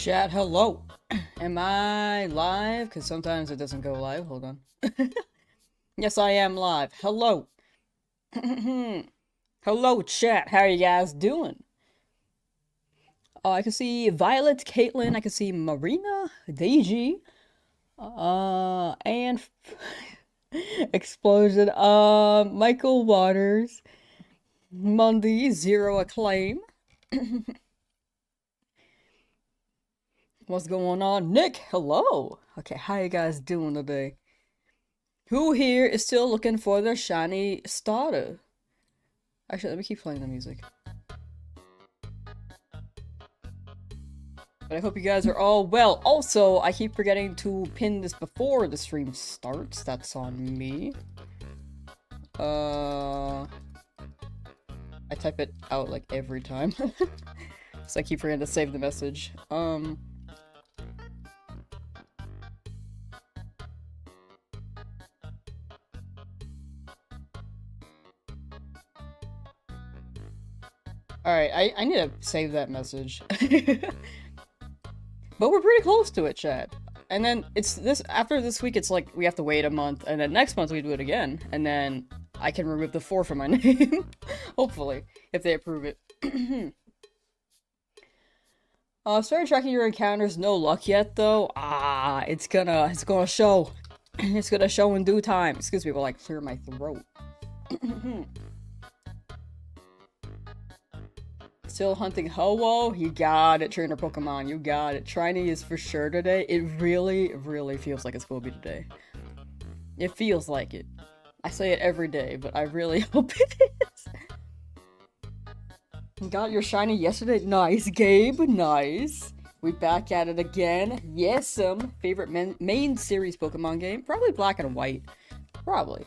Chat, hello. Am I live? Because sometimes it doesn't go live. Hold on. Yes, I am live. Hello. Hello, chat. How are you guys doing? I can see Violet, Caitlin. I can see Marina, Deiji, and Explosion. Michael Waters, Mundy, Zero Acclaim. What's going on? Nick, hello! Okay, how you guys doing today? Who here is still looking for their shiny starter? Actually, let me keep playing the music. But I hope you guys are all well. Also, I keep forgetting to pin this before the stream starts. That's on me. I type it out like every time. So I keep forgetting to save the message. Alright, I need to save that message. But we're pretty close to it, chat. And then it's after this week, it's like we have to wait a month, and then next month we do it again, and then I can remove the 4 from my name. Hopefully, if they approve it. Started tracking your encounters, no luck yet though. It's gonna show. It's gonna show in due time. Excuse me while I clear my throat. Still hunting Ho-Oh? You got it, trainer Pokemon, you got it. Trini is for sure today. It really, really feels like it's gonna be today. It feels like it. I say it every day, but I really hope it is. Got your shiny yesterday? Nice, Gabe, nice. We back at it again. Yes, favorite main series Pokemon game? Probably Black and White. Probably.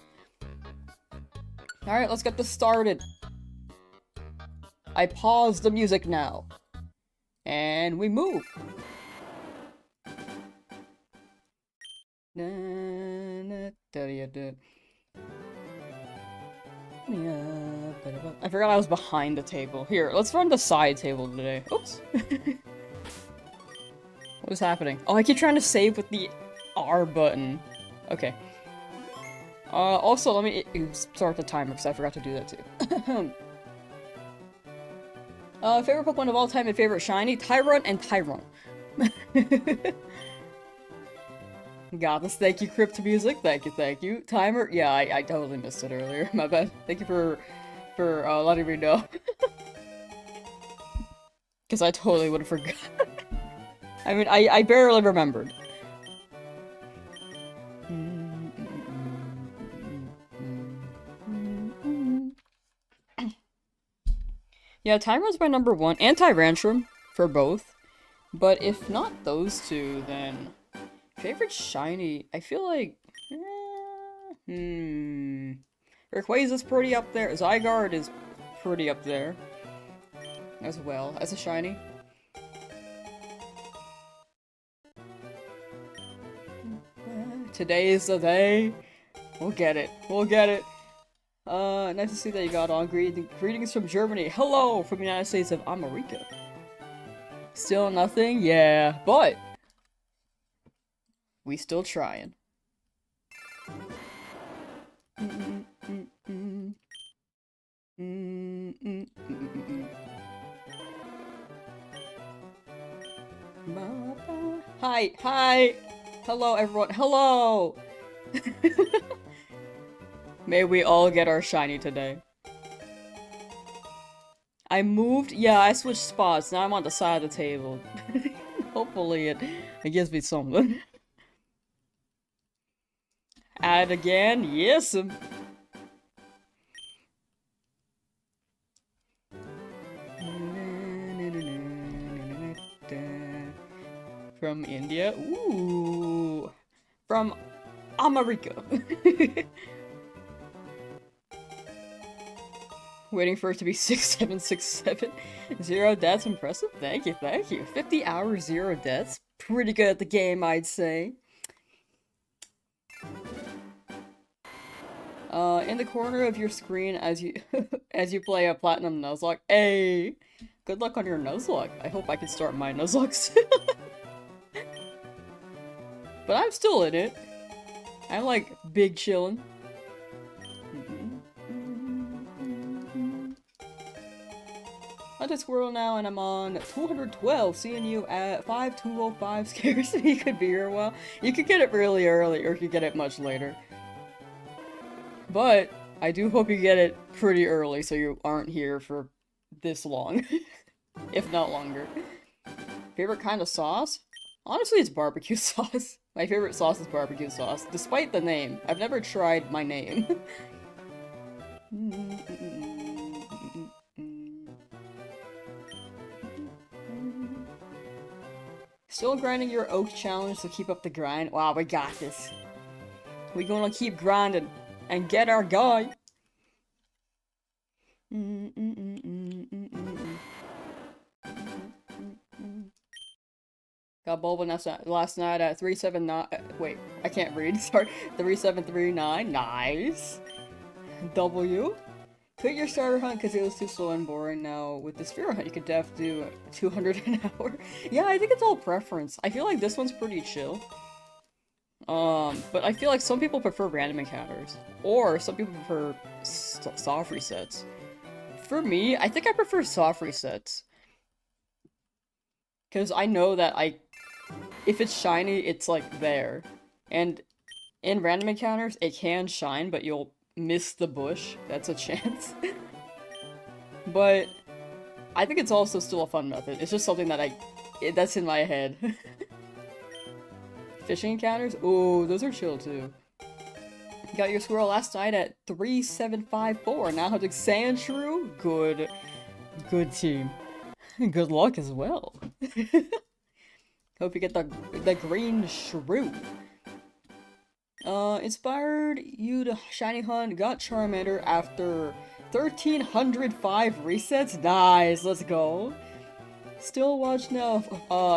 Alright, let's get this started. I pause the music now. And we move. I forgot I was behind the table. Here, let's run the side table today. Oops. What is happening? Oh, I keep trying to save with the R button. Okay. Also, let me start the timer because I forgot to do that too. Favorite Pokemon of all time and favorite shiny? Tyrunt and Tyrunt. Got this. Thank you, Crypt Music. Thank you, thank you. Timer? Yeah, I totally missed it earlier. My bad. Thank you for letting me know. Because I totally would have forgot. I mean, I barely remembered. Yeah, Tyrunt's my number 1, and Tyrantrum for both. But if not those two, then favorite shiny, I feel like Rayquaza's pretty up there. Zygarde is pretty up there as well as a shiny. Today is the day. We'll get it. We'll get it. Nice to see that you got on. Greetings from Germany. Hello from the United States of America. Still nothing? Yeah, but we still trying. Hi, hi! Hello, everyone. Hello! May we all get our shiny today. I moved? Yeah, I switched spots. Now I'm on the side of the table. Hopefully it gives me something. Add again? Yes! From India? Ooh! From America! Waiting for it to be 6767. 0 deaths, impressive. Thank you, thank you. 50 hours, 0 deaths. Pretty good at the game, I'd say. In the corner of your screen as you as you play a platinum Nuzlocke. Hey! Good luck on your Nuzlocke. I hope I can start my Nuzlocke soon. But I'm still in it. I'm like big chillin'. I'm at Squirrel now and I'm on 212, seeing you at 5205 scares me. You could be here a while. You could get it really early or you could get it much later. But I do hope you get it pretty early so you aren't here for this long. If not longer. Favorite kind of sauce? Honestly, it's barbecue sauce. My favorite sauce is barbecue sauce, despite the name. I've never tried my name. Still grinding your oak challenge, so keep up the grind. Wow, we got this. We gonna keep grinding and get our guy. Got Bulba last night at 379. Wait, I can't read. Sorry, 3739. Nice. W. Quit your starter hunt because it was too slow and boring. Now with the sphere hunt, you could def do 200 an hour. Yeah, I think it's all preference. I feel like this one's pretty chill. But I feel like some people prefer random encounters, or some people prefer soft resets. For me, I think I prefer soft resets. Because I know that if it's shiny, it's like there. And in random encounters, it can shine, but you'll miss the bush. That's a chance. But I think it's also still a fun method. It's just something that that's in my head. Fishing encounters? Ooh, those are chill too. You got your squirrel last night at 3754. Now hunting sand shrew? Good. Good team. Good luck as well. Hope you get the green shrew. Inspired you to shiny hunt, got Charmander after 1305 resets. Nice, let's go. Still watch now,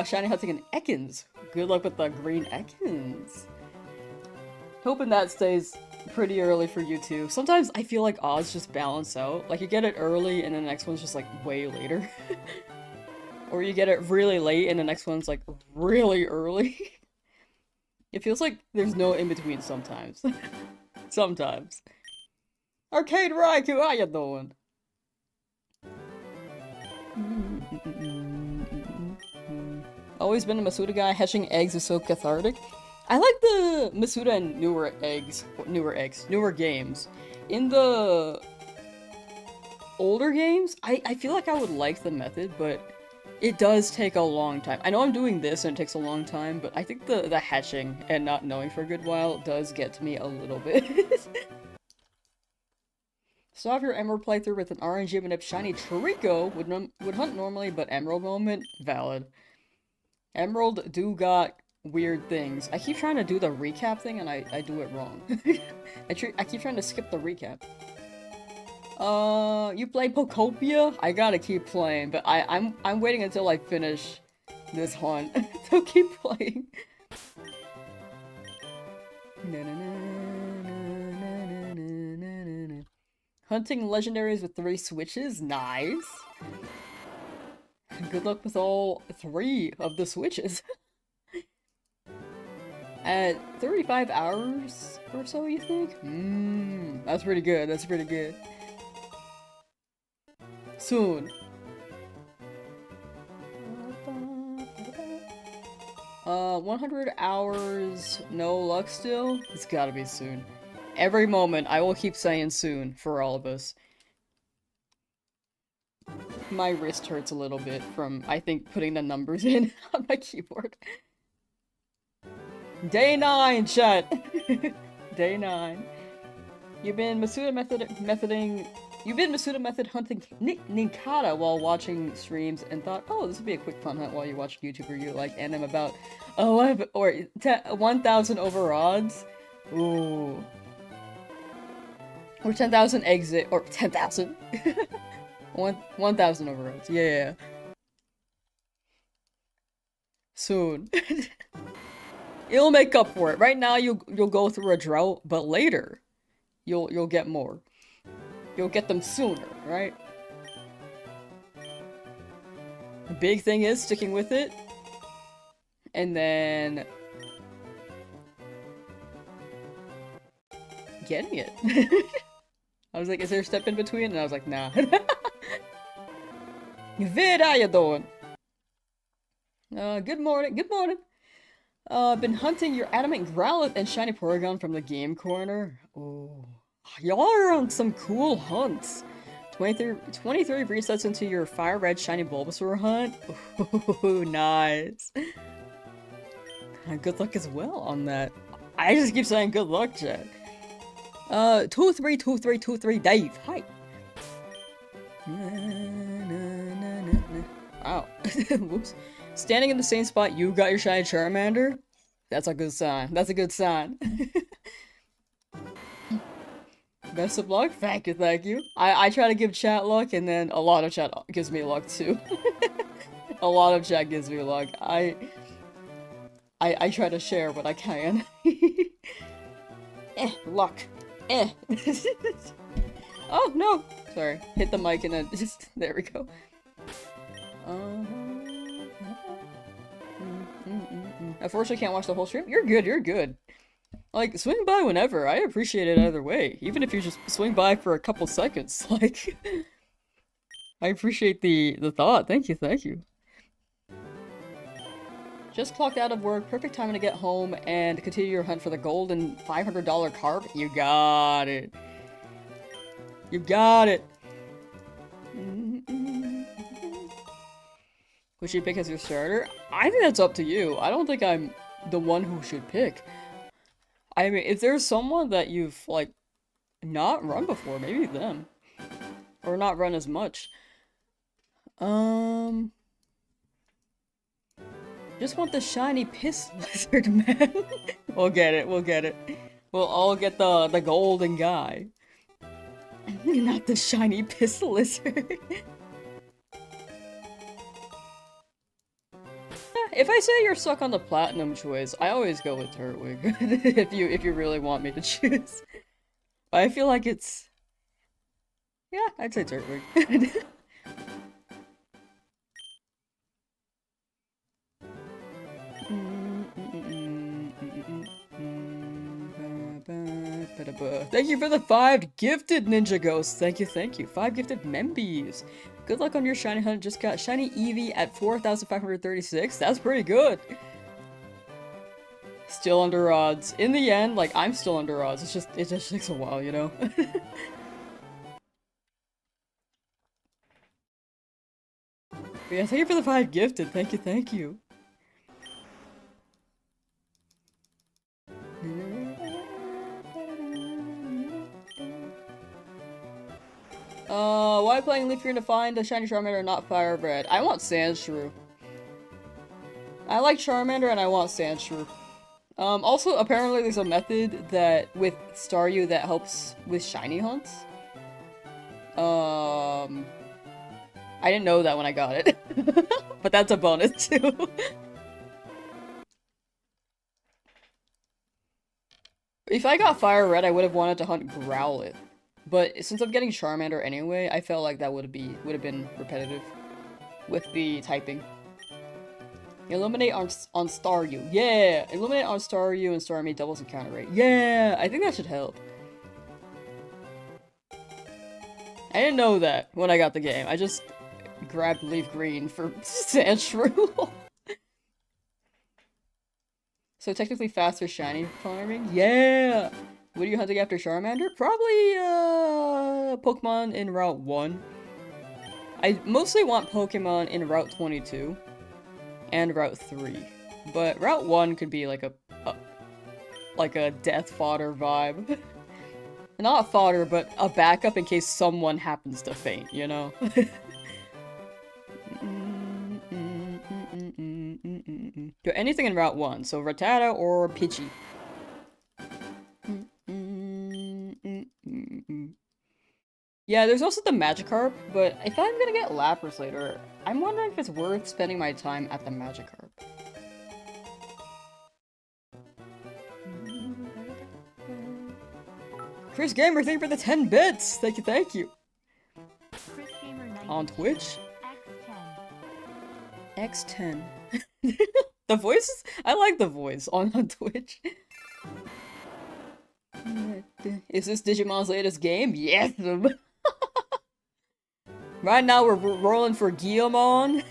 shiny hunting in Ekans. Good luck with the green Ekans. Hoping that stays pretty early for you too. Sometimes I feel like odds just balance out. Like you get it early and the next one's just like way later. Or you get it really late and the next one's like really early. It feels like there's no in-between sometimes. Sometimes. Arcade Raikou, how you doing? Always been a Masuda guy. Hatching eggs is so cathartic. I like the Masuda and newer games. In the older games, I feel like I would like the method, but it does take a long time. I know I'm doing this and it takes a long time, but I think the hatching and not knowing for a good while does get to me a little bit. Stop your Emerald playthrough with an RNG and if shiny Trico would hunt normally, but Emerald moment? Valid. Emerald do got weird things. I keep trying to do the recap thing and I do it wrong. I keep trying to skip the recap. You play Pokopia? I gotta keep playing, but I'm waiting until I finish this hunt to keep playing. Hunting legendaries with 3 switches? Nice! Good luck with all 3 of the switches. At 35 hours or so, you think? That's pretty good, that's pretty good. Soon. 100 hours, no luck still? It's gotta be soon. Every moment, I will keep saying soon for all of us. My wrist hurts a little bit from, I think, putting the numbers in on my keyboard. Day 9, chat! Day 9. You've been Masuda method hunting Ninkata while watching streams and thought, oh, this would be a quick fun hunt while you watch YouTuber you like and I'm about 1,000 over odds. Ooh. Or 10,000 exit, or 10,000. 1,000 over odds, yeah. Soon. It'll make up for it. Right now you'll go through a drought, but later you'll get more. You'll get them sooner, right? The big thing is sticking with it. And then getting it. I was like, is there a step in between? And I was like, nah. Vid, how you doing? Good morning, good morning. Been hunting your adamant Growlithe and shiny Porygon from the game corner. Oh, y'all are on some cool hunts. 23 resets into your fire red shiny Bulbasaur hunt. Ooh, nice. Good luck as well on that. I just keep saying good luck, chat. 232323 Dave. Hi. Wow. Whoops. Standing in the same spot you got your shiny Charmander? That's a good sign. That's a good sign. Best of luck? Thank you, thank you. I try to give chat luck, and then a lot of chat gives me luck too. A lot of chat gives me luck. I try to share what I can. Luck. Oh, no! Sorry. Hit the mic and then just... There we go. Unfortunately, can't watch the whole stream. You're good, you're good. Like, swing by whenever. I appreciate it either way. Even if you just swing by for a couple seconds. Like... I appreciate the thought. Thank you, thank you. Just clocked out of work, perfect time to get home and continue your hunt for the golden $500 carp. You got it. You got it. Would you pick as your starter? I think that's up to you. I don't think I'm the one who should pick. I mean, if there's someone that you've, like, not run before, maybe them. Or not run as much. Just want the shiny piss lizard, man. We'll get it, we'll get it. We'll all get the golden guy. Not the shiny piss lizard. If I say you're stuck on the platinum choice, I always go with Turtwig. if you really want me to choose. But I feel like it's... Yeah, I'd say Turtwig. Thank you for the 5 gifted Ninja Ghosts. Thank you, thank you. 5 gifted Membies. Good luck on your shiny hunt. Just got shiny Eevee at 4,536. That's pretty good. Still under odds. In the end, like, I'm still under odds. It just takes a while, you know? But yeah, thank you for the 5 gifted. Thank you, thank you. Why playing LeafGreen to find a shiny Charmander and not Fire Red? I want Sandshrew. I like Charmander and I want Sandshrew. Also, apparently there's a method that, with Staryu, that helps with shiny hunts. I didn't know that when I got it. But that's a bonus, too. If I got Fire Red, I would have wanted to hunt Growlithe. But since I'm getting Charmander anyway, I felt like that would have been repetitive with the typing. Eliminate on Staryu. Yeah! Eliminate on Staryu and Starmie doubles encounter rate. Yeah! I think that should help. I didn't know that when I got the game. I just grabbed LeafGreen for Sandshrew. So technically faster shiny farming? Yeah! What are you hunting after Charmander? Probably, Pokemon in Route 1. I mostly want Pokemon in Route 22. And Route 3. But Route 1 could be like a death fodder vibe. Not fodder, but a backup in case someone happens to faint, you know? Do anything in Route 1, so Rattata or Pidgey. Yeah, there's also the Magikarp, but if I'm gonna get Lapras later, I'm wondering if it's worth spending my time at the Magikarp. Chris Gamer, thank you for the 10 bits! Thank you, thank you! Chris Gamer On Twitch? X10. X10. The voice is- I like the voice on Twitch. Is this Digimon's latest game? Yes! Right now we're rolling for Guillemon.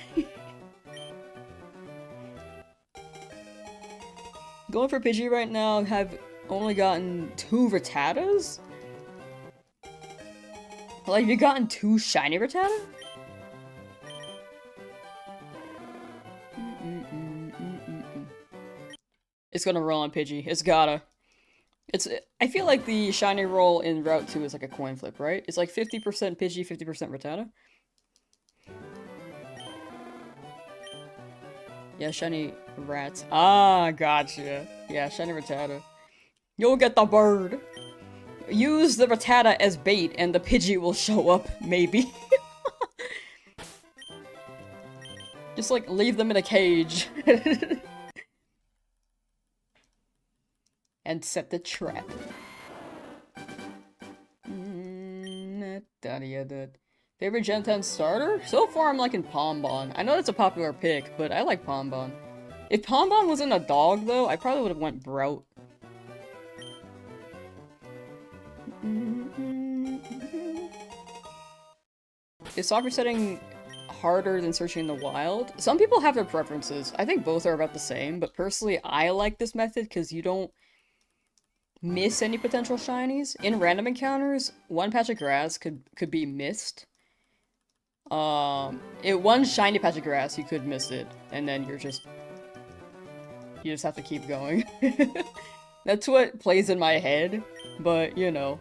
Going for Pidgey right now, have only gotten 2 Rattatas? Like, you gotten 2 shiny Rattata? It's gonna roll on Pidgey. It's gotta. I feel like the shiny roll in Route 2 is like a coin flip, right? It's like 50% Pidgey, 50% Rattata. Yeah, shiny rats. Ah, gotcha. Yeah, shiny Rattata. You'll get the bird. Use the Rattata as bait and the Pidgey will show up, maybe. Just like leave them in a cage. And set the trap. Favorite Gen 10 starter? So far I'm liking Pombon. I know that's a popular pick, but I like Pombon. If Pombon wasn't a dog though, I probably would have went Brout. Is soccer setting harder than searching in the wild? Some people have their preferences. I think both are about the same, but personally I like this method because you don't miss any potential shinies. In random encounters, one patch of grass could be missed. One shiny patch of grass, you could miss it, and then you just have to keep going. That's what plays in my head, but you know.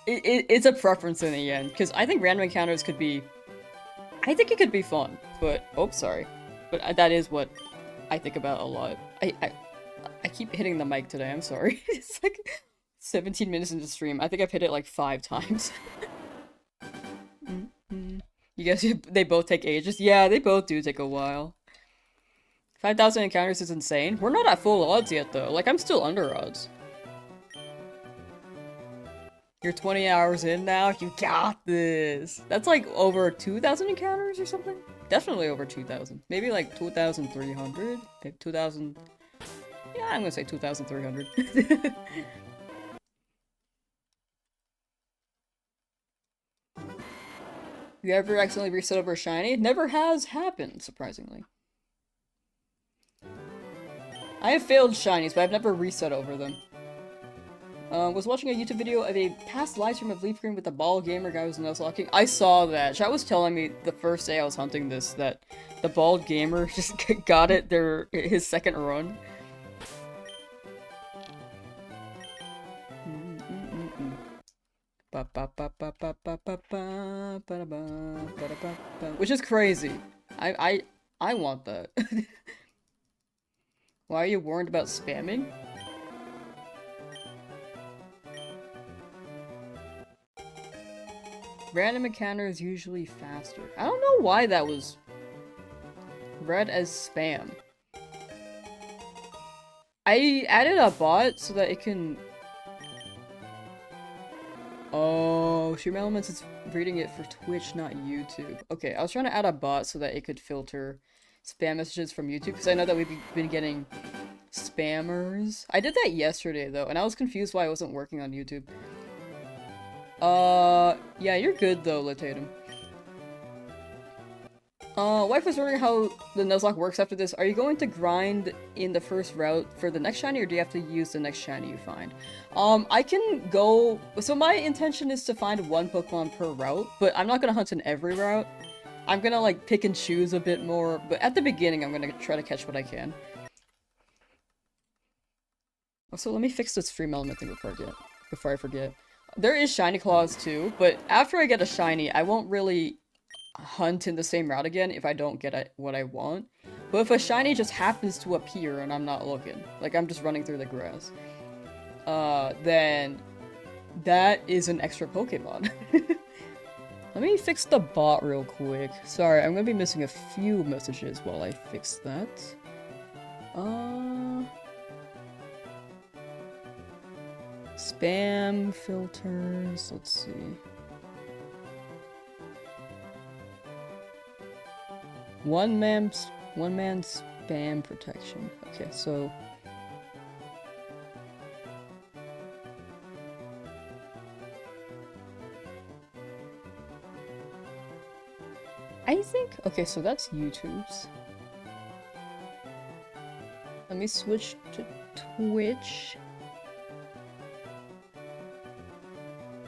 It's a preference in the end, because I think random encounters could be... I think it could be fun, but... Oh, sorry. But that is what I think about a lot. I keep hitting the mic today, I'm sorry. It's like 17 minutes into the stream. I think I've hit it like 5 times. You guys, they both take ages? Yeah, they both do take a while. 5,000 encounters is insane. We're not at full odds yet, though. Like, I'm still under odds. You're 20 hours in now? You got this! That's like over 2,000 encounters or something? Definitely over 2,000. Maybe like 2,300? 2,000... Yeah, I'm gonna say 2,300. You ever accidentally reset over a shiny? It never has happened, surprisingly. I have failed shinies, but I've never reset over them. Was watching a YouTube video of a past livestream of LeafGreen with the ball gamer guy who was Nuzlocking. I saw that. Chat was telling me the first day I was hunting this that the bald gamer just got it his second run. Which is crazy. I want that. Why are you warned about spamming? Random encounter is usually faster. I don't know why that was read as spam. I added a bot so that it can... Oh, Stream Elements is reading it for Twitch, not YouTube. Okay, I was trying to add a bot so that it could filter spam messages from YouTube, because I know that we've been getting spammers. I did that yesterday, though, and I was confused why it wasn't working on YouTube. Yeah, you're good, though, Latatum. Wife was wondering how the Nuzlocke works after this. Are you going to grind in the first route for the next shiny, or do you have to use the next shiny you find? I can go... So my intention is to find 1 Pokemon per route, but I'm not gonna hunt in every route. I'm gonna, like, pick and choose a bit more, but at the beginning I'm gonna try to catch what I can. Also, let me fix this Stream Element thing before I forget. There is Shiny Claws too, but after I get a Shiny, I won't really hunt in the same route again if I don't get what I want. But if a Shiny just happens to appear and I'm not looking, like I'm just running through the grass, then that is an extra Pokemon. Let me fix the bot real quick. Sorry, I'm gonna be missing a few messages while I fix that. Spam filters, let's see. One man spam protection. Okay, so I think... Okay, so that's YouTube's. Let me switch to Twitch.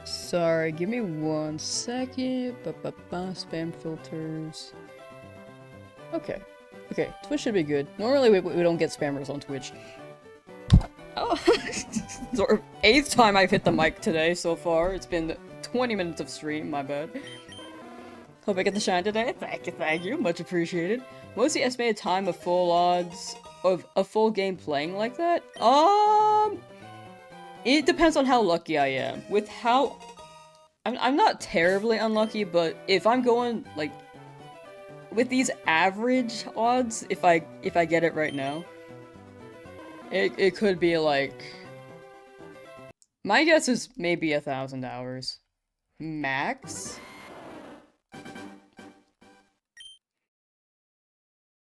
Sorry, give me 1 second. Spam filters. Okay. Okay, Twitch should be good. Normally we don't get spammers on Twitch. Oh, sort of 8th time I've hit the mic today so far. It's been 20 minutes of stream, my bad. Hope I get the shine today. Thank you. Much appreciated. What's the estimated time of full odds of a full game playing like that? It depends on how lucky I am. With how... I'm not terribly unlucky, but if I'm going, like... With these average odds, if I get it right now, it could be like... My guess is maybe 1,000 hours. Max?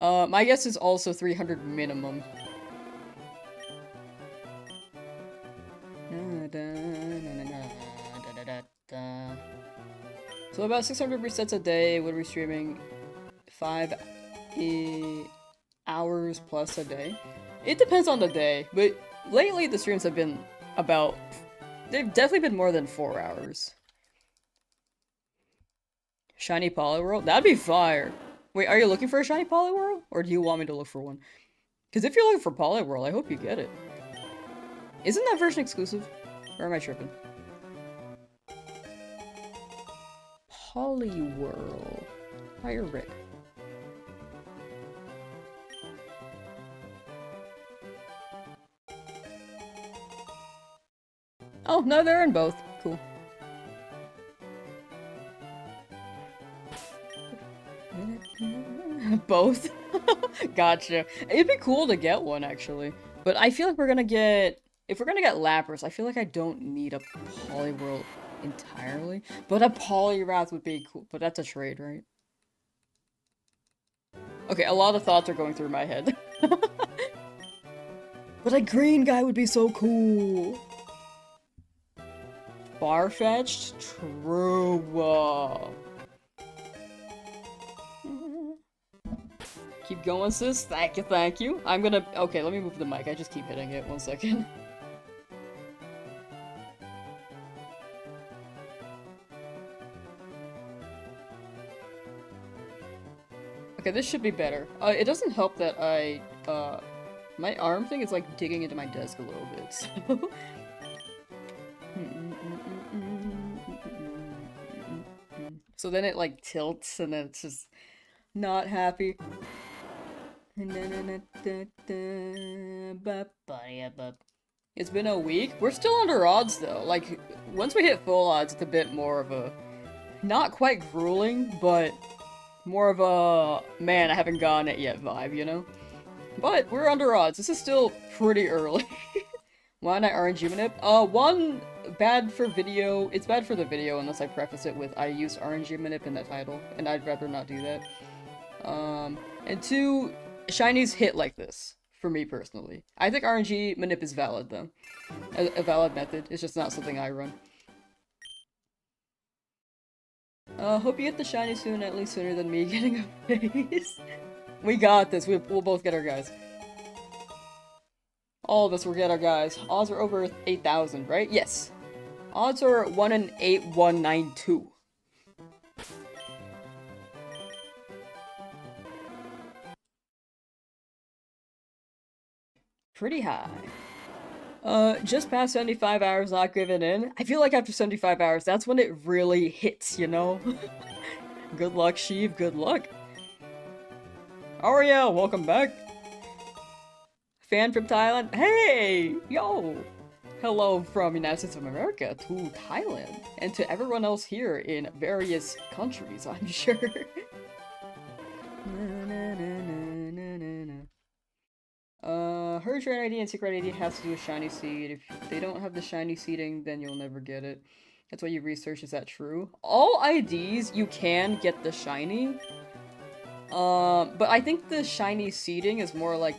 My guess is also 300 minimum. So about 600 resets a day, would be streaming 5 hours plus a day. It depends on the day, but lately the streams have been about... They've definitely been more than 4 hours. Shiny Polyworld? That'd be fire! Wait, are you looking for a shiny Polyworld? Or do you want me to look for one? Because if you're looking for Polyworld, I hope you get it. Isn't that version exclusive? Or am I tripping? Polyworld. Fire red. Oh, no, they're in both. Cool. Both? Gotcha. It'd be cool to get one, actually. But I feel like we're gonna get... If we're gonna get Lapras, I feel like I don't need a Polyworld entirely. But a Poliwrath would be cool. But that's a trade, right? Okay, a lot of thoughts are going through my head. But a green guy would be so cool! Farfetch'd? True. Keep going, sis. Thank you, thank you. I'm gonna... Okay, let me move the mic. I just keep hitting it. 1 second. Okay, this should be better. It doesn't help that my arm thing is like digging into my desk a little bit, so... So then it like tilts and then it's just not happy. It's been a week. We're still under odds though. Like once we hit full odds, it's a bit more of a not quite grueling, but more of a man, I haven't gotten it yet vibe, you know? But we're under odds. This is still pretty early. Why not RNG manip? One, bad for video. It's bad for the video unless I preface it with I used RNG manip in the title, and I'd rather not do that. And 2, shinies hit like this, for me personally. I think RNG manip is valid though. A valid method. It's just not something I run. Hope you get the shiny soon, at least sooner than me getting a face. We got this. We'll both get our guys. All of us will get our guys. Odds are over 8,000, right? Yes. Odds are 1 in 8,192. Pretty high. Just past 75 hours not given in. I feel like after 75 hours, that's when it really hits, you know? Good luck, Sheev. Good luck. Ariel, welcome back. Fan from Thailand. Hey! Yo! Hello from United States of America to Thailand. And to everyone else here in various countries, I'm sure. Her train ID and secret ID has to do with shiny seed. If they don't have the shiny seeding, then you'll never get it. That's why you research, is that true? All IDs, you can get the shiny. But I think the shiny seeding is more like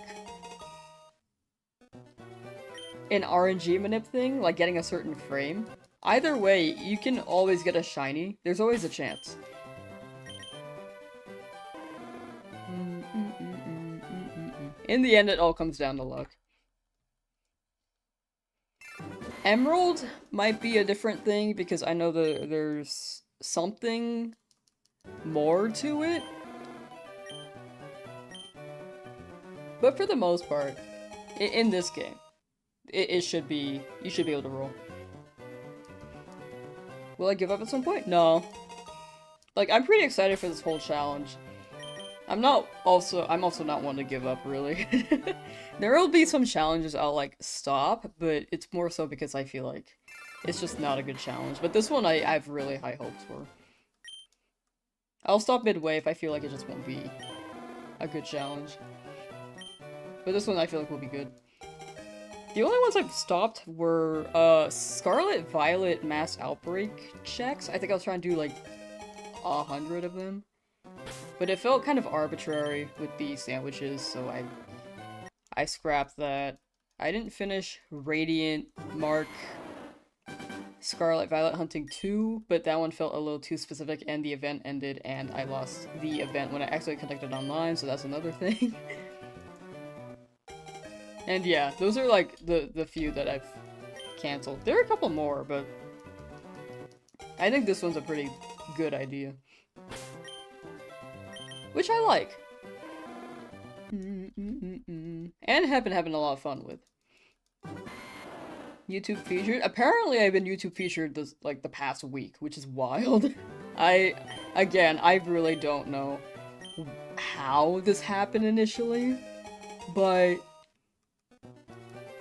an RNG manip thing, like getting a certain frame. Either way, you can always get a shiny. There's always a chance. In the end, it all comes down to luck. Emerald might be a different thing because I know there's something more to it. But for the most part, in this game, it should be, you should be able to roll. Will I give up at some point? No. Like, I'm pretty excited for this whole challenge. I'm also not one to give up, really. There will be some challenges I'll, like, stop, but it's more so because I feel like it's just not a good challenge. But this one I have really high hopes for. I'll stop midway if I feel like it just won't be a good challenge. But this one I feel like will be good. The only ones I've stopped were, Scarlet Violet Mass Outbreak checks. I think I was trying to do, like, 100 of them. But it felt kind of arbitrary with the sandwiches, so I scrapped that. I didn't finish Radiant Mark Scarlet Violet Hunting 2, but that one felt a little too specific and the event ended and I lost the event when I actually conducted online, so that's another thing. And yeah, those are like the few that I've canceled. There are a couple more, but I think this one's a pretty good idea. Which I like. And have been having a lot of fun with. YouTube featured? Apparently I've been YouTube featured this, like, the past week, which is wild. I really don't know how this happened initially, but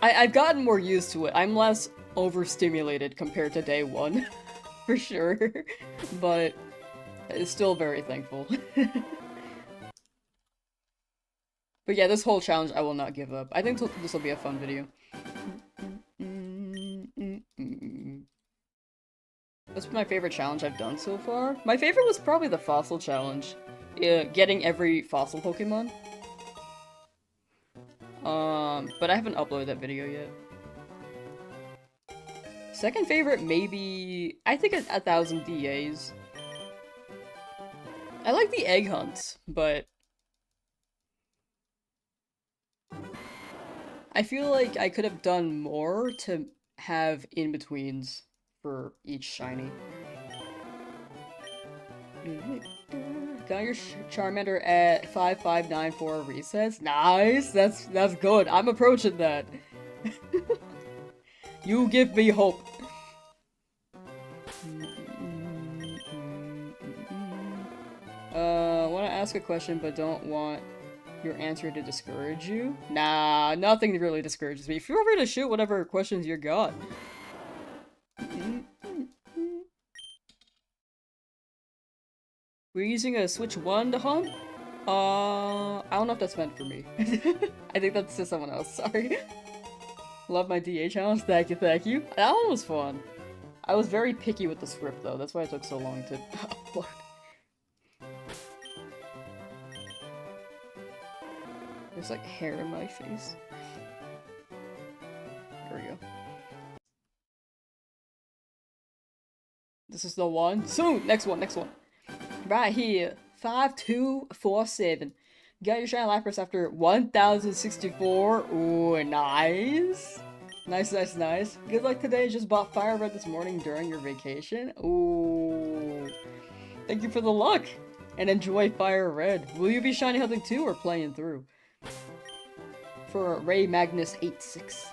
I've gotten more used to it. I'm less overstimulated compared to day one, for sure, but it's still very thankful. But yeah, this whole challenge I will not give up. I think this will be a fun video. That's my favorite challenge I've done so far. My favorite was probably the fossil challenge. Getting every fossil Pokemon. But I haven't uploaded that video yet. Second favorite, maybe, I think 1,000 DAs. I like the egg hunts, but I feel like I could have done more to have in-betweens for each shiny. Got your Charmander at 5594 resets. Nice! That's good. I'm approaching that. You give me hope. Want to ask a question but don't want your answer to discourage you? Nah, nothing really discourages me. Feel free to shoot whatever questions you got. We're using a Switch 1 to hunt? I don't know if that's meant for me. I think that's to someone else, sorry. Love my DA challenge, thank you, thank you. That one was fun. I was very picky with the script though, that's why it took so long to upload. There's like hair in my face. There we go. This is the one. Soon! Next one, next one. Right here. 5247. Got your shiny lapras after 1064. Ooh, nice. Nice, nice, nice. Good luck today. Just bought Fire Red this morning during your vacation. Ooh. Thank you for the luck. And enjoy Fire Red. Will you be shiny hunting too or playing through? For Ray Magnus 86.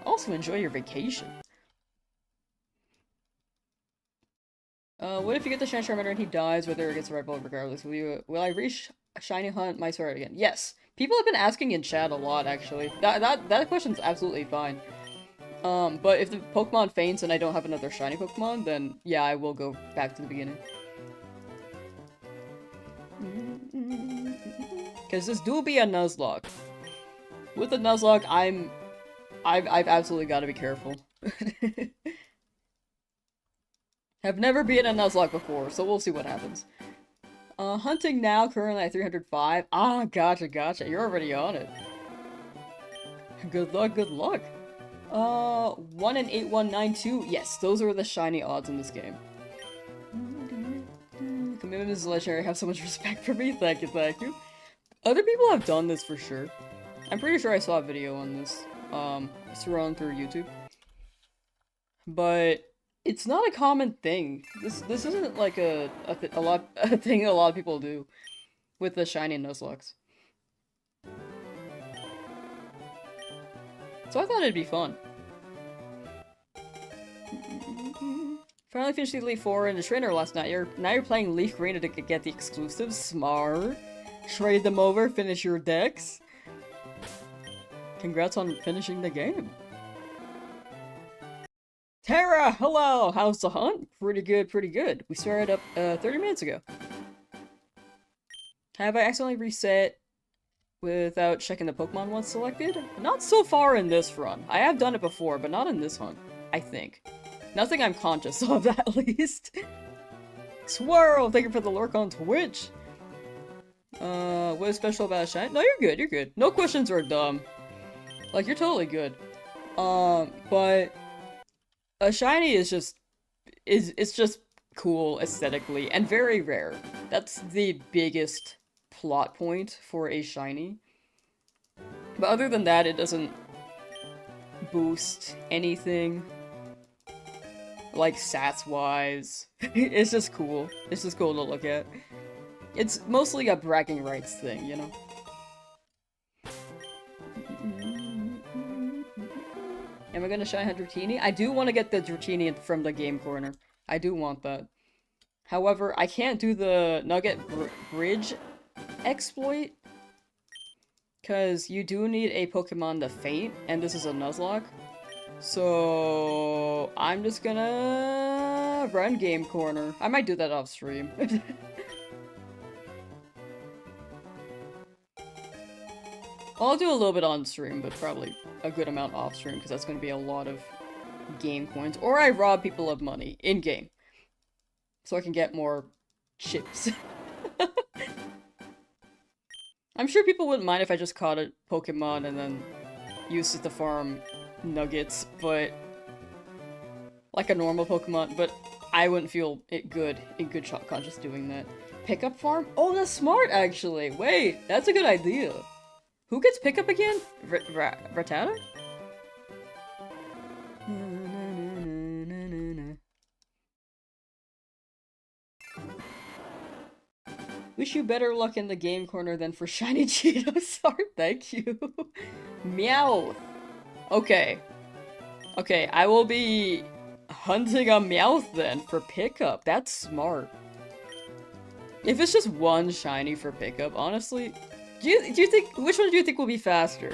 Also enjoy your vacation. What if you get the shiny Charmander and he dies, whether it gets a red bullet regardless? Will I reach a shiny hunt my sword again? Yes. People have been asking in chat a lot, actually. That question's absolutely fine. But if the Pokemon faints and I don't have another shiny Pokemon, then yeah, I will go back to the beginning. Because this do be a Nuzlocke. With the Nuzlocke, I've absolutely got to be careful. Have never been a Nuzlocke before, so we'll see what happens. Hunting now, currently at 305. Ah, gotcha, gotcha. You're already on it. Good luck, good luck. 1 in 8192. Yes, those are the shiny odds in this game. Commitment is legendary. Have so much respect for me. Thank you, thank you. Other people have done this for sure. I'm pretty sure I saw a video on this, scrolling through YouTube. But it's not a common thing. This isn't like a thing a lot of people do with the shiny Nuzlocke. So I thought it'd be fun. Finally finished the Elite Four in the trainer last night. Now you're playing LeafGreen to get the exclusives. Smart. Trade them over, finish your decks. Congrats on finishing the game. Tara, hello! How's the hunt? Pretty good, pretty good. We started up 30 minutes ago. Have I accidentally reset without checking the Pokemon once selected? Not so far in this run. I have done it before, but not in this hunt, I think. Nothing I'm conscious of, at least. Swirl, thank you for the lurk on Twitch. What is special about a shiny? No, you're good, you're good. No questions are dumb. Like, you're totally good. But a shiny is just it's just cool aesthetically and very rare. That's the biggest plot point for a shiny. But other than that, it doesn't boost anything. Like, stats-wise. It's just cool. It's just cool to look at. It's mostly a bragging rights thing, you know? Am I gonna shine a Dratini? I do want to get the Dratini from the game corner. I do want that. However, I can't do the Nugget Bridge exploit. Because you do need a Pokemon to faint, and this is a Nuzlocke. So I'm just gonna run game corner. I might do that off stream. I'll do a little bit on stream, but probably a good amount off stream, because that's going to be a lot of game coins. Or I rob people of money in-game. So I can get more chips. I'm sure people wouldn't mind if I just caught a Pokemon and then used it to farm nuggets, but... like a normal Pokemon, but I wouldn't feel it good in good shot conscious doing that. Pickup farm? Oh, that's smart, actually! Wait, that's a good idea. Who gets pickup again? Rattata? Wish you better luck in the game corner than for shiny Cheetos. Thank you. Meowth. Okay. Okay, I will be hunting a Meowth then for pickup. That's smart. If it's just one shiny for pickup, honestly... Do you think, which one do you think will be faster?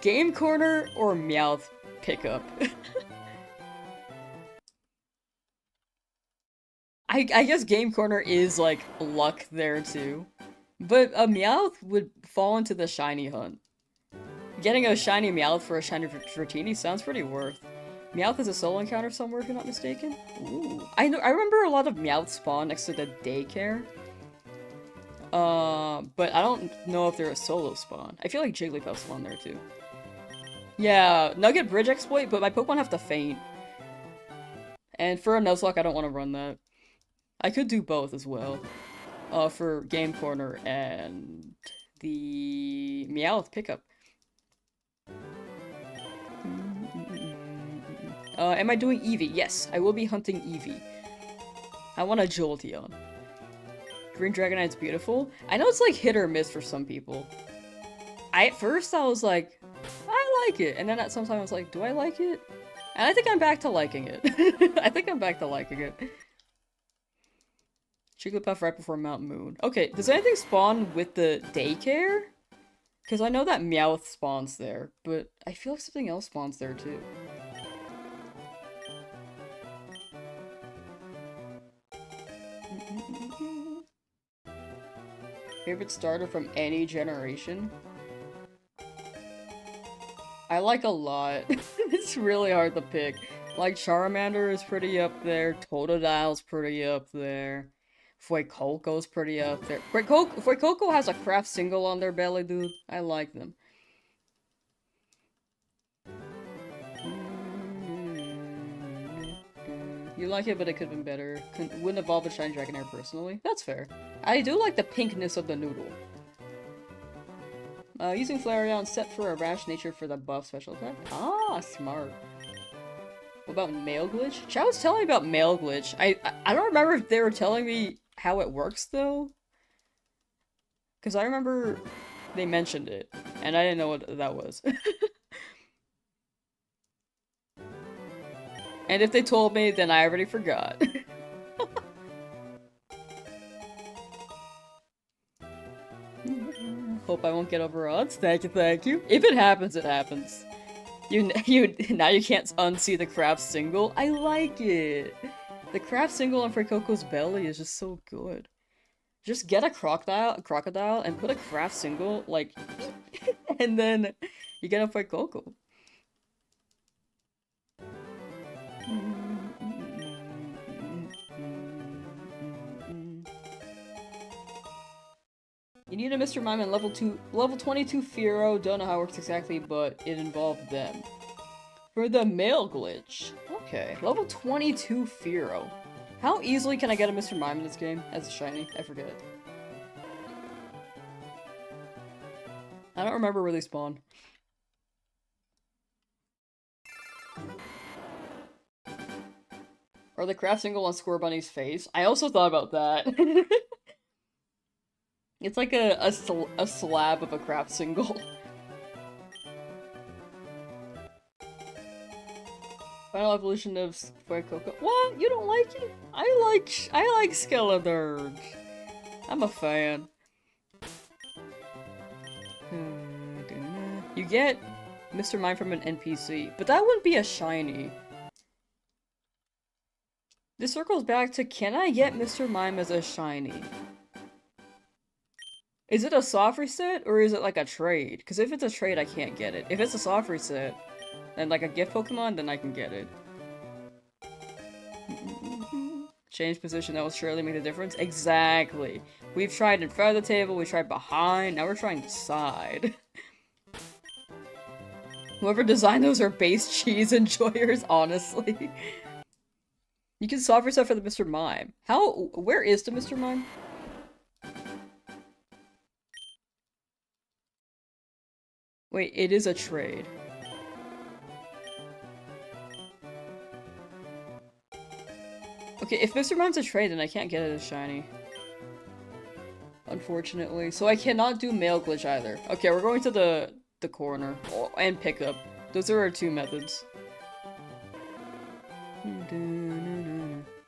Game corner or Meowth pickup? I guess game corner is like luck there too. But a Meowth would fall into the shiny hunt. Getting a shiny Meowth for a shiny Dratini sounds pretty worth. Meowth is a solo encounter somewhere if I'm not mistaken. Ooh. I remember a lot of Meowth spawn next to the daycare. But I don't know if they're a solo spawn. I feel like Jigglypuff spawned there too. Yeah, Nugget Bridge exploit, but my Pokemon have to faint. And for a Nuzlocke, I don't want to run that. I could do both as well. For Game Corner and the Meowth pickup. Am I doing Eevee? Yes, I will be hunting Eevee. I want a Jolteon. Green Dragonite's beautiful. I know it's like hit or miss for some people. At first I was like, I like it. And then at some time I was like, do I like it? And I think I'm back to liking it. I think I'm back to liking it. Jigglypuff right before Mount Moon. Okay, does anything spawn with the daycare? Because I know that Meowth spawns there, but I feel like something else spawns there too. Favorite starter from any generation? I like a lot. It's really hard to pick. Like, Charmander is pretty up there. Totodile's pretty up there. Fuecoco's pretty up there. Fuecoco has a craft single on their belly, dude. I like them. You like it, but it could have been better. Wouldn't evolve a Shiny Dragonair personally. That's fair. I do like the pinkness of the noodle. Using Flareon set for a rash nature for the buff special attack. Ah, smart. What about Mail Glitch? Chow was telling me about Mail Glitch. I don't remember if they were telling me how it works, though. Because I remember they mentioned it, and I didn't know what that was. And if they told me, then I already forgot. Hope I won't get over odds. Thank you, thank you. If it happens, it happens. Now you can't unsee the craft single. I like it. The craft single on Freikoko's belly is just so good. Just get a crocodile, and put a craft single, like, and then you get a Freikoko. You need a Mr. Mime and level 22 Firo. Don't know how it works exactly, but it involved them. For the mail glitch. Okay, level 22 Firo. How easily can I get a Mr. Mime in this game as a shiny? I forget. I don't remember where they spawn. Or the craft single on Square Bunny's face. I also thought about that. It's like a slab of a craft single. Final evolution of Fuecoco. What? You don't like it? I like Skeledirge. I'm a fan. You get Mr. Mime from an NPC, but that wouldn't be a shiny. This circles back to, can I get Mr. Mime as a shiny? Is it a soft reset, or is it like a trade? Because if it's a trade, I can't get it. If it's a soft reset, and like a gift Pokemon, then I can get it. Change position, that will surely make a difference. Exactly. We've tried in front of the table, we tried behind, now we're trying the side. Whoever designed those are base cheese enjoyers, honestly. You can soft reset for the Mr. Mime. Where is the Mr. Mime? Wait, it is a trade. Okay, if Mr. Mime's a trade, then I can't get it as shiny. Unfortunately. So I cannot do mail glitch either. Okay, we're going to the corner. Oh, and pickup. Those are our two methods.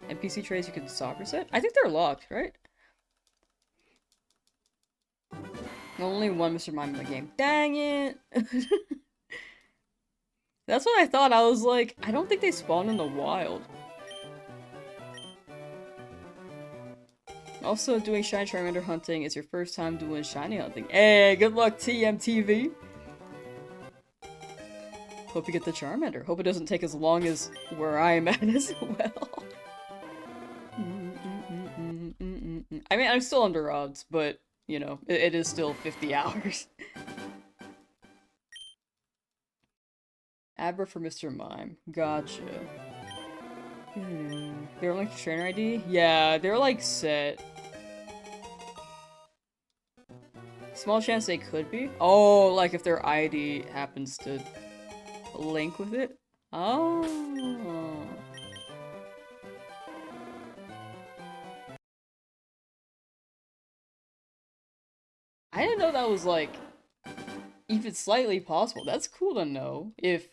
NPC trades you can soft reset? I think they're locked, right? Only one Mr. Mime in the game. Dang it! That's what I thought. I was like, I don't think they spawn in the wild. Also, doing shiny Charmander hunting is your first time doing shiny hunting. Hey, good luck, TMTV! Hope you get the Charmander. Hope it doesn't take as long as where I'm at as well. I mean, I'm still under odds, but, you know, it is still 50 hours. Abra for Mr. Mime. Gotcha. They're like trainer ID? Yeah, they're like set. Small chance they could be. Oh, like if their ID happens to link with it? Oh. I didn't know that was like even slightly possible. That's cool to know. If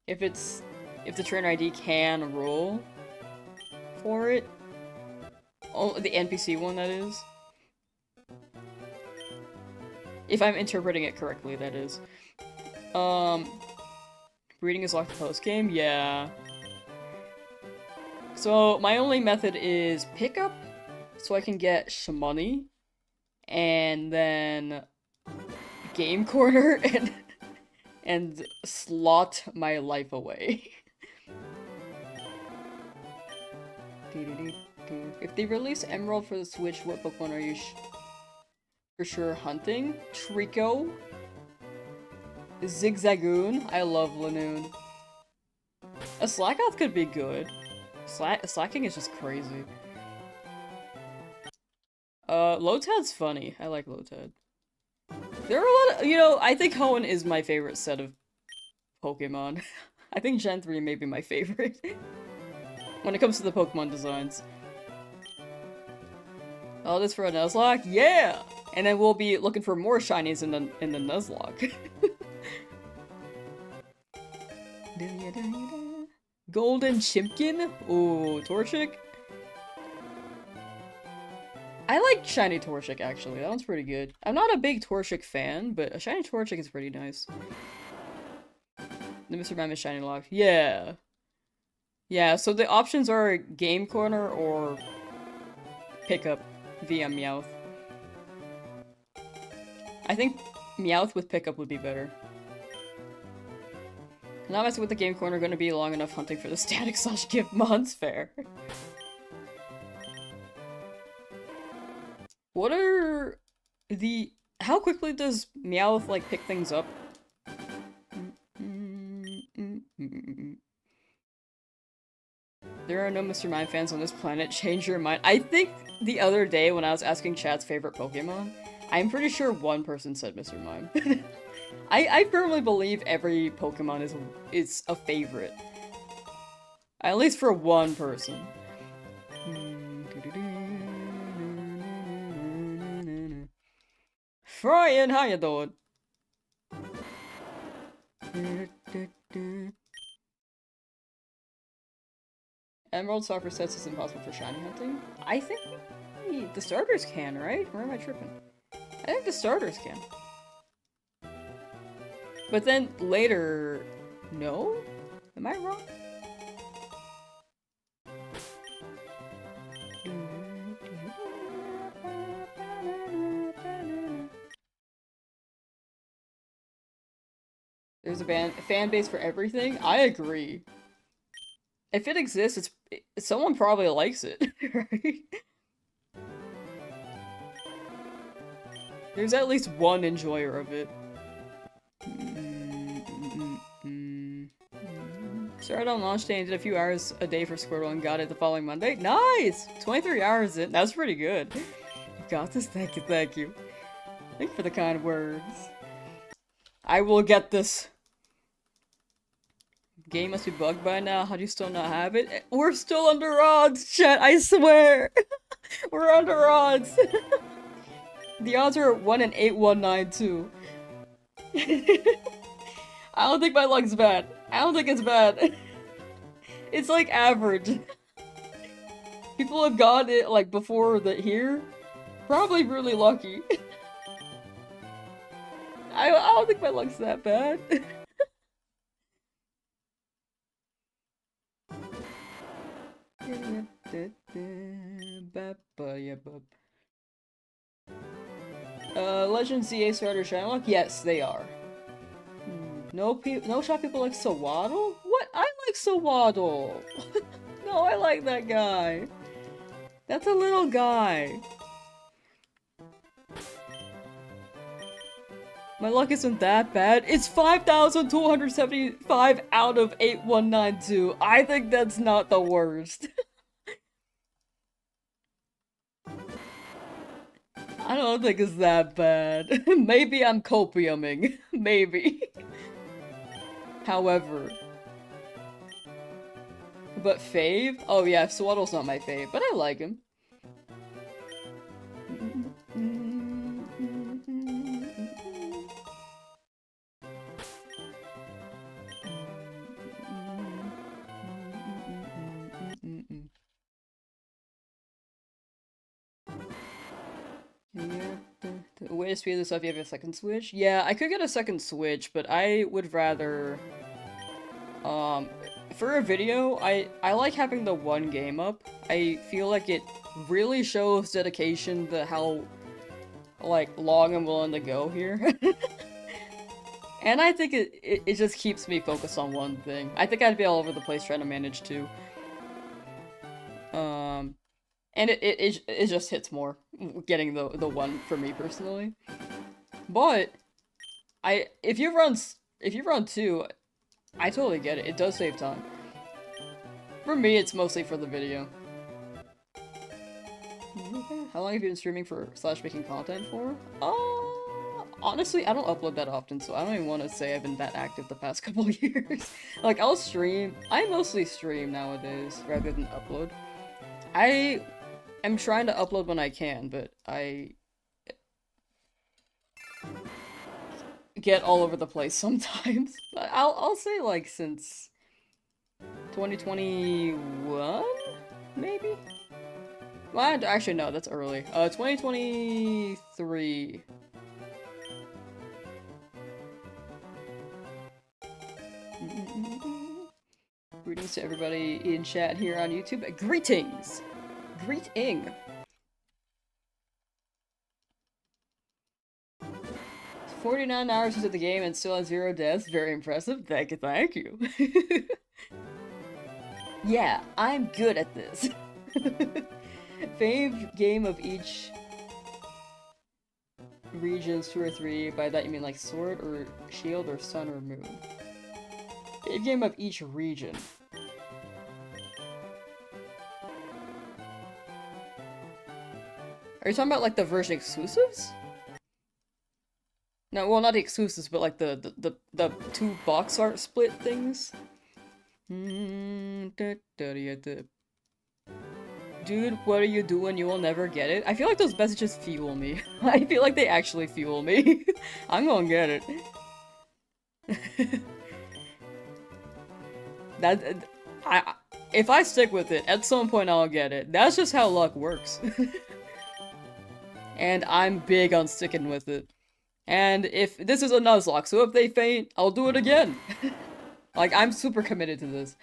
the trainer ID can roll for it. Oh, the NPC one, that is. If I'm interpreting it correctly, that is. Breeding is locked post-game? Yeah. So, my only method is pickup, so I can get shmoney, and then game corner, and slot my life away. If they release Emerald for the Switch, what Pokemon are you for sure hunting? Trico? Zigzagoon? I love Lanoon. A Slackoth could be good. Slacking is just crazy. Lotad's funny. I like Lotad. There are a lot of, you know, I think Hoenn is my favorite set of Pokemon. I think Gen 3 may be my favorite. When it comes to the Pokemon designs. All this for a Nuzlocke? Yeah! And then we'll be looking for more shinies in the Nuzlocke. Golden Chimpkin? Ooh, Torchic? I like shiny Torchic, actually. That one's pretty good. I'm not a big Torchic fan, but a shiny Torchic is pretty nice. The Mr. Mime is shiny locked. Yeah. Yeah, so the options are Game Corner or Pickup via Meowth. I think Meowth with Pickup would be better. Not messing with the Game Corner gonna be long enough hunting for the static / gift months fair. What are the... How quickly does Meowth, like, pick things up? There are no Mr. Mime fans on this planet. Change your mind. I think the other day when I was asking chat's favorite Pokemon, I'm pretty sure one person said Mr. Mime. I firmly believe every Pokemon is a favorite. At least for one person. Brian, how you doing? Emerald Soccer sets is impossible for shiny hunting? I think the starters can, right? Or am I tripping? I think the starters can. But then later... No? Am I wrong? There's a fan base for everything? I agree. If it exists, someone probably likes it, right? There's at least one enjoyer of it. Started on launch day and did a few hours a day for Squirtle and got it the following Monday. Nice! 23 hours in. That's pretty good. You got this? Thank you, thank you. Thank you for the kind words. I will get this. Game must be bugged by now. How do you still not have it? We're still under odds, chat. I swear. We're under odds. The odds are 1 in 8192. I don't think my luck's bad. I don't think it's bad. It's like average. People have got it like before here. Probably really lucky. I don't think my luck's that bad. Legend ZA starter Shylock? Yes, they are. No shop people like Sawaddle? What? I like Sawaddle! No, I like that guy. That's a little guy. My luck isn't that bad. It's 5,275 out of 8192. I think that's not the worst. I don't think it's that bad. Maybe I'm copiuming. Maybe. However. But fave? Oh yeah, Swaddle's not my fave, but I like him. Way to speed this up, you have a second Switch? Yeah, I could get a second Switch, but I would rather... for a video, I like having the one game up. I feel like it really shows dedication to how, like, long I'm willing to go here. And I think it just keeps me focused on one thing. I think I'd be all over the place trying to manage two. And it just hits more, getting the one for me personally. But if you run two, I totally get it. It does save time. For me, it's mostly for the video. How long have you been streaming for / making content for? Honestly, I don't upload that often, so I don't even want to say I've been that active the past couple years. Like, I'll stream. I mostly stream nowadays, rather than upload. I am trying to upload when I can, but I get all over the place sometimes. But I'll say, like, since 2021? Maybe? Well, actually, no, that's early. 2023. Greetings to everybody in chat here on YouTube. Greetings! Greeting! 49 hours into the game and still has 0 deaths. Very impressive. Thank you, thank you. Yeah, I'm good at this. Fave game of each regions 2 or 3. By that you mean like sword or shield or sun or moon. Fave game of each region. Are you talking about like the version exclusives? No, well, not the exclusives, but like the 2 box art split things. Dude, what are you doing? You will never get it. I feel like those messages fuel me. I feel like they actually fuel me. I'm gonna get it. If I stick with it, at some point I'll get it. That's just how luck works. And I'm big on sticking with it. And if this is a Nuzlocke, so if they faint, I'll do it again. Like, I'm super committed to this.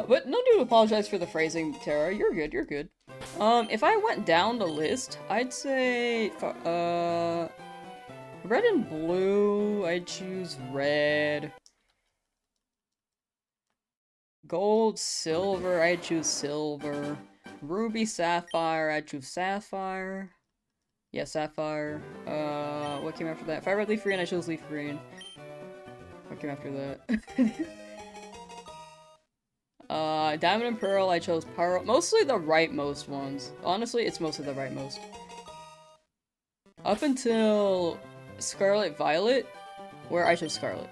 But no need to apologize for the phrasing, Tara. You're good, you're good. If I went down the list, I'd say, red and blue, I'd choose red. Gold, silver, I'd choose silver. Ruby, sapphire, I'd choose sapphire. Yeah, sapphire. What came after that? If I read leaf green, I chose leaf green. What came after that? Diamond and pearl, I chose pearl. Mostly the rightmost ones. Honestly, it's mostly the rightmost. Up until Scarlet Violet, where I chose Scarlet.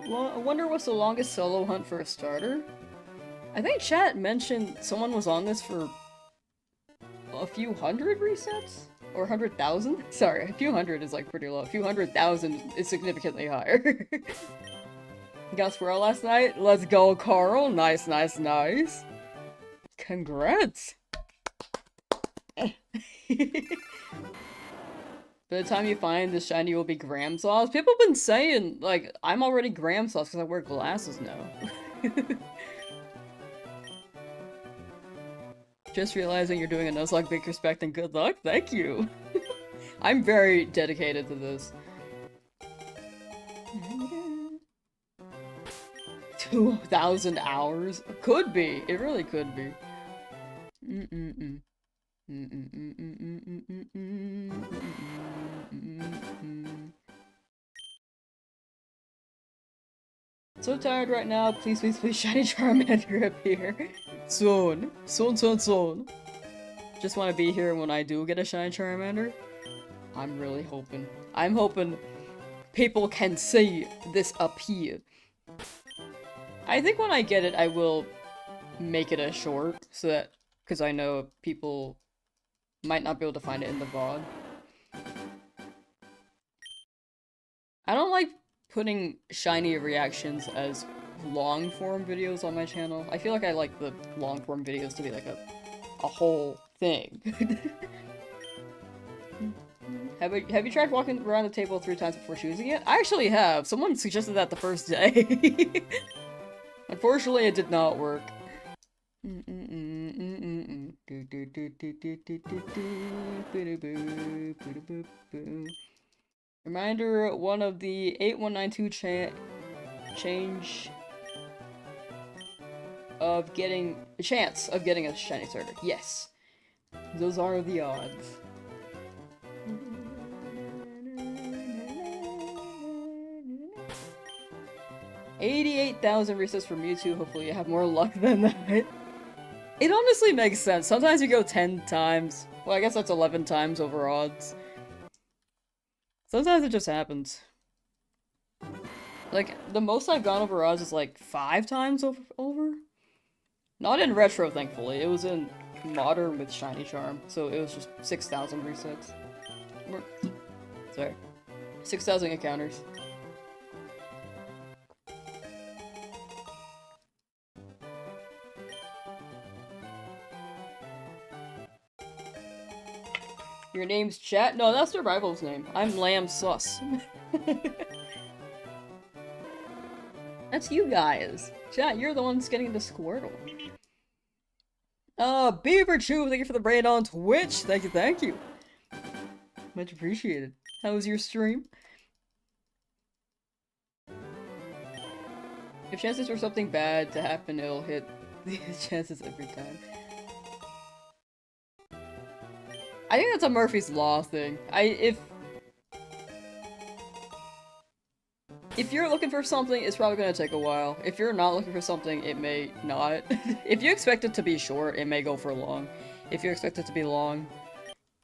Well, I wonder what's the longest solo hunt for a starter? I think chat mentioned someone was on this for a few hundred resets? Or 100,000? Sorry, a few hundred is like pretty low. A few 100,000 is significantly higher. Got squirrel last night? Let's go, Carl! Nice, nice, nice! Congrats! By the time you find the shiny, will be Graham sauce. People have been saying, like, I'm already Graham sauce because I wear glasses now. Just realizing you're doing a Nuzlocke, big respect and good luck. Thank you. I'm very dedicated to this. 2,000 hours? Could be. It really could be. So tired right now. Please, please, please, shiny Charmander appear. Soon. Soon, soon, soon. Just want to be here when I do get a shiny Charmander. I'm really hoping. I'm hoping people can see this appear. I think when I get it, I will make it a short, so that, because I know people might not be able to find it in the VOD. I don't like putting shiny reactions as long form videos on my channel. I feel like I like the long form videos to be like a whole thing. Have you tried walking around the table 3 times before choosing it? I actually have. Someone suggested that the first day. Unfortunately, it did not work. Reminder, one of the 8192 change of getting a chance of getting a shiny starter. Yes. Those are the odds. 88,000 resets for Mewtwo. Hopefully you have more luck than that. It honestly makes sense. Sometimes you go 10 times. Well, I guess that's 11 times over odds. Sometimes it just happens. Like, the most I've gone over odds is like 5 times over. Not in Retro, thankfully. It was in Modern with Shiny Charm. So it was just 6,000 resets. Sorry. 6,000 encounters. Your name's Chat? No, that's their rival's name. I'm Lamsauce. That's you guys. Chat, you're the ones getting the Squirtle. Beaver Chew, thank you for the raid on Twitch. Thank you, thank you. Much appreciated. How was your stream? If chances for something bad to happen, it'll hit the chances every time. I think that's a Murphy's Law thing. If you're looking for something, it's probably gonna take a while. If you're not looking for something, it may not. If you expect it to be short, it may go for long. If you expect it to be long,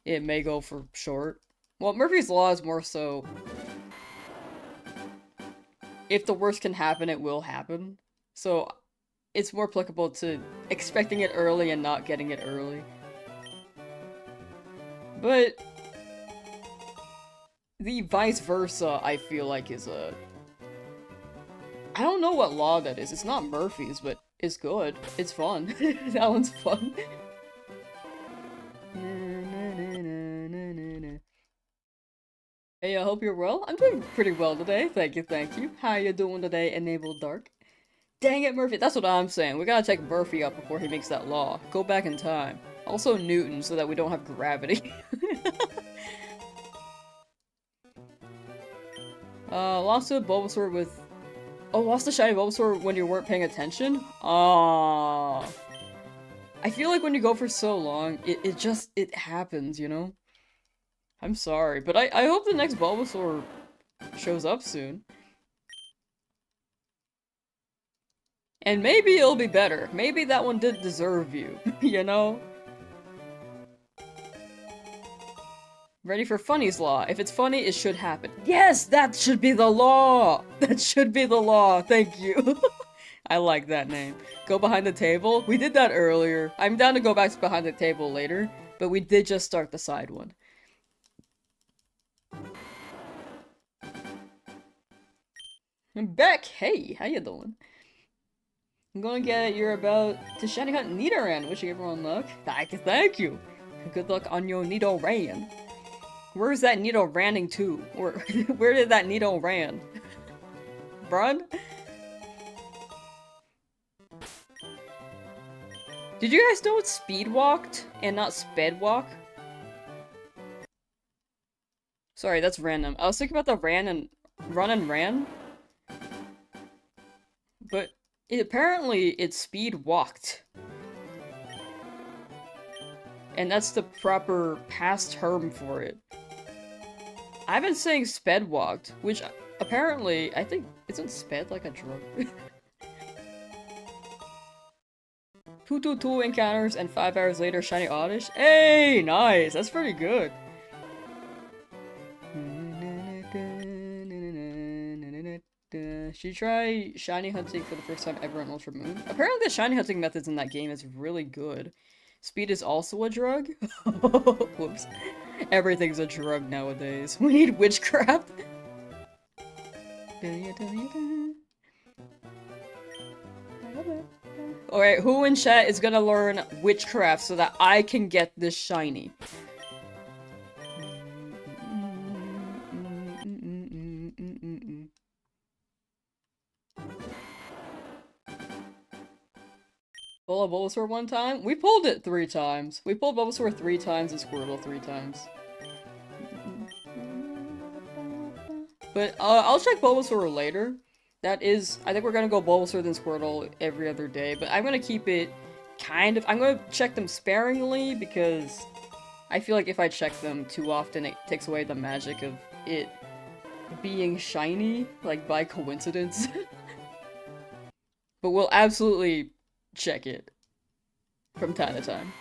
it may go for short. Well, Murphy's Law is more so... if the worst can happen, it will happen. So, it's more applicable to expecting it early and not getting it early. But... the vice versa, I feel like, is a... I don't know what law that is. It's not Murphy's, but it's good. It's fun. That one's fun. Hey, I hope you're well. I'm doing pretty well today. Thank you, thank you. How you doing today, Enabled Dark? Dang it, Murphy. That's what I'm saying. We gotta take Murphy up before he makes that law. Go back in time. Also Newton, so that we don't have gravity. Lost a Bulbasaur with... oh, lost a shiny Bulbasaur when you weren't paying attention? I feel like when you go for so long, it happens, you know? I'm sorry, but I hope the next Bulbasaur shows up soon. And maybe it'll be better. Maybe that one did deserve you, you know? Ready for Funny's Law. If it's funny, it should happen. Yes, that should be the law! That should be the law, thank you. I like that name. Go behind the table? We did that earlier. I'm down to go back to behind the table later, but we did just start the side one. I'm back! Hey, how you doing? I'm going to get you're about to shiny hunt Nidoran. Wishing everyone luck. Thank you! Good luck on your Nidoran. Where's that Nido ranning to? Or where did that Nido ran? Run? Did you guys know it's speed walked and not sped walk? Sorry, that's random. I was thinking about the run and ran. But apparently it's speed walked. And that's the proper past term for it. I've been saying sped walked, which apparently, I think, isn't sped like a drug? 222 encounters and 5 hours later, shiny Oddish. Hey, nice! That's pretty good. Should you try shiny hunting for the first time ever on Ultra Moon? Apparently the shiny hunting methods in that game is really good. Speed is also a drug? Whoops. Everything's a drug nowadays. We need witchcraft. Alright, who in chat is gonna learn witchcraft so that I can get this shiny? Pull a Bulbasaur one time? We pulled it 3 times. We pulled Bulbasaur 3 times and Squirtle 3 times. But I'll check Bulbasaur later. That is, I think we're gonna go Bulbasaur then Squirtle every other day, but I'm gonna keep it kind of, I'm gonna check them sparingly because I feel like if I check them too often, it takes away the magic of it being shiny, like by coincidence. But we'll absolutely check it from time to time.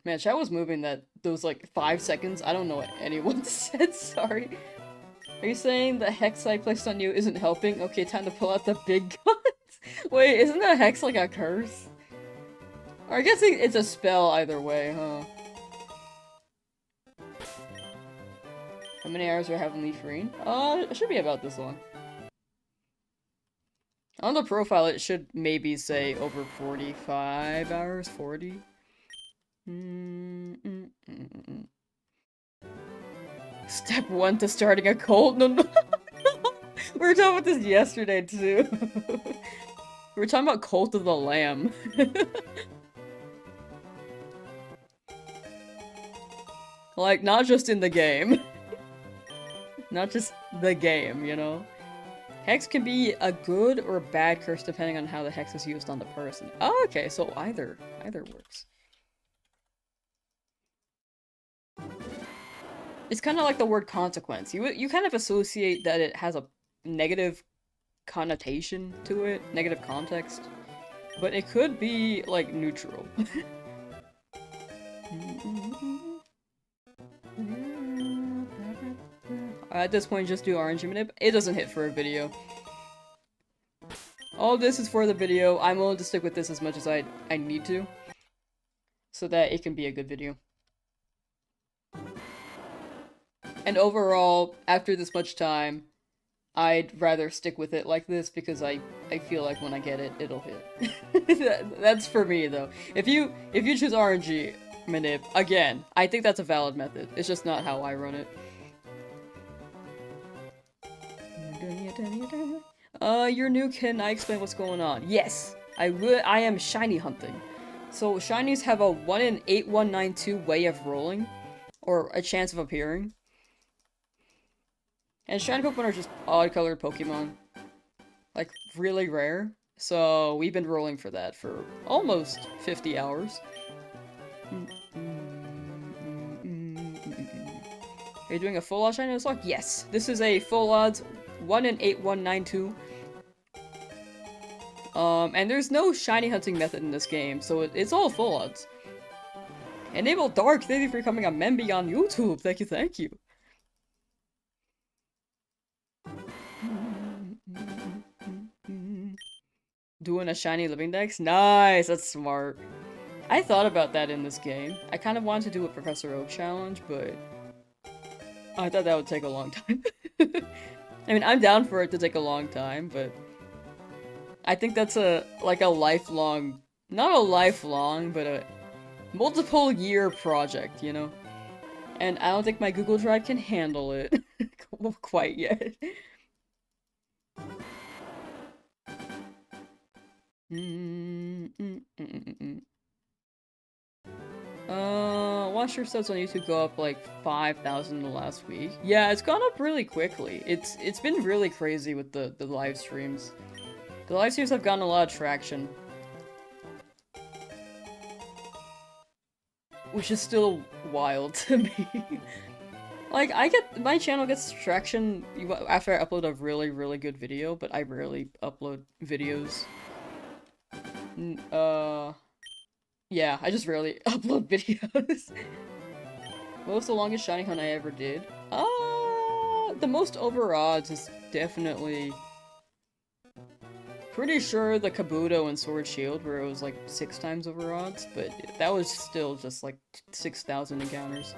Man, chat was moving those like 5 seconds. I don't know what anyone said, sorry. Are you saying the hex I placed on you isn't helping? Okay, time to pull out the big guns. Wait, isn't that hex like a curse? Or I guess it's a spell either way, huh? How many hours do I have in LeafGreen? It should be about this long. On the profile, it should maybe say over 45 hours, 40. Step 1 to starting a cult? No, no. We were talking about this yesterday, too. We were talking about Cult of the Lamb. Like, not just in the game. Not just the game, you know? Hex can be a good or bad curse depending on how the hex is used on the person. Oh, okay, so either works. It's kind of like the word consequence. You kind of associate that it has a negative connotation to it, negative context, but it could be like neutral. At this point, just do RNG manip. It doesn't hit for a video. All this is for the video. I'm willing to stick with this as much as I need to, so that it can be a good video. And overall, after this much time, I'd rather stick with it like this because I feel like when I get it, it'll hit. That's for me though. If you choose RNG manip, again, I think that's a valid method. It's just not how I run it. You're new, can I explain what's going on? Yes, I am shiny hunting. So shinies have a 1 in 8192 way of rolling, or a chance of appearing. And shiny Pokemon are just odd-colored Pokemon. Like, really rare. So we've been rolling for that for almost 50 hours. Are you doing a full odds shiny Nuzlocke? Yes. This is a full odds 1 in 8192. And there's no shiny hunting method in this game, so it's all full odds. Enable Dark, thank you for becoming a member on YouTube. Thank you, thank you. Doing a shiny living dex? Nice, that's smart. I thought about that in this game. I kind of wanted to do a Professor Oak challenge, but I thought that would take a long time. I mean, I'm down for it to take a long time, but I think that's like a lifelong, not a lifelong, but a multiple year project, you know? And I don't think my Google Drive can handle it quite yet. Watch your subs on YouTube go up like 5,000 in the last week. Yeah, it's gone up really quickly. It's been really crazy with the live streams. The live streams have gotten a lot of traction. Which is still wild to me. Like, my channel gets traction after I upload a really, really good video, but I rarely upload videos. Yeah, I just rarely upload videos. What was the longest shiny hunt I ever did? The most over odds is definitely... Pretty sure the Kabuto and Sword Shield, where it was like 6 times over odds, but that was still just like 6,000 encounters.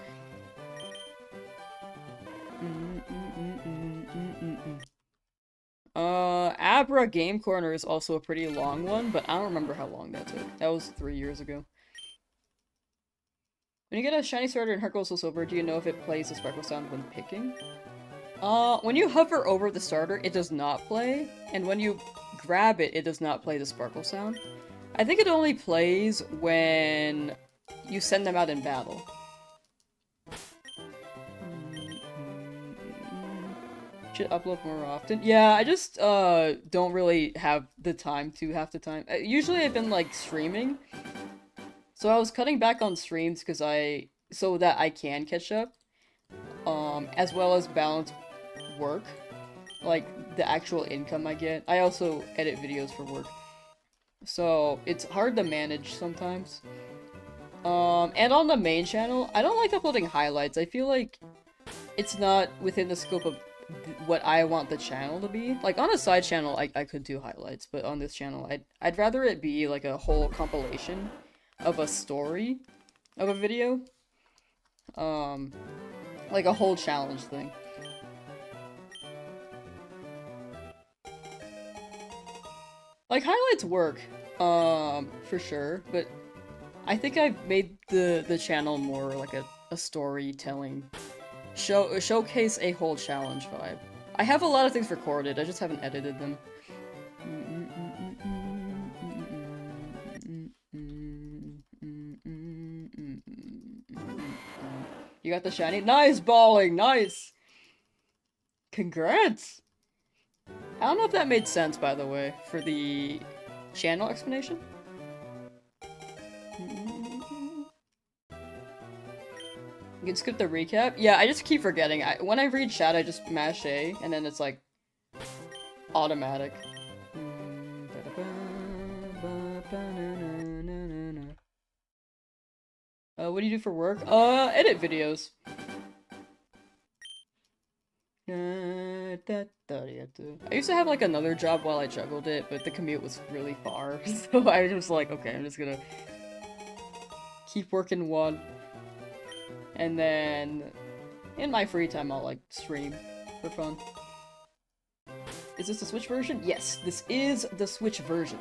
Abra Game Corner is also a pretty long one, but I don't remember how long that took. That was 3 years ago. When you get a shiny starter in Heart Gold Soul Silver, do you know if it plays the sparkle sound when picking? When you hover over the starter, it does not play, and when you grab it, it does not play the sparkle sound. I think it only plays when you send them out in battle. Should upload more often. Yeah, I just don't really have the time to half the time. Usually I've been like streaming. So I was cutting back on streams because so that I can catch up. As well as balance work. Like the actual income I get. I also edit videos for work. So it's hard to manage sometimes. And on the main channel, I don't like uploading highlights. I feel like it's not within the scope of what I want the channel to be. Like, on a side channel, I could do highlights, but on this channel, I'd rather it be, like, a whole compilation of a story of a video. Like a whole challenge thing. Like, highlights work, for sure, but I think I've made the channel more like a storytelling showcase a whole challenge vibe. I have a lot of things recorded, I just haven't edited them. You got the shiny? Nice balling! Nice! Congrats! I don't know if that made sense, by the way, for the channel explanation. You can skip the recap? Yeah, I just keep forgetting. When I read chat, I just mash A, and then it's like automatic. What do you do for work? Edit videos. I used to have like another job while I juggled it, but the commute was really far, so I was just like, okay, I'm just gonna keep working one. And then, in my free time, I'll, like, stream for fun. Is this the Switch version? Yes, this is the Switch version.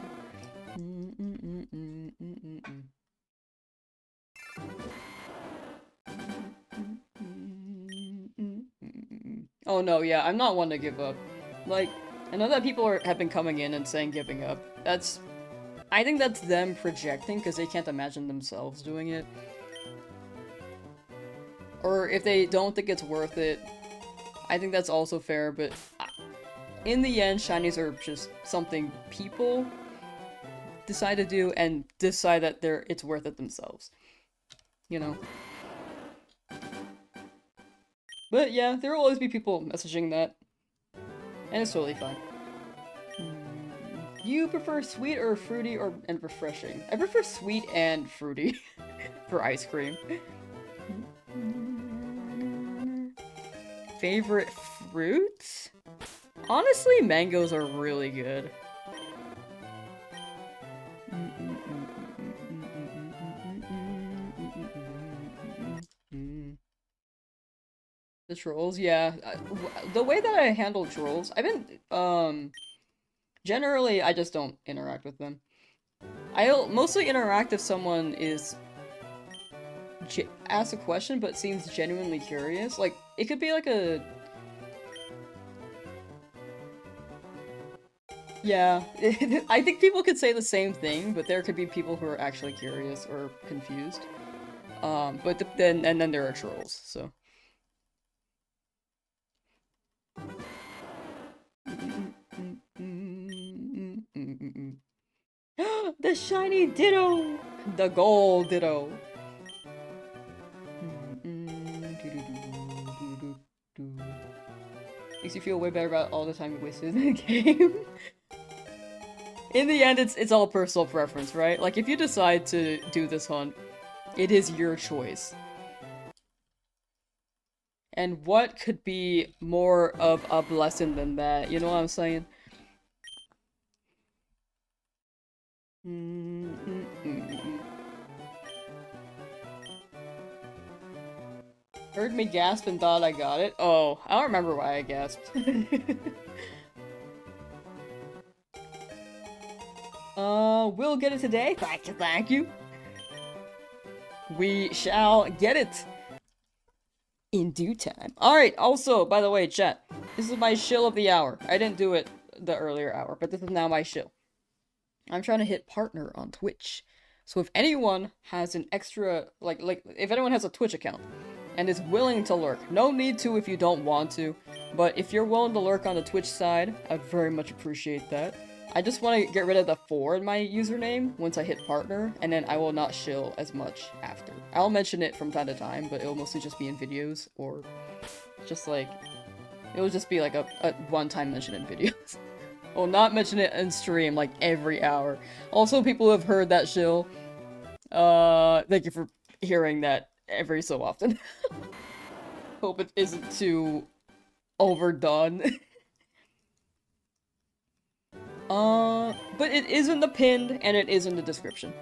Oh no, yeah, I'm not one to give up. Like, I know that people have been coming in and saying giving up. I think that's them projecting, because they can't imagine themselves doing it. Or if they don't think it's worth it, I think that's also fair, but in the end, shinies are just something people decide to do and decide that it's worth it themselves. You know? But yeah, there will always be people messaging that. And it's totally fine. You prefer sweet or fruity and refreshing? I prefer sweet and fruity for ice cream. Favorite fruits? Honestly, mangoes are really good. The trolls, yeah. The way that I handle trolls, I've been, generally, I just don't interact with them. I'll mostly interact if someone asks a question but seems genuinely curious. Like, it could be like a... Yeah, I think people could say the same thing, but there could be people who are actually curious or confused. But then there are trolls, so... The shiny Ditto! The gold Ditto! Makes you feel way better about all the time you wasted in the game. In the end, it's all personal preference, right? Like, if you decide to do this hunt, it is your choice. And what could be more of a blessing than that? You know what I'm saying? Heard me gasp and thought I got it? Oh, I don't remember why I gasped. We'll get it today. Thank you. We shall get it in due time. Alright, also, by the way, chat, this is my shill of the hour. I didn't do it the earlier hour, but this is now my shill. I'm trying to hit partner on Twitch. So if anyone has an extra, like if anyone has a Twitch account and is willing to lurk, no need to if you don't want to, But if you're willing to lurk on the Twitch side, I'd very much appreciate that. I just want to get rid of the 4 in my username once I hit partner, and then I will not shill as much after. I'll mention it from time to time, but it'll mostly just be in videos, or just like, it'll just be like a one-time mention in videos. I'll not mention it in stream like every hour. Also, people who have heard that shill, thank you for hearing that every so often. Hope it isn't too overdone. But it is in the pinned, and it is in the description.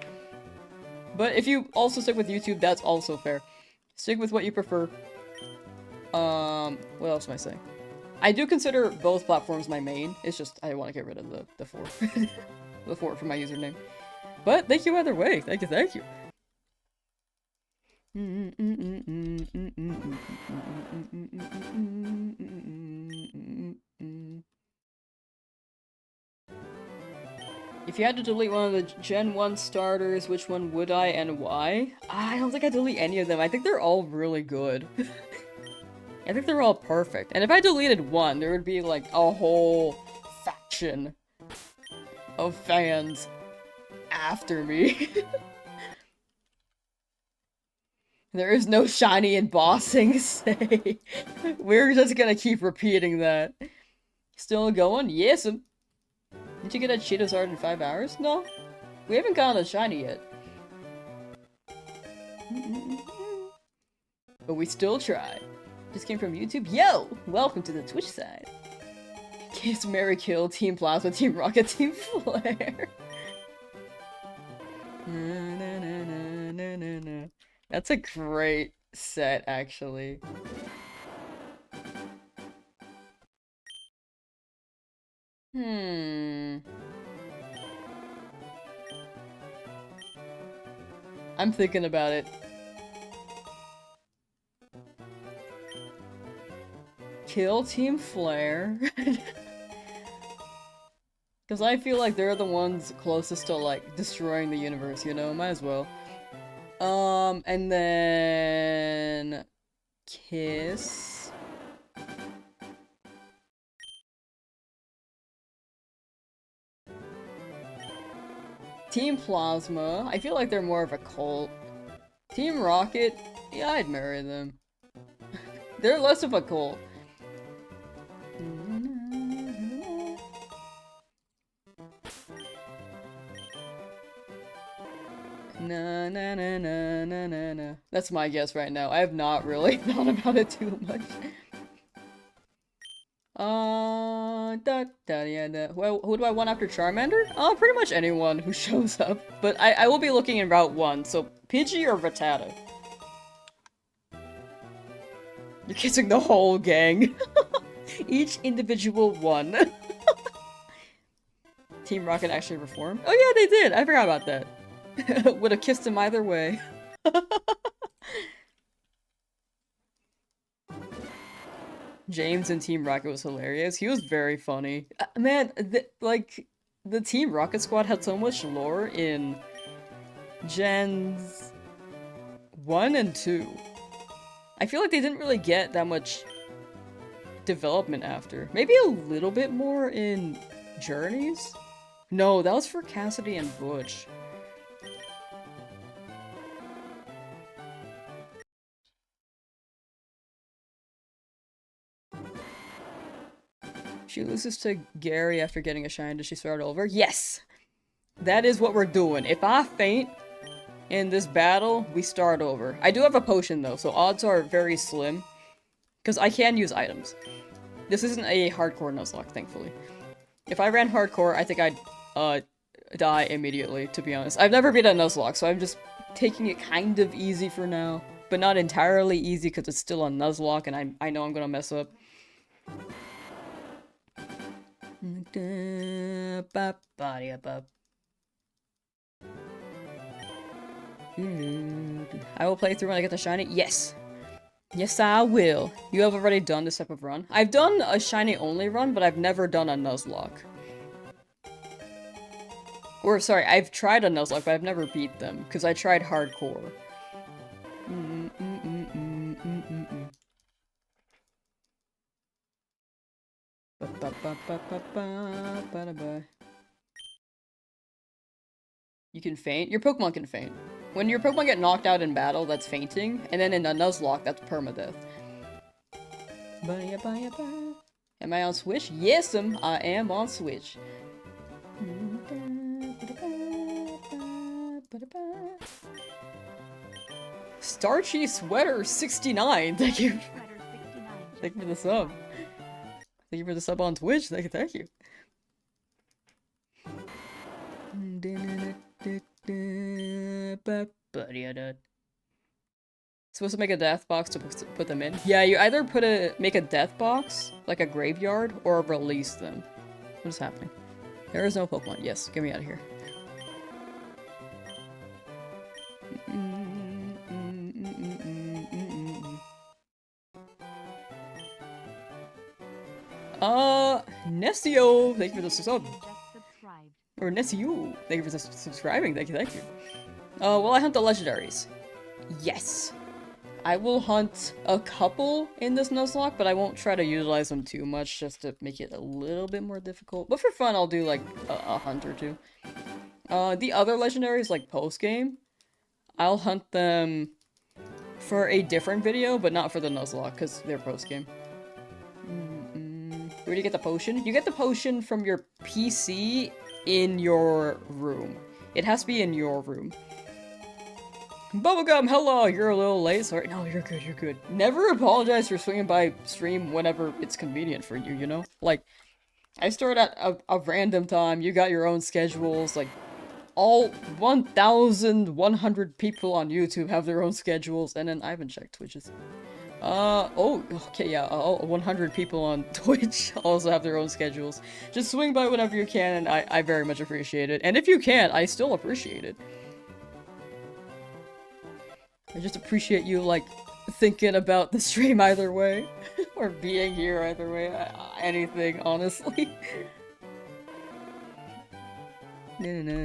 But if you also stick with YouTube, that's also fair. Stick with what you prefer. What else am I saying? I do consider both platforms my main, it's just I want to get rid of the 4. The 4 for my username. But thank you either way, thank you. If you had to delete one of the Gen 1 starters, which one would I and why? I don't think I'd delete any of them. I think they're all really good. I think they're all perfect. And if I deleted one, there would be like a whole faction of fans after me. There is no shiny embossing, say. We're just gonna keep repeating that. Still going? Yes. Did you get a Cheetos art in 5 hours? No. We haven't gotten a shiny yet. But we still try. Just came from YouTube. Yo! Welcome to the Twitch side. Kiss, Mary, Kill, Team Plasma, Team Rocket, Team Flare. That's a great set, actually. I'm thinking about it. Kill Team Flare. Because I feel like they're the ones closest to, like, destroying the universe, you know? Might as well. And then... Kiss... Team Plasma. I feel like they're more of a cult. Team Rocket. Yeah, I'd marry them. They're less of a cult. Na na na na na na na. That's my guess right now. I have not really thought about it too much. Who do I want after Charmander? Pretty much anyone who shows up. But I will be looking in Route 1, so Pidgey or Rattata? You're kissing the whole gang. Each individual one. Team Rocket actually reformed? Oh yeah, they did! I forgot about that. Would have kissed him either way. James in Team Rocket was hilarious. He was very funny. Man, the Team Rocket squad had so much lore in Gens 1 and 2. I feel like they didn't really get that much development after. Maybe a little bit more in Journeys? No, that was for Cassidy and Butch. She loses to Gary after getting a shine. Does she start over? Yes! That is what we're doing. If I faint in this battle, we start over. I do have a potion though, so odds are very slim. Because I can use items. This isn't a hardcore Nuzlocke, thankfully. If I ran hardcore, I think I'd die immediately, to be honest. I've never beat a Nuzlocke, so I'm just taking it kind of easy for now. But not entirely easy because it's still a Nuzlocke and I know I'm gonna mess up. I will play through when I get the shiny. Yes! Yes, I will. You have already done this type of run. I've done a shiny only run, but I've never done a Nuzlocke. Or, sorry, I've tried a Nuzlocke, but I've never beat them, because I tried hardcore. You can faint? Your Pokemon can faint. When your Pokemon get knocked out in battle, that's fainting, and then in a Nuzlocke, that's permadeath. Am I on Switch? Yes, I am on Switch. Starchy Sweater 69. Thank you. Thank you for the sub. Thank you for the sub on Twitch. Thank you. Supposed to make a death box to put them in? Yeah, you either make a death box, like a graveyard, or release them. What is happening? There is no Pokemon. Yes, get me out of here. Nesio, thank you for the sub. Or Nesio, thank you for subscribing. Thank you. Will I hunt the legendaries? Yes. I will hunt a couple in this Nuzlocke, but I won't try to utilize them too much just to make it a little bit more difficult. But for fun, I'll do like a hunt or two. The other legendaries, like post-game, I'll hunt them for a different video, but not for the Nuzlocke, because they're post-game. Where do you get the potion? You get the potion from your PC in your room. It has to be in your room. Bubblegum, hello! You're a little late, sorry. No, you're good. Never apologize for swinging by stream whenever it's convenient for you, you know? Like, I start at a random time, you got your own schedules, like, all 1,100 people on YouTube have their own schedules, and then I haven't checked Twitch's. Oh, okay, yeah, 100 people on Twitch also have their own schedules. Just swing by whenever you can, and I very much appreciate it. And if you can't, I still appreciate it. I just appreciate you, like, thinking about the stream either way. Or being here either way. Anything, honestly. Good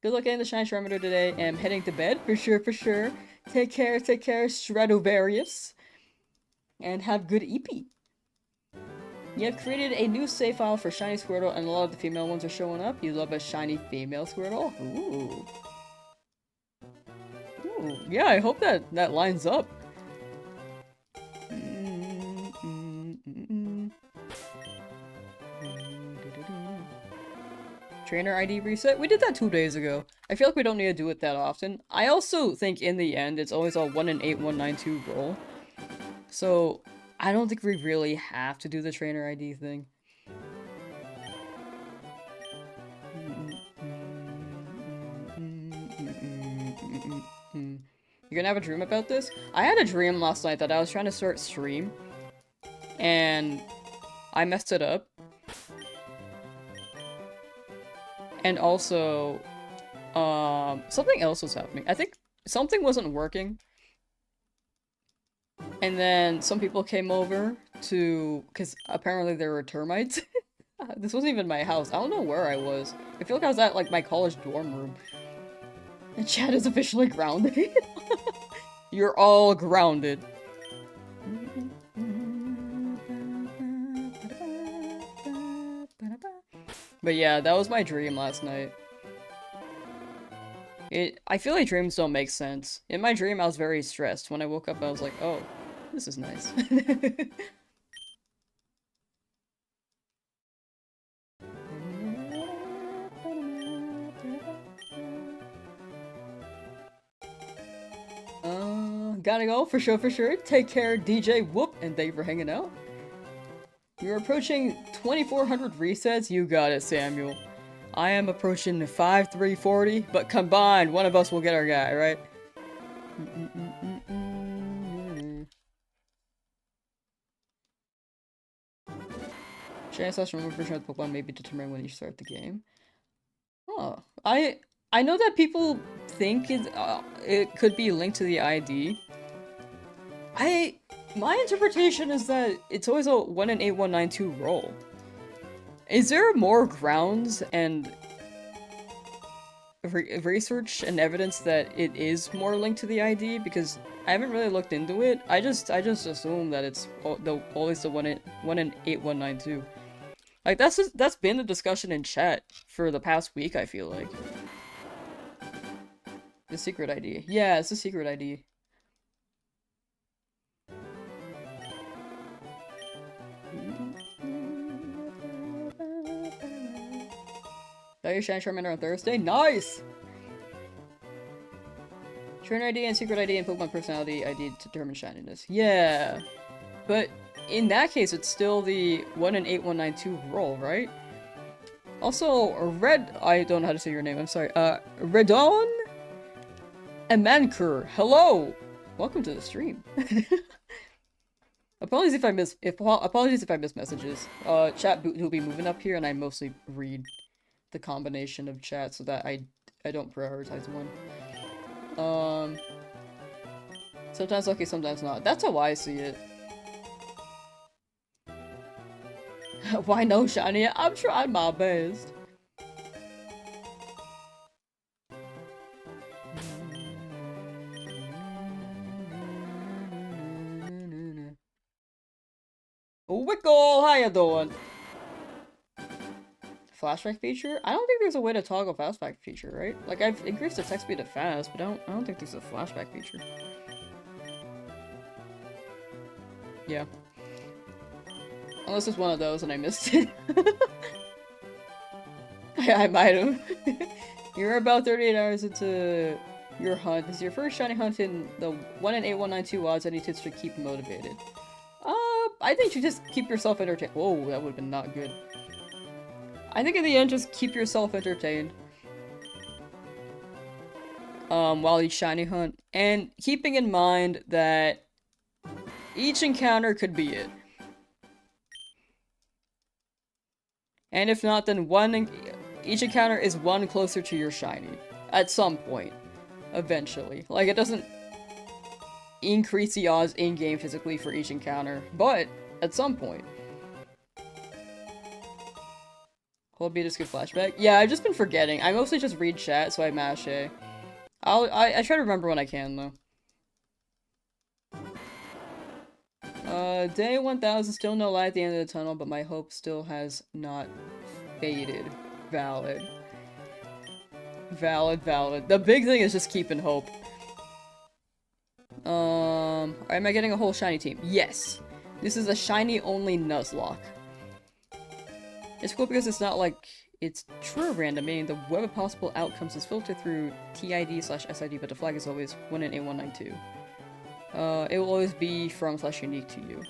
luck getting the shiny Charmander today. I'm heading to bed, for sure. Take care, Stradivarius. And have good EP. You have created a new save file for shiny Squirtle, and a lot of the female ones are showing up. You love a shiny female Squirtle? Ooh. Yeah, I hope that lines up. Trainer ID reset? We did that 2 days ago. I feel like we don't need to do it that often. I also think in the end, it's always a 1 in 8, 192 roll. So, I don't think we really have to do the trainer ID thing. You're gonna have a dream about this? I had a dream last night that I was trying to start stream, and I messed it up. And also, something else was happening. I think something wasn't working. And then some people came over because apparently there were termites. This wasn't even my house. I don't know where I was. I feel like I was at, like, my college dorm room. And chat is officially grounded. You're all grounded. But yeah, that was my dream last night. I feel like dreams don't make sense. In my dream, I was very stressed. When I woke up, I was like, oh, this is nice. Gotta go, for sure. Take care, DJ Whoop, and thank you for hanging out. You're approaching 2,400 resets? You got it, Samuel. I am approaching 5,340, but combined, one of us will get our guy, right? Shiny / removal version of the Pokemon may be determined when you start the game. Oh, I know that people think it could be linked to the ID. My interpretation is that it's always a 1 in 8, 192 roll. Is there more grounds and research and evidence that it is more linked to the ID because I haven't really looked into it. I just assume that it's always the 1 in 8192. Like that's been the discussion in chat for the past week, I feel like. The secret ID. Yeah, it's the secret ID. Got your shiny Charmander on Thursday? Nice! Trainer ID and secret ID and Pokemon personality ID to determine shininess. Yeah. But in that case, it's still the 1 in 8192 roll, right? Also, I don't know how to say your name, I'm sorry. Redon? Emankur, hello! Welcome to the stream. Apologies if I miss messages. Chat will be moving up here and I mostly read the combination of chat so that I don't prioritize one. Sometimes lucky, sometimes not. That's how I see it. Why no, shiny? I'm trying my best. Wickle, how you doing? Flashback feature? I don't think there's a way to toggle flashback feature, right? Like, I've increased the text speed to fast, but I don't think there's a flashback feature. Yeah. Unless it's one of those and I missed it. I might have. You're about 38 hours into your hunt. This is your first shiny hunt in the 1 in 8192 odds any tips to keep motivated. I think you just keep yourself entertained. Whoa, that would have been not good. I think in the end, just keep yourself entertained. While you shiny hunt. And keeping in mind that each encounter could be it. And if not, then each encounter is one closer to your shiny. At some point. Eventually. Like, it doesn't increase the odds in-game physically for each encounter, but at some point. Hold B to skip flashback. Yeah, I've just been forgetting. I mostly just read chat, so I mash A. I try to remember when I can, though. Day 1000, still no light at the end of the tunnel, but my hope still has not faded. Valid. Valid, valid. The big thing is just keeping hope. Am I getting a whole shiny team? Yes. This is a shiny-only Nuzlocke. It's cool because it's not like it's true random, meaning the web of possible outcomes is filtered through TID/SID, but the flag is always 1 in 8192. It will always be from/unique to you.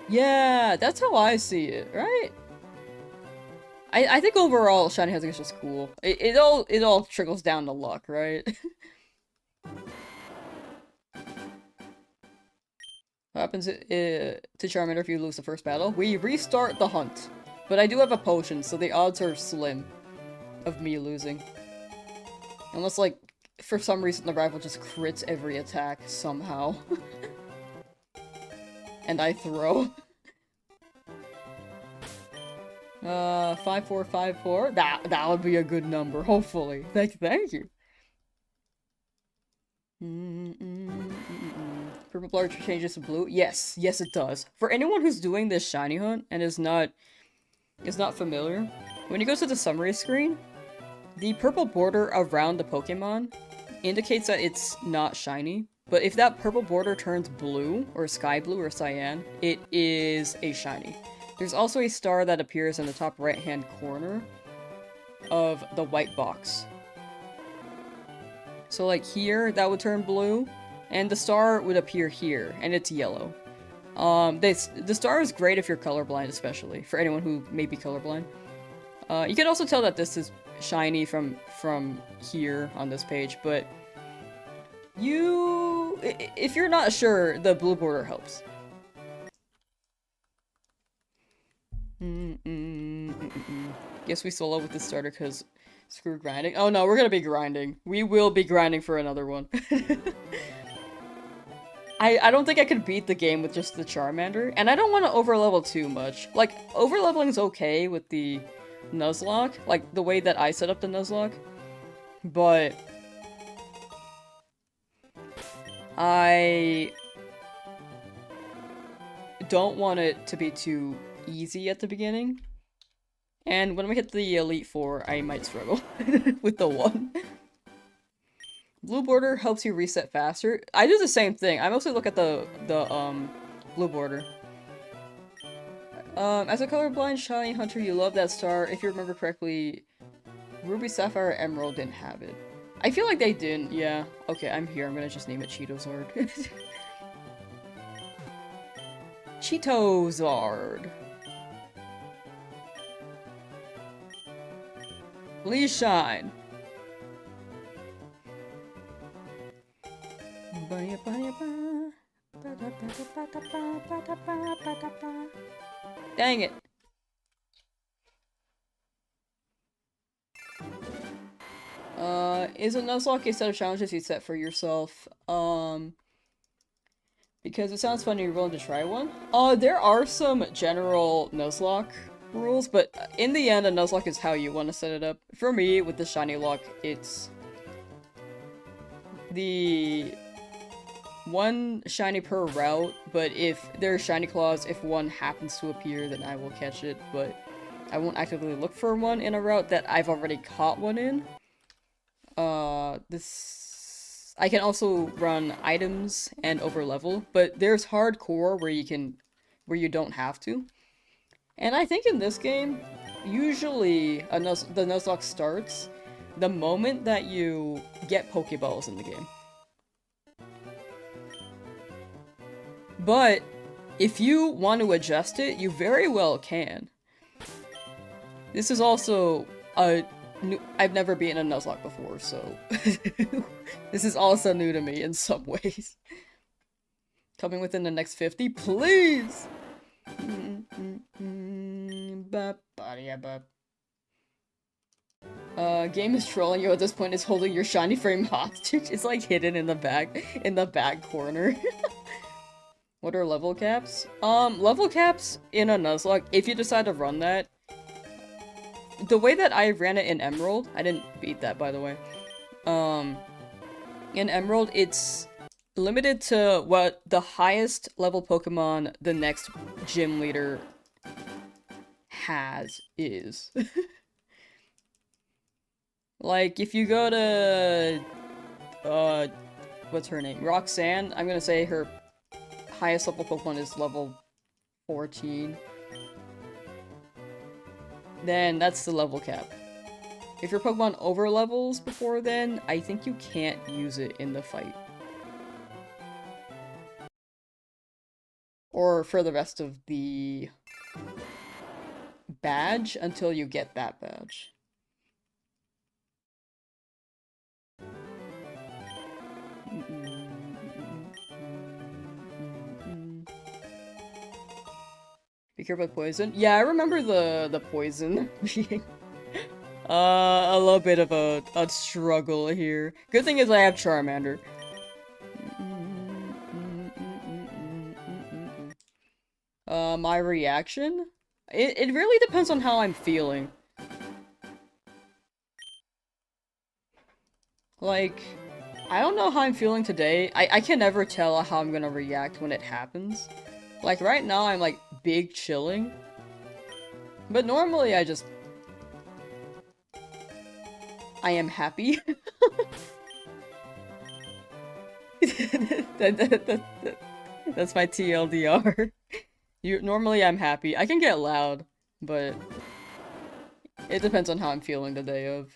Yeah, that's how I see it, right? I think overall shiny hunting is just cool. It all trickles down to luck, right? What happens to Charmander if you lose the first battle? We restart the hunt. But I do have a potion, so the odds are slim of me losing. Unless, like, for some reason the rival just crits every attack somehow. And I throw. 5454. That would be a good number, hopefully. Thank you. Purple blur changes to blue. Yes, yes it does. For anyone who's doing this shiny hunt and is not familiar, when you go to the summary screen, the purple border around the Pokemon indicates that it's not shiny. But if that purple border turns blue, or sky blue, or cyan, it is a shiny. There's also a star that appears in the top right-hand corner of the white box. So like here, that would turn blue, and the star would appear here, and it's yellow. The star is great if you're colorblind, especially, for anyone who may be colorblind. You can also tell that this is shiny from here on this page, but if you're not sure, the blue border helps. Guess we solo with the starter because screw grinding. Oh no, we're gonna be grinding. We will be grinding for another one. I don't think I could beat the game with just the Charmander, and I don't want to overlevel too much. Like, overleveling's okay with the Nuzlocke, like the way that I set up the Nuzlocke. but I don't want it to be too easy at the beginning. And when we hit the Elite Four, I might struggle with the 1. Blue border helps you reset faster. I do the same thing. I mostly look at the blue border. As a colorblind shiny hunter, you love that star. If you remember correctly, Ruby, Sapphire, Emerald didn't have it. I feel like they didn't, yeah. Okay, I'm here. I'm gonna just name it Cheetozard. Cheetozard. Please shine. Dang it. Is a Nuzlocke a set of challenges you set for yourself? Because it sounds fun and you're willing to try one. There are some general Nuzlocke rules, but in the end, a Nuzlocke is how you want to set it up. For me, with the shiny lock, it's the 1 shiny per route, but if there are shiny claws, if 1 happens to appear, then I will catch it, but I won't actively look for 1 in a route that I've already caught 1 in. I can also run items and overlevel, but there's hardcore where you don't have to. And I think in this game, usually the Nuzlocke starts the moment that you get Pokeballs in the game. But if you want to adjust it, you very well can. This is also I've never been in a Nuzlocke before, so this is also new to me in some ways. Coming within the next 50, please! Game is trolling you at this point. Is holding your shiny frame hostage. It's like hidden in the back corner. What are level caps? Level caps in a Nuzlocke, if you decide to run that, the way that I ran it in Emerald, I didn't beat that, by the way. In Emerald, it's limited to what the highest level Pokemon the next gym leader is. Like, if you go to, what's her name? Roxanne, I'm gonna say her highest level Pokemon is level 14. Then that's the level cap. If your Pokemon over levels before then, I think you can't use it in the fight. Or for the rest of the badge until you get that badge. Be careful with poison. Yeah, I remember the poison being a little bit of a struggle here. Good thing is I have Charmander. My reaction? It really depends on how I'm feeling. Like, I don't know how I'm feeling today. I can never tell how I'm gonna react when it happens. Like, right now I'm like big chilling. But normally I am happy. That's my TLDR. Normally I'm happy. I can get loud, but it depends on how I'm feeling the day of.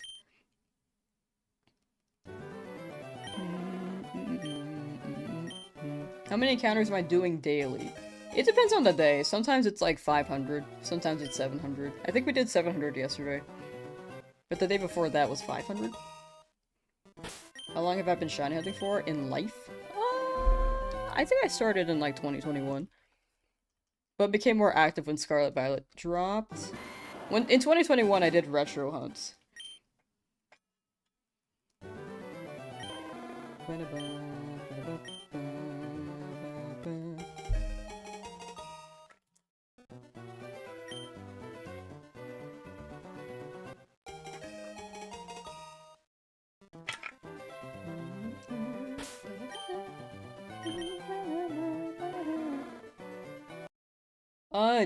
How many encounters am I doing daily? It depends on the day. Sometimes it's like 500, sometimes it's 700. I think we did 700 yesterday. But the day before that was 500. How long have I been shiny hunting for in life? I think I started in like 2021. But became more active when Scarlet Violet dropped. In 2021 I did retro hunts.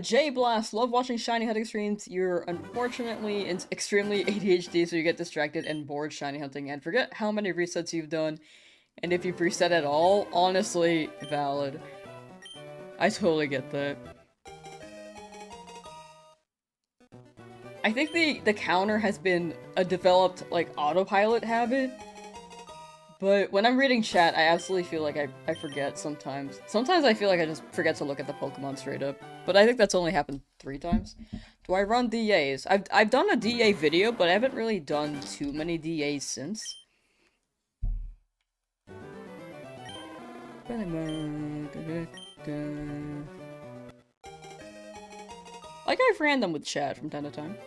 J Blast, love watching shiny hunting streams. You're unfortunately extremely ADHD, so you get distracted and bored shiny hunting and forget how many resets you've done. And if you've reset at all, honestly, valid. I totally get that. I think the counter has been a developed, like, autopilot habit. But when I'm reading chat, I absolutely feel like I forget sometimes. Sometimes I feel like I just forget to look at the Pokemon straight up. But I think that's only happened 3 times. Do I run DAs? I've done a DA video, but I haven't really done too many DAs since. Like I've ran them with chat from time to time.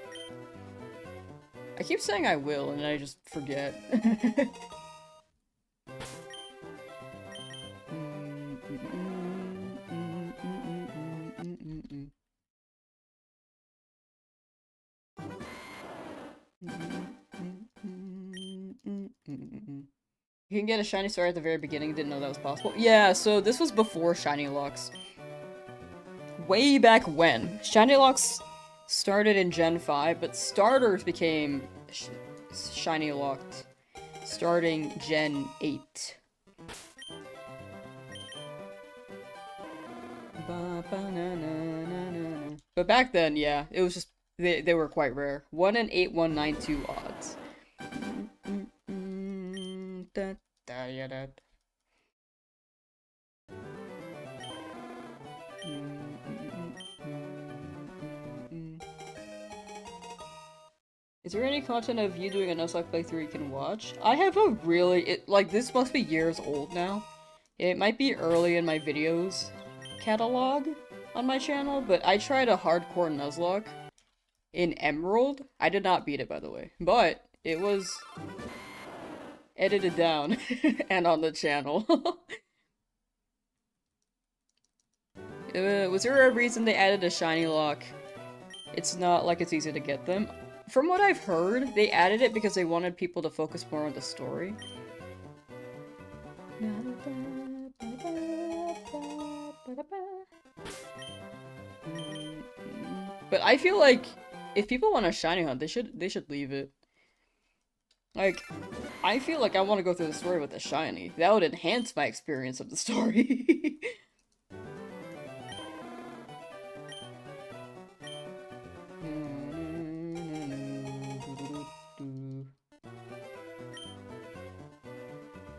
I keep saying I will, and I just forget. You can get a shiny star at the very beginning, didn't know that was possible. Yeah, so this was before shiny locks. Way back when. Shiny locks started in Gen 5, but starters became shiny locked starting Gen 8. But back then, yeah, it was just, they were quite rare. 1 in 8192 odds. Is there any content of you doing a Nuzlocke playthrough you can watch? I have a really, like, this must be years old now. It might be early in my videos catalog on my channel, but I tried a hardcore Nuzlocke in Emerald. I did not beat it, by the way, but it was edited down and on the channel. Was there a reason they added a shiny lock? It's not like it's easy to get them. From what I've heard, they added it because they wanted people to focus more on the story. But I feel like if people want a shiny hunt, they should leave it. Like, I feel like I want to go through the story with a shiny. That would enhance my experience of the story.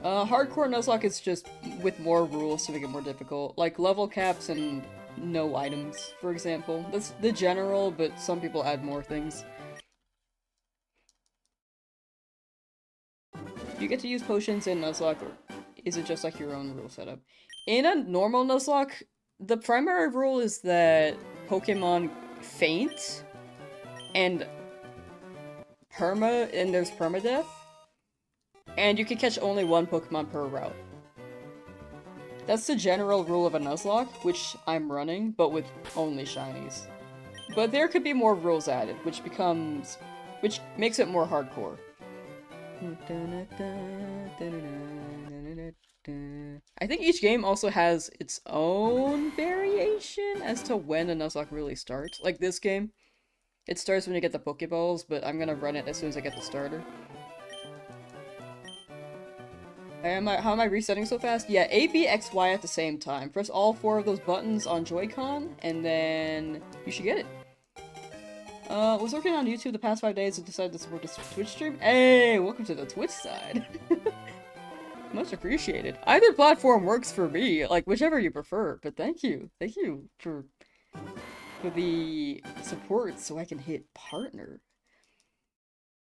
Hardcore Nuzlocke is just with more rules to make it more difficult. Like level caps and no items, for example. That's the general, but some people add more things. You get to use potions in Nuzlocke, or is it just like your own rule setup? In a normal Nuzlocke, the primary rule is that Pokemon faint, and there's permadeath, and you can catch only 1 Pokemon per route. That's the general rule of a Nuzlocke, which I'm running, but with only shinies. But there could be more rules added, which makes it more hardcore. I think each game also has its own variation as to when a Nuzlocke really starts. Like this game, it starts when you get the Pokeballs, but I'm gonna run it as soon as I get the starter. How am I resetting so fast? Yeah, A, B, X, Y at the same time. Press all 4 of those buttons on Joy-Con, and then you should get it. Was working on YouTube the past 5 days and decided to support this Twitch stream. Hey, welcome to the Twitch side. Much appreciated. Either platform works for me, like whichever you prefer, but thank you. Thank you for the support so I can hit partner.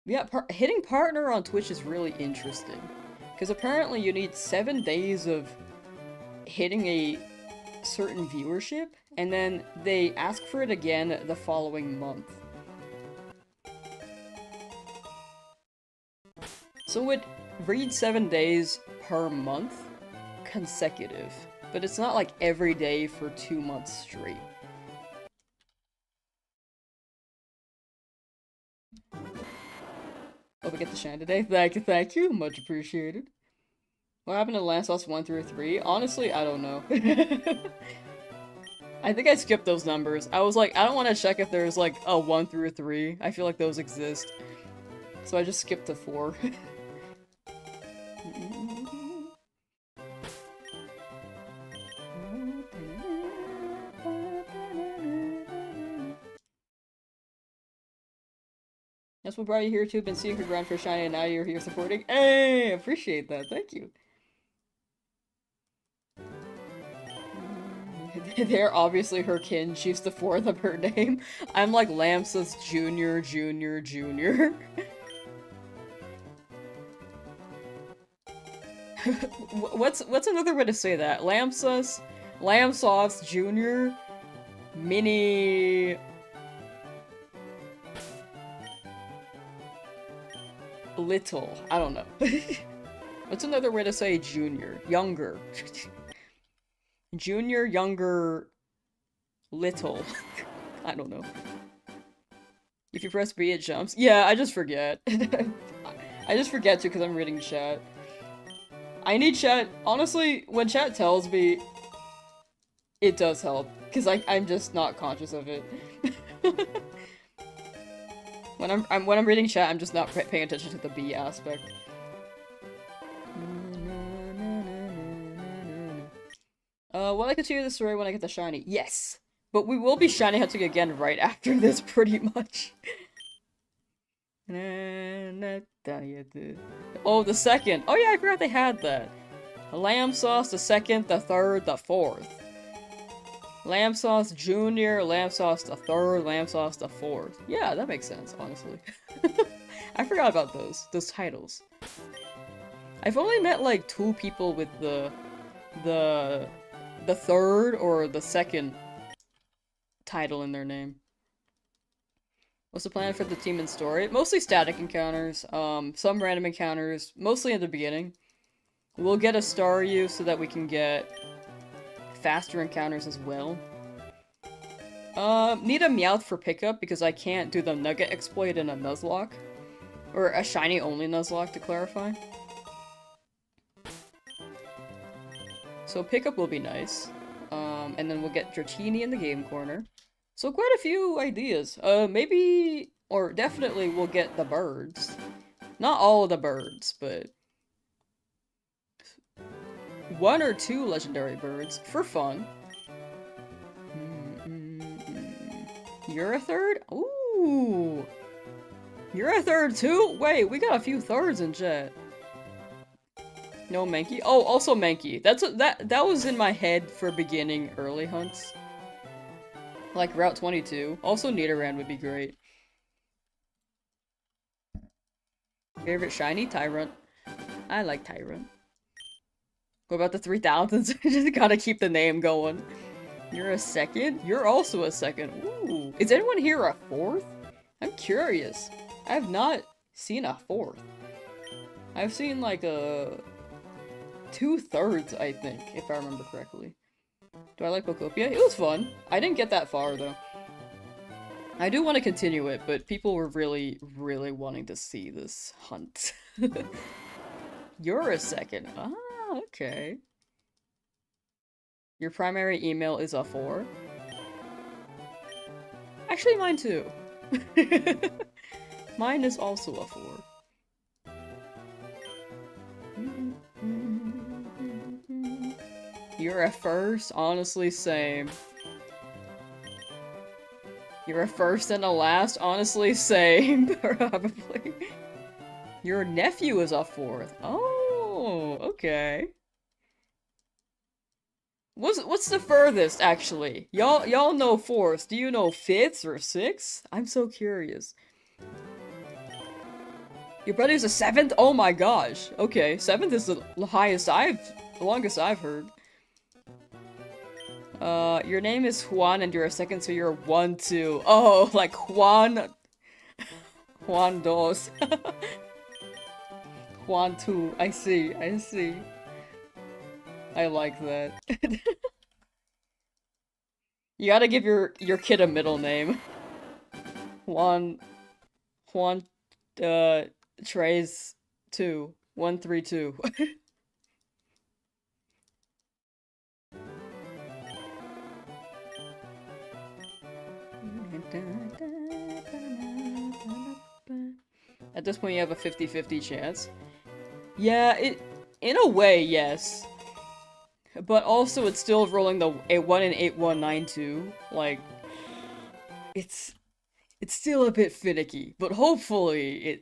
Yeah, hitting partner on Twitch is really interesting. Because apparently you need 7 days of hitting a certain viewership, and then they ask for it again the following month. So it reads 7 days per month, consecutive. But it's not like every day for 2 months straight. Hope I get the shine today. Thank you. Much appreciated. What happened to Lamsauce 1 through 3? Honestly, I don't know. I think I skipped those numbers. I was like, I don't want to check if there's like a 1 through 3. I feel like those exist. So I just skipped to 4. That's what brought you here too. Been seeing her grind for shiny and now you're here supporting. Hey, appreciate that. Thank you. They're obviously her kin. She's the 4th of her name. I'm like Lamsauce Jr. Jr. Jr. What's another way to say that? Lamsauce Jr. Mini Little. I don't know. What's another way to say junior? Younger. Junior, younger, little. I don't know. If you press B, it jumps. Yeah, I just forget. I just forget to because I'm reading chat. I need chat. Honestly, when chat tells me, it does help. Because I'm just not conscious of it. When I'm reading chat, I'm just not paying attention to the B aspect. Will I continue the story when I get the shiny? Yes! But we will be shiny hunting again right after this, pretty much. Oh, the second! Oh yeah, I forgot they had that. Lamsauce, the second, the third, the fourth. Lamsauce Jr., Lamsauce the third, Lamsauce the fourth. Yeah, that makes sense, honestly. I forgot about those titles. I've only met like 2 people with the third or the second title in their name. What's the plan for the team and story? Mostly static encounters, some random encounters, mostly in the beginning. We'll get a star U so that we can get faster encounters as well. Need a Meowth for pickup because I can't do the Nugget exploit in a Nuzlocke. Or a shiny only Nuzlocke, to clarify. So pickup will be nice. And then we'll get Dratini in the game corner. So quite a few ideas. Maybe, or definitely we'll get the birds. Not all of the birds, but 1 or 2 legendary birds for fun. You're a third? Ooh! You're a third too? Wait, we got a few thirds in chat. No Mankey? Oh, also Mankey. That was in my head for beginning early hunts. Like Route 22. Also Nidoran would be great. Favorite shiny? Tyrant. I like Tyrant. What about the 3000s? Just gotta keep the name going. You're a second? You're also a second. Ooh. Is anyone here a 4th? I'm curious. I have not seen a 4th. I've seen like a 2/3, I think, if I remember correctly. Do I like Pokopia? It was fun. I didn't get that far though. I do want to continue it, but people were really, really wanting to see this hunt. You're a second. Ah, okay. Your primary email is a 4? Actually, mine too. Mine is also a 4. You're a first? Honestly, same. You're a first and a last? Honestly, same. Probably. Your nephew is a 4th. Oh, okay. What's the furthest, actually? Y'all know 4ths. Do you know 5ths or 6ths? I'm so curious. Your brother's a 7th? Oh my gosh. Okay, 7th is the longest I've heard. Your name is Juan and you're a second, so you're 1, 2. Oh, like Juan dos. Juan 2. I see. I like that. You gotta give your kid a middle name. Juan, Trey's 2. 132. At this point, you have a 50-50 chance. Yeah, in a way, yes. But also, it's still rolling a 1 in 8192. Like, it's still a bit finicky. But hopefully,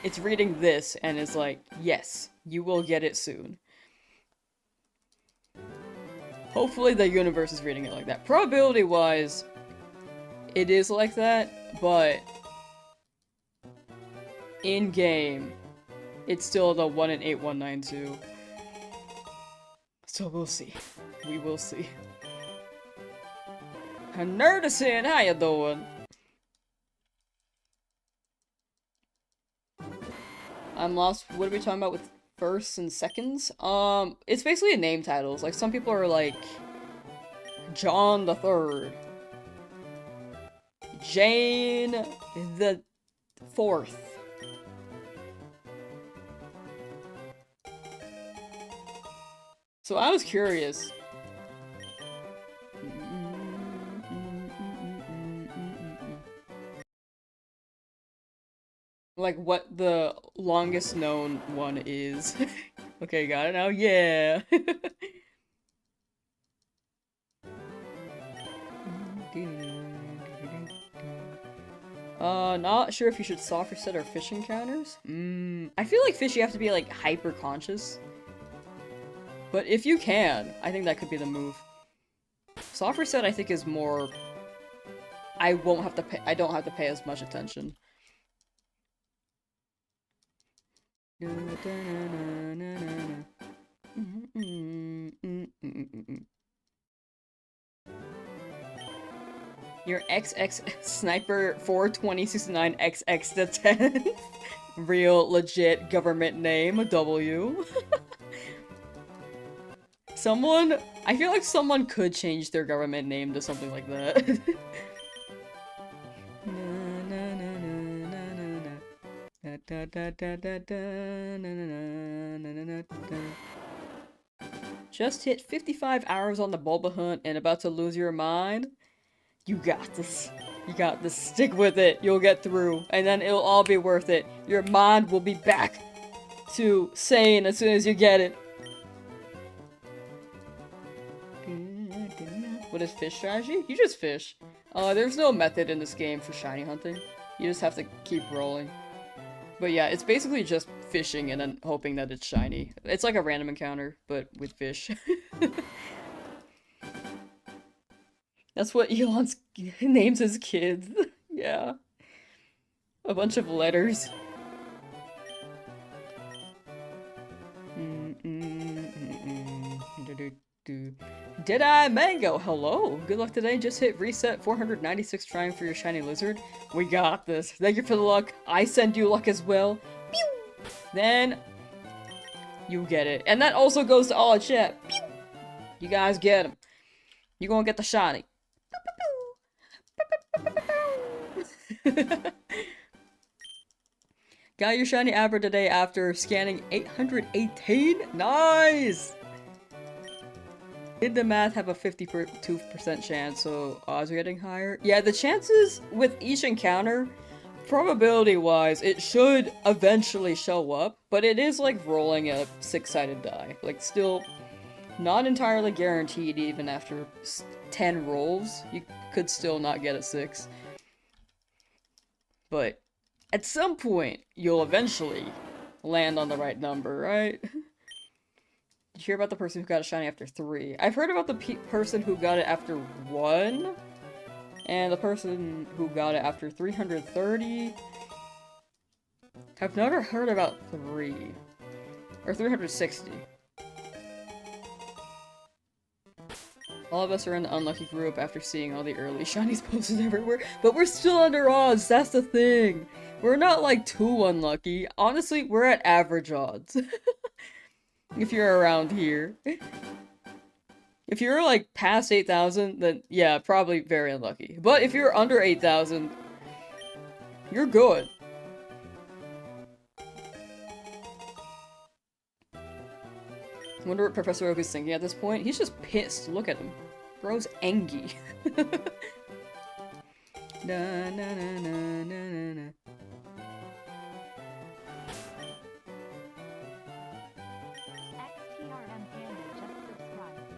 it's reading this and is like, yes, you will get it soon. Hopefully, the universe is reading it like that. Probability-wise, it is like that, but in-game, it's still the 1 in 8192. So we'll see. We will see. Nerdicin, how you doing? I'm lost. What are we talking about with firsts and seconds? It's basically name titles. Like, some people are like John the Third, Jane the Fourth. So I was curious. Like, what the longest known one is. Okay, got it now? Yeah! Not sure if you should soft reset our fish encounters? I feel like fish you have to be, like, hyper-conscious. But if you can, I think that could be the move. Soft reset, I think, is more... I don't have to pay as much attention. Your XX Sniper 42069 XX to 10. Real, legit government name, W. I feel like someone could change their government name to something like that. Just hit 55 hours on the Bulba hunt and about to lose your mind? You got this. You got this. Stick with it. You'll get through. And then it'll all be worth it. Your mind will be back to sane as soon as you get it. What is fish strategy? You just fish. There's no method in this game for shiny hunting. You just have to keep rolling. But yeah, it's basically just fishing and then hoping that it's shiny. It's like a random encounter, but with fish. That's what Elon names his kids. Yeah. A bunch of letters. Deadeye Mango, hello! Good luck today, just hit reset 496 trying for your shiny lizard. We got this. Thank you for the luck. I send you luck as well. Pew! Then, you get it. And that also goes to all chat. Pew! You guys get him. You gonna get the shiny. Got your shiny Abra today after scanning 818? Nice! Did the math have a 52% chance, so odds are getting higher? Yeah, the chances with each encounter, probability-wise, it should eventually show up, but it is like rolling a 6-sided die. Like, still not entirely guaranteed even after 10 rolls. You could still not get a 6. But at some point, you'll eventually land on the right number, right? Did you hear about the person who got a shiny after 3? I've heard about the person who got it after 1, and the person who got it after 330. I've never heard about 3. Or 360. All of us are in the unlucky group after seeing all the early shinies posted everywhere, but we're still under odds, that's the thing! We're not like too unlucky. Honestly, we're at average odds. If you're around here. If you're like past 8,000, then yeah, probably very unlucky. But if you're under 8,000, you're good. I wonder what Professor Oak is thinking at this point. He's just pissed. Look at him. Bro's angry.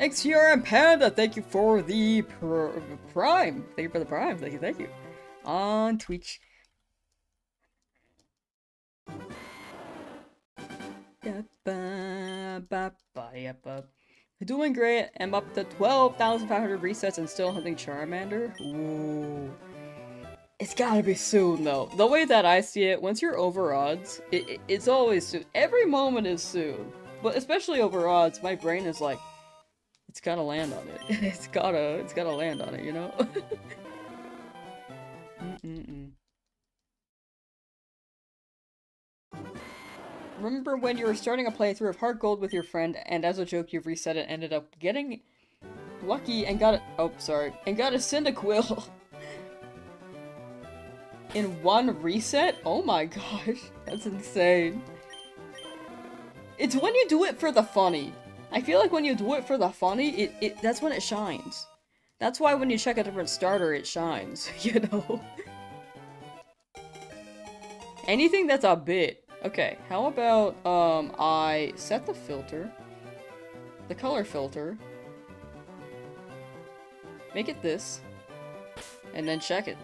XR and Panda, thank you for the prime. Thank you for the prime. Thank you, thank you. On Twitch. Doing great. I'm up to 12,500 resets and still hunting Charmander. Ooh. It's gotta be soon, though. The way that I see it, once you're over odds, it's always soon. Every moment is soon. But especially over odds, my brain is like, it's gotta land on it. It's gotta land on it, you know? Remember when you were starting a playthrough of Heart Gold with your friend, and as a joke you've reset it and ended up getting lucky and got a Cyndaquil in one reset? Oh my gosh, that's insane. It's when you do it for the funny. I feel like when you do it for the funny, that's when it shines. That's why when you check a different starter, it shines, you know? Anything that's a bit. Okay, how about, I set the filter, the color filter, make it this, and then check it.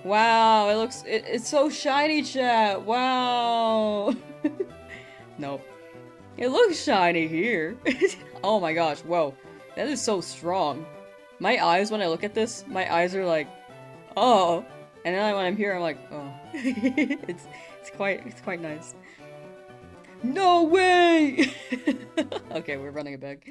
Wow, it looks, it's so shiny, chat, wow! Nope. It looks shiny here. Oh my gosh, whoa. That is so strong. My eyes, when I look at this, my eyes are like, oh. And then when I'm here, I'm like, oh. it's quite nice. No way! Okay, we're running it back.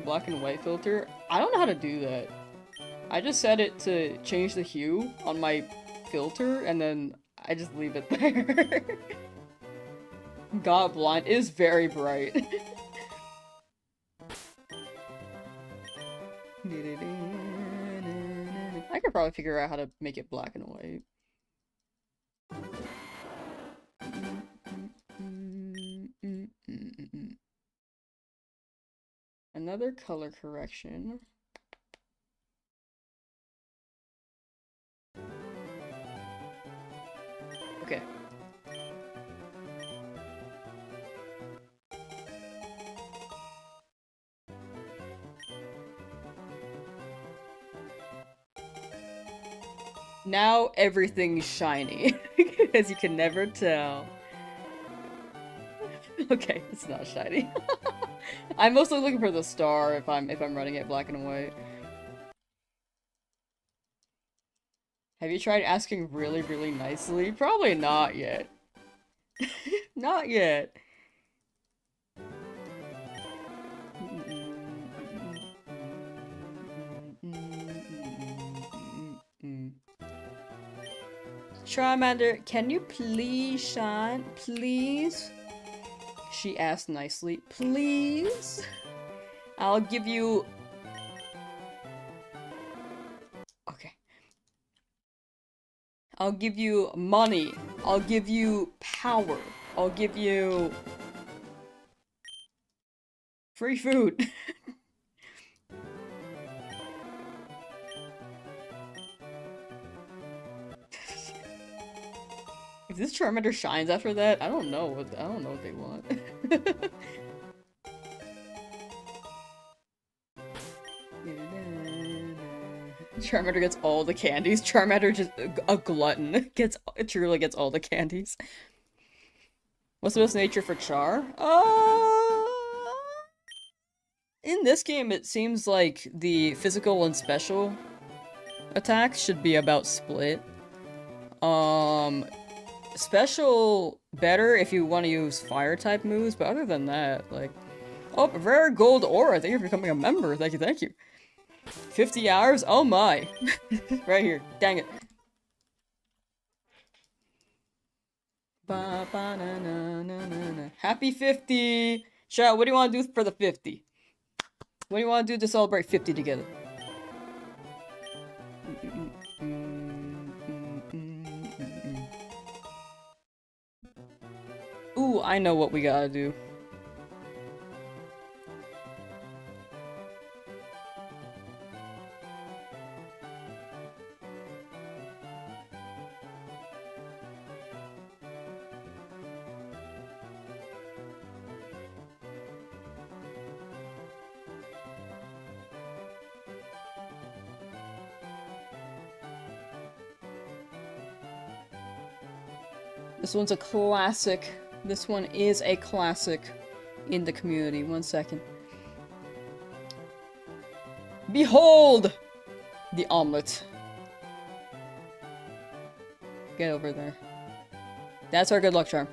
Black and white filter? I don't know how to do that. I just set it to change the hue on my filter, and then I just leave it there. God Blind is very bright. I could probably figure out how to make it black and white. Another color correction. Okay. Now everything's shiny, as you can never tell. Okay, it's not shiny. I'm mostly looking for the star if I'm running it black and white. Have you tried asking really, really nicely? Probably not yet. Not yet. Charmander, can you please shine? Please? She asked nicely. Please? I'll give you... Okay. I'll give you money. I'll give you power. I'll give you... free food. If this Charmander shines after that, I don't know what they want. Charmander gets all the candies. Charmander just a glutton truly gets all the candies. What's the best nature for Char? In this game, it seems like the physical and special attacks should be about split. Special better if you want to use fire type moves, but other than that, like... Oh, rare gold aura, thank you for becoming a member, thank you, thank you. 50 hours? Oh my. Right here, dang it. Ba, ba, na, na, na, na, na. Happy 50! Chat, what do you want to do for the 50? What do you want to do to celebrate 50 together? Ooh, I know what we gotta do. This one's a classic. This one is a classic in the community. 1 second. Behold! The omelet. Get over there. That's our good luck charm.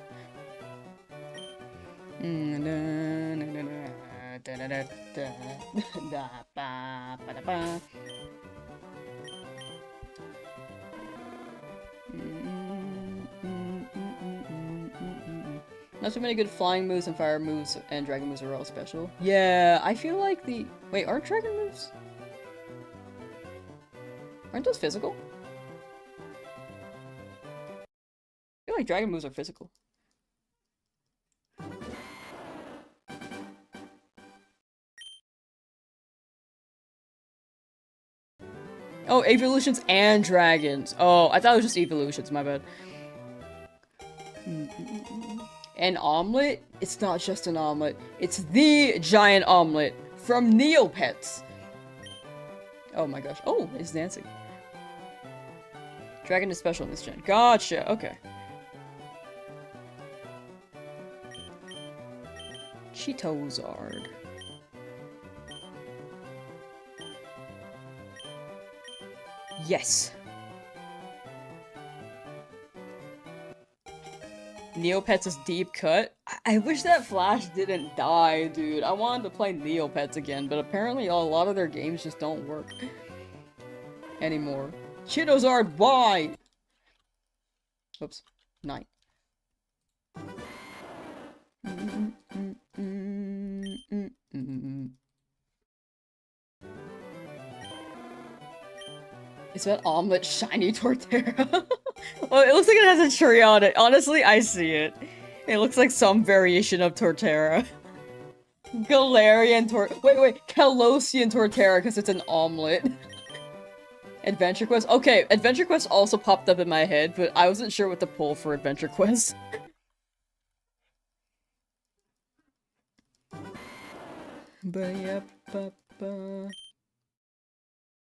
Not so many good flying moves and fire moves and dragon moves are all special. Yeah, I feel like the... Wait, aren't dragon moves? Aren't those physical? I feel like dragon moves are physical. Oh, evolutions and dragons. Oh, I thought it was just evolutions, my bad. An omelet? It's not just an omelet. It's the giant omelet from Neopets. Oh my gosh. Oh, it's dancing. Dragon is special in this gen. Gotcha. Okay. Cheetozard. Yes. Neopets' deep cut. I wish that Flash didn't die, dude. I wanted to play Neopets again, but apparently a lot of their games just don't work anymore. Cheetozard, why? Oops. 9. Is that omelet shiny Torterra? Oh, it looks like it has a tree on it. Honestly, I see it. It looks like some variation of Torterra. Galarian wait, Calosian Torterra, because it's an omelet. Adventure Quest? Okay, Adventure Quest also popped up in my head, but I wasn't sure what to pull for Adventure Quest.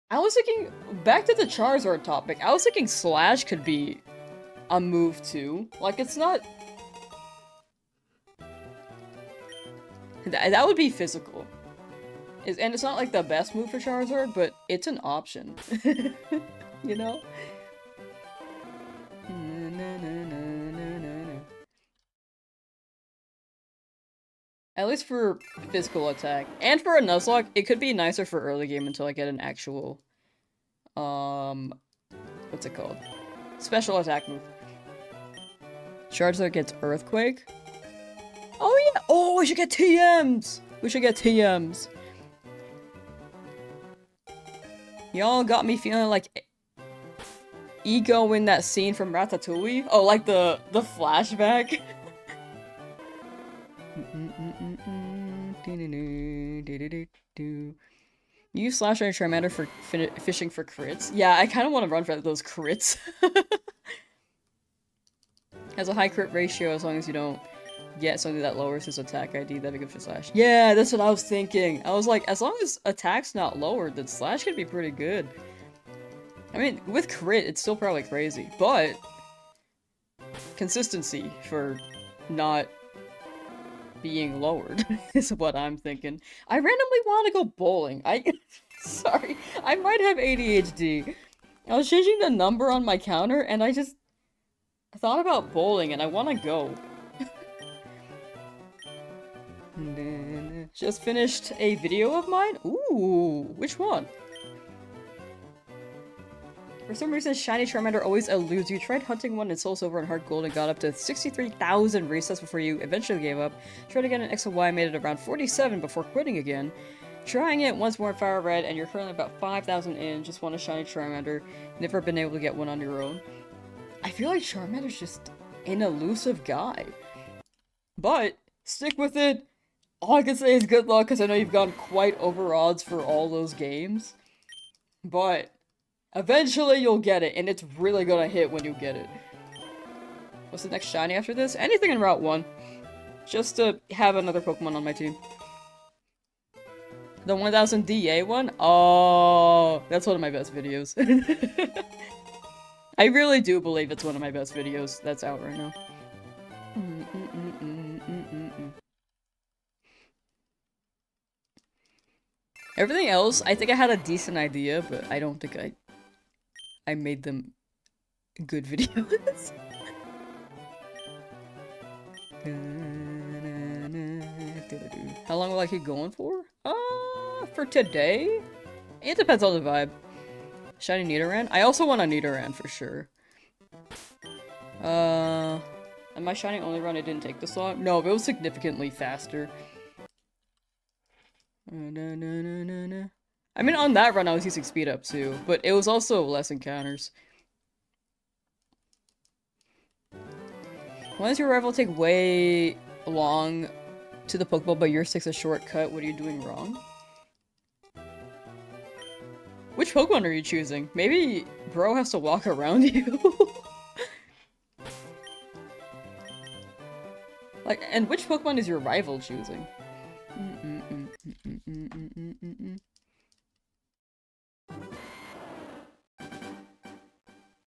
I was thinking, back to the Charizard topic, I was thinking Slash could be a move too. Like, it's not... That would be physical. And it's not like the best move for Charizard, but it's an option. You know? At least for physical attack. And for a Nuzlocke, it could be nicer for early game until I get an actual... what's it called? Special attack move. Charizard gets Earthquake? Oh yeah! Oh, we should get TMs! We should get TMs. Y'all got me feeling like Ego in that scene from Ratatouille. Oh, like the flashback. You Slash on Charmander for fishing for crits. Yeah, I kind of want to run for those crits. Has a high crit ratio as long as you don't get something that lowers his attack ID. That'd be good for Slash. Yeah, that's what I was thinking. I was like, as long as attack's not lowered, then Slash could be pretty good. I mean, with crit, it's still probably crazy, but consistency for not being lowered is what I'm thinking. I randomly want to go bowling. Sorry, I might have ADHD. I was changing the number on my counter, and I thought about bowling, and I want to go. Just finished a video of mine? Ooh, which one? For some reason, Shiny Charmander always eludes you. Tried hunting one in Soul Silver and Heart Gold and got up to 63,000 resets before you eventually gave up. Tried again in X and Y, made it around 47 before quitting again. Trying it once more in Fire Red, and you're currently about 5,000 in. Just want a Shiny Charmander. Never been able to get one on your own. I feel like Charmander's just an elusive guy. But, stick with it. All I can say is good luck, because I know you've gone quite over odds for all those games. But eventually you'll get it, and it's really gonna hit when you get it. What's the next shiny after this? Anything in Route 1. Just to have another Pokemon on my team. The 1000 DA one? Oh, that's one of my best videos. I really do believe it's one of my best videos that's out right now. Everything else, I think I had a decent idea, but I don't think I made them good videos. How long will I keep going for? For today? It depends on the vibe. Shiny Nidoran? I also want a Nidoran for sure. And my shiny only run, it didn't take this long? No, but it was significantly faster. I mean, on that run I was using speed up too, but it was also less encounters. Why does your rival take way long to the Pokeball, but yours takes a shortcut? What are you doing wrong? Which Pokemon are you choosing? Maybe bro has to walk around you? Like, and which Pokemon is your rival choosing?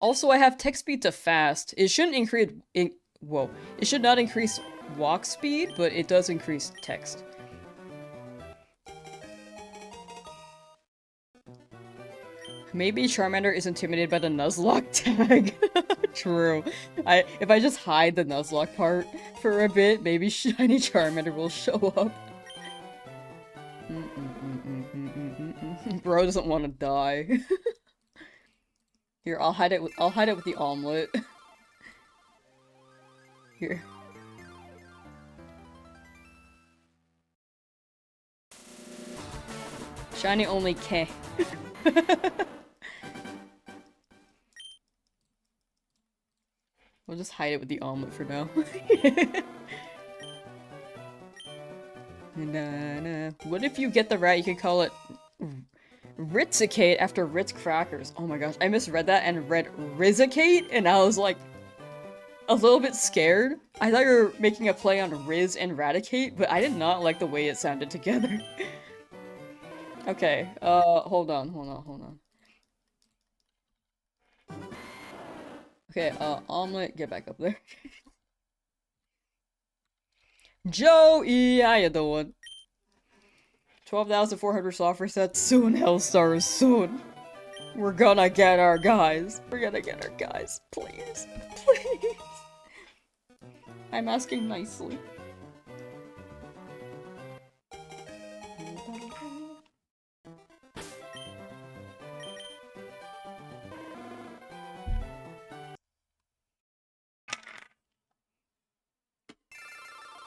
Also, I have text speed to fast. It shouldn't increase. Whoa. It should not increase walk speed, but it does increase text. Maybe Charmander is intimidated by the Nuzlocke tag. True. If I just hide the Nuzlocke part for a bit, maybe shiny Charmander will show up. Bro doesn't want to die. Here, I'll hide it with the omelet. Here. Shiny only K. We'll just hide it with the omelet for now. What if you get the right, you could call it Ritzicate after Ritz crackers. Oh my gosh, I misread that and read Rizzicate, and I was like a little bit scared. I thought you were making a play on Riz and Radicate, but I did not like the way it sounded together. Okay, hold on. Okay, omelet, get back up there. Joey, how you doing? 12,400 software sets soon, Hellstars, soon. We're gonna get our guys. We're gonna get our guys. Please. Please. I'm asking nicely.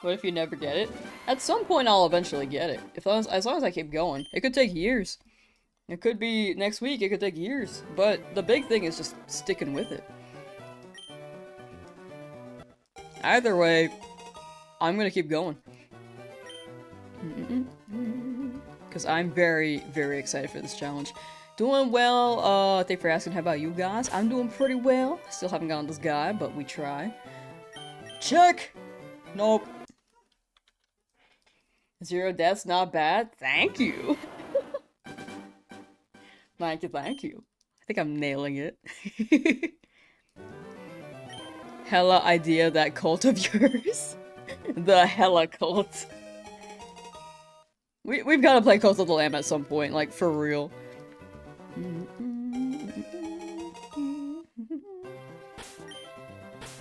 What if you never get it? At some point I'll eventually get it. As long as I keep going. It could take years. It could be next week, it could take years. But the big thing is just sticking with it. Either way, I'm gonna keep going. Because I'm very, very excited for this challenge. Doing well, thanks for asking, how about you guys? I'm doing pretty well. Still haven't gotten this guy, but we try. Check! Nope. 0 deaths, not bad. Thank you. Thank you. I think I'm nailing it. Hella idea, that cult of yours. The hella cult. We've got to play Cult of the Lamb at some point, like, for real.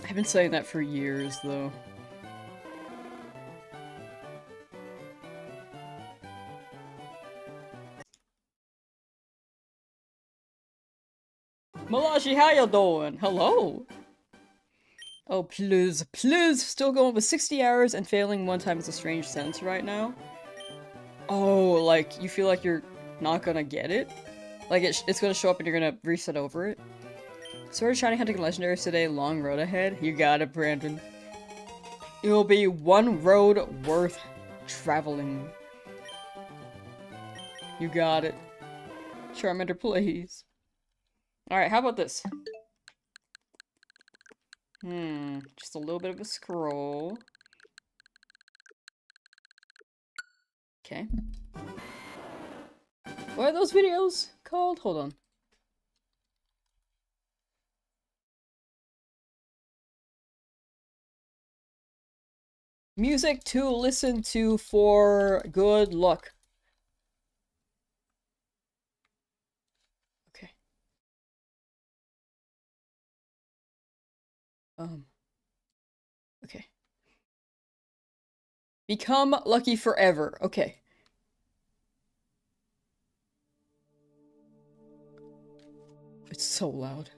I've been saying that for years, though. Malachi, how you doing? Hello. Oh, please, please, still going with 60 hours and failing one time is a strange sense right now. Oh, like, you feel like you're not gonna get it? Like, it's gonna show up and you're gonna reset over it? Sword Shiny Hunting Legendaries today, long road ahead. You got it, Brandon. It will be one road worth traveling. You got it. Charmander, please. Alright, how about this? Just a little bit of a scroll. Okay. What are those videos called? Hold on. Music to listen to for good luck. Okay. Okay. Become lucky forever. Okay. It's so loud.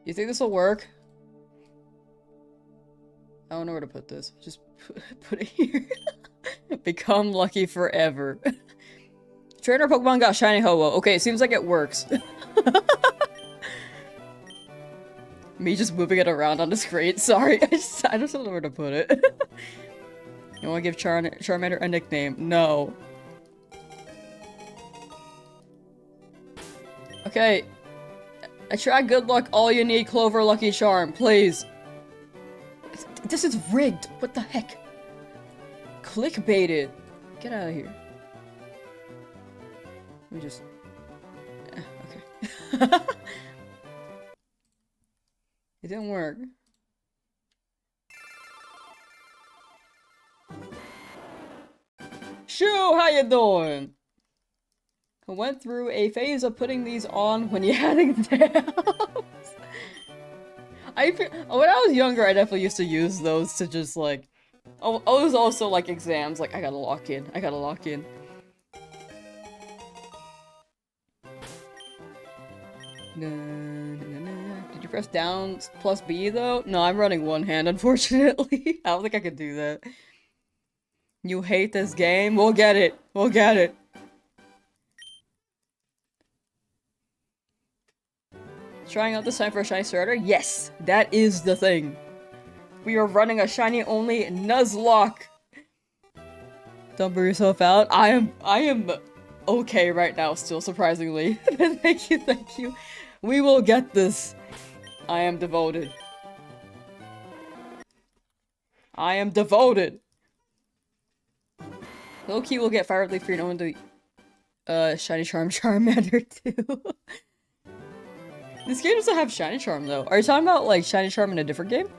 You think this will work? I don't know where to put this. Just put it here. Become lucky forever. Trainer Pokemon got shiny Ho-Oh. Okay, it seems like it works. Me just moving it around on the screen. Sorry, I just don't know where to put it. You want to give Charmander a nickname? No. Okay. Attract good luck, all you need, Clover Lucky Charm, please. This is rigged. What the heck? Clickbaited. Get out of here. Let me just... okay. It didn't work. Shoo, how you doing? I went through a phase of putting these on when you had exams. When I was younger, I definitely used to use those to just like... Oh, it was also like exams, like I gotta lock in, I gotta lock in. Did you press down plus B though? No, I'm running one hand, unfortunately. I don't think I could do that. You hate this game? We'll get it. We'll get it. Trying out this time for a shiny starter? Yes, that is the thing. We are running a shiny only Nuzlocke. Don't burn yourself out. I am okay right now still, surprisingly. Thank you, thank you. We will get this. I am devoted. I am devoted. Low-key will get Fire Leaf Green on the Shiny Charm Charmander too. This game doesn't have Shiny Charm though. Are you talking about like Shiny Charm in a different game?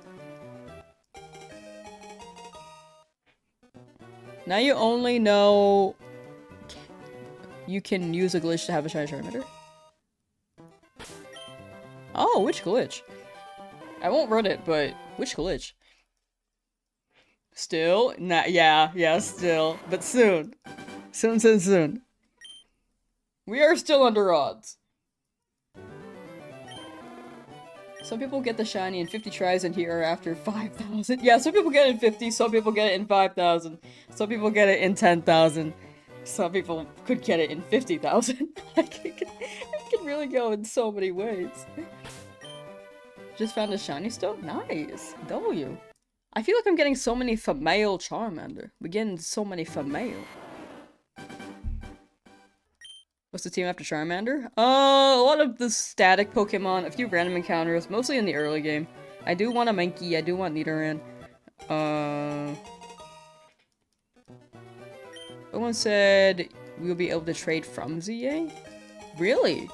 Now you only know you can use a glitch to have a Shiny Charmander. Oh, which glitch? I won't run it, but which glitch? Still? Nah, yeah, still. But soon. Soon. We are still under odds. Some people get the shiny in 50 tries and here after 5,000. Yeah, some people get it in 50, some people get it in 5,000. Some people get it in 10,000. Some people could get it in 50,000. It can really go in so many ways. Just found a shiny still? Nice. W. I feel like I'm getting so many female Charmander. We're getting so many female. What's the team after Charmander? A lot of the static Pokemon, a few random encounters, mostly in the early game. I do want a Mankey, I do want Nidoran. Someone said we'll be able to trade from ZA? Really?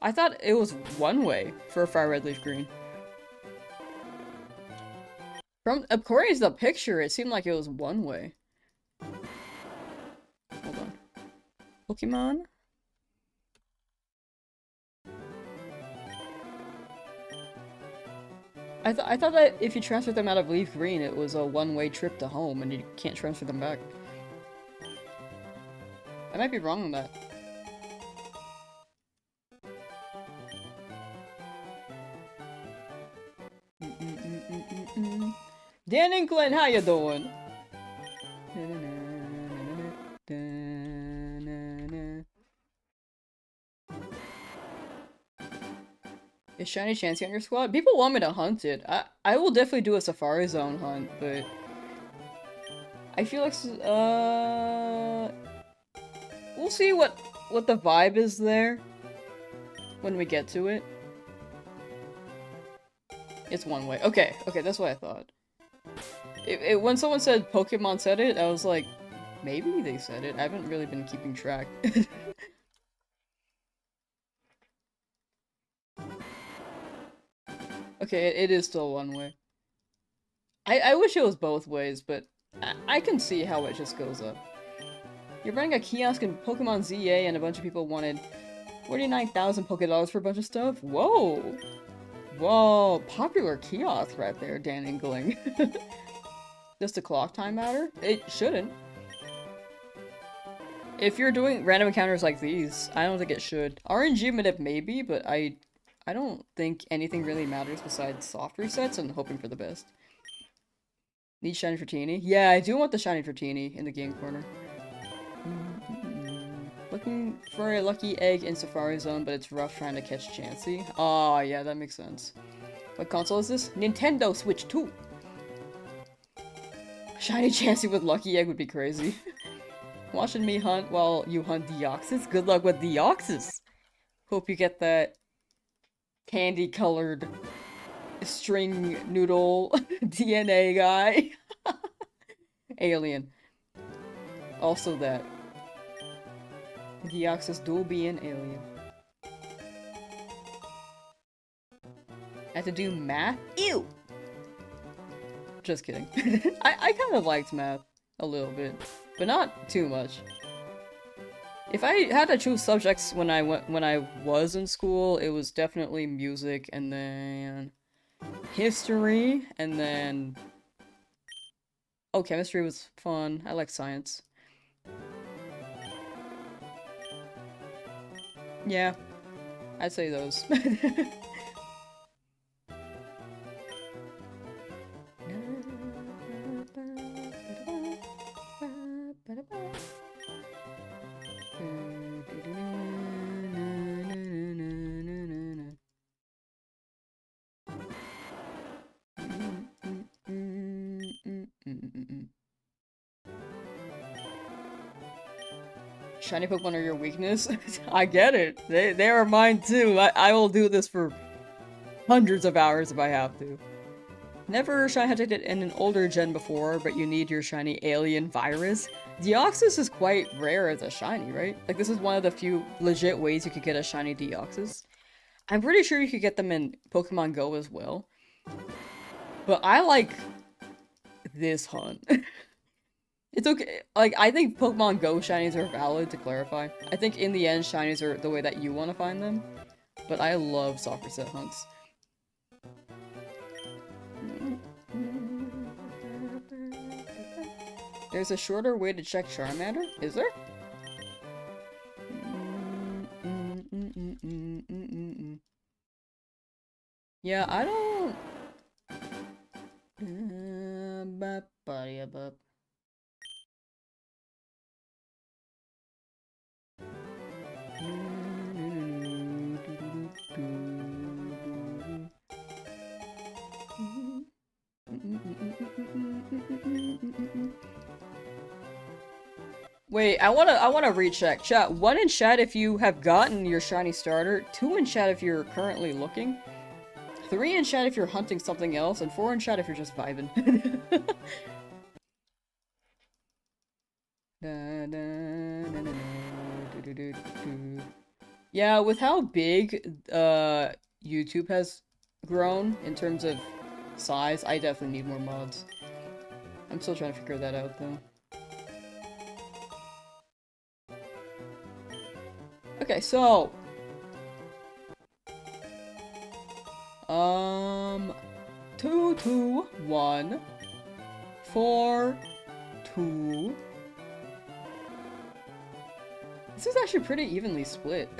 I thought it was one way for a Fire Red Leaf Green. According to the picture, it seemed like it was one way. Hold on. Pokemon? I thought that if you transfer them out of LeafGreen, it was a one-way trip to home and you can't transfer them back. I might be wrong on that. Dan Inkland, how you doing? Is Shiny Chansey on your squad? People want me to hunt it. I will definitely do a Safari Zone hunt, but I feel like we'll see what the vibe is there when we get to it. It's one way. Okay, that's what I thought. When someone said Pokemon said it, I was like, maybe they said it. I haven't really been keeping track. Okay, it is still one way. I wish it was both ways, but I can see how it just goes up. You're running a kiosk in Pokemon ZA and a bunch of people wanted 49,000 Pokédollars for a bunch of stuff? Whoa! Whoa, popular kiosk right there, Dan Ingling. Does the clock time matter? It shouldn't. If you're doing random encounters like these, I don't think it should. RNG manip maybe, but I don't think anything really matters besides soft resets and hoping for the best. Need shiny Dratini? Yeah, I do want the shiny Dratini in the game corner. Looking for a lucky egg in Safari Zone, but it's rough trying to catch Chansey. Oh, yeah, that makes sense. What console is this? Nintendo Switch 2! Shiny Chansey with lucky egg would be crazy. Watching me hunt while you hunt Deoxys? Good luck with Deoxys! Hope you get that candy-colored string noodle DNA guy. Alien. Also that. Deoxys do be an alien. I have to do math? Ew! Just kidding. I kind of liked math a little bit, but not too much. If I had to choose subjects when I was in school, it was definitely music, and then history, and then oh, chemistry was fun. I like science. Yeah, I'd say those. Shiny Pokemon are your weakness? I get it. They are mine too. I will do this for hundreds of hours if I have to. Never shiny hunted it in an older gen before, but you need your shiny alien virus. Deoxys is quite rare as a shiny, right? Like, this is one of the few legit ways you could get a shiny Deoxys. I'm pretty sure you could get them in Pokemon Go as well. But I like this hunt. It's okay. Like, I think Pokemon Go shinies are valid, to clarify. I think in the end, shinies are the way that you want to find them. But I love soft reset hunts. There's a shorter way to check Charmander? Is there? Yeah, I don't... Wait, I wanna recheck. Chat, 1 in chat if you have gotten your shiny starter, 2 in chat if you're currently looking, 3 in chat if you're hunting something else, and 4 in chat if you're just vibing. Yeah, with how big YouTube has grown in terms of size, I definitely need more mods. I'm still trying to figure that out though. Okay, so 2, 2, 1, 4, 2. This is actually pretty evenly split.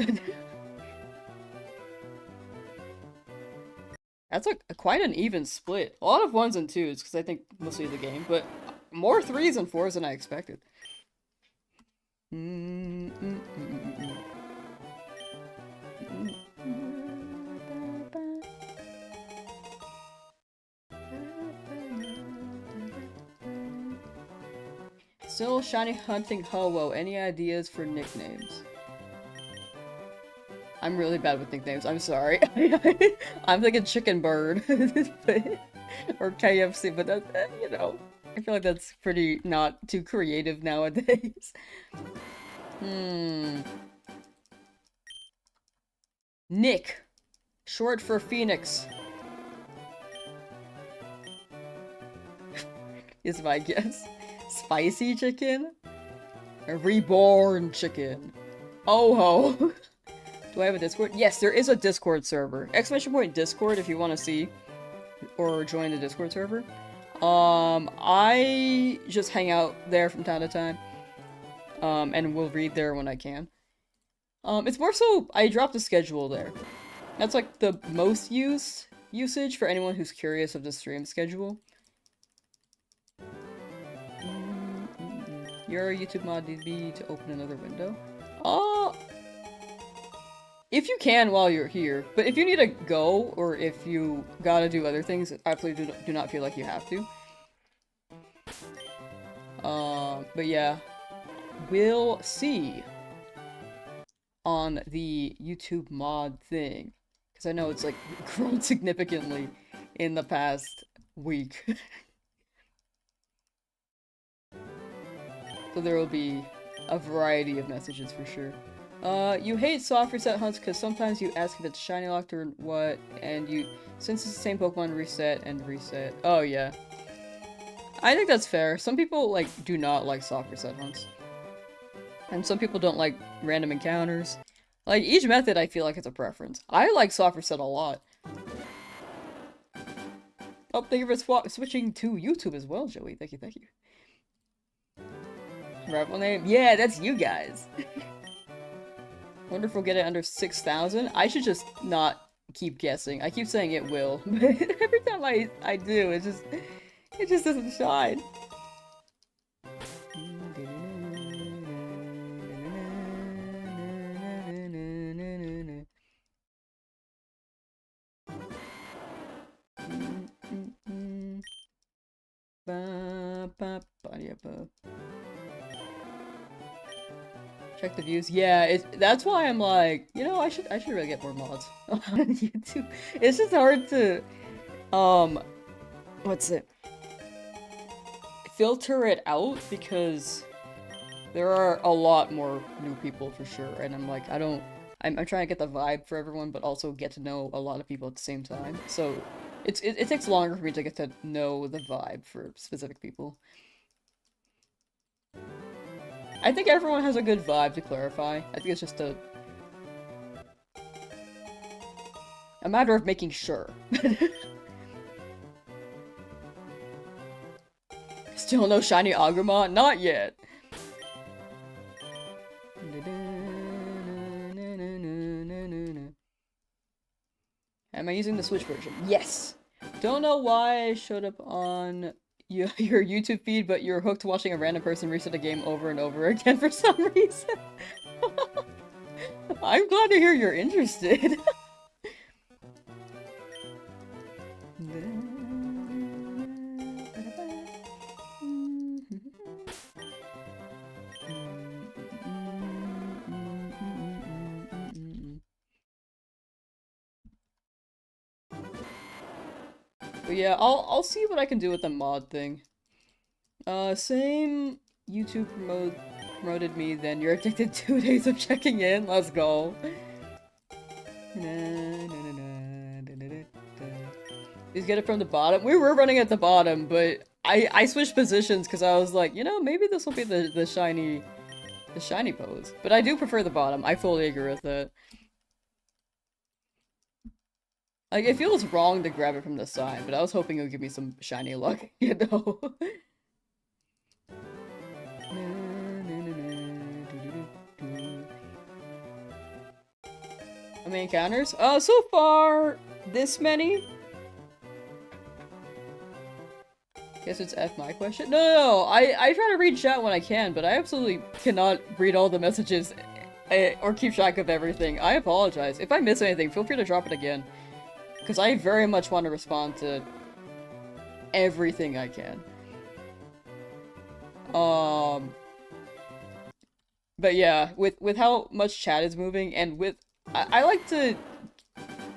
That's quite an even split. A lot of 1s and 2s, because I think mostly the game, but more 3s and 4s than I expected. Still shiny hunting Ho-Oh. Any ideas for nicknames? I'm really bad with nicknames. I'm sorry. I'm thinking Chicken Bird. Or KFC, but that, you know. I feel like that's pretty not too creative nowadays. Nick. Short for Phoenix. is my guess. Spicy chicken? A reborn chicken. Oh ho. Do I have a Discord? Yes, there is a Discord server. Exclamation point Discord if you want to see or join the Discord server. I just hang out there from time to time. And will read there when I can. It's more so I dropped the schedule there. That's like the most usage for anyone who's curious of the stream schedule. Your YouTube mod DB to open another window. If you can while you're here, but if you need to go, or if you gotta do other things, I absolutely do not feel like you have to. But yeah, we'll see on the YouTube mod thing, because I know it's like grown significantly in the past week. So there will be a variety of messages for sure. You hate soft reset hunts because sometimes you ask if it's shiny locked or what, and since it's the same Pokemon, reset and reset. Oh yeah. I think that's fair. Some people, like, do not like soft reset hunts. And some people don't like random encounters. Like, each method I feel like it's a preference. I like soft reset a lot. Oh, thank you for switching to YouTube as well, Joey. Thank you, thank you. Rival name? Yeah, that's you guys. Wonder if we'll get it under 6,000. I should just not keep guessing. I keep saying it will, but every time I do, it just doesn't shine. Check the views. Yeah, that's why I'm like, you know, I should really get more mods on YouTube. It's just hard to what's it? Filter it out because there are a lot more new people for sure, and I'm like, I'm trying to get the vibe for everyone, but also get to know a lot of people at the same time. So it takes longer for me to get to know the vibe for specific people. I think everyone has a good vibe, to clarify. I think it's just a matter of making sure. Still no shiny Agumon? Not yet. Am I using the Switch version? Yes! Don't know why I showed up on your YouTube feed, but you're hooked to watching a random person reset a game over and over again for some reason. I'm glad to hear you're interested. But yeah, I'll see what I can do with the mod thing. Same YouTube promoted me, then you're addicted 2 days of checking in. Let's go. Please get it from the bottom. We were running at the bottom, but I switched positions because I was like, you know, maybe this will be the shiny pose. But I do prefer the bottom. I fully agree with that. Like, it feels wrong to grab it from the side, but I was hoping it would give me some shiny luck, you know? How many encounters? So far, this many? Guess it's F my question? No, I try to read chat when I can, but I absolutely cannot read all the messages or keep track of everything. I apologize. If I miss anything, feel free to drop it again. Because I very much want to respond to everything I can. But yeah, with how much chat is moving, and with I like to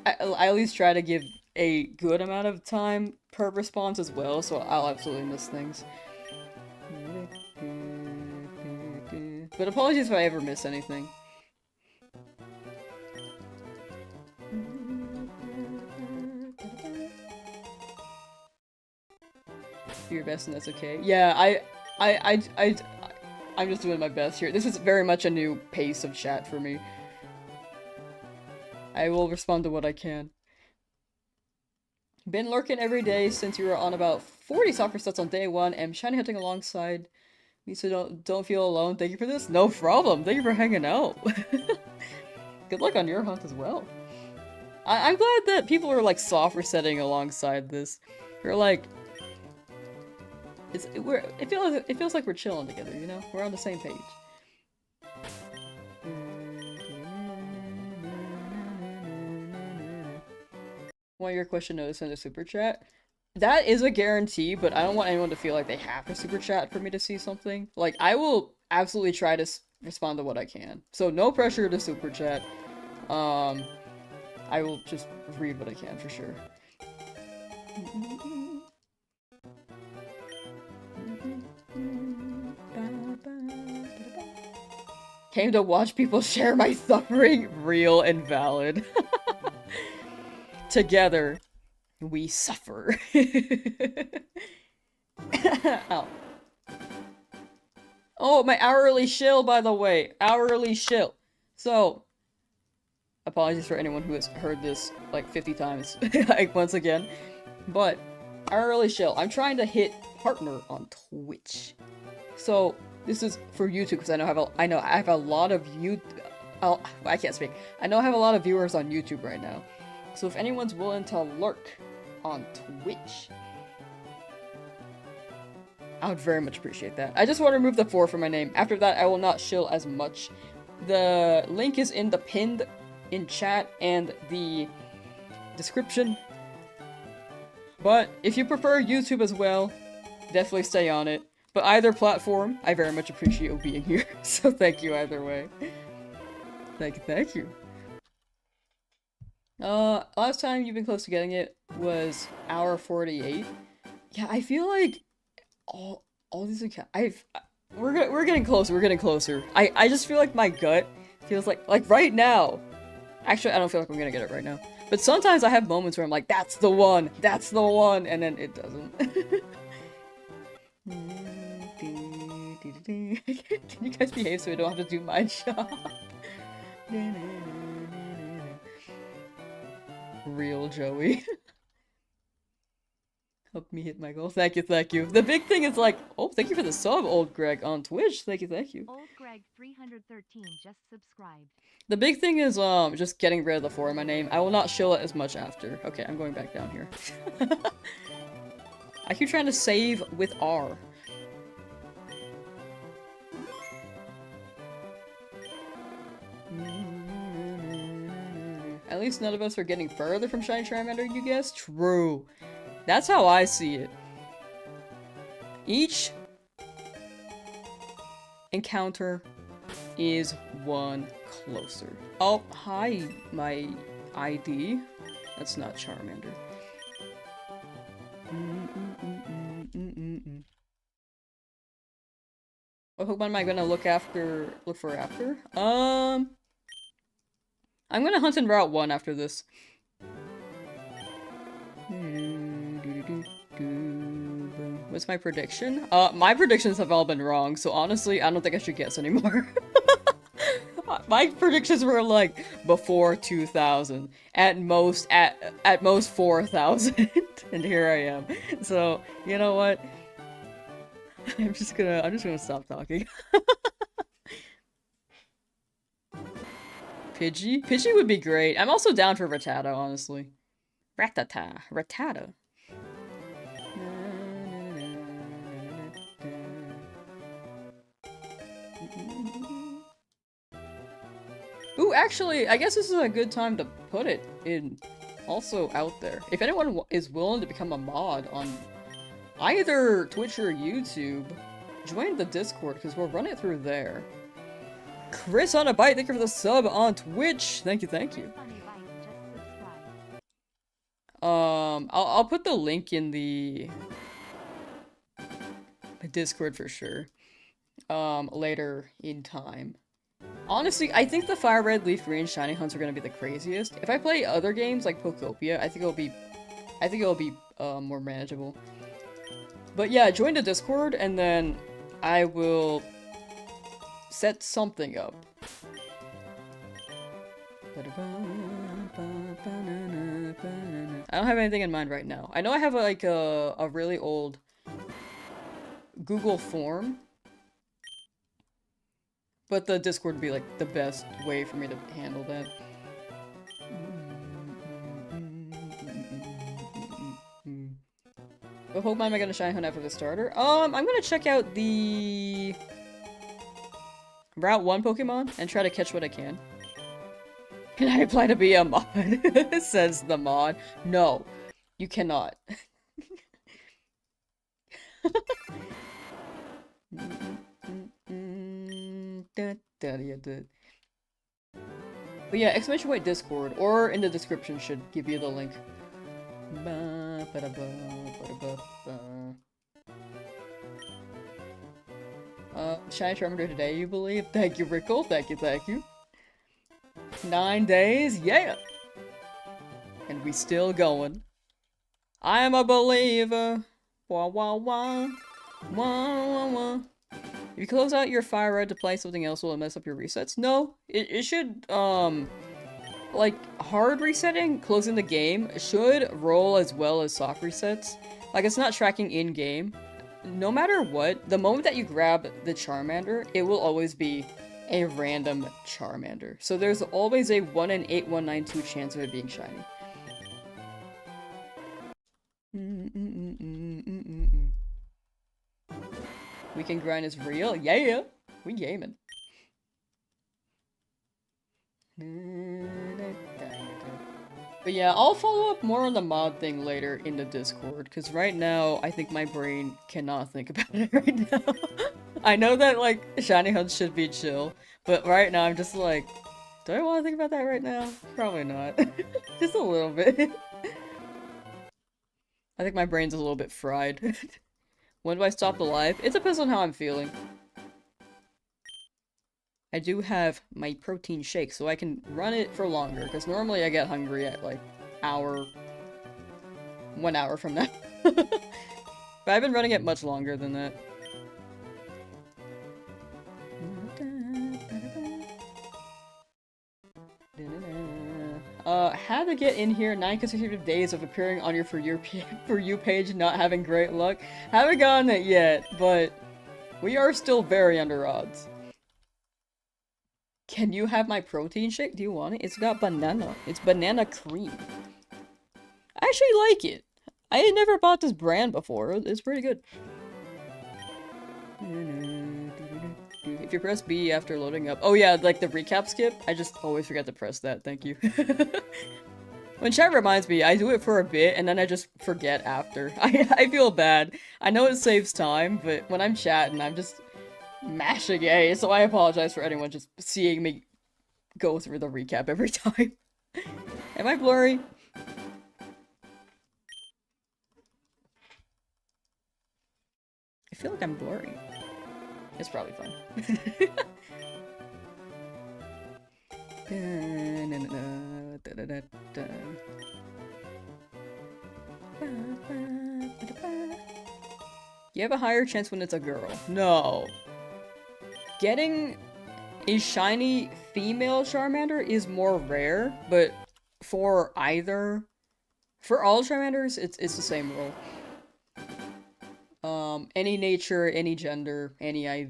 I at least try to give a good amount of time per response as well, so I'll absolutely miss things. But apologies if I ever miss anything. Do your best and that's okay. Yeah, I'm just doing my best here. This is very much a new pace of chat for me. I will respond to what I can. Been lurking every day since you were on about 40 soccer sets on day 1 and shiny hunting alongside me, so don't feel alone. Thank you for this. No problem. Thank you for hanging out. Good luck on your hunt as well. I'm glad that people are like soft resetting alongside this. We're like, it feels like we're chilling together, you know? We're on the same page. Want your question notice in the super chat? That is a guarantee, but I don't want anyone to feel like they have to super chat for me to see something. Like, I will absolutely try to respond to what I can. So no pressure to super chat. I will just read what I can for sure. Came to watch people share my suffering. Real and valid. Together, we suffer. Ow. Oh, my hourly shill, by the way. Hourly shill. So, apologies for anyone who has heard this like 50 times, like once again. But, hourly shill. I'm trying to hit partner on Twitch. So, this is for YouTube because I know I have a lot of I can't speak. I know I have a lot of viewers on YouTube right now. So if anyone's willing to lurk on Twitch, I would very much appreciate that. I just want to remove the 4 from my name. After that, I will not shill as much. The link is in the pinned in chat and the description. But if you prefer YouTube as well, definitely stay on it. But either platform, I very much appreciate you being here. So thank you either way. Thank you. Last time you've been close to getting it was hour 48. Yeah, I feel like all these accounts, we're getting closer. I just feel like my gut feels like right now. Actually, I don't feel like I'm gonna get it right now. But sometimes I have moments where I'm like, that's the one, and then it doesn't. Can you guys behave so I don't have to do my job? Real Joey. Help me hit my goal. Thank you. The big thing is like, oh, thank you for the sub, Old Greg, on Twitch. Thank you. Old Greg 313 just subscribed. The big thing is just getting rid of the 4 in my name. I will not shill it as much after. Okay, I'm going back down here. I keep trying to save with R. At least none of us are getting further from Shiny Charmander, you guess? True. That's how I see it. Each encounter is one closer. Oh, hi, my ID. That's not Charmander. What Pokemon am I gonna look for after? I'm gonna hunt in Route 1 after this. What's my prediction? My predictions have all been wrong, so honestly, I don't think I should guess anymore. My predictions were like before 2000, at most 4000, and here I am. So, you know what? I'm just gonna stop talking. Pidgey would be great. I'm also down for Rattata, honestly. Rattata. Ooh, actually, I guess this is a good time to put it in, also out there. If anyone is willing to become a mod on either Twitch or YouTube, join the Discord, because we'll run it through there. Chris on a bite, thank you for the sub on Twitch. Thank you. I'll put the link in the Discord for sure. Later in time. Honestly, I think the Fire Red, Leaf Green, Shiny hunts are gonna be the craziest. If I play other games like Pokopia, I think it'll be more manageable. But yeah, join the Discord and then I will set something up. I don't have anything in mind right now. I know I have like a really old Google form, but the Discord would be like the best way for me to handle that. What Pokemon am I gonna shine hunt after the starter? I'm gonna check out the Route 1 Pokemon and try to catch what I can. Can I apply to be a mod? Says the mod. No, you cannot. But yeah, exclamation point Discord, or in the description should give you the link. Shiny Charmander today, you believe? Thank you, Rickle. Thank you, thank you. 9 days, yeah! And we still going. I am a believer. Wah wah wah. Wah wah wah. If you close out your fire red to play something else, will it mess up your resets? No. It should, like, hard resetting, closing the game, should roll as well as soft resets. Like, it's not tracking in-game. No matter what, the moment that you grab the Charmander, it will always be a random Charmander. So there's always a 1 in 8192 chance of it being shiny. Weekend grind is real? Yeah! We gaming. But yeah, I'll follow up more on the mod thing later in the Discord, because right now, I think my brain cannot think about it right now. I know that, like, shiny hunts should be chill, but right now I'm just like, do I want to think about that right now? Probably not. Just a little bit. I think my brain's a little bit fried. When do I stop the live? It depends on how I'm feeling. I do have my protein shake, so I can run it for longer, because normally I get hungry at, like, 1 hour from now. But I've been running it much longer than that. How to get in here 9 consecutive days of appearing on your For You page not having great luck. Haven't gotten it yet, but we are still very under odds. Can you have my protein shake? Do you want it? It's got banana. It's banana cream. I actually like it. I had never bought this brand before. It's pretty good. If you press B after loading up. Oh yeah, like the recap skip. I just always forget to press that. Thank you. When chat reminds me, I do it for a bit and then I just forget after. I feel bad. I know it saves time, but when I'm chatting, I'm just mashing A, so I apologize for anyone just seeing me go through the recap every time. Am I blurry? I feel like I'm blurry. It's probably fine. You have a higher chance when it's a girl. No. Getting a shiny female Charmander is more rare, but for all Charmanders, it's the same rule. Any nature, any gender, any IV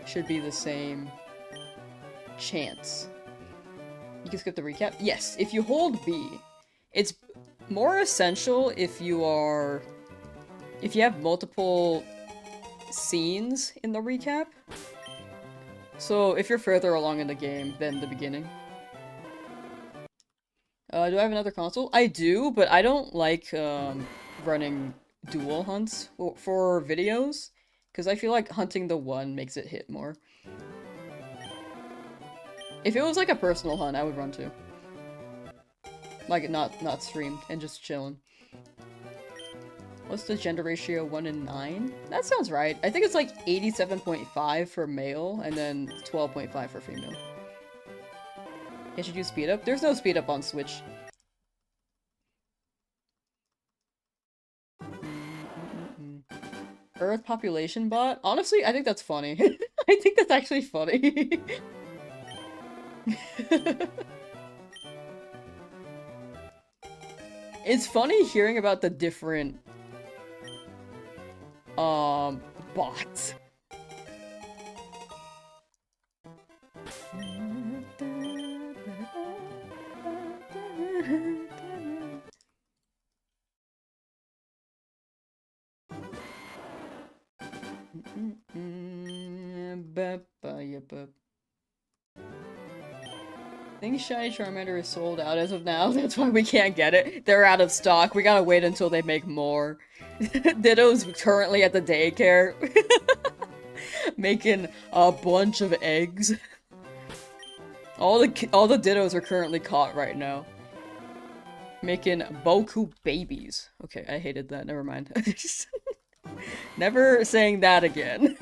should be the same chance. You can skip the recap? Yes, if you hold B. It's more essential if you have multiple scenes in the recap. So if you're further along in the game than the beginning. Do I have another console? I do, but I don't like running dual hunts for videos, because I feel like hunting the one makes it hit more. If it was like a personal hunt, I would run too. Like not streamed and just chilling. What's the gender ratio? 1 in 9? That sounds right. I think it's like 87.5 for male and then 12.5 for female. Can't you do speed up? There's no speed up on Switch. Earth population bot? Honestly, I think that's funny. I think that's actually funny. It's funny hearing about the different, bots. I think Shiny Charmander is sold out as of now. That's why we can't get it. They're out of stock. We gotta wait until they make more. Ditto's currently at the daycare. Making a bunch of eggs. All the Dittos are currently caught right now. Making Boku babies. Okay, I hated that. Never mind. Never saying that again.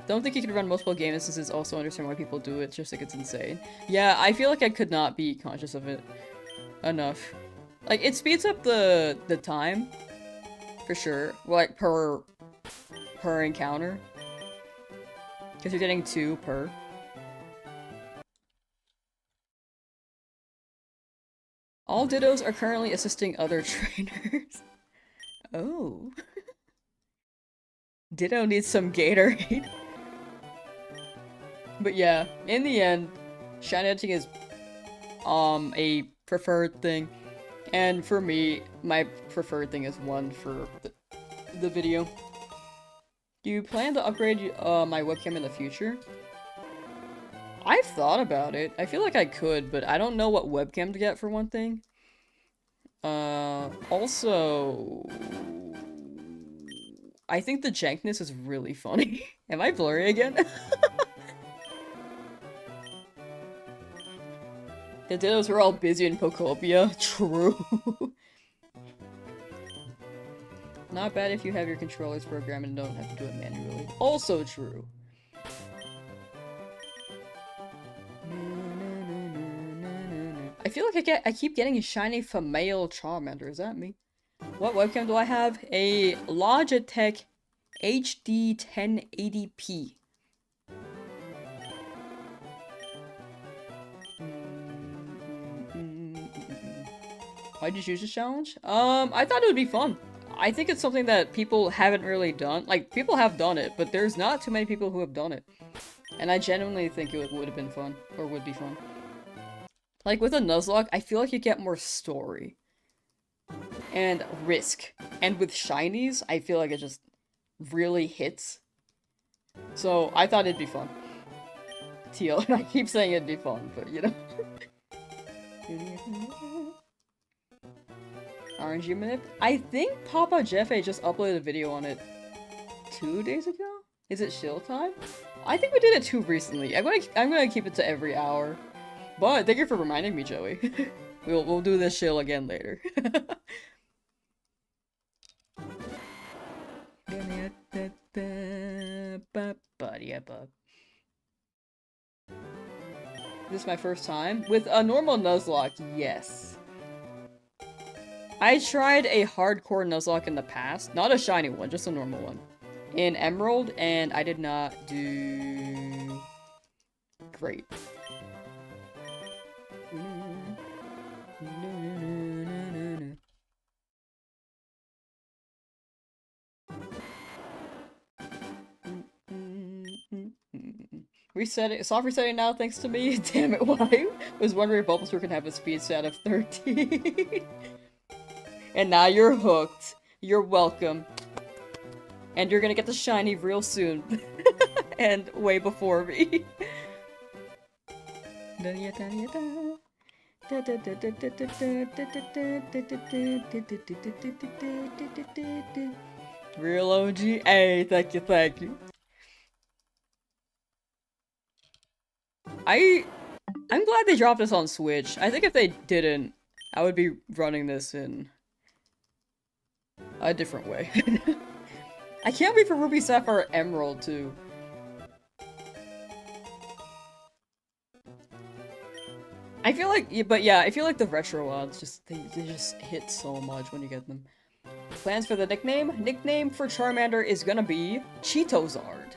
Don't think you can run multiple game instances, also understand why people do it, just like it's insane. Yeah, I feel like I could not be conscious of it enough. Like, it speeds up the time, for sure, like, per encounter. Because you're getting 2 per. All Dittos are currently assisting other trainers. Oh. Ditto needs some Gatorade. But yeah, in the end, shiny hunting is a preferred thing. And for me, my preferred thing is 1 for the video. Do you plan to upgrade my webcam in the future? I've thought about it. I feel like I could, but I don't know what webcam to get for one thing. Also, I think the jankness is really funny. Am I blurry again? The Dittos were all busy in Pokopia. True. Not bad if you have your controllers programmed and don't have to do it manually. Also true. I feel like I keep getting a shiny female Charmander. Is that me? What webcam do I have? A Logitech HD 1080p. Why'd you choose this challenge? I thought it would be fun. I think it's something that people haven't really done. Like, people have done it, but there's not too many people who have done it. And I genuinely think it would have been fun. Or would be fun. Like, with a Nuzlocke, I feel like you get more story. And risk. And with shinies, I feel like it just really hits. So, I thought it'd be fun. Teal. I keep saying it'd be fun, but you know. RNG manip? I think Papa Jeffe just uploaded a video on it 2 days ago? Is it shill time? I think we did it too recently. I'm gonna keep it to every hour. But thank you for reminding me, Joey. we'll do this shill again later. This is my first time? With a normal Nuzlocke, yes. I tried a hardcore Nuzlocke in the past. Not a shiny one, just a normal one. In Emerald, and I did not do great. Resetting, soft resetting now thanks to me? Damn it, why? Was wondering if Bulbasaur can have a speed stat of 13. And now you're hooked. You're welcome. And you're gonna get the shiny real soon. And way before me. Real OG. Hey, thank you, thank you. I'm glad they dropped this on Switch. I think if they didn't, I would be running this in a different way. I can't wait for Ruby, Sapphire, Emerald too. I feel like, yeah, but yeah, I feel like the retro odds just they just hit so much when you get them. Plans for the nickname? Nickname for Charmander is gonna be Cheetozard.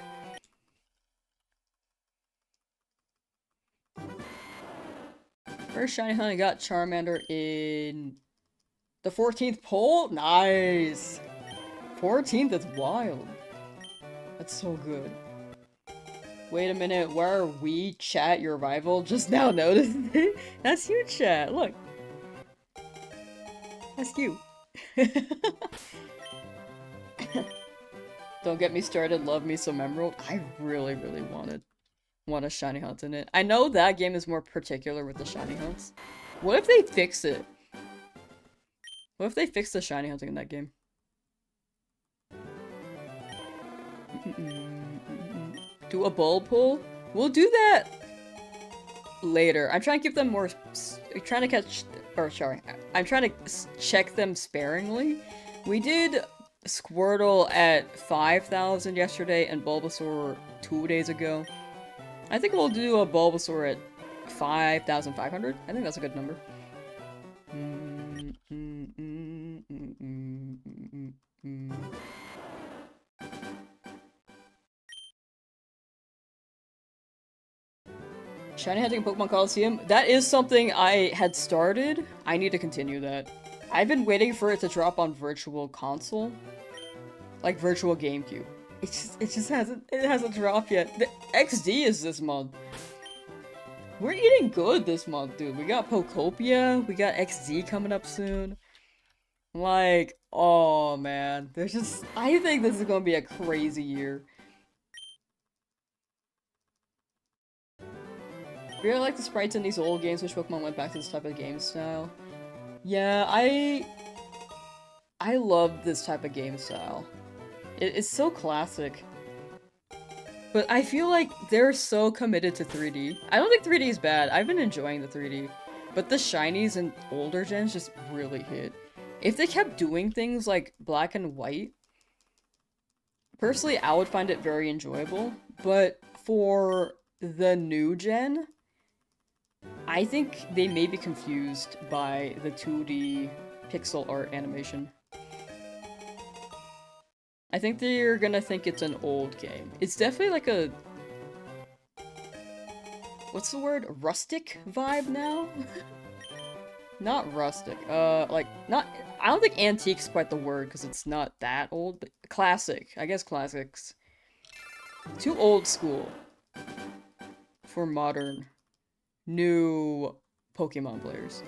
First shiny hunt I got Charmander in the 14th poll? Nice! 14th is wild. That's so good. Wait a minute, where are we? Chat, your rival? Just now noticed it? That's you, chat, look. That's you. Don't get me started, love me some Emerald. I really, really want a shiny hunt in it. I know that game is more particular with the shiny hunts. What if they fix it? What if they fix the shiny hunting in that game? Do a bulb pull? We'll do that later. I'm trying to give them more. I'm trying to catch. Or sorry, I'm trying to check them sparingly. We did Squirtle at 5,000 yesterday and Bulbasaur 2 days ago. I think we'll do a Bulbasaur at 5,500. I think that's a good number. Shiny hunting Pokemon Coliseum? That is something I had started. I need to continue that. I've been waiting for it to drop on Virtual Console. Like Virtual GameCube. It just hasn't dropped yet. The XD is this month. We're eating good this month, dude. We got Pokopia, we got XD coming up soon. Like, oh man. There's just, I think this is gonna be a crazy year. Really like the sprites in these old games, which Pokemon went back to this type of game style. Yeah, I love this type of game style. It's so classic. But I feel like they're so committed to 3D. I don't think 3D is bad. I've been enjoying the 3D. But the shinies and older gens just really hit. If they kept doing things like black and white, personally I would find it very enjoyable. But for the new gen, I think they may be confused by the 2D pixel art animation. I think they're gonna think it's an old game. It's definitely like a... what's the word? Rustic vibe now? Not rustic. Like, not... I don't think antique's quite the word, because it's not that old, but classic. I guess classics. Too old school for modern, new Pokemon players.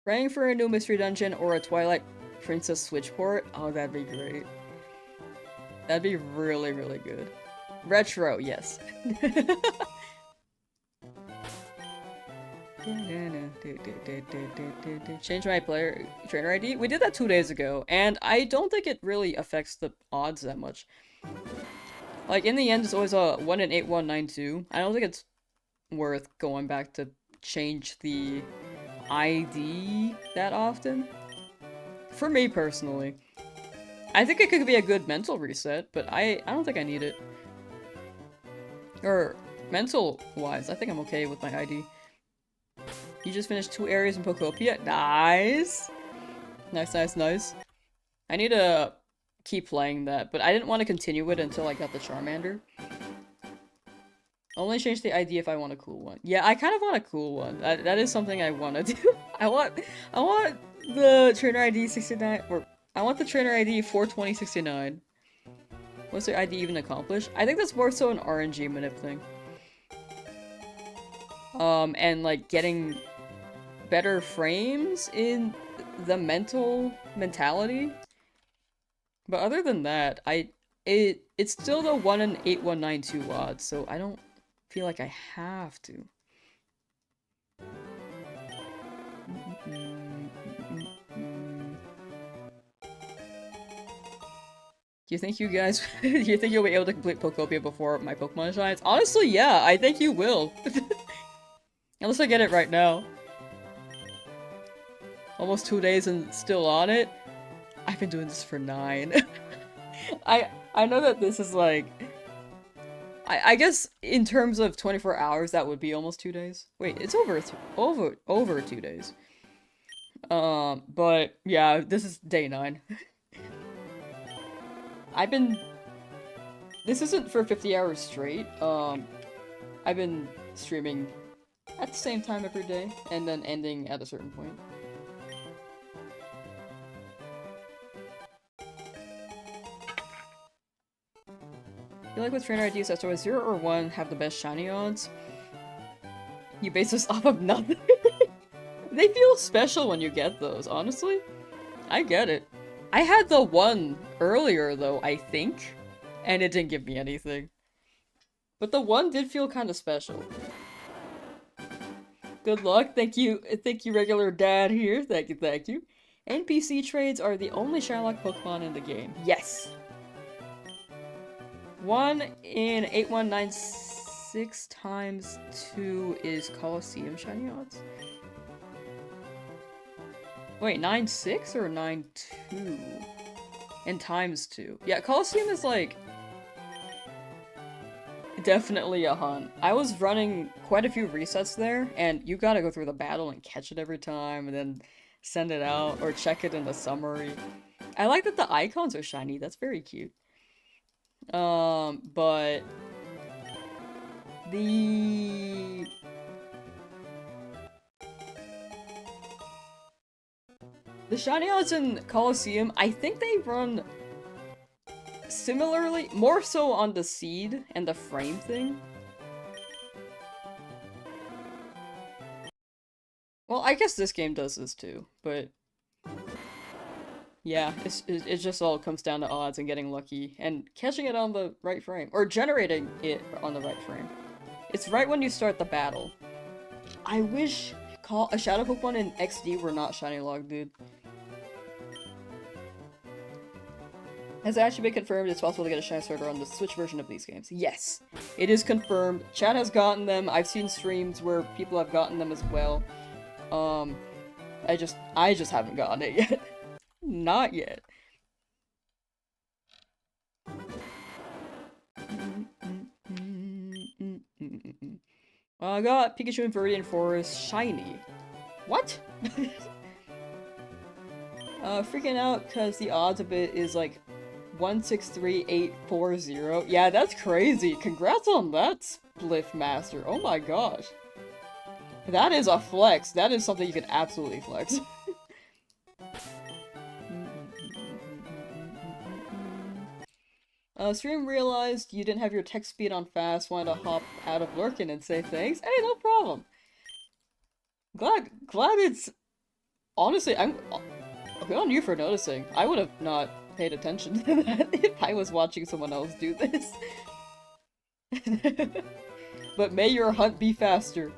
Praying for a new Mystery Dungeon or a Twilight Princess Switch port? Oh, that'd be great. That'd be really, really good. Retro, yes. Change my trainer ID? We did that 2 days ago, and I don't think it really affects the odds that much. Like, in the end, it's always a 1 in 8192. I don't think it's worth going back to change the ID that often. For me, personally. I think it could be a good mental reset, but I don't think I need it. Or, mental-wise, I think I'm okay with my ID. You just finished 2 areas in Pokopia? Nice! Nice, nice, nice. I need to keep playing that, but I didn't want to continue it until I got the Charmander. Only change the ID if I want a cool one. Yeah, I kind of want a cool one. That is something I want to do. I want the trainer ID 69, or I want the trainer ID 42069. What's their ID even accomplish? I think that's more so an RNG manip thing. And like getting better frames in the mentality. But other than that, it's still the 1 in 8192 odds, so I don't feel like I have to. Do you think you guys, do you think you'll be able to complete Pokopia before my Pokemon shines? Honestly, yeah, I think you will. Unless I get it right now. Almost 2 days and still on it? I've been doing this for 9. I know that this is like... I guess in terms of 24 hours, that would be almost 2 days. Wait, it's over 2 days. But yeah, this is day 9. I've been... This isn't for 50 hours straight. I've been streaming at the same time every day, and then ending at a certain point. I feel like with trainer IDs that's always 0 or 1 have the best shiny odds. You base this off of nothing. They feel special when you get those, honestly. I get it. I had the 1 earlier though, I think, and it didn't give me anything. But the 1 did feel kind of special. Good luck. Thank you, regular dad here. Thank you. NPC trades are the only Shylock Pokemon in the game. Yes! 1 in 8196 times 2 is Colosseum shiny odds. Wait, 9.6 or 9.2? And times 2. Yeah, Colosseum is like... definitely a hunt. I was running quite a few resets there, and you gotta go through the battle and catch it every time, and then send it out, or check it in the summary. I like that the icons are shiny, that's very cute. But... The shiny odds in Colosseum, I think they run similarly, more so on the seed and the frame thing. Well, I guess this game does this too, but yeah, it just all comes down to odds and getting lucky and catching it on the right frame, or generating it on the right frame. It's right when you start the battle. I wish a Shadow Pokemon in XD were not shiny log, dude. Has it actually been confirmed it's possible to get a shiny starter on the Switch version of these games? Yes, it is confirmed. Chat has gotten them. I've seen streams where people have gotten them as well. I just haven't gotten it yet. Not yet. I got Pikachu in Viridian Forest shiny. What? Freaking out because the odds of it is like 163840. Yeah, that's crazy. Congrats on that, Spliff Master. Oh my gosh. That is a flex. That is something you can absolutely flex. Stream realized you didn't have your text speed on fast, wanted to hop out of lurking and say thanks. Hey, no problem. Glad it's... Honestly, I'm good on you for noticing. I would have not paid attention to that if I was watching someone else do this. But may your hunt be faster.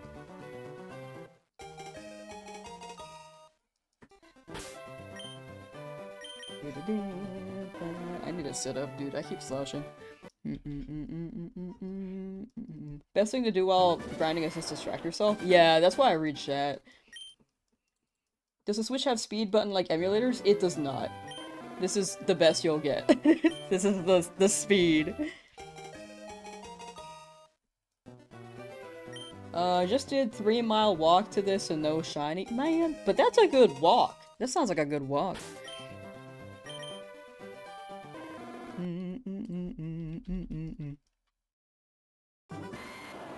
I need to sit up, dude. I keep slouching. Best thing to do while grinding is just distract yourself? Yeah, that's why I read chat. Does the Switch have speed button like emulators? It does not. This is the best you'll get. This is the speed. Just did 3-mile walk to this and no shiny. Man, but that's a good walk. That sounds like a good walk.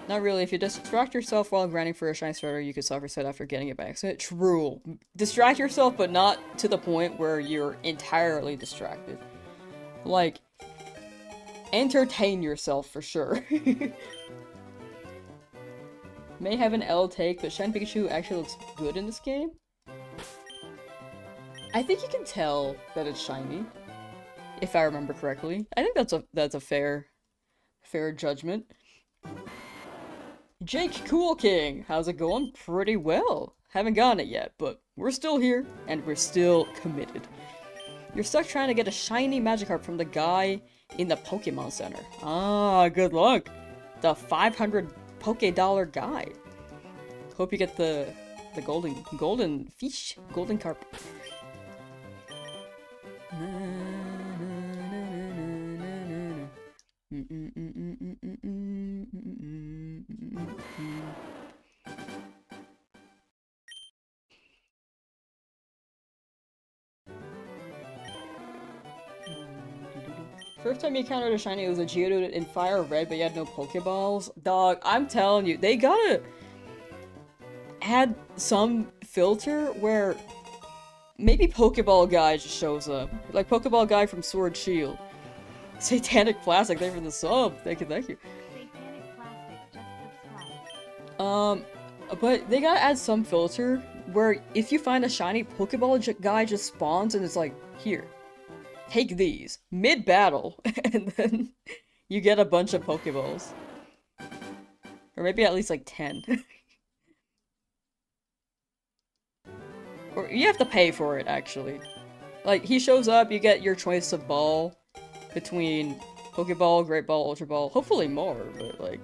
Not really. If you distract yourself while grinding for a shiny starter, you could self-reset after getting it by accident. True. Distract yourself, but not to the point where you're entirely distracted. Like, entertain yourself for sure. May have an L take, but Shiny Pikachu actually looks good in this game. I think you can tell that it's shiny, if I remember correctly. I think that's a fair judgment. Jake Cool King, how's it going? Pretty well. Haven't gotten it yet, but we're still here, and we're still committed. You're stuck trying to get a shiny Magikarp from the guy in the Pokemon Center. Ah, good luck. The 500 Poké-Dollar guy. Hope you get the golden fish, golden carp. First time you encountered a shiny, it was a Geodude in Fire Red, but you had no Pokeballs. Dog, I'm telling you, they gotta add some filter where maybe Pokeball Guy just shows up. Like Pokeball Guy from Sword Shield. Satanic Plastic, thank you for the sub. Thank you, thank you. Satanic Plastic just subscribed. But they gotta add some filter where if you find a shiny Pokeball guy just spawns and it's like, here, take these mid-battle, and then you get a bunch of Pokeballs. Or maybe at least like 10. Or you have to pay for it, actually. Like, he shows up, you get your choice of ball between Pokeball, Great Ball, Ultra Ball, hopefully more, but like...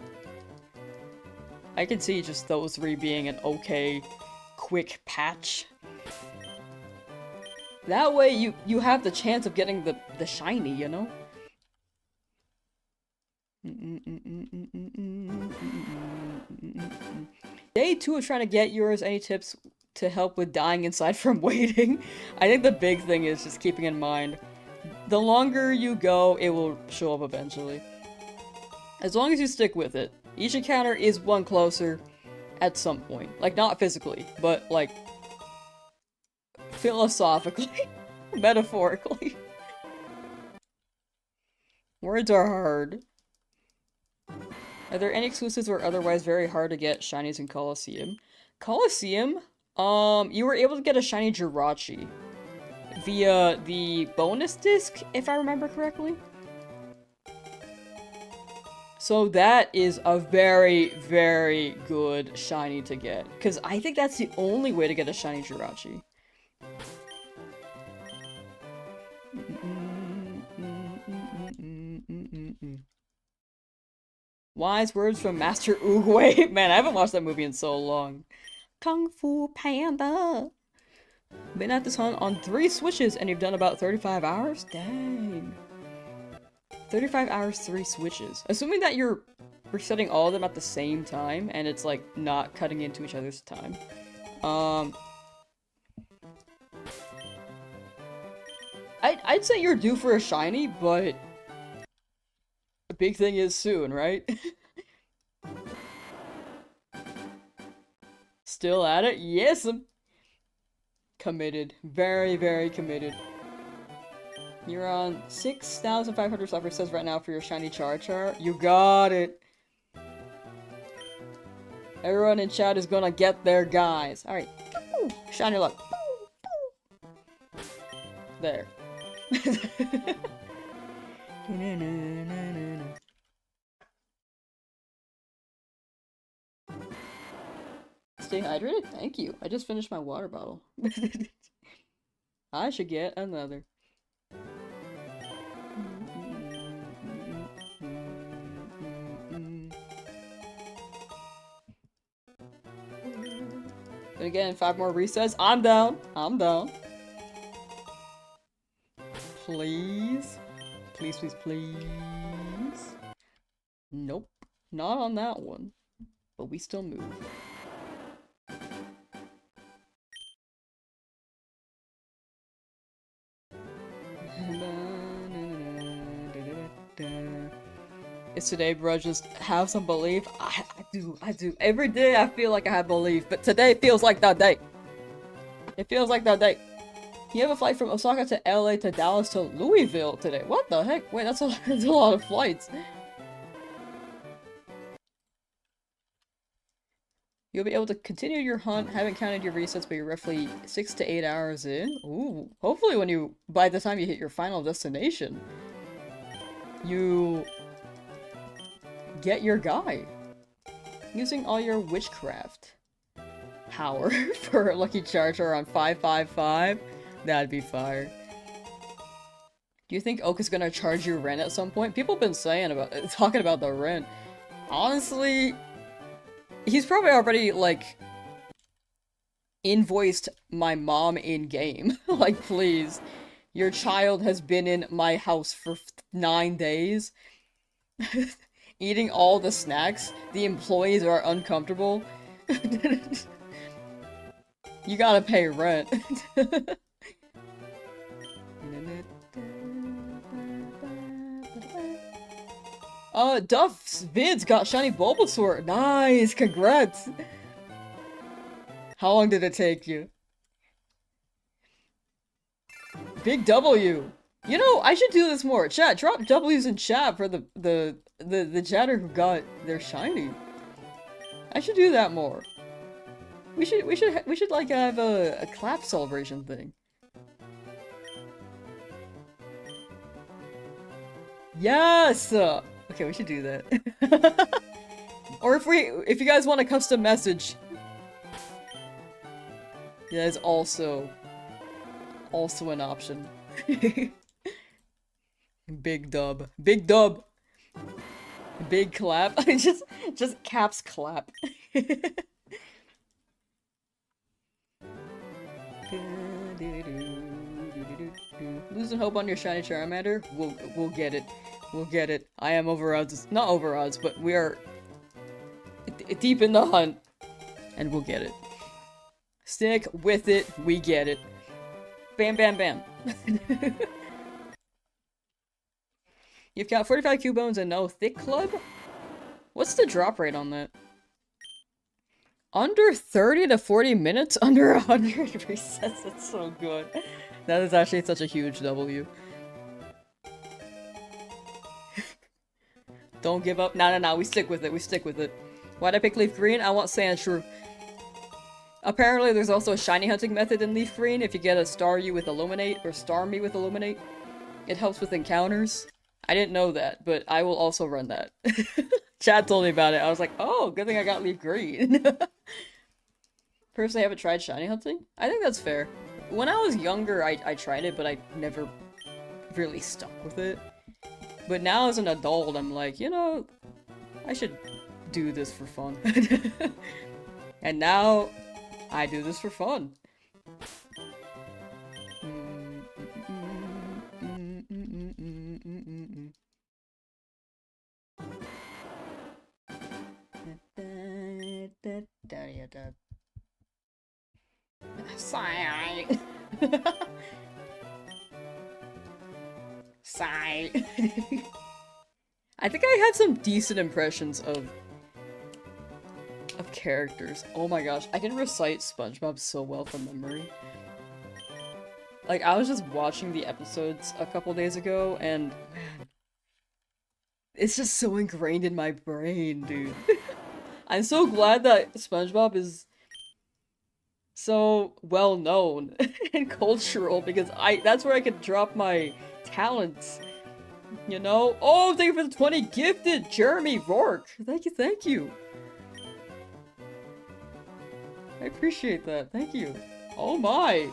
I can see just those three being an okay, quick patch. That way you have the chance of getting the shiny, you know? Day 2 of trying to get yours. Any tips to help with dying inside from waiting? I think the big thing is just keeping in mind, the longer you go, it will show up eventually. As long as you stick with it. Each encounter is one closer at some point. Like, not physically, but like, philosophically, metaphorically. Words are hard. Are there any exclusives or otherwise very hard to get shinies in Colosseum? Colosseum? You were able to get a shiny Jirachi via the bonus disc, if I remember correctly. So that is a very, very good shiny to get. Because I think that's the only way to get a shiny Jirachi. Wise words from Master Oogway. Man, I haven't watched that movie in so long. Kung Fu Panda. Been at this hunt on 3 switches and you've done about 35 hours? Dang. 35 hours, 3 switches. Assuming that you're resetting all of them at the same time and it's like not cutting into each other's time. I'd say you're due for a shiny, but the big thing is soon, right? Still at it? Yes, I'm committed. Very, very committed. You're on 6,500 suffers says right now for your shiny Char. You got it. Everyone in chat is gonna get their guys. Alright. Shiny luck. There. Stay hydrated? Thank you. I just finished my water bottle. I should get another. But again, 5 more resets. I'm down. I'm down. Please. Please, please, please. Nope. Not on that one. But we still move. It's today, bro. Just have some belief. I do. Every day I feel like I have belief, but today feels like that day. It feels like that day. You have a flight from Osaka to LA to Dallas to Louisville today. What the heck? Wait, that's a lot of flights. You'll be able to continue your hunt. Haven't counted your resets, but you're roughly 6 to 8 hours in. Ooh. Hopefully by the time you hit your final destination, you get your guy. Using all your witchcraft power for a lucky Char on 555. That'd be fire. Do you think Oak is gonna charge you rent at some point? People have been talking about the rent. Honestly, he's probably already, like, invoiced my mom in-game. Like, please. Your child has been in my house for 9 days. Eating all the snacks. The employees are uncomfortable. You gotta pay rent. Duff's vids got shiny Bulbasaur. Nice, congrats. How long did it take you? Big W. You know, I should do this more. Chat, drop W's in chat for the chatter who got their shiny. I should do that more. We should like have a clap celebration thing. Yes! Okay, we should do that. Or if you guys want a custom message. Yeah, it's also an option. Big dub. Big dub! Big clap. just caps clap. Losing hope on your shiny Charmander? We'll get it. We'll get it. I am over odds. Not over odds, but we are deep in the hunt. And we'll get it. Stick with it. We get it. Bam, bam, bam. You've got 45 Cubones and no Thick Club? What's the drop rate on that? Under 30 to 40 minutes? Under 100 resets? That's so good. That is actually such a huge W. Don't give up. No, we stick with it. We stick with it. Why'd I pick LeafGreen? I want Sandshrew. Apparently, there's also a shiny hunting method in LeafGreen. If you get a Star You with Illuminate, or Star Me with Illuminate, it helps with encounters. I didn't know that, but I will also run that. Chad told me about it. I was like, oh, good thing I got LeafGreen. Personally, I haven't tried shiny hunting. I think that's fair. When I was younger, I tried it, but I never really stuck with it. But now as an adult, I'm like, you know, I should do this for fun. And now, I do this for fun. Sigh. Sigh. I think I have some decent impressions of characters. Oh my gosh, I can recite SpongeBob so well from memory. Like, I was just watching the episodes a couple days ago, and man, it's just so ingrained in my brain, dude. I'm so glad that SpongeBob is so well known and cultural, because that's where I could drop my talents. You know? Oh, thank you for the 20 gifted, Jeremy Rourke. Thank you. I appreciate that. Thank you. Oh my.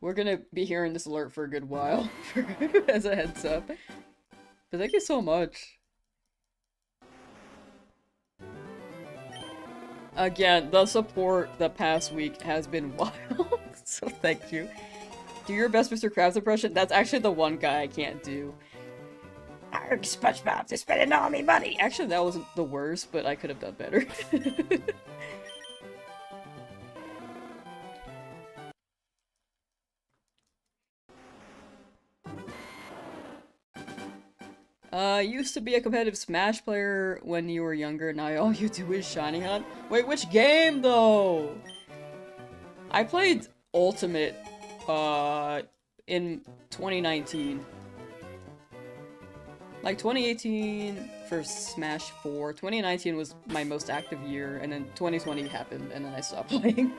We're gonna be hearing this alert for a good while, as a heads up. But thank you so much. Again, the support the past week has been wild, so thank you. Do your best Mr. Krabs impression? That's actually the one guy I can't do. Arrgh, SpongeBob, they're spending all me money! Actually, that wasn't the worst, but I could have done better. Used to be a competitive Smash player when you were younger, now all you do is Shiny Hunt? Wait, which game, though? I played Ultimate, in 2019. Like, 2018 for Smash 4, 2019 was my most active year, and then 2020 happened, and then I stopped playing.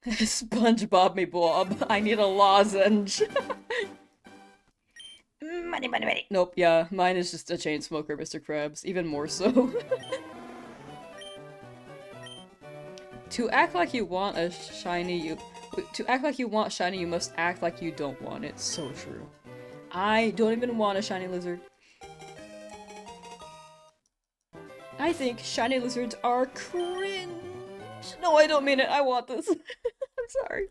SpongeBob me Bob, I need a lozenge. Money. Nope, yeah, mine is just a chain smoker, Mr. Krabs, even more so. To act like you want a shiny, to act like you want shiny, you must act like you don't want it. So true. I don't even want a shiny lizard. I think shiny lizards are cringe. No, I don't mean it. I want this. I'm sorry.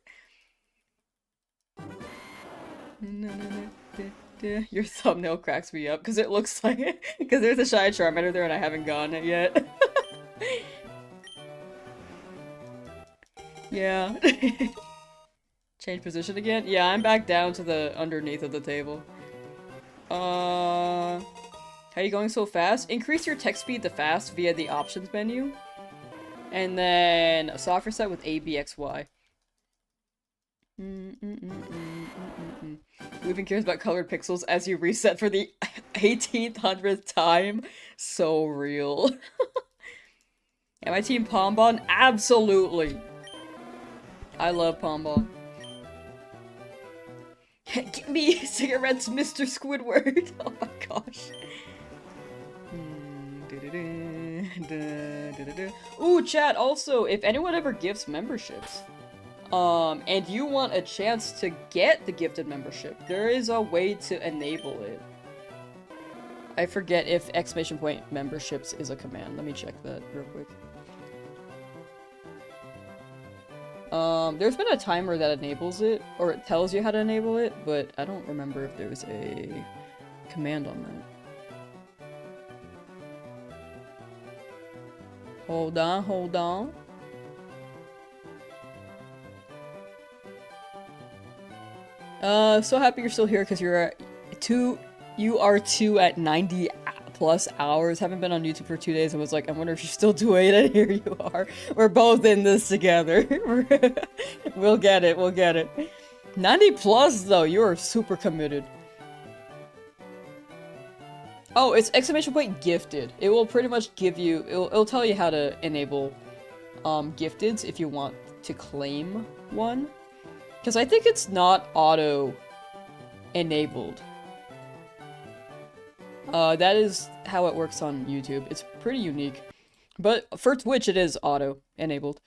Your thumbnail cracks me up because it looks like because there's a shy Charmander there and I haven't gotten it yet. Yeah. Change position again? Yeah, I'm back down to the underneath of the table. How are you going so fast? Increase your text speed to fast via the options menu. And then a soft reset with ABXY. Moving cares about colored pixels as you reset for the 1800th time. So real. Am I team Pombon? Absolutely. I love Pombon. Give me cigarettes, Mr. Squidward! Oh my gosh. Ooh, chat, also, if anyone ever gifts memberships, and you want a chance to get the gifted membership, there is a way to enable it. I forget if exclamation point memberships is a command. Let me check that real quick. There's been a timer that enables it, or it tells you how to enable it, but I don't remember if there's a command on that. Hold on, hold on. So happy you're still here because you are two at 90 plus hours. Haven't been on YouTube for 2 days and was like, I wonder if you're still doing it, and here you are. We're both in this together. We'll get it, we'll get it. 90 plus though, you're super committed. Oh, it's exclamation point gifted. It will pretty much give you, it'll tell you how to enable gifteds if you want to claim one. Because I think it's not auto enabled. That is how it works on YouTube. It's pretty unique. But for Twitch, it is auto-enabled.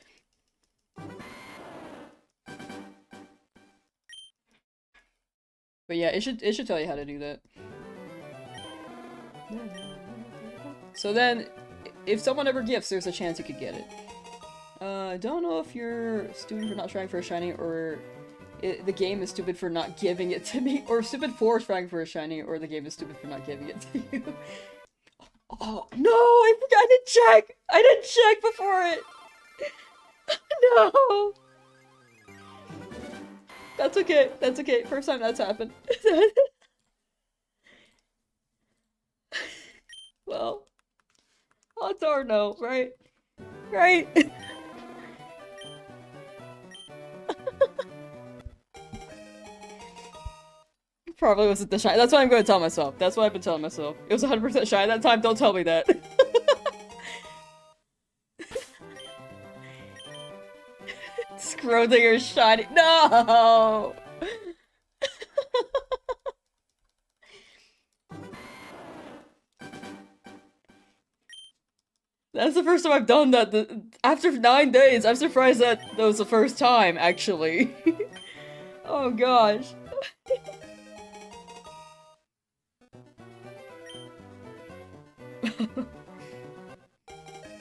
But yeah, it should tell you how to do that. So then, if someone ever gifts, there's a chance you could get it. I don't know if you're stupid for not trying for a shiny, or the game is stupid for not giving it to me, or stupid for trying for a shiny, or the game is stupid for not giving it to you. Oh, no! I forgot to check! I didn't check before it! No! That's okay, that's okay. First time that's happened. Well, odds are no, right? Right? Probably wasn't the shine. That's what I'm going to tell myself. That's what I've been telling myself. It was 100% shine that time. Don't tell me that. Schrodinger's shiny. No! That's the first time I've done that. After 9 days, I'm surprised that was the first time, actually. Oh gosh.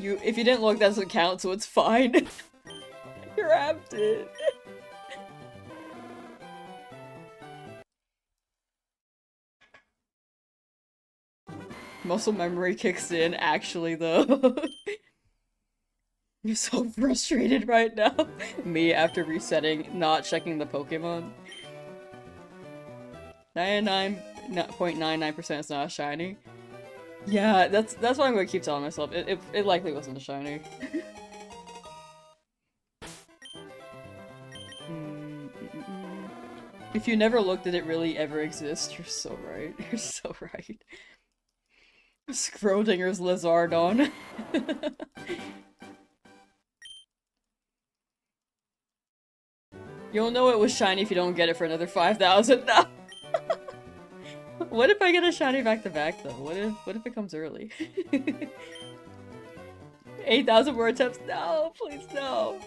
If you didn't look, that doesn't count, so it's fine. Grabbed it. Muscle memory kicks in, actually, though. You're so frustrated right now. Me after resetting, not checking the Pokemon. 99.99% is not a shiny. Yeah, that's what I'm gonna keep telling myself. It likely wasn't a shiny. If you never looked, did it really ever exist? You're so right. You're so right. Schrodinger's Lizardon. You'll know it was shiny if you don't get it for another 5,000. No. What if I get a shiny back to back though? What if it comes early? 8,000 more attempts? No, please no.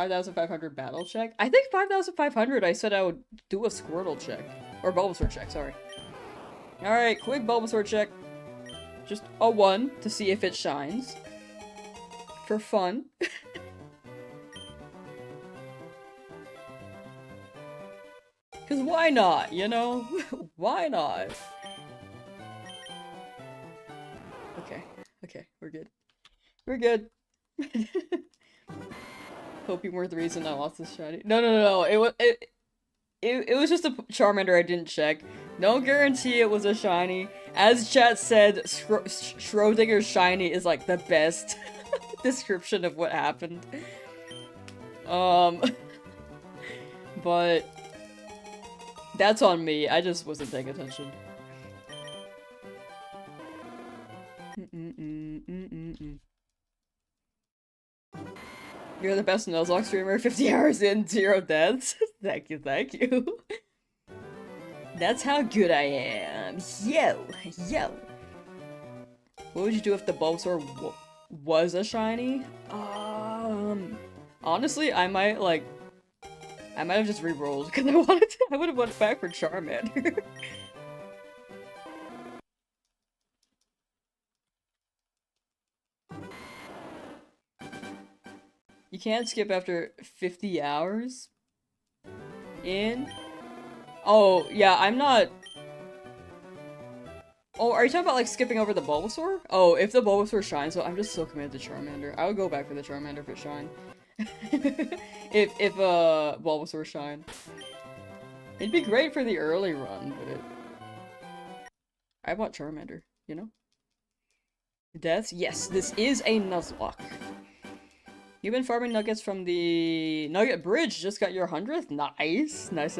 5,500 battle check? I think 5,500 I said I would do a Squirtle check. Or Bulbasaur check, sorry. Alright, quick Bulbasaur check. Just a 1 to see if it shines. For fun. Cause why not, you know? Why not? Okay, we're good. We're good. Hope you weren't the reason I lost this shiny. No. It was just a Charmander I didn't check. No guarantee it was a shiny. As chat said, Schrodinger's shiny is like the best description of what happened. But that's on me. I just wasn't paying attention. You're the best Nuzlocke streamer. 50 hours in, 0 deaths. Thank you. That's how good I am. Yo. What would you do if the Bulbasaur was a shiny? Honestly, I might have just re-rolled because I would have went back for Charmander. You can't skip after 50 hours? Oh, yeah, I'm not... Oh, are you talking about, like, skipping over the Bulbasaur? Oh, if the Bulbasaur shines, so I'm just so committed to Charmander. I would go back for the Charmander if it shined. if Bulbasaur shined. It'd be great for the early run, but I want Charmander, you know? Deaths? Yes, this is a Nuzlocke. You've been farming nuggets from the Nugget Bridge. Just got your 100th? Nice. Nice.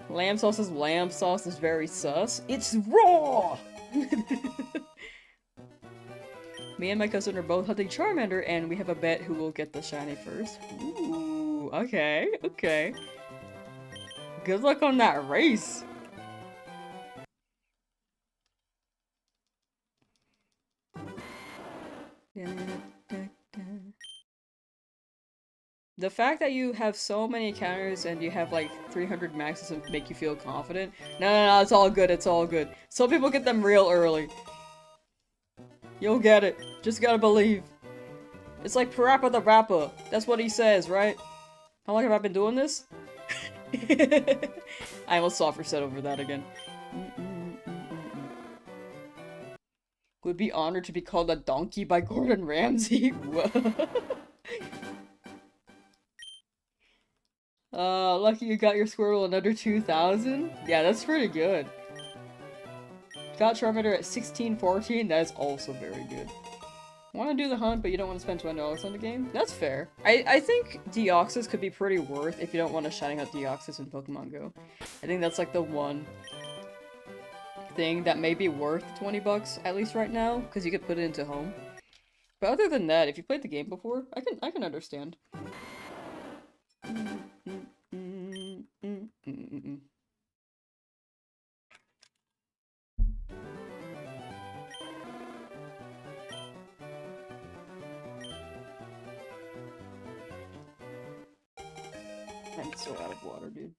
Lamsauce's lamb sauce is very sus. It's raw! Me and my cousin are both hunting Charmander, and we have a bet who will get the shiny first. Ooh, okay. Good luck on that race. The fact that you have so many counters and you have like 300 maxes to make you feel confident. No, it's all good. Some people get them real early. You'll get it. Just gotta believe. It's like Parappa the Rapper. That's what he says, right? How long have I been doing this? I almost softer set over that again. Would be honored to be called a donkey by Gordon Ramsay. Lucky you got your Squirtle in under 2,000? Yeah, that's pretty good. Got Charmander at 1614? That is also very good. Want to do the hunt, but you don't want to spend $20 on the game? That's fair. I think Deoxys could be pretty worth if you don't want to shiny out Deoxys in Pokemon Go. I think that's like the one thing that may be worth 20 bucks, at least right now, because you could put it into home. But other than that, if you played the game before, I can understand. I'm so out of water, dude.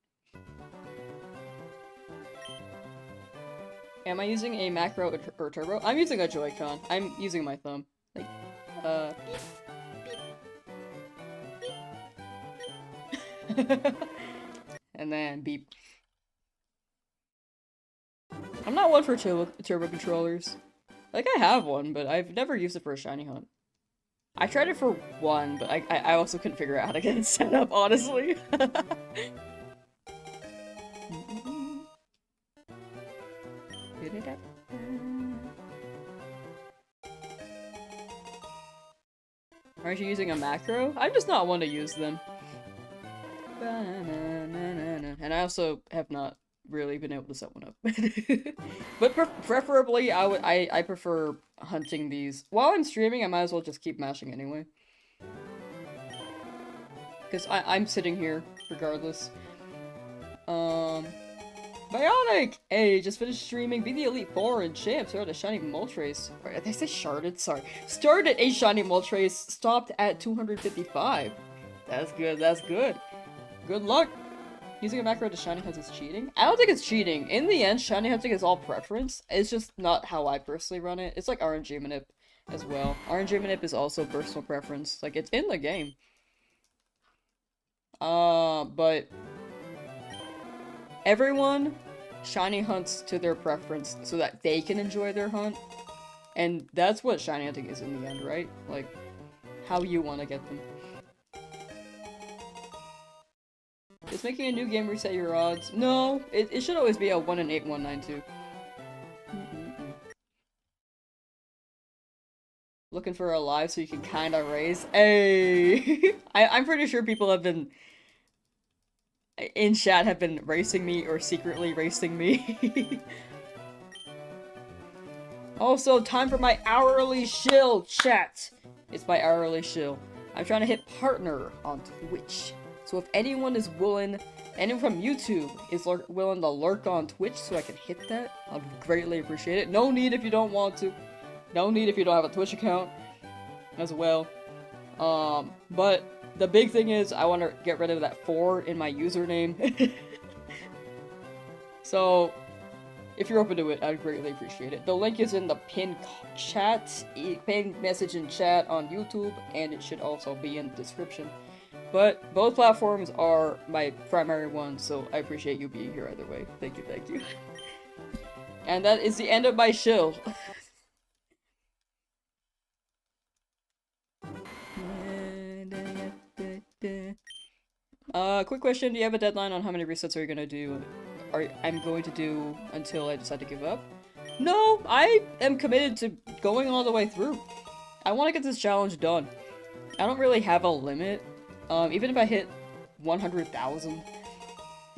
Am I using a macro or turbo? I'm using a Joy-Con. I'm using my thumb. Like, and then beep. I'm not one for turbo controllers. Like, I have one, but I've never used it for a shiny hunt. I tried it for one, but I also couldn't figure out how to get it set up, honestly. Aren't you using a macro? I'm just not one to use them. And I also have not really been able to set one up. But preferably, I prefer hunting these. While I'm streaming, I might as well just keep mashing anyway. Because I'm sitting here, regardless. Bionic! Hey, just finished streaming. Be the Elite Four and champ. Started a shiny Moltres. Or did I say sharded? Sorry. Started a shiny Moltres. Stopped at 255. That's good. That's good. Good luck. Using a macro to shiny hunts is cheating? I don't think it's cheating. In the end, shiny hunting is all preference. It's just not how I personally run it. It's like RNG manip as well. RNG manip is also personal preference. Like, it's in the game. But everyone shiny hunts to their preference so that they can enjoy their hunt. And that's what shiny hunting is in the end, right? Like, how you want to get them. Is making a new game reset your odds? No, it should always be a 1 in 8, 192. Looking for a live so you can kinda raise? Hey! I'm pretty sure people have been in chat have been racing me or secretly racing me. Also, time for my hourly shill, chat! It's my hourly shill. I'm trying to hit partner on Twitch. So if anyone is willing, anyone from YouTube is willing to lurk on Twitch so I can hit that, I'd greatly appreciate it. No need if you don't want to. No need if you don't have a Twitch account as well. But the big thing is I want to get rid of that 4 in my username. So if you're open to it, I'd greatly appreciate it. The link is in the pinned chat, pinned message in chat on YouTube, and it should also be in the description. But both platforms are my primary ones, so I appreciate you being here either way. Thank you, thank you. And that is the end of my shill. Quick question, do you have a deadline on how many resets are you gonna do? I'm going to do until I decide to give up? No, I am committed to going all the way through. I want to get this challenge done. I don't really have a limit. Even if I hit 100,000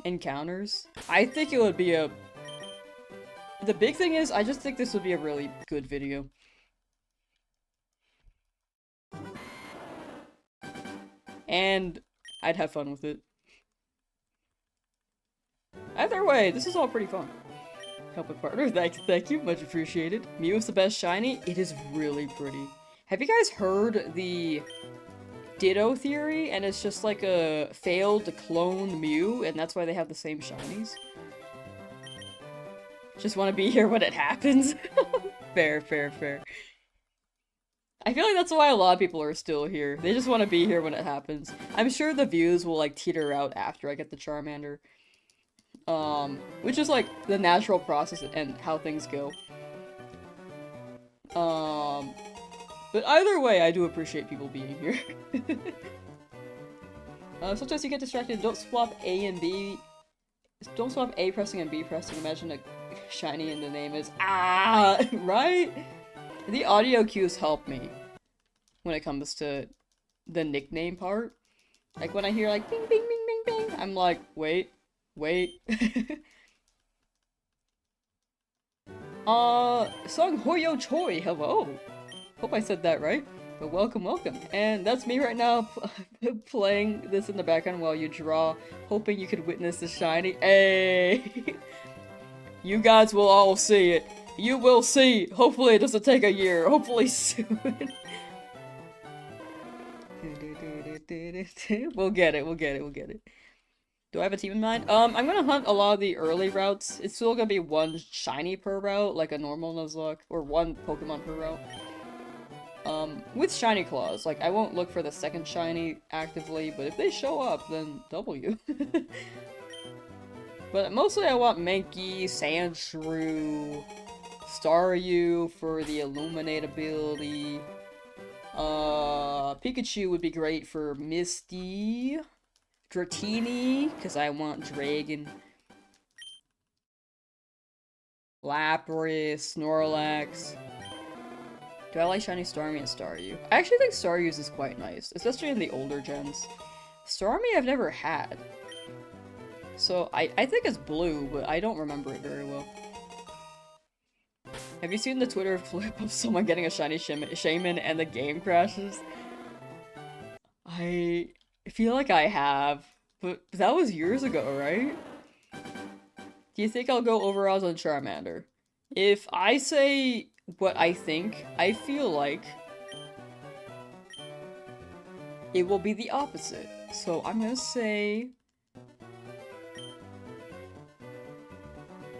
encounters, I think it would be a... The big thing is, I just think this would be a really good video. And I'd have fun with it. Either way, this is all pretty fun. Help with partner, thank you, much appreciated. Mew is the best shiny, it is really pretty. Have you guys heard the Ditto theory? And it's just like a failed clone Mew, and that's why they have the same shinies? Just want to be here when it happens? Fair, fair, fair. I feel like that's why a lot of people are still here. They just want to be here when it happens. I'm sure the views will like teeter out after I get the Charmander. Which is like the natural process and how things go. But either way, I do appreciate people being here. Sometimes you get distracted. Don't swap A and B. Don't swap A pressing and B pressing. Imagine a shiny and the name is right? The audio cues help me when it comes to the nickname part. Like when I hear like bing bing bing bing bing, I'm like, wait. Sung Hoyo Choi, hello. Hope I said that right. But welcome. And that's me right now playing this in the background while you draw, hoping you could witness the shiny. Hey! You guys will all see it. You will see. Hopefully it doesn't take a year. Hopefully soon. We'll get it. Do I have a team in mind? I'm gonna hunt a lot of the early routes. It's still gonna be one shiny per route, like a normal Nuzlocke, or one Pokemon per route. With shiny claws. Like, I won't look for the second shiny actively, but if they show up, then W. But mostly I want Mankey, Sandshrew, Staryu for the Illuminate ability. Pikachu would be great for Misty. Dratini, because I want Dragon. Lapras, Snorlax. Do I like shiny Starmie and Staryu? I actually think Staryu's is quite nice, especially in the older gens. Starmie I've never had. So I think it's blue, but I don't remember it very well. Have you seen the Twitter flip of someone getting a shiny Shaman and the game crashes? I feel like I have, but that was years ago, right? Do you think I'll go overalls on Charmander? If I say what I think, I feel like it will be the opposite. So I'm gonna say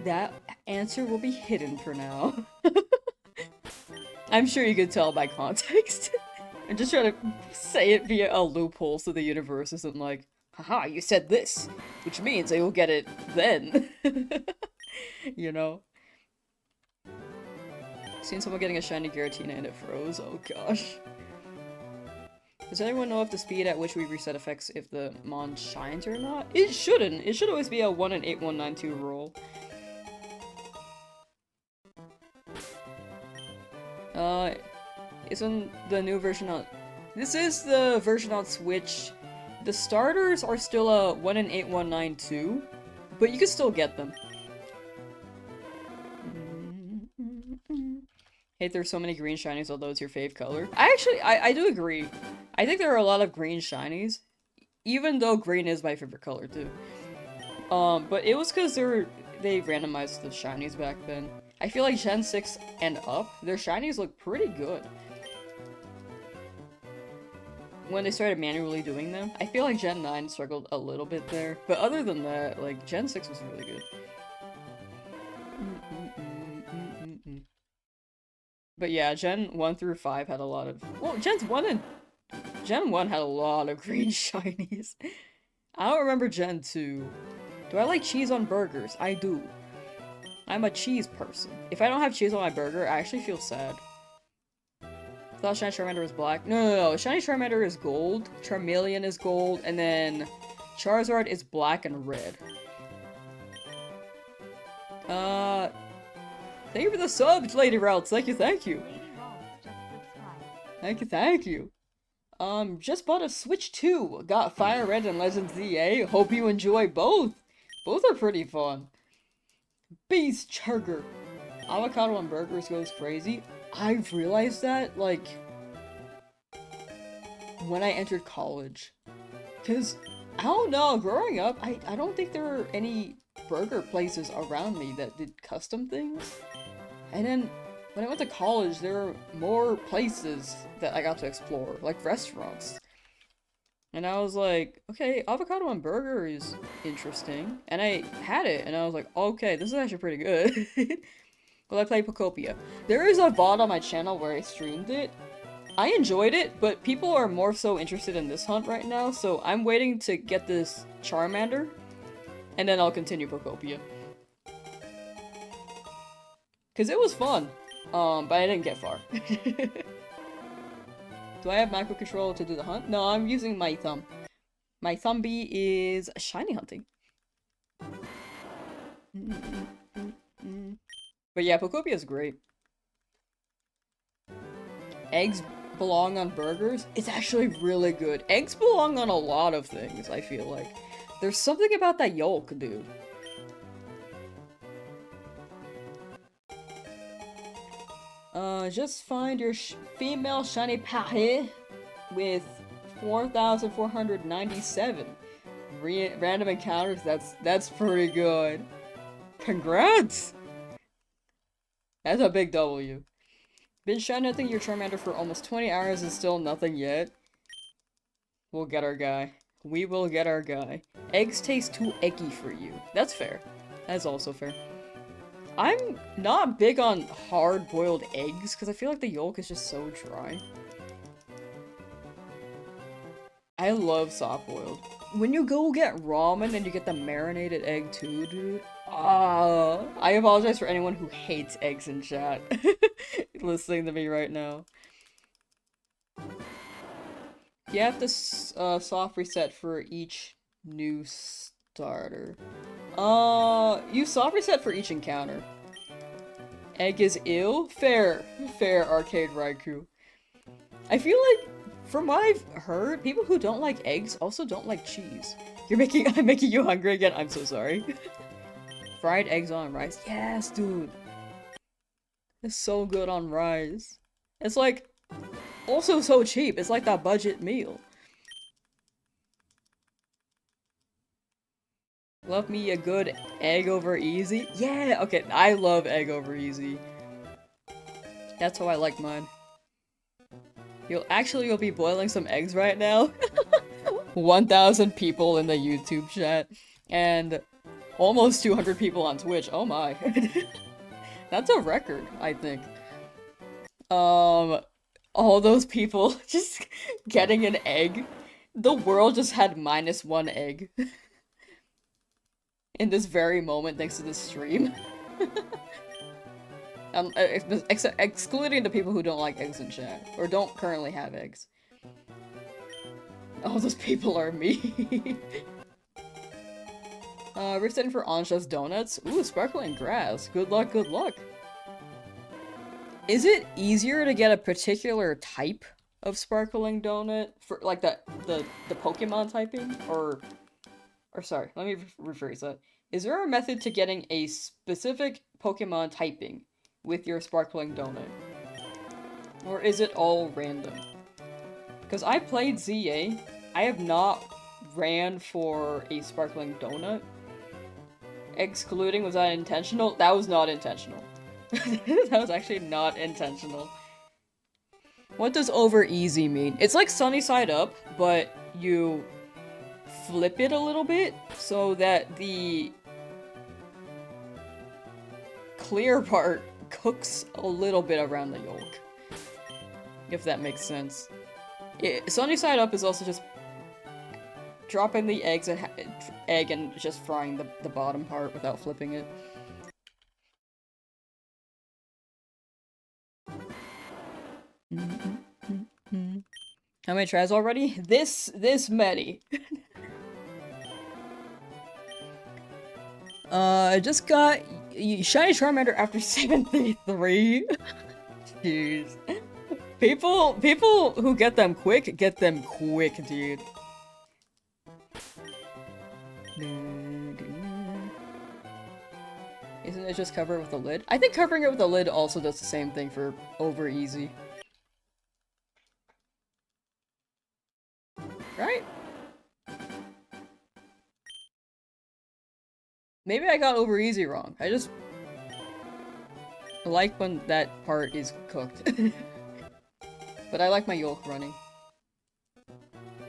that answer will be hidden for now. I'm sure you could tell by context. I'm just trying to say it via a loophole so the universe isn't like, haha, you said this, which means I will get it then. You know? Seen someone getting a shiny Giratina and it froze? Oh gosh. Does anyone know if the speed at which we reset affects if the mon shines or not? It shouldn't. It should always be a 1 in 8192 roll. Isn't the new version on... This is the version on Switch. The starters are still a 1 in 8192, but you can still get them. Hate there's so many green shinies, although it's your fave color. I do agree. I think there are a lot of green shinies, even though green is my favorite color too. But it was because they randomized the shinies back then. I feel like Gen 6 and up, their shinies look pretty good. When they started manually doing them, I feel like Gen 9 struggled a little bit there. But other than that, like, Gen 6 was really good. But yeah, Gen 1 through 5 had a lot of... Well, Gen 1 had a lot of green shinies. I don't remember Gen 2. Do I like cheese on burgers? I do. I'm a cheese person. If I don't have cheese on my burger, I actually feel sad. I thought Shiny Charmander was black. No. Shiny Charmander is gold, Charmeleon is gold, and then Charizard is black and red. Thank you for the subs, Lady Routes. Thank you. Lady Routes just subscribed. Thank you. Just bought a Switch 2. Got Fire Red and Legends ZA. Hope you enjoy both. Both are pretty fun. Beast Chugger. Avocado on burgers goes crazy. I've realized that, like, when I entered college. Because, I don't know, growing up, I don't think there were any burger places around me that did custom things. And then, when I went to college, there were more places that I got to explore, like restaurants. And I was like, okay, avocado on burger is interesting. And I had it, and I was like, okay, this is actually pretty good. Well, I played Pokopia. There is a VOD on my channel where I streamed it. I enjoyed it, but people are more so interested in this hunt right now, so I'm waiting to get this Charmander, and then I'll continue Pokopia. Because it was fun, but I didn't get far. Do I have macro control to do the hunt? No, I'm using my thumb. My Thumbie is shiny hunting. But yeah, Pokopia is great. Eggs belong on burgers? It's actually really good. Eggs belong on a lot of things, I feel like. There's something about that yolk, dude. Just find your female shiny Pahe with 4,497 random encounters. That's pretty good. Congrats! That's a big W. Been shiny hunting your Charmander for almost 20 hours and still nothing yet. We'll get our guy. We will get our guy. Eggs taste too eggy for you. That's fair. That's also fair. I'm not big on hard-boiled eggs, because I feel like the yolk is just so dry. I love soft-boiled. When you go get ramen and you get the marinated egg too, dude. I apologize for anyone who hates eggs in chat. Listening to me right now. You have to soft reset for each new starter. You soft reset for each encounter. Egg is ill? Fair. Fair, Arcade Raikou. I feel like, from what I've heard, people who don't like eggs also don't like cheese. I'm making you hungry again? I'm so sorry. Fried eggs on rice. Yes, dude. It's so good on rice. It's like, also so cheap. It's like that budget meal. Love me a good egg over easy. Yeah, okay, I love egg over easy. That's how I like mine. You'll be boiling some eggs right now. 1,000 people in the YouTube chat. And almost 200 people on Twitch. Oh my. That's a record, I think. All those people just getting an egg. The world just had -1 egg. In this very moment, thanks to this stream. Excluding the people who don't like eggs in chat, or don't currently have eggs. All those people are me. We're setting for Ansha's donuts. Ooh, sparkling grass. Good luck, good luck. Is it easier to get a particular type of sparkling donut for like the Pokemon typing, or sorry, let me rephrase that. Is there a method to getting a specific Pokemon typing with your sparkling donut? Or is it all random? Because I played ZA, I have not ran for a sparkling donut. Excluding, was that intentional? That was not intentional. That was actually not intentional. What does over easy mean? It's like sunny side up, but you flip it a little bit so that the clear part cooks a little bit around the yolk. If that makes sense. Sunny side up is also just dropping the egg and just frying the bottom part without flipping it. How many tries already? This many. I just got Shiny Charmander after 73. Jeez. People who get them quick, dude. Isn't it just cover it with a lid? I think covering it with a lid also does the same thing for over easy. Right? Maybe I got over easy wrong. I just like when that part is cooked. But I like my yolk running.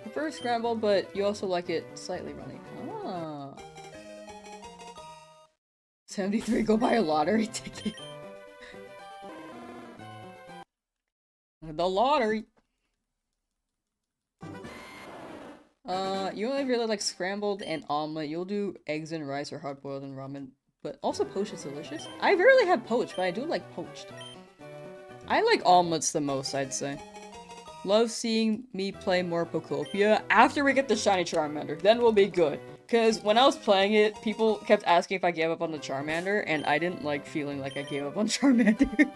Prefer scrambled, but you also like it slightly runny. Ah. 73, go buy a lottery ticket. The lottery! You only really like scrambled and omelet. You'll do eggs and rice or hard-boiled and ramen. But also poached is delicious. I rarely have poached, but I do like poached. I like omelets the most, I'd say. Love seeing me play more Pokopia. After we get the shiny Charmander, then we'll be good. Because when I was playing it, people kept asking if I gave up on the Charmander, and I didn't like feeling like I gave up on Charmander.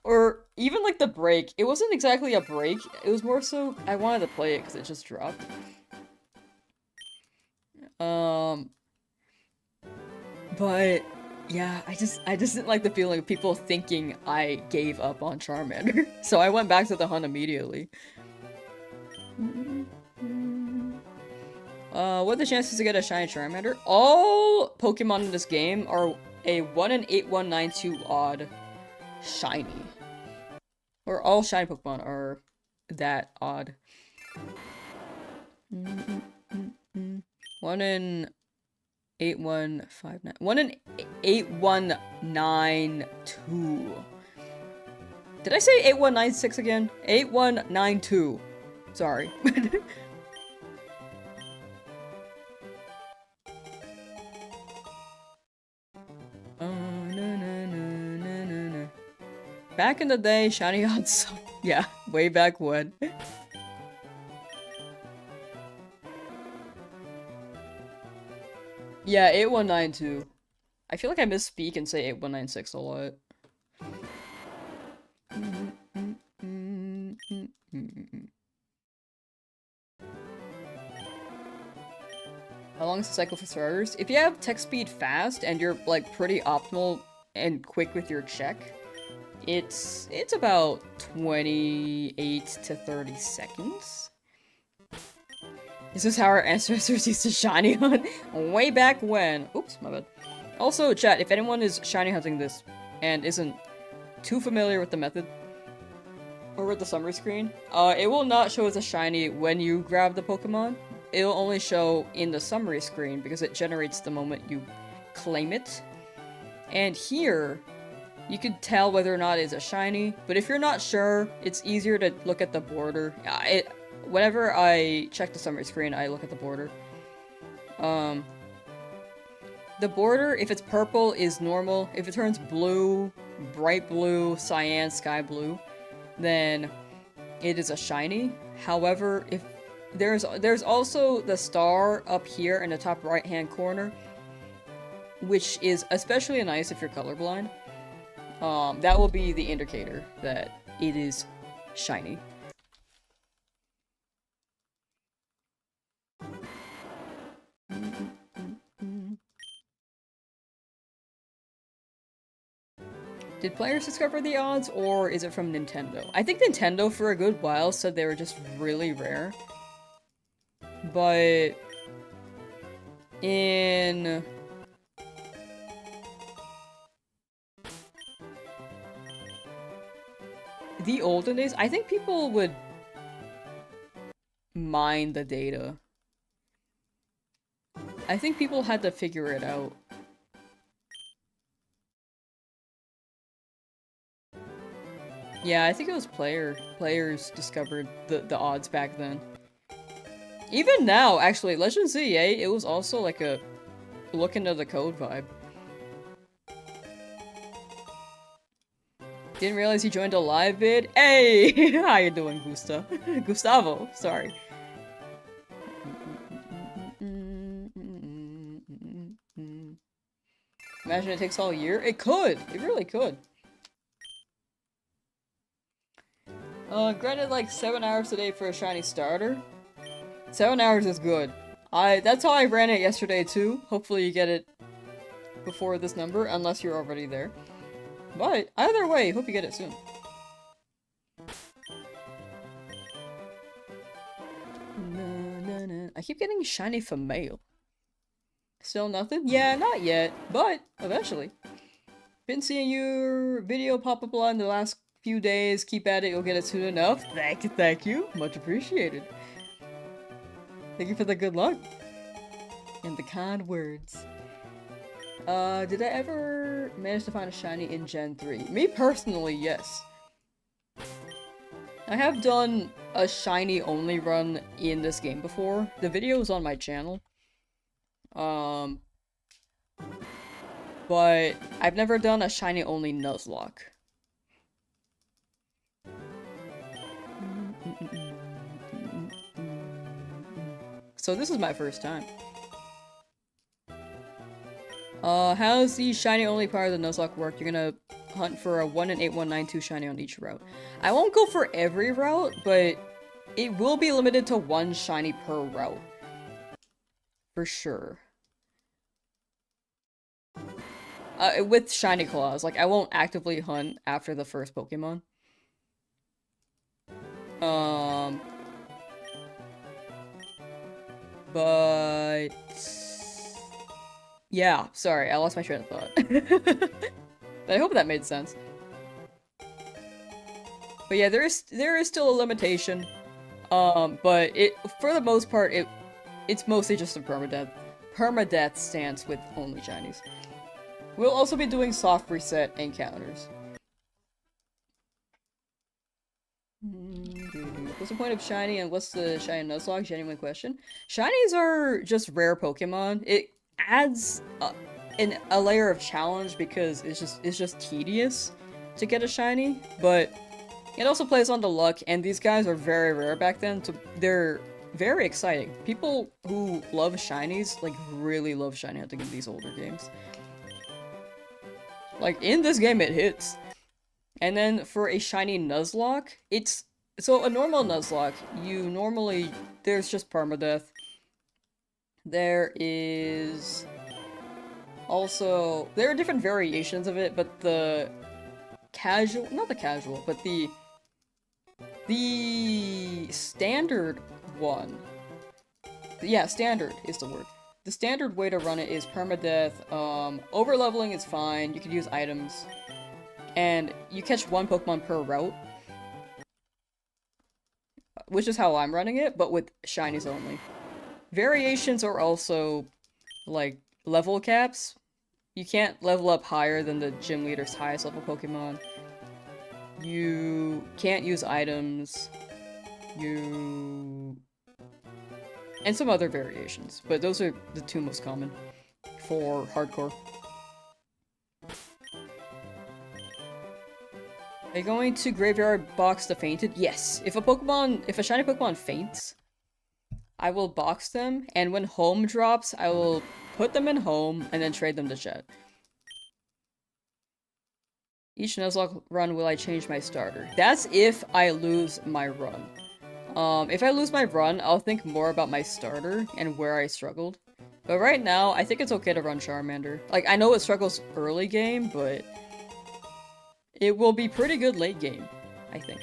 Or even like the break, it wasn't exactly a break, it was more so I wanted to play it because it just dropped. But yeah, I just didn't like the feeling of people thinking I gave up on Charmander. So I went back to the hunt immediately. What are the chances to get a shiny Charmander? All Pokemon in this game are a 1 in 8192 odd shiny. Or all shiny Pokemon are that odd. 1 in 8159. 1 in 8192. Did I say 8196 again? 8192. Sorry. Back in the day, shiny odds. Yeah, way back when. Yeah, 8192. I feel like I misspeak and say 8196 a lot. How long is the cycle for starters? If you have text speed fast and you're like pretty optimal and quick with your check, it's about 28 to 30 seconds. Is this how our ancestors used to shiny hunt? Way back when. Oops, my bad. Also, chat, if anyone is shiny hunting this and isn't too familiar with the method, or with the summary screen, it will not show as a shiny when you grab the Pokemon. It'll only show in the summary screen because it generates the moment you claim it. And here, you can tell whether or not it's a shiny, but if you're not sure, it's easier to look at the border. Whenever I check the summary screen, I look at the border. The border, if it's purple, is normal. If it turns blue, bright blue, cyan, sky blue, then it is a shiny. However, if there's also the star up here in the top right-hand corner, which is especially nice if you're colorblind. That will be the indicator that it is shiny. Did players discover the odds, or is it from Nintendo? I think Nintendo for a good while said they were just really rare. But in the olden days, I think people would mine the data. I think people had to figure it out. Yeah, I think it was players discovered the odds back then. Even now, actually, Legend ZA, it was also like a look into the code vibe. Didn't realize you joined a live vid. Hey! How you doing, Gustavo, sorry. Imagine it takes all year? It could! It really could. Granted like 7 hours a day for a shiny starter. 7 hours is good. That's how I ran it yesterday too. Hopefully you get it before this number, unless you're already there. But either way, hope you get it soon. I keep getting shiny for mail. Still nothing? Yeah, not yet, but eventually. Been seeing your video pop up a lot in the last few days. Keep at it, you'll get it soon enough. Thank you. Much appreciated. Thank you for the good luck. And the kind words. Did I ever manage to find a shiny in Gen 3? Me personally, yes. I have done a shiny only run in this game before. The video is on my channel. But I've never done a shiny only Nuzlocke. So this is my first time. How's the shiny only part of the Nuzlocke work? You're gonna hunt for a 1 in 8192 shiny on each route. I won't go for every route, but it will be limited to 1 shiny per route. For sure. With shiny claws, like I won't actively hunt after the first Pokemon. But yeah, sorry, I lost my train of thought. But I hope that made sense. But yeah, there is still a limitation. But for the most part it's mostly just a permadeath stance with only shinies. We'll also be doing soft reset encounters. What's the point of shiny and what's the shiny Nuzlocke? Genuine question. Shinies are just rare Pokemon. It adds a layer of challenge because it's just tedious to get a shiny, but it also plays on the luck, and these guys are very rare back then, so they're very exciting. People who love shinies, like, really love shiny hunting in these older games. Like, in this game it hits. And then for a shiny Nuzlocke, so a normal Nuzlocke, there's just permadeath. There are different variations of it, but the standard one Yeah, standard is the word. The standard way to run it is permadeath. Overleveling is fine. You can use items. And you catch one Pokemon per route. Which is how I'm running it, but with shinies only. Variations are also, like, level caps. You can't level up higher than the gym leader's highest level Pokemon. You can't use items. And some other variations, but those are the two most common for hardcore. Are you going to Graveyard box the fainted? Yes. If a shiny Pokemon faints, I will box them, and when home drops, I will put them in home and then trade them to chat. Each Nuzlocke run will I change my starter. That's if I lose my run. If I lose my run, I'll think more about my starter and where I struggled. But right now, I think it's okay to run Charmander. Like, I know it struggles early game, but it will be pretty good late game, I think.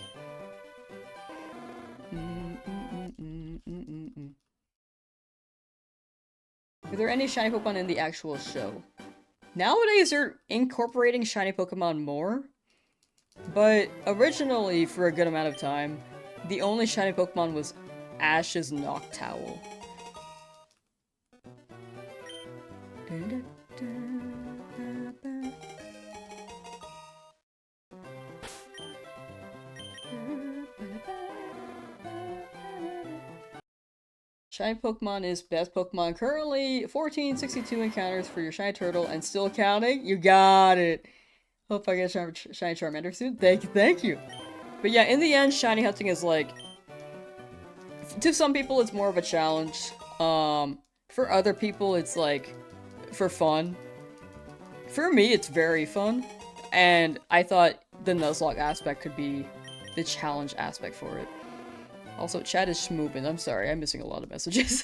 Are there any shiny Pokemon in the actual show? Nowadays, they're incorporating shiny Pokemon more, but originally, for a good amount of time, the only shiny Pokemon was Ash's Noctowl. Shiny Pokemon is best Pokemon. Currently, 1462 encounters for your shiny turtle and still counting. You got it. Hope I get shiny Charmander soon. Thank you. But yeah, in the end, shiny hunting is like, to some people it's more of a challenge. For other people it's like, for fun. For me, it's very fun. And I thought the Nuzlocke aspect could be the challenge aspect for it. Also, chat is schmoopin'. I'm sorry, I'm missing a lot of messages.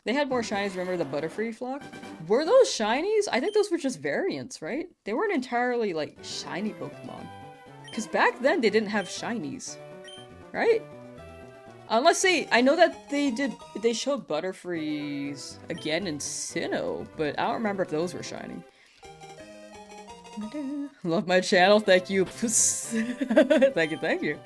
They had more shinies, remember the Butterfree flock? Were those shinies? I think those were just variants, right? They weren't entirely, like, shiny Pokemon. Because back then, they didn't have shinies. Right? Unless I know that they showed Butterfrees again in Sinnoh, but I don't remember if those were shiny. Love my channel, thank you. Thank you.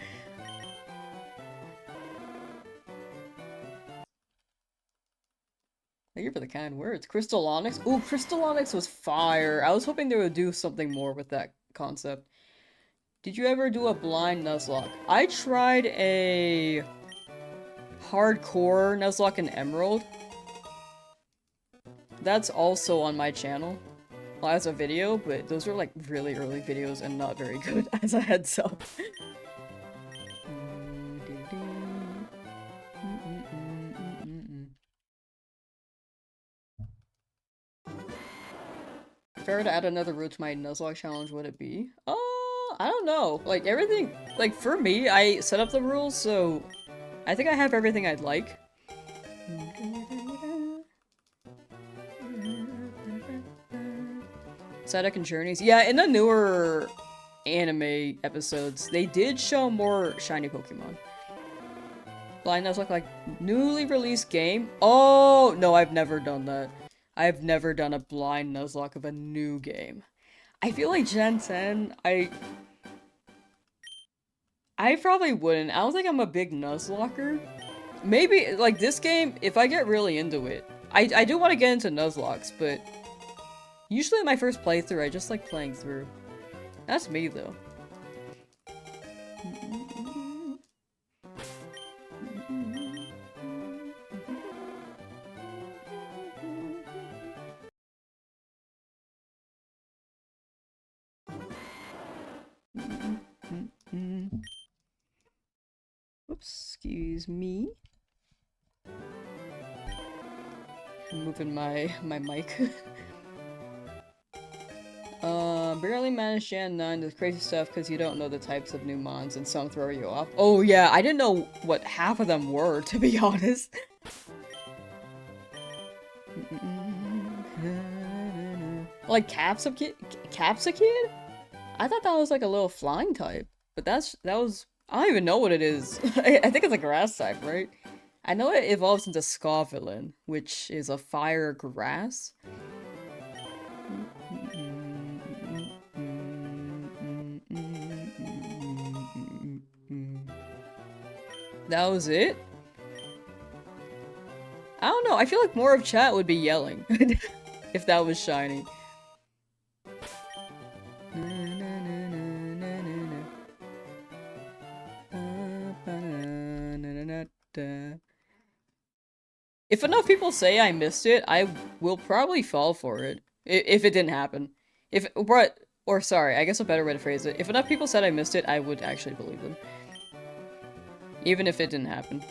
Thank you for the kind words. Crystal Onyx? Ooh, Crystal Onyx was fire. I was hoping they would do something more with that concept. Did you ever do a blind Nuzlocke? I tried a hardcore Nuzlocke in Emerald. That's also on my channel. Well, as a video, but those are like really early videos and not very good as a heads up. If I were to add another route to my Nuzlocke challenge, would it be? I don't know. Like, everything... Like, for me, I set up the rules, so... I think I have everything I'd like. Psyduck and Journeys. Yeah, in the newer anime episodes, they did show more shiny Pokemon. Blind Nuzlocke, like, newly released game? Oh, no, I've never done that. I've never done a blind Nuzlocke of a new game. I feel like Gen 10, I probably wouldn't. I don't think I'm a big Nuzlocker. Maybe, like, this game, if I get really into it, I do want to get into Nuzlocks, but usually my first playthrough, I just like playing through. That's me, though. Oops, excuse me. I'm moving my mic. Barely managed Gen 9 does crazy stuff because you don't know the types of new mons and some throw you off. Oh yeah, I didn't know what half of them were, to be honest. Like Capsicum? Capsicum? I thought that was like a little flying type, but that was, I don't even know what it is. I think it's a grass type, right? I know it evolves into Scovelin, which is a fire grass. That was it? I don't know, I feel like more of chat would be yelling if that was shiny. If enough people say I missed it, I will probably fall for it. If it didn't happen. Or sorry, I guess a better way to phrase it. If enough people said I missed it, I would actually believe them. Even if it didn't happen.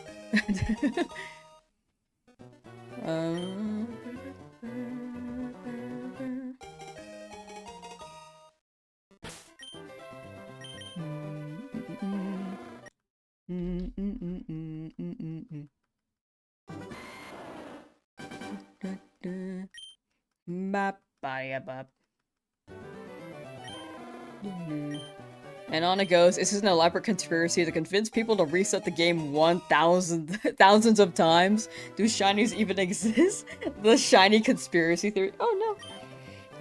And on it goes. This is an elaborate conspiracy to convince people to reset the game 1,000 thousands of times. Do shinies even exist? The shiny conspiracy theory. Oh no.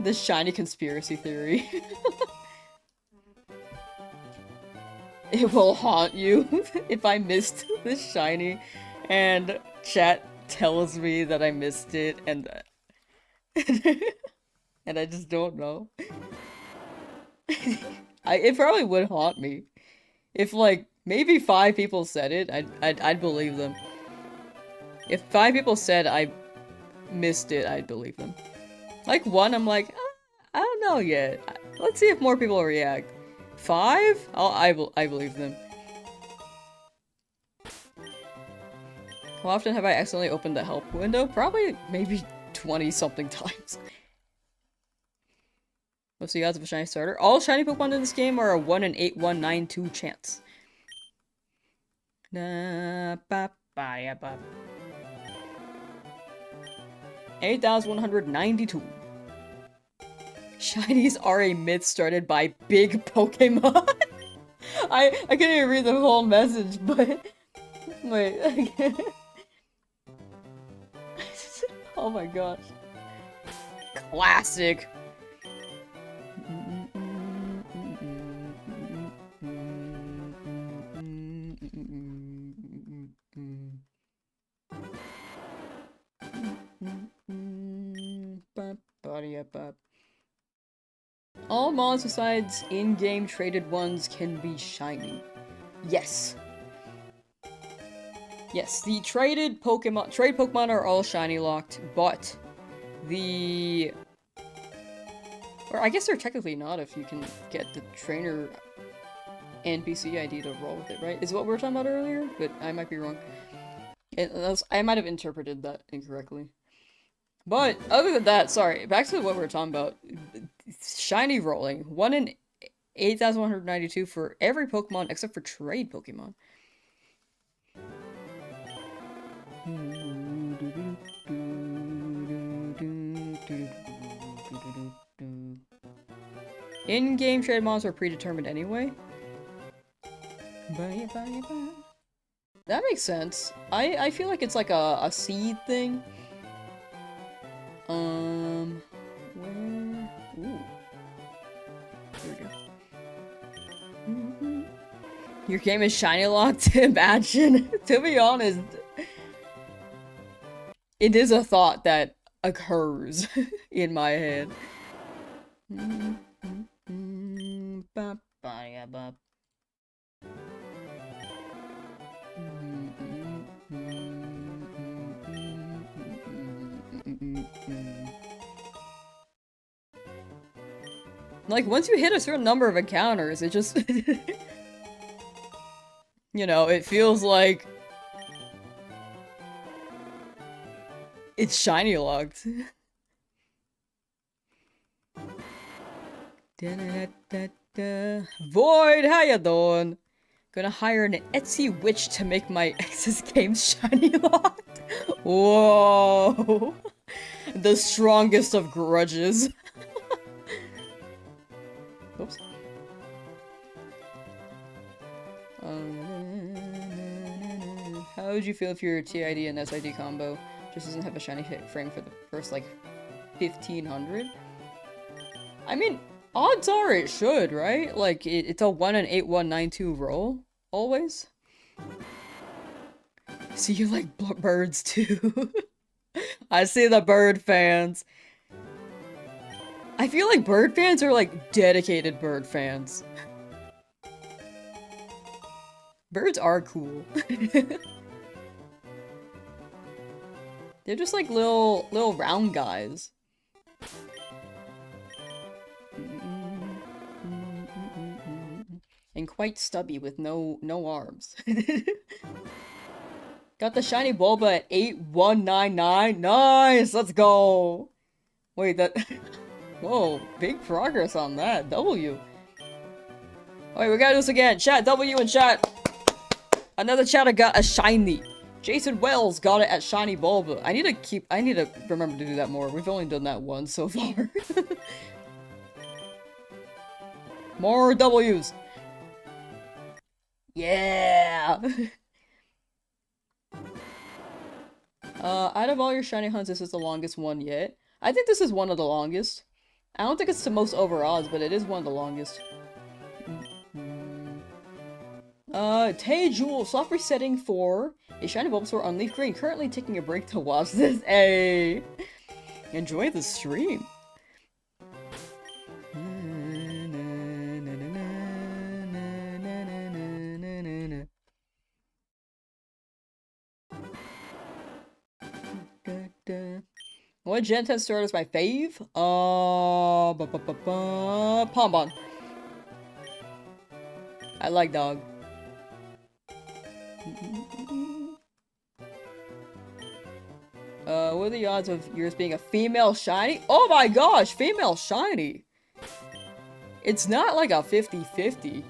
The shiny conspiracy theory. It will haunt you if I missed this shiny and chat tells me that I missed it and and I just don't know. It probably would haunt me. If like maybe 5 people said it, I'd believe them. If 5 people said I missed it, I'd believe them. Like 1, I'm like, I don't know yet. Let's see if more people react. 5? I believe them. How often have I accidentally opened the help window? Probably maybe 20-something times. What's the odds of a shiny starter? All shiny Pokemon in this game are a 1 in 8192 chance. 8,192. Shinies are a myth started by big Pokemon. I can't even read the whole message, but wait. Oh my gosh. Classic. All mons besides in-game traded ones can be shiny. Yes. Yes, the trade Pokemon are all shiny locked, but or I guess they're technically not if you can get the trainer NPC ID to roll with it, right? Is what we were talking about earlier, but I might be wrong. I might have interpreted that incorrectly. But other than that, sorry, back to what we were talking about. Shiny rolling. 1 in 8,192 for every Pokemon except for trade Pokemon. In-game trade mons are predetermined anyway. That makes sense. I feel like it's like a seed thing. Where? Ooh. There we go. Your game is shiny locked? Imagine. To be honest, it is a thought that occurs in my head. Like, once you hit a certain number of encounters, it just... you know, it feels like... it's shiny locked. Void, how you doing? Gonna hire an Etsy witch to make my ex's games shiny locked? Whoa! The strongest of grudges. Oops. How How would you feel if your TID and SID combo just doesn't have a shiny hit frame for the first, like, 1500? I mean, odds are it should, right? Like, it's a 1 in 8192 roll, always. So you like birds too. I see the bird fans. I feel like bird fans are like dedicated bird fans. Birds are cool. They're just like little round guys. And quite stubby with no arms. Got the shiny Bulba at 8199. Nice! Let's go! Wait, that... Whoa, big progress on that. W. Alright, we gotta do this again. Chat, W in chat. Another chatter got a shiny. Jason Wells got it at shiny Bulba. I need to remember to do that more. We've only done that once so far. More W's. Yeah! Out of all your shiny hunts, this is the longest one yet. I think this is one of the longest. I don't think it's the most over odds, but it is one of the longest. Tay Jewel, soft resetting for a shiny Bulbasaur on LeafGreen. Currently taking a break to watch this. Hey! Enjoy the stream. What Gen 10 starter is my fave? Pombon. I like dog. What are the odds of yours being a female shiny? Oh my gosh, female shiny! It's not like a 50-50.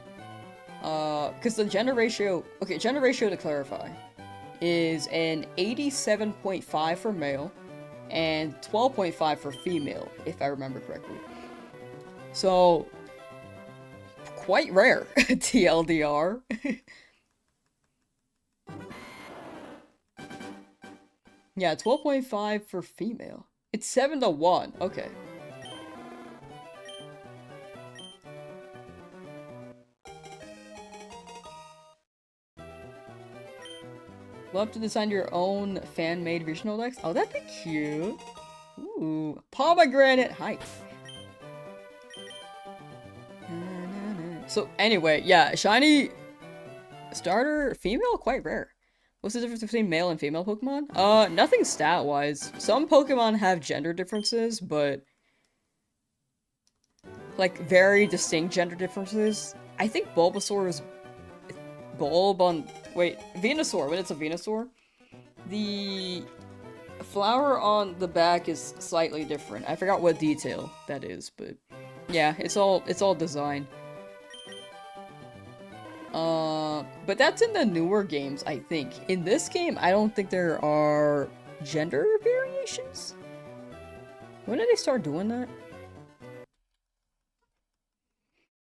Because the gender ratio... Okay, gender ratio to clarify is an 87.5 for male and 12.5 for female, if I remember correctly. So, quite rare, TLDR. Yeah, 12.5 for female. It's 7-1, okay. Love to design your own fan-made regional decks. Oh, that'd be cute. Ooh, pomegranate. Hi. So anyway, yeah, shiny starter female quite rare. What's the difference between male and female Pokemon? Nothing stat-wise. Some Pokemon have gender differences, but like very distinct gender differences. I think Bulbasaur is bulb on... Wait, Venusaur, when it's a Venusaur, the flower on the back is slightly different. I forgot what detail that is, but yeah, it's all design. But that's in the newer games, I think. In this game, I don't think there are gender variations. When did they start doing that?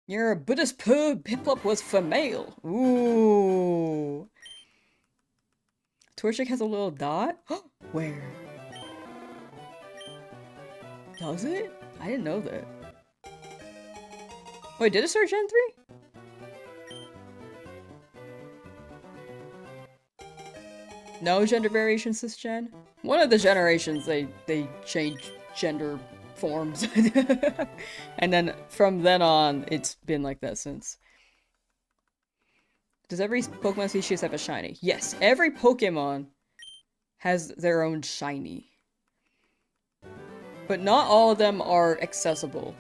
Your Buddhist Piplup was female. Ooh. Torchic has a little dot? Where? Does it? I didn't know that. Wait, did it start Gen 3? No gender variations this gen? One of the generations they changed gender forms. And then from then on, it's been like that since. Does every Pokemon species have a shiny? Yes, every Pokemon has their own shiny. But not all of them are accessible.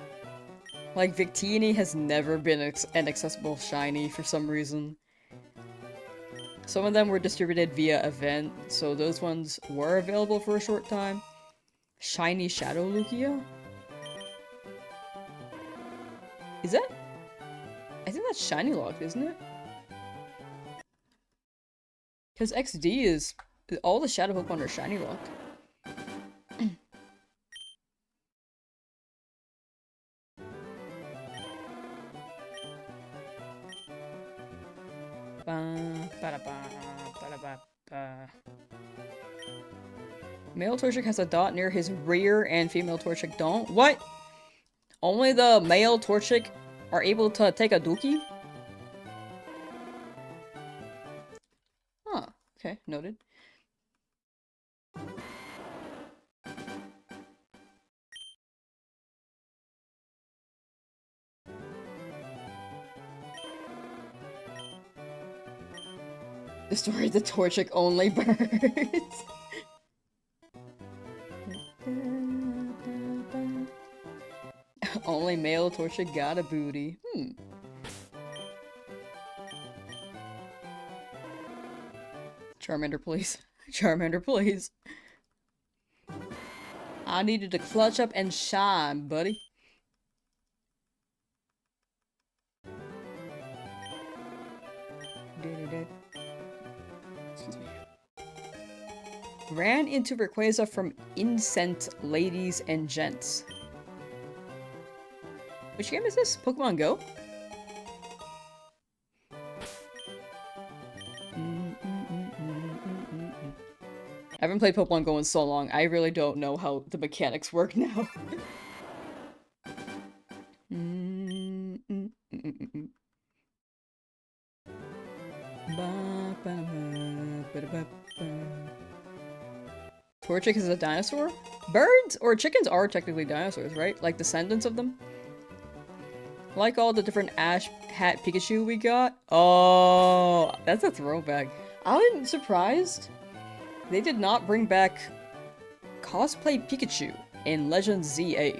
Like, Victini has never been an accessible shiny for some reason. Some of them were distributed via event, so those ones were available for a short time. Shiny Shadow Lugia? Is that? I think that's shiny locked, isn't it? Because XD is... all the Shadow Pokemon are shiny locked. Male Torchic has a dot near his rear and female Torchic don't? What? Only the male Torchic are able to take a dookie? Huh. Okay, noted. Destroy the Torchic only birds. Only male Torchic got a booty. Charmander, please. Charmander, please. I needed to clutch up and shine, buddy. Excuse me. Ran into Rayquaza from Incent Ladies and Gents. Which game is this? Pokemon Go? I haven't played Pokemon Go in so long, I really don't know how the mechanics work now. Torchic is a dinosaur? Birds or chickens are technically dinosaurs, right? Like descendants of them? Like all the different Ash Hat Pikachu we got? Oh, that's a throwback. I'm surprised they did not bring back Cosplay Pikachu in Legends ZA.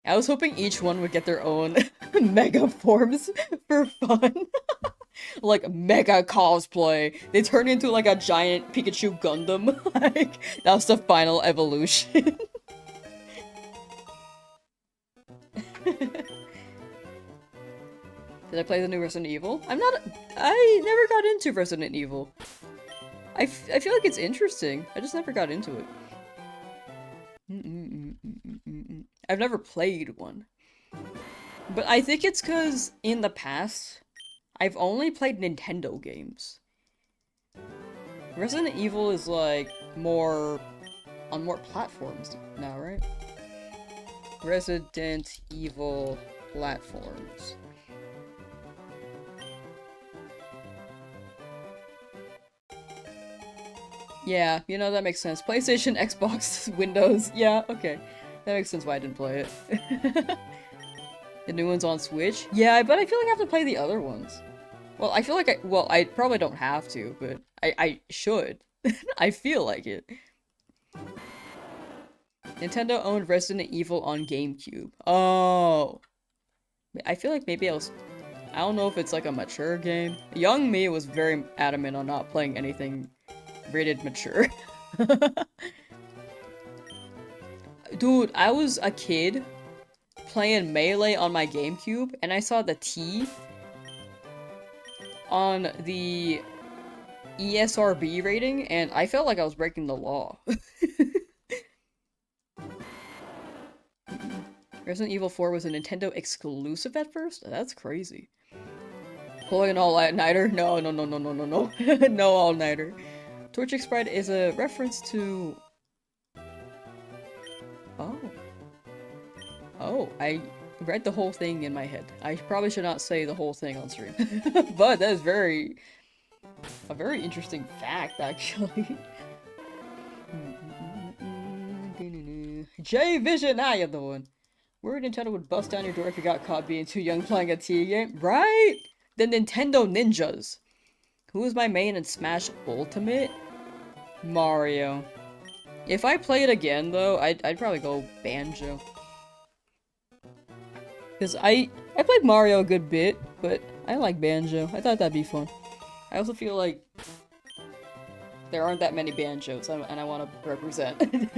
I was hoping each one would get their own mega forms for fun. Like, mega cosplay. They turn into like a giant Pikachu Gundam. Like, that was the final evolution. Did I play the new Resident Evil? I never got into Resident Evil. I feel like it's interesting. I just never got into it. I've never played one. But I think it's because in the past, I've only played Nintendo games. Resident Evil is like more on more platforms now, right? Resident Evil platforms. Yeah, you know, that makes sense. PlayStation, Xbox, Windows. Yeah, okay. That makes sense why I didn't play it. The new one's on Switch? Yeah, but I feel like I have to play the other ones. Well, I feel like I probably don't have to, but I should. I feel like it. Nintendo owned Resident Evil on GameCube. Oh. I feel like maybe I don't know if it's like a mature game. Young me was very adamant on not playing anything rated mature. Dude, I was a kid playing Melee on my GameCube, and I saw the T on the ESRB rating, and I felt like I was breaking the law. Resident Evil 4 was a Nintendo exclusive at first? That's crazy. Pulling an all-nighter? No. No all-nighter. Torchic Sprite is a reference to... Oh, I read the whole thing in my head. I probably should not say the whole thing on stream. But that is a very interesting fact, actually. J-Vision, how you doing? Where Nintendo would bust down your door if you got caught being too young playing a T game? Right? The Nintendo Ninjas. Who is my main in Smash Ultimate? Mario. If I play it again, though, I'd probably go Banjo. Because I played Mario a good bit, but I like Banjo. I thought that'd be fun. I also feel like there aren't that many Banjos, and I want to represent.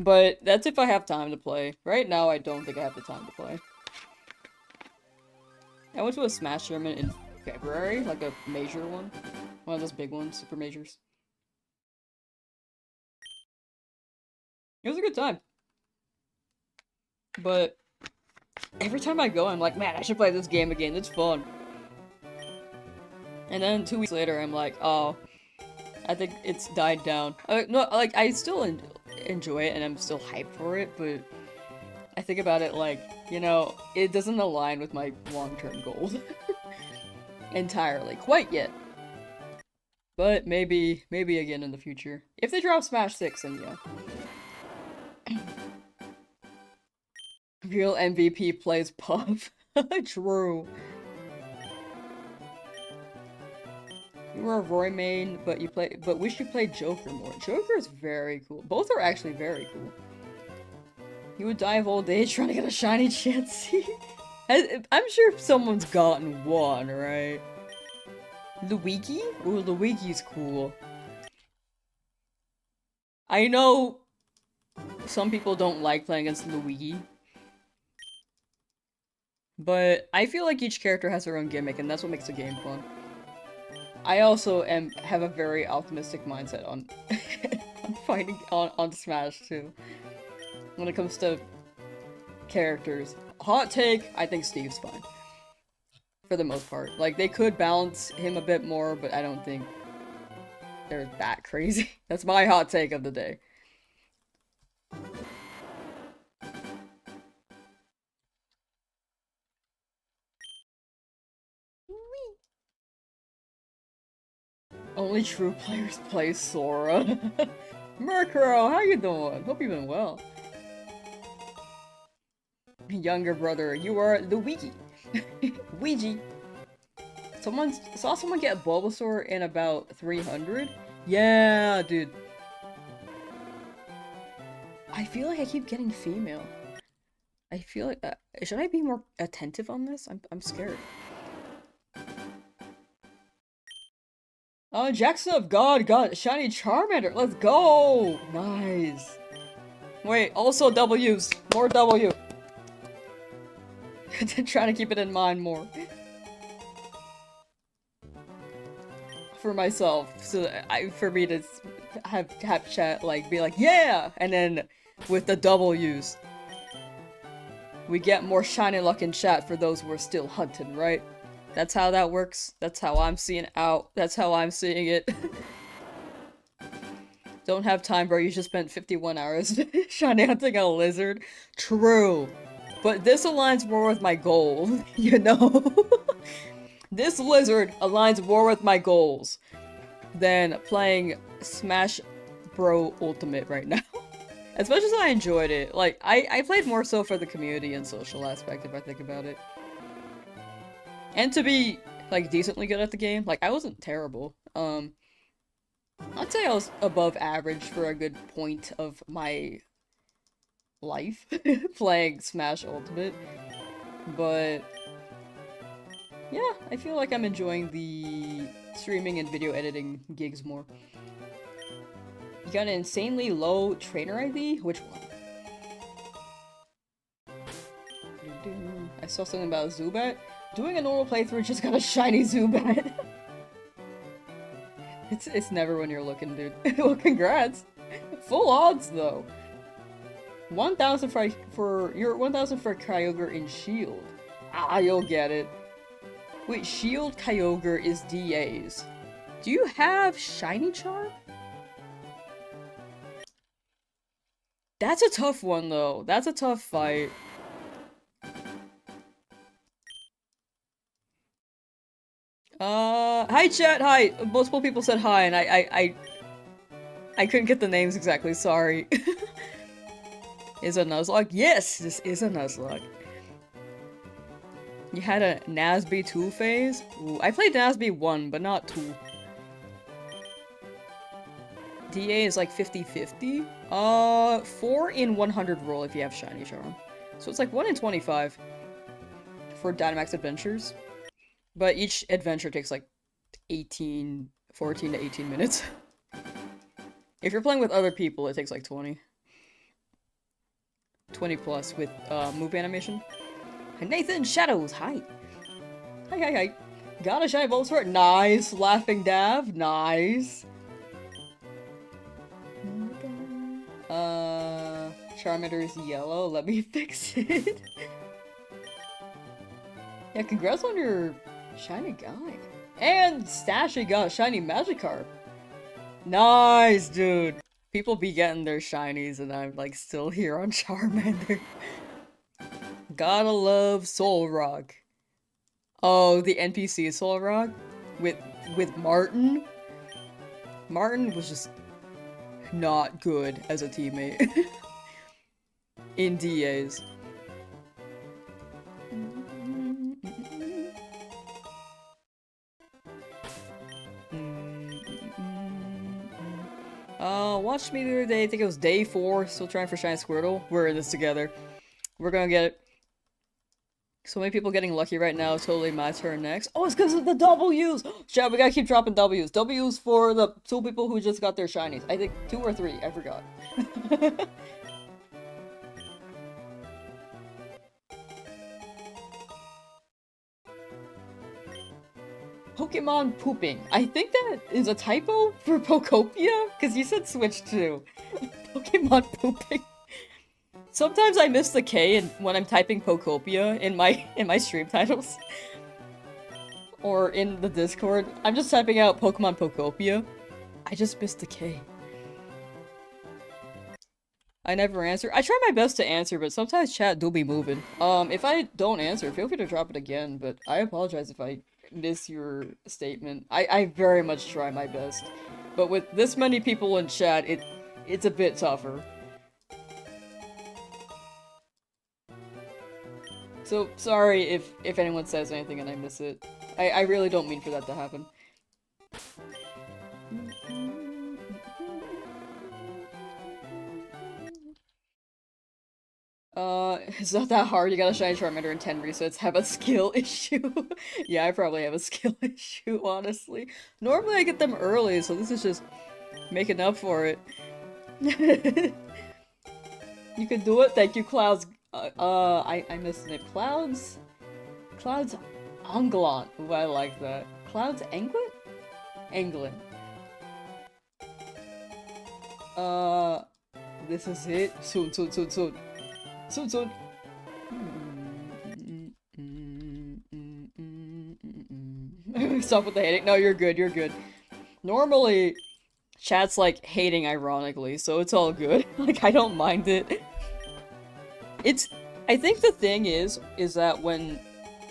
But that's if I have time to play. Right now, I don't think I have the time to play. I went to a Smash tournament in February, like a major one. One of those big ones, super majors. It was a good time. But every time I go, I'm like, man, I should play this game again. It's fun. And then 2 weeks later, I'm like, oh, I think it's died down. No, like, I still enjoy it and I'm still hyped for it, but I think about it like, you know, it doesn't align with my long-term goals entirely quite yet. But maybe again in the future. If they drop Smash 6, then yeah. Real MVP plays Puff. True. You were a Roy main, but wish you played Joker more. Joker is very cool. Both are actually very cool. You would die of old age trying to get a shiny Chansey. I'm sure someone's gotten one, right? Luigi? Ooh, Luigi's cool. I know some people don't like playing against Luigi. But I feel like each character has their own gimmick, and that's what makes the game fun. I also have a very optimistic mindset on on fighting on Smash too. When it comes to characters. Hot take, I think Steve's fine. For the most part. Like, they could balance him a bit more, but I don't think they're that crazy. That's my hot take of the day. Only true players play Sora. Murkrow, how you doing? Hope you've been well. Younger brother, you are Luigi. Ouija. Saw someone get Bulbasaur in about 300? Yeah, dude. I feel like I keep getting female. I feel like should I be more attentive on this? I'm scared. Oh, Jackson of God got shiny Charmander. Let's go. Nice. Wait, also W's. More W. Trying to keep it in mind more. For myself, so for me to have chat like be like yeah, and then with the W's, we get more shiny luck in chat for those who are still hunting, right? That's how that works. That's how I'm seeing out. That's how I'm seeing it. Don't have time, bro. You just spent 51 hours shiny hunting a lizard. True. But this aligns more with my goal, you know? This lizard aligns more with my goals than playing Smash Bro Ultimate right now. As much as I enjoyed it, like, I played more so for the community and social aspect if I think about it. And to be, like, decently good at the game. Like, I wasn't terrible. I'd say I was above average for a good point of my life playing Smash Ultimate. But yeah, I feel like I'm enjoying the streaming and video editing gigs more. You got an insanely low trainer ID? Which one? I saw something about Zubat. Doing a normal playthrough just got a shiny Zubat. It's never when you're looking, dude. Well, congrats. Full odds though. 1,000 for your 1,000 for Kyogre in Shield. Ah, you'll get it. Wait, Shield Kyogre is DA's. Do you have Shiny Charm? That's a tough one though. That's a tough fight. Hi chat, hi! Multiple people said hi and I couldn't get the names exactly, sorry. Is a Nuzlocke? Yes, this is a Nuzlocke. You had a Nazby 2 phase? Ooh, I played Nazby 1, but not 2. DA is like 50-50? 4 in 100 roll if you have Shiny Charm. So it's like 1 in 25 for Dynamax Adventures. But each adventure takes like 14 to 18 minutes. If you're playing with other people, it takes like 20. 20 plus with move animation. And Nathan Shadows, hi! Hi. Got a shiny Bulbasaur, nice! Laughing Dav, nice! Charmander is yellow, let me fix it. Yeah, congrats on your shiny guy. And Stashy got a shiny Magikarp. Nice, dude. People be getting their shinies and I'm like still here on Charmander. Gotta love Solrock. Oh, the NPC Solrock? With Martin? Martin was just not good as a teammate. In DAs. Watched me the other day, I think it was day 4, still trying for Shiny Squirtle. We're in this together. We're gonna get it. So many people getting lucky right now, totally my turn next. Oh, it's because of the W's! Chat, we gotta keep dropping W's. W's for the 2 people who just got their shinies. I think 2 or 3, I forgot. Pokemon pooping. I think that is a typo for Pokopia, because you said switch to Pokemon pooping. Sometimes I miss the K when I'm typing Pokopia in my stream titles. Or in the Discord. I'm just typing out Pokemon Pokopia. I just missed the K. I never answer. I try my best to answer, but sometimes chat do be moving. If I don't answer, feel free to drop it again, but I apologize if I miss your statement. I very much try my best. But with this many people in chat, it's a bit tougher. So, sorry if anyone says anything and I miss it. I really don't mean for that to happen. It's not that hard. You gotta shiny Charmander in 10 resets. Have a skill issue. Yeah, I probably have a skill issue, honestly. Normally I get them early, so this is just making up for it. You can do it. Thank you, Clouds. I missed it. Clouds Anglant. Ooh, I like that. Clouds Anglet? Anglin. This is it. Soon. Soon. Stop with the hating. No, you're good. Normally, chat's like hating ironically, so it's all good. Like, I don't mind it. I think the thing is that when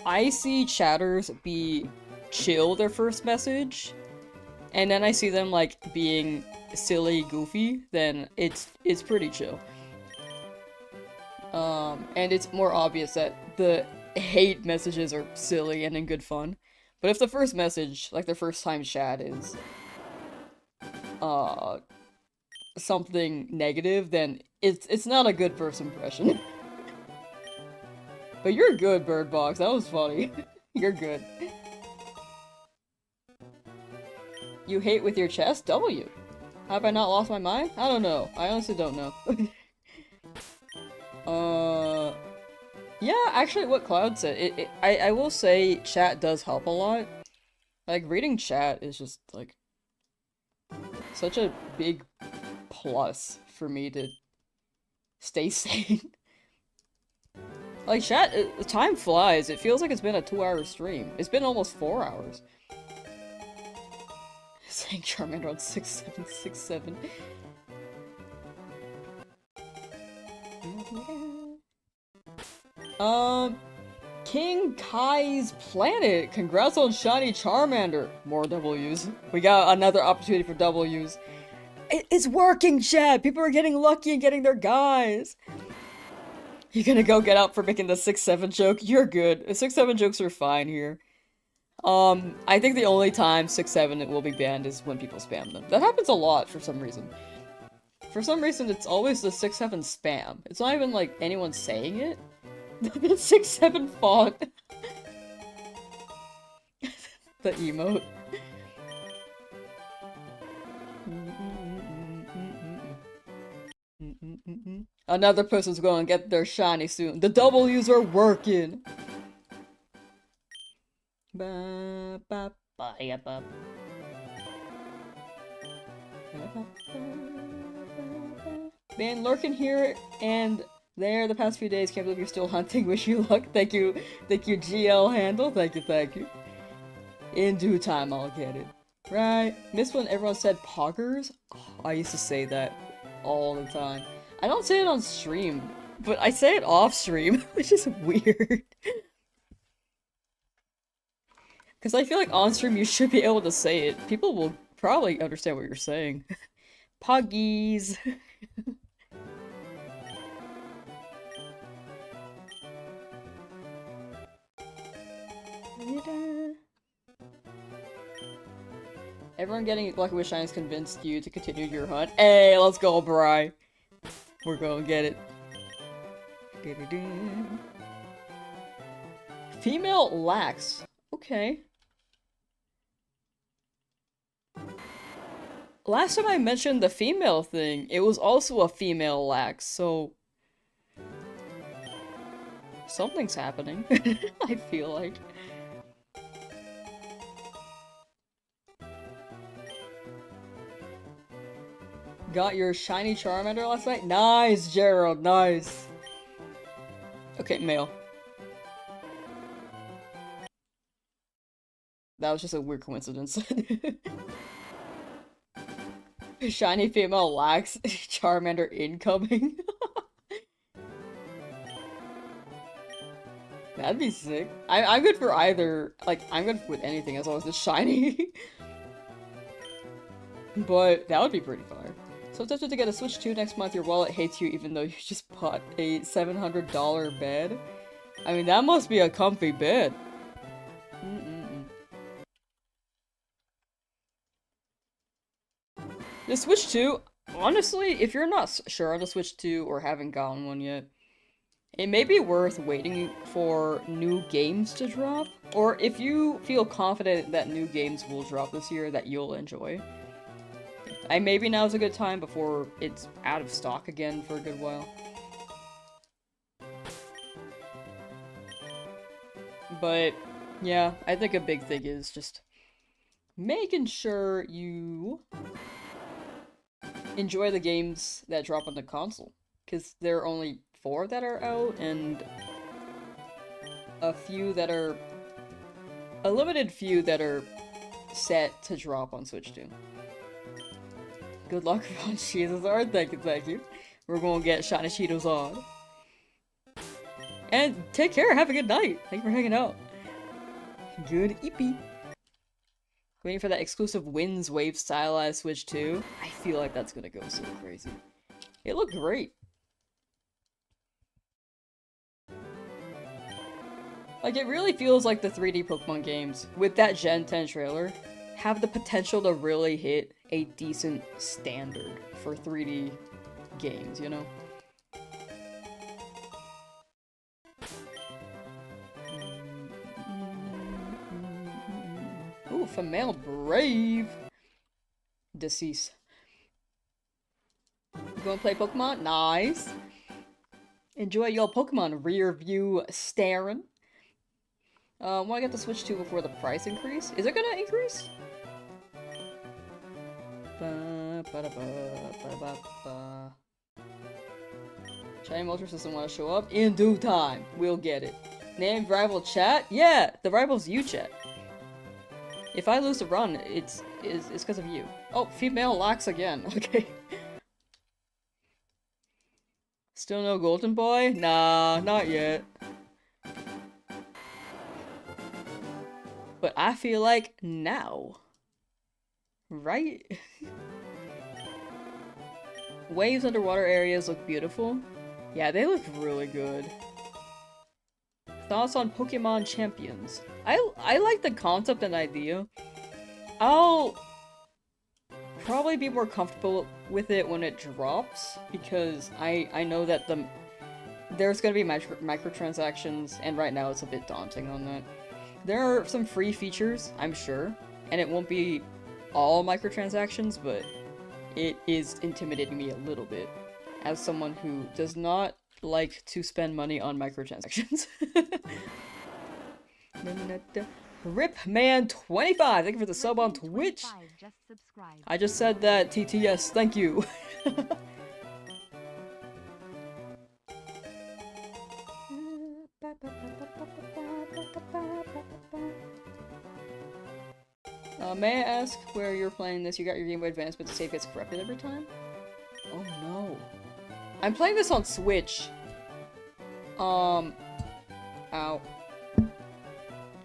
I see chatters be chill their first message, and then I see them like being silly, goofy, then it's pretty chill. And it's more obvious that the hate messages are silly and in good fun. But if the first message, like their first time chat is, something negative, then it's not a good first impression. But you're good, Bird Box. That was funny. You're good. You hate with your chest? W. Have I not lost my mind? I don't know. I honestly don't know. Yeah, actually what Cloud said, I will say chat does help a lot. Like, reading chat is just, like, such a big plus for me to stay sane. Like, chat, time flies. It feels like it's been a 2-hour stream. It's been almost 4 hours. Saying Charmander on 6767. King Kai's Planet! Congrats on shiny Charmander! More W's. We got another opportunity for W's. It's working, chat! People are getting lucky and getting their guys! You gonna go get out for making the 6-7 joke? You're good. The 6-7 jokes are fine here. I think the only time 6-7 will be banned is when people spam them. That happens a lot for some reason. For some reason, it's always the 6-7 spam. It's not even like anyone saying it. The 6-7 font. The emote. Another person's going to get their shiny soon. The W's are working. Been lurking here and there the past few days. Can't believe you're still hunting. Wish you luck. Thank you GL handle. Thank you. In due time, I'll get it. Right? This one, everyone said poggers? Oh, I used to say that all the time. I don't say it on stream, but I say it off stream, which is weird. Because I feel like on stream you should be able to say it. People will probably understand what you're saying. Puggies! Everyone getting Lucky with Shines convinced you to continue your hunt. Hey, let's go, Bri! We're gonna get it. Female lax. Okay. Last time I mentioned the female thing, it was also a female lax, so... something's happening, I feel like. Got your shiny Charmander last night? Nice, Gerald, nice! Okay, male. That was just a weird coincidence. Shiny female lax, Charmander incoming. That'd be sick. I'm good for either. Like, I'm good with anything as long as it's shiny. But that would be pretty fire. So tempted to get a Switch 2 next month. Your wallet hates you even though you just bought a $700 bed. I mean, that must be a comfy bed. The Switch 2, honestly, if you're not sure on the Switch 2 or haven't gotten one yet, it may be worth waiting for new games to drop, or if you feel confident that new games will drop this year that you'll enjoy. Maybe now's a good time before it's out of stock again for a good while. But, yeah, I think a big thing is just making sure you enjoy the games that drop on the console. Because there are only 4 that are out, and a limited few that are set to drop on Switch 2. Good luck on Cheetos Art, thank you. We're gonna get Shiny Cheetos on. And take care, have a good night. Thank you for hanging out. Good eepee. Waiting for that exclusive Winds Wave stylized Switch 2. I feel like that's gonna go so crazy. It looked great. Like, it really feels like the 3D Pokemon games, with that Gen 10 trailer, have the potential to really hit a decent standard for 3D games, you know? Ooh, female brave! Deceased. You gonna play Pokemon? Nice! Enjoy your Pokemon rear view staring. Wanna get the Switch 2 before the price increase? Is it gonna increase? Shiny Motor System wanna show up? In due time, we'll get it. Named rival chat? Yeah, the rival's you, chat. If I lose the run, it's because of you. Oh, female lax again. Okay. Still no Golden Boy? Nah, not yet. But I feel like now. Right? Waves underwater areas look beautiful. Yeah, they look really good. Thoughts on Pokemon Champions? I like the concept and idea. I'll probably be more comfortable with it when it drops, because I know that there's gonna be microtransactions, and right now it's a bit daunting on that. There are some free features, I'm sure, and it won't be all microtransactions, but it is intimidating me a little bit as someone who does not like to spend money on microtransactions. Ripman25, thank you for the sub on Twitch. I just said that, TTS, thank you. May I ask where you're playing this? You got your Game Boy Advance, but the save gets corrupted every time? Oh no. I'm playing this on Switch. Ow.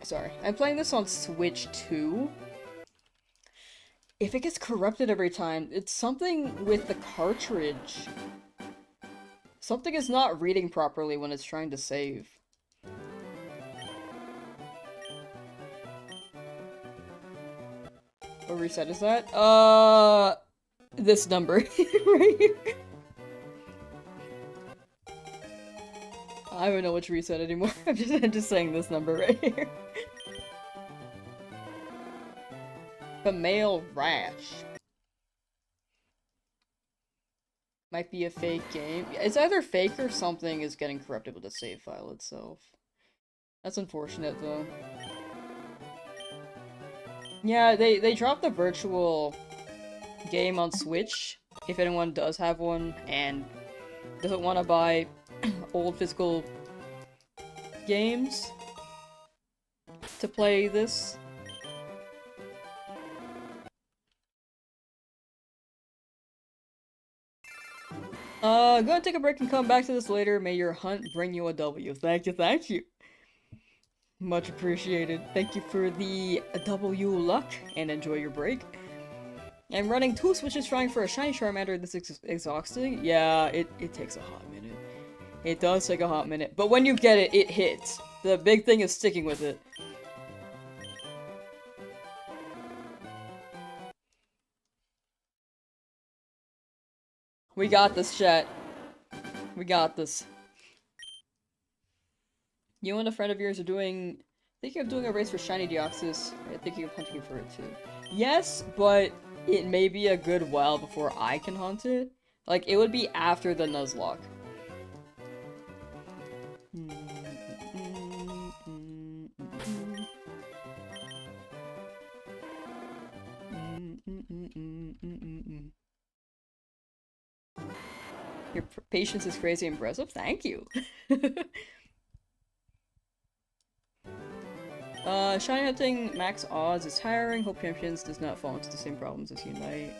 Sorry. I'm playing this on Switch too. If it gets corrupted every time, it's something with the cartridge. Something is not reading properly when it's trying to save. What reset is that? This number right here. I don't know which reset anymore. I'm just saying this number right here. The male rash. Might be a fake game. It's either fake or something is getting corrupted with the save file itself. That's unfortunate though. Yeah, they dropped the virtual game on Switch, if anyone does have one and doesn't want to buy old physical games to play this. Go and take a break and come back to this later. May your hunt bring you a W. Thank you, thank you. Much appreciated. Thank you for the W luck, and enjoy your break. I'm running 2 switches trying for a shiny Charmander. This is exhausting. Yeah, it takes a hot minute. It does take a hot minute. But when you get it, it hits. The big thing is sticking with it. We got this, chat. We got this. You and a friend of yours are thinking of doing a race for shiny Deoxys. I'm thinking of hunting for it too. Yes, but it may be a good while before I can hunt it. Like, it would be after the Nuzlocke. Your patience is crazy impressive. Thank you. Shiny hunting max odds is tiring. Hope Champions does not fall into the same problems as Unite.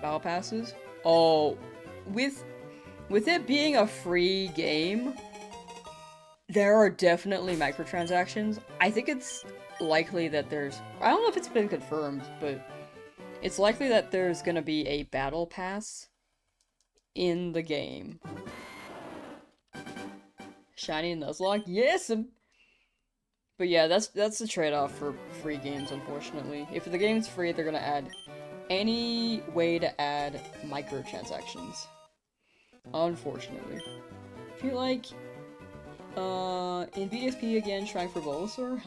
Battle passes? Oh, with it being a free game, there are definitely microtransactions. I think it's likely that I don't know if it's been confirmed, but it's likely that there's gonna be a battle pass in the game. Shiny Nuzlocke? Yes! But yeah, that's the trade-off for free games, unfortunately. If the game's free, they're gonna add any way to add microtransactions. Unfortunately. I feel like, in BSP again, trying for Bulbasaur?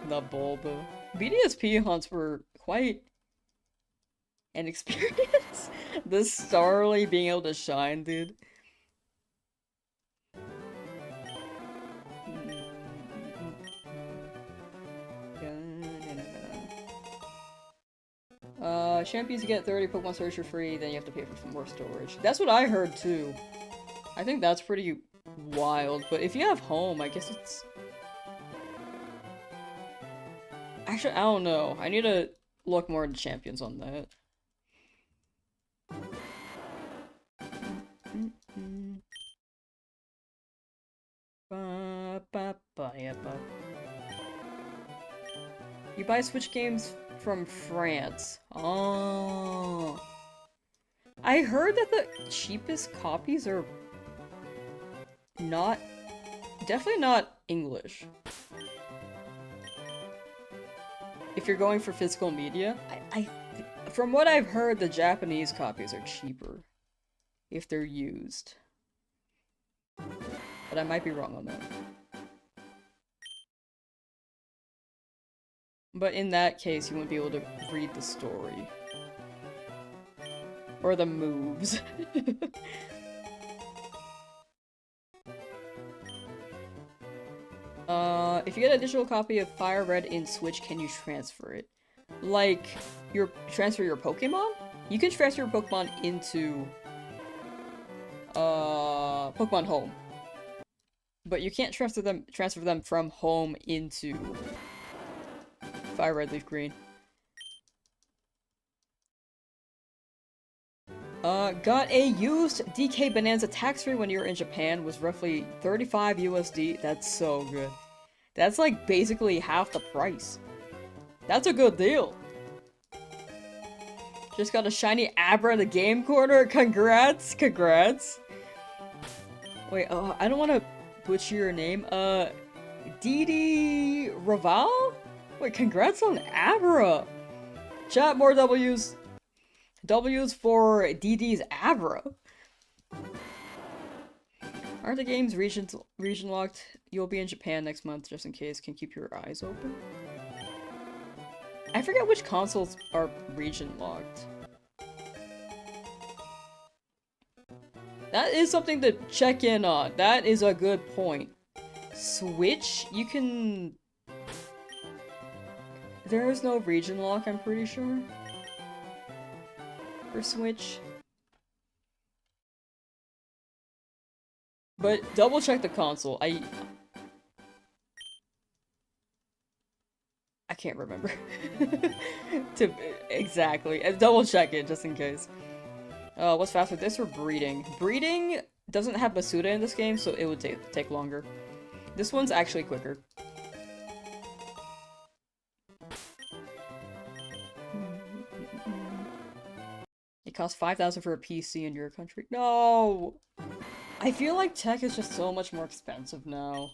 The Bulba. BDSP hunts were quite an experience. The Starly being able to shine, dude. Champions get 30 Pokemon storage for free, then you have to pay for some more storage. That's what I heard too. I think that's pretty wild, but if you have home, I guess it's... Actually, I don't know. I need to look more into champions on that. You buy Switch games from France. Oh. I heard that the cheapest copies are definitely not English. If you're going for physical media, from what I've heard, the Japanese copies are cheaper if they're used. But I might be wrong on that. But in that case, you wouldn't be able to read the story. Or the moves. If you get a digital copy of Fire Red in Switch, can you transfer it? Like, transfer your Pokemon? You can transfer your Pokemon into, Pokemon Home. but you can't transfer them from home into Fire Red Leaf Green. Got a used DK Bonanza tax-free when you were in Japan, was roughly 35 USD. That's so good. That's like basically half the price. That's a good deal. Just got a shiny Abra in the game corner. Congrats, congrats. Wait, I don't want to butcher your name. Didi Raval? Wait, congrats on Abra. Chat, more W's. W's for DD's Abra. Aren't the games region locked? You'll be in Japan next month just in case. Can keep your eyes open. I forget which consoles are region locked. That is something to check in on. That is a good point. Switch, you can... There is no region lock, I'm pretty sure. For Switch. But double check the console. I can't remember. Exactly. Double check it just in case. What's faster, this or breeding? Breeding doesn't have Masuda in this game, so it would take longer. This one's actually quicker. It costs 5,000 for a PC in your country. No! I feel like tech is just so much more expensive now.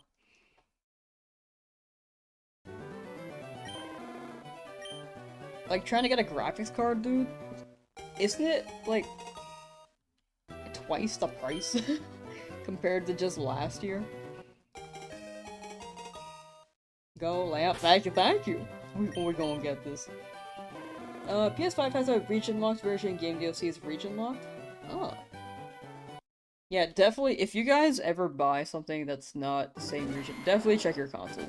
Like, trying to get a graphics card, dude? Isn't it, like, twice the price compared to just last year? Go, Lamp. Thank you. We're gonna get this. PS5 has a region-locked version. Game DLC is region-locked? Oh. Yeah, definitely, if you guys ever buy something that's not the same region, definitely check your console.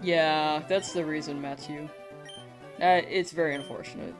Yeah, that's the reason, Matthew. It's very unfortunate.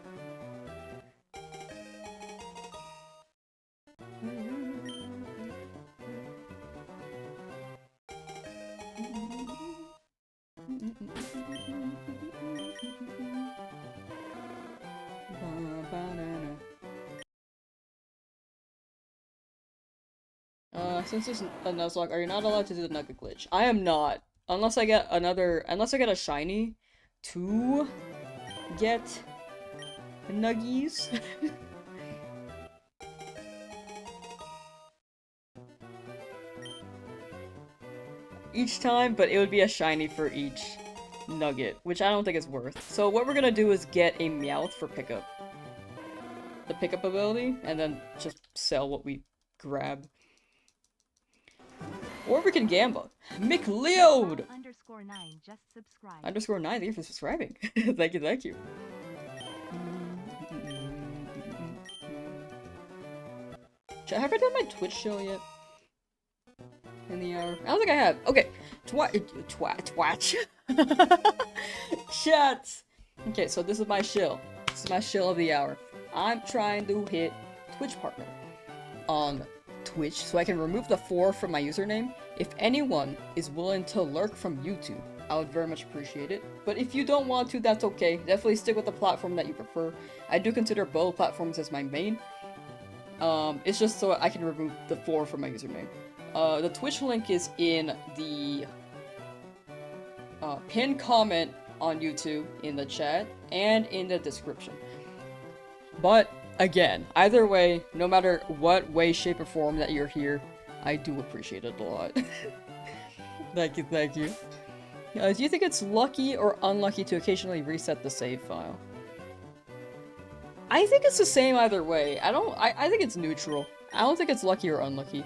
Since there's a Nuzlocke, are you not allowed to do the nugget glitch? I am not. Unless I get a shiny to get nuggies. Each time, but it would be a shiny for each nugget, which I don't think is worth. So what we're gonna do is get a Meowth for pickup. The pickup ability, and then just sell what we grab. Or we can gamble. McLeod! _9 just subscribed. _9, thank you for subscribing. Thank you. Have I done my Twitch show yet? In the hour? I don't think I have. Okay. Twatch. Chat! Okay, so this is my shill. This is my shill of the hour. I'm trying to hit Twitch partner on Twitch so I can remove the 4 from my username. If anyone is willing to lurk from YouTube, I would very much appreciate it. But if you don't want to, that's okay. Definitely stick with the platform that you prefer. I do consider both platforms as my main. It's just so I can remove the 4 from my username. The Twitch link is in the pinned comment on YouTube, in the chat, and in the description. But again, either way, no matter what way, shape, or form that you're here, I do appreciate it a lot. Thank you. Do you think it's lucky or unlucky to occasionally reset the save file? I think it's the same either way. I think it's neutral. I don't think it's lucky or unlucky.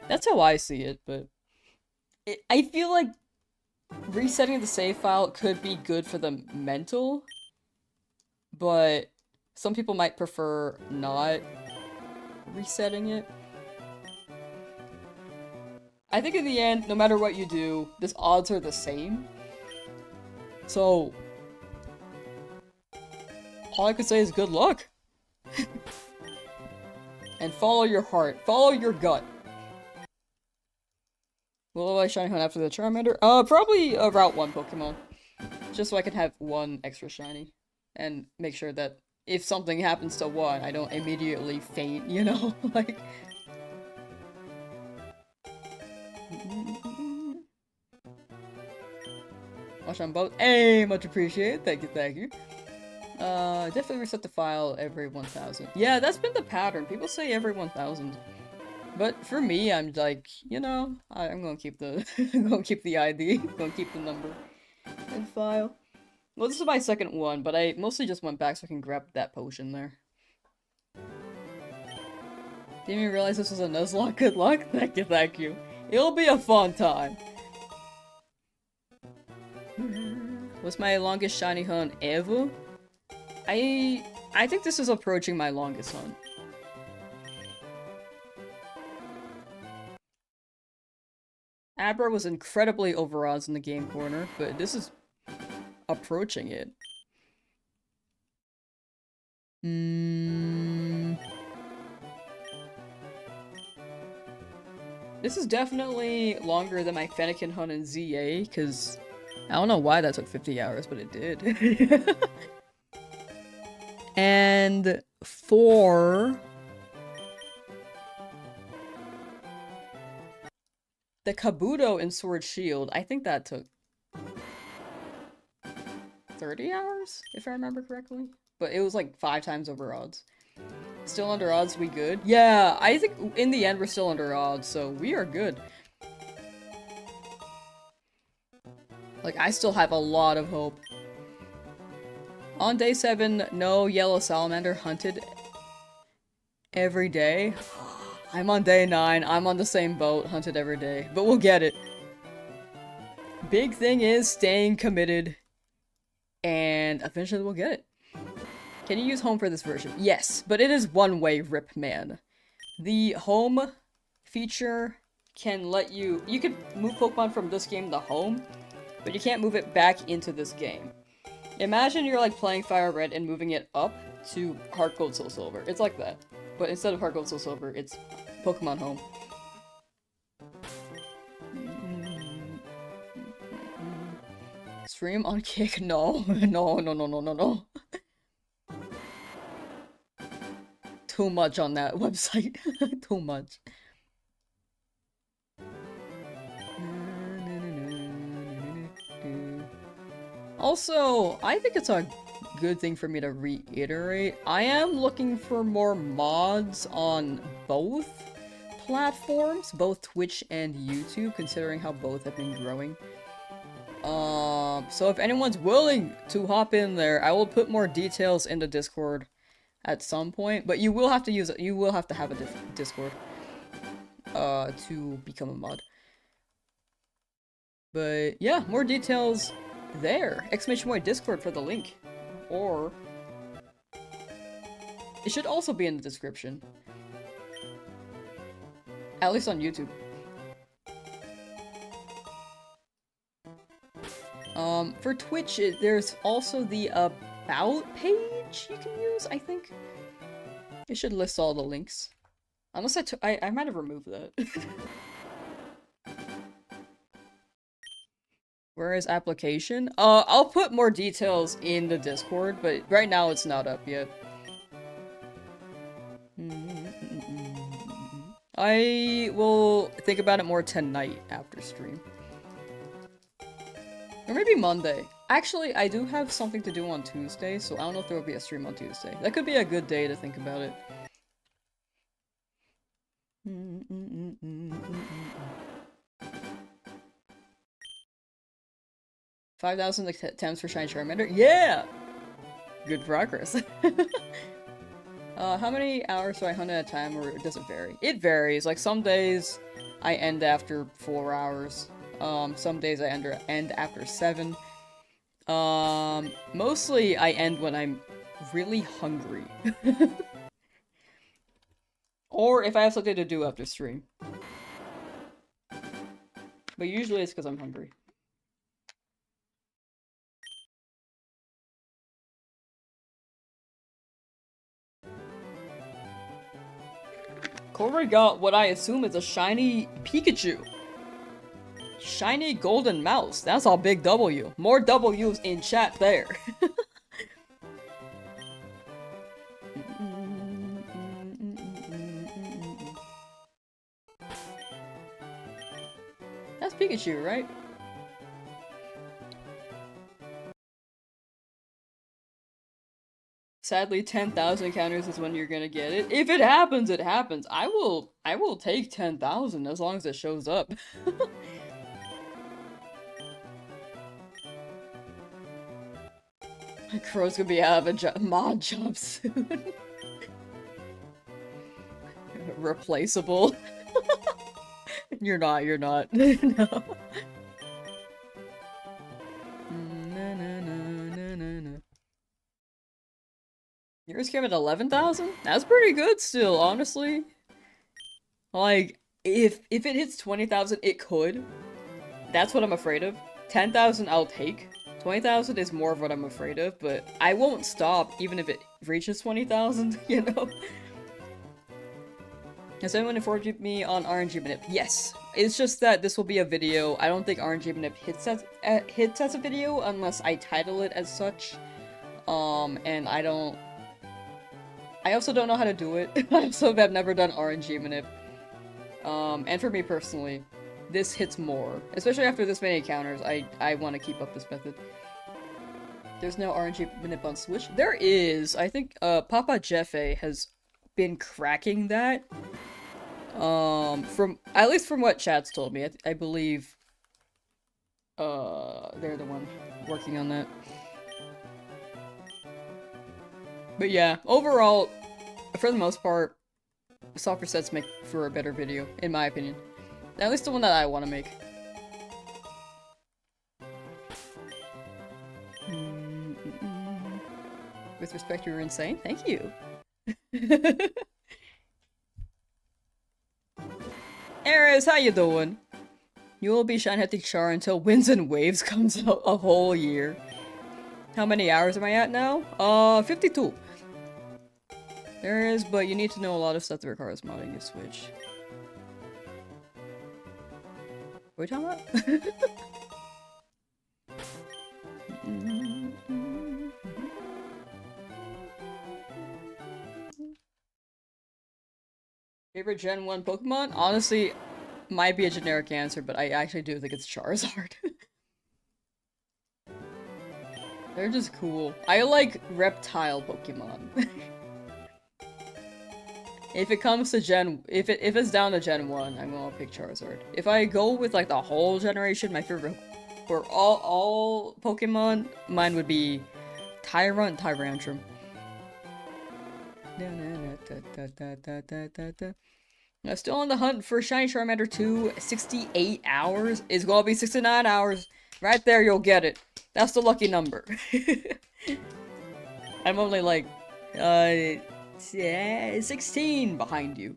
That's how I see it, but... I feel like resetting the save file could be good for the mental, but some people might prefer not resetting it. I think in the end, no matter what you do, the odds are the same. So, all I could say is good luck. And follow your heart. Follow your gut. Will I shiny hunt after the Charmander? Probably a Route 1 Pokemon. Just so I can have one extra shiny. And make sure that if something happens to one, I don't immediately faint, you know? Like... Watch on both. Hey, much appreciated. Thank you, thank you. Definitely reset the file every 1000. Yeah, that's been the pattern. People say every 1000. But for me, I'm like, you know, I'm gonna keep the I'm gonna keep the ID, gonna keep the number and file. Well, this is my second one, but I mostly just went back so I can grab that potion there. Didn't even realize this was a Nuzlocke. Good luck. Thank you, thank you. It'll be a fun time. What's my longest shiny hunt ever? I think this is approaching my longest hunt. Abra was incredibly over odds in the game corner, but this is approaching it. This is definitely longer than my Fennekin hunt in ZA, because I don't know why that took 50 hours, but it did. And for the Kabuto in Sword Shield, I think that took 30 hours, if I remember correctly. But it was like 5 times over odds. Still under odds, we good? Yeah, I think in the end we're still under odds, so we are good. Like, I still have a lot of hope. On day 7, no yellow salamander hunted every day. I'm on day 9, I'm on the same boat, hunted every day. But we'll get it. Big thing is staying committed, and eventually we'll get it. Can you use home for this version? Yes, but it is one-way, Rip Man. The home feature can let you... You can move Pokemon from this game to home, but you can't move it back into this game. Imagine you're like playing Fire Red and moving it up to Heart Gold Soul Silver. It's like that. But instead of Heart Gold Soul Silver, it's Pokemon Home. Stream on Kick? No. No. Too much on that website. Too much. Also, I think it's a good thing for me to reiterate. I am looking for more mods on both platforms, both Twitch and YouTube, considering how both have been growing. So if anyone's willing to hop in there, I will put more details in the Discord at some point, but you will have to have a Discord to become a mod. But yeah, more details there. ! Discord for the link. Or it should also be in the description. At least on YouTube. For Twitch, there's also the About page you can use, I think. It should list all the links. Unless I might have removed that. Where is application? I'll put more details in the Discord, but right now it's not up yet. I will think about it more tonight after stream. Or maybe Monday. Actually, I do have something to do on Tuesday, so I don't know if there will be a stream on Tuesday. That could be a good day to think about it. 5,000 attempts for Shiny Charmander? Yeah! Good progress. How many hours do I hunt at a time, or does it vary? It varies. Like, some days I end after 4 hours. Some days I end after 7. Mostly I end when I'm really hungry. Or if I have something to do after stream. But usually it's because I'm hungry. Corey got what I assume is a shiny Pikachu. Shiny golden mouse. That's a big W. More W's in chat there. That's Pikachu, right? Sadly, 10,000 encounters is when you're gonna get it. If it happens, it happens. I will take 10,000 as long as it shows up. Crow's gonna be out of a mod job soon. Replaceable. You're not. No. Yours came at 11,000? That's pretty good still, honestly. Like, if it hits 20,000, it could. That's what I'm afraid of. 10,000 I'll take. 20,000 is more of what I'm afraid of, but I won't stop even if it reaches 20,000, you know? Has anyone informed me on RNG Manip? Yes. It's just that this will be a video. I don't think RNG Manip hits as a video unless I title it as such. And I also don't know how to do it. I also have never done RNG Manip. And for me personally, this hits more. Especially after this many encounters, I want to keep up this method. There's no RNG Manip on Switch? There is! I think, Papa Jeffe has been cracking that. At least from what chat's told me. I believe, they're the one working on that. But yeah, overall, for the most part, software sets make for a better video, in my opinion. At least the one that I want to make. With respect, you were insane. Thank you. Ares, how you doing? You will be Shine-Hitting Char until Winds and Waves comes out a whole year. How many hours am I at now? 52. There is, but you need to know a lot of stuff that requires modding your Switch. What are you talking about? Favorite Gen 1 Pokemon? Honestly, might be a generic answer, but I actually do think it's Charizard. They're just cool. I like reptile Pokemon. If it comes to if it's down to Gen 1, I'm gonna pick Charizard. If I go with like the whole generation, my favorite for all Pokemon, mine would be Tyrantrum. I'm still on the hunt for Shiny Charmander 2. 68 hours is gonna be 69 hours. Right there, you'll get it. That's the lucky number. I'm only like, 16 behind you.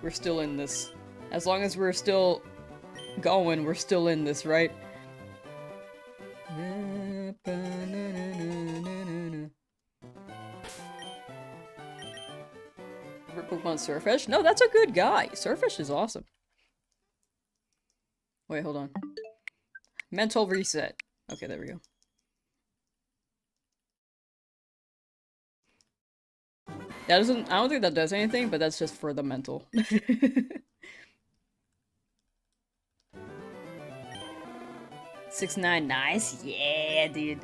We're still in this. As long as we're still going, we're still in this, right? Pokemon Surfish? No, that's a good guy. Surfish is awesome. Wait, hold on. Mental reset. Okay, there we go. That doesn't- I don't think that does anything, but that's just for the mental. 6-9, nice? Yeah, dude.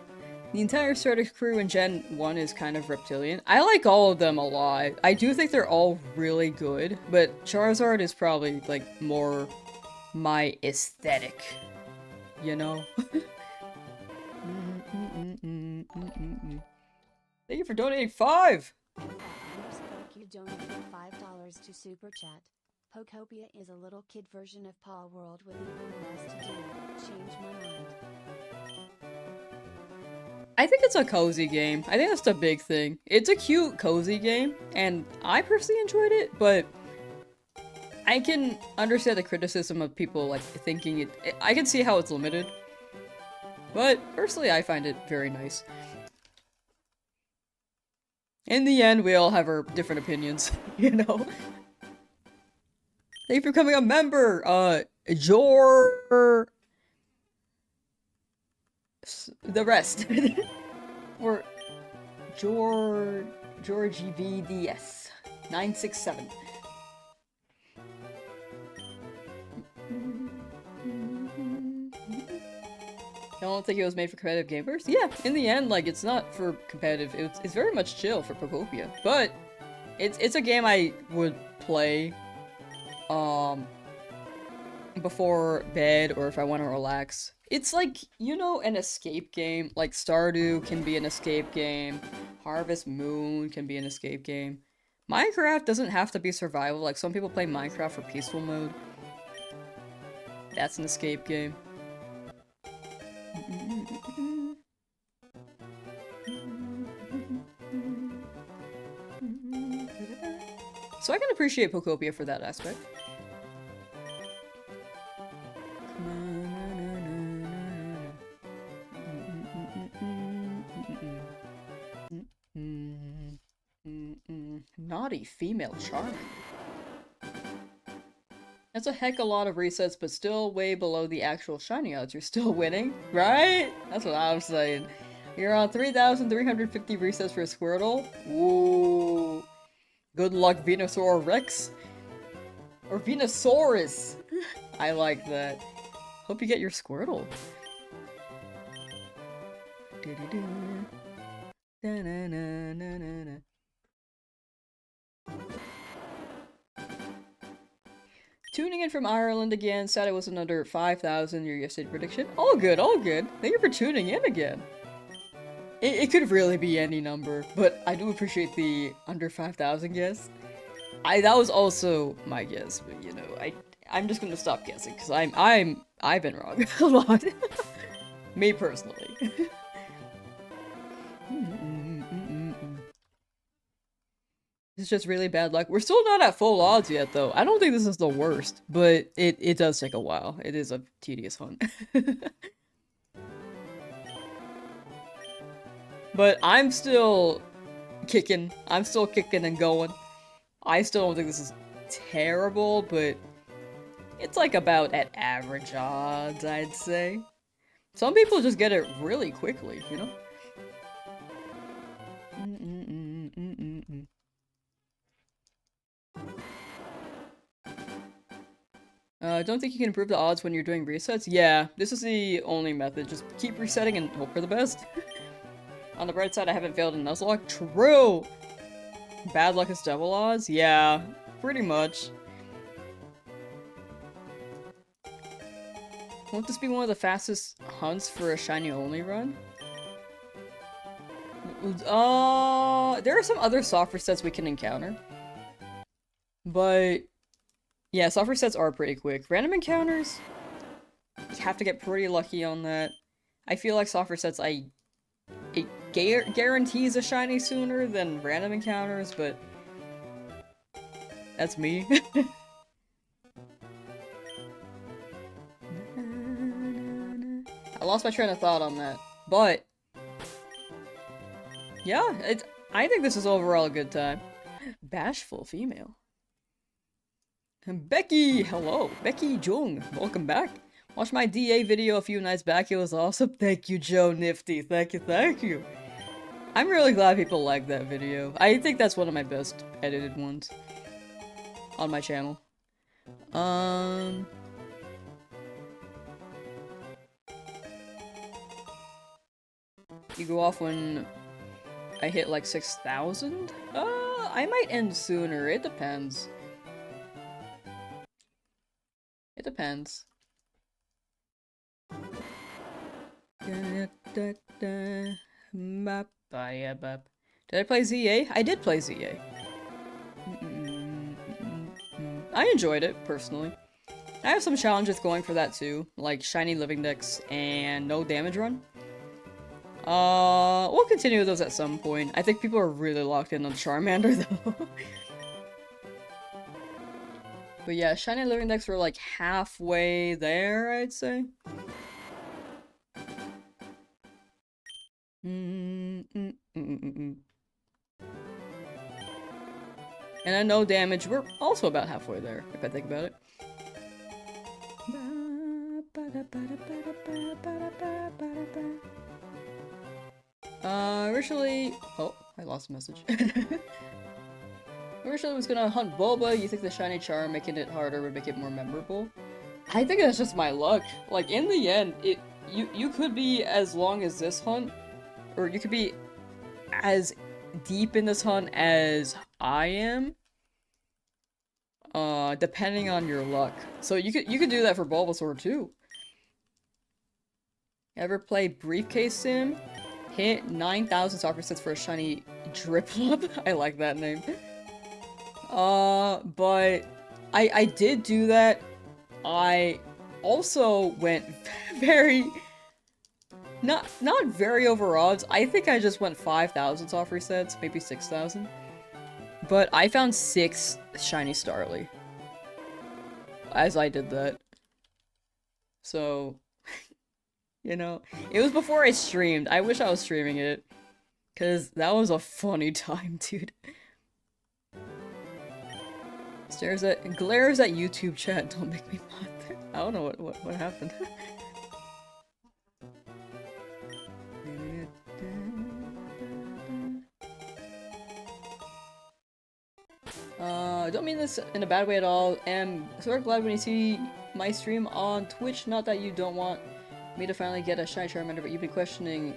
The entire Stardust crew in Gen 1 is kind of reptilian. I like all of them a lot. I do think they're all really good, but Charizard is probably, like, more my aesthetic. You know? Thank you for donating 5! You donated $5 to Super Chat. Pokopia is a little kid version of Paw World with even less to do. Change my mind. I think it's a cozy game. I think that's the big thing. It's a cute, cozy game, and I personally enjoyed it, but I can understand the criticism of people, like, thinking it- I can see how it's limited. But, personally, I find it very nice. In the end, we all have our different opinions, you know? Thank you for becoming a member! Jor... The rest. Or... Georgie VDS. 967. I don't think it was made for competitive gamers. Yeah, in the end, like, it's not for competitive. It's very much chill for Pokopia. But it's a game I would play before bed or if I want to relax. It's like, you know, an escape game. Like Stardew can be an escape game. Harvest Moon can be an escape game. Minecraft doesn't have to be survival. Like some people play Minecraft for peaceful mode. That's an escape game. So I can appreciate Pokopia for that aspect. Naughty female Charmander. That's a heck of a lot of resets, but still way below the actual shiny odds. You're still winning, right? That's what I'm saying. You're on 3,350 resets for a Squirtle. Ooh. Good luck, Venusaur Rex. Or Venusaurus. I like that. Hope you get your Squirtle. Tuning in from Ireland again, said it wasn't under 5,000, your yesterday prediction. All good, all good. Thank you for tuning in again. It could really be any number, but I do appreciate the under 5,000 guess. That was also my guess, but you know, I'm just gonna stop guessing because I've been wrong a lot. Me personally. It's just really bad luck. We're still not at full odds yet, though. I don't think this is the worst, but it does take a while. It is a tedious hunt. But I'm still kicking. I'm still kicking and going. I still don't think this is terrible, but it's like about at average odds, I'd say. Some people just get it really quickly, you know? Don't think you can improve the odds when you're doing resets? Yeah, this is the only method. Just keep resetting and hope for the best. On the bright side, I haven't failed in Nuzlocke. True! Bad luck is double odds? Yeah, pretty much. Won't this be one of the fastest hunts for a shiny only run? There are some other soft resets we can encounter. But yeah, soft resets are pretty quick. Random encounters, you have to get pretty lucky on that. I feel like soft resets, it guarantees a shiny sooner than random encounters, but that's me. I lost my train of thought on that, but yeah, I think this is overall a good time. Bashful female. Becky, hello. Becky Jung, welcome back. Watched my DA video a few nights back, it was awesome. Thank you, Joe Nifty. Thank you, thank you. I'm really glad people like that video. I think that's one of my best edited ones on my channel. You go off when I hit like 6,000? I might end sooner. It depends. It depends. Did I play ZA? I did play ZA. I enjoyed it, personally. I have some challenges going for that too, like shiny living dex and no damage run. We'll continue with those at some point. I think people are really locked in on Charmander though. But yeah, shiny living dex were like halfway there, I'd say. then no damage. We're also about halfway there, if I think about it. Originally... Oh, I lost a message. Originally was gonna hunt Bulba. You think the shiny charm making it harder would make it more memorable? I think that's just my luck. Like, in the end, you could be as long as this hunt, or you could be as deep in this hunt as I am. Depending on your luck. So you could do that for Bulbasaur too. Ever play Briefcase Sim? Hit 9,000 soccer sets for a shiny Driplup. I like that name. But I did do that. I also went very not very over odds. I think I just went 5,000 soft resets, maybe 6,000. But I found 6 shiny Starly as I did that. So, you know, it was before I streamed. I wish I was streaming it, cause that was a funny time, dude. Glares at YouTube chat. Don't make me mod there. I don't know what happened. Don't mean this in a bad way at all. Am sort of glad when you see my stream on Twitch. Not that you don't want me to finally get a shiny Charmander, but you've been questioning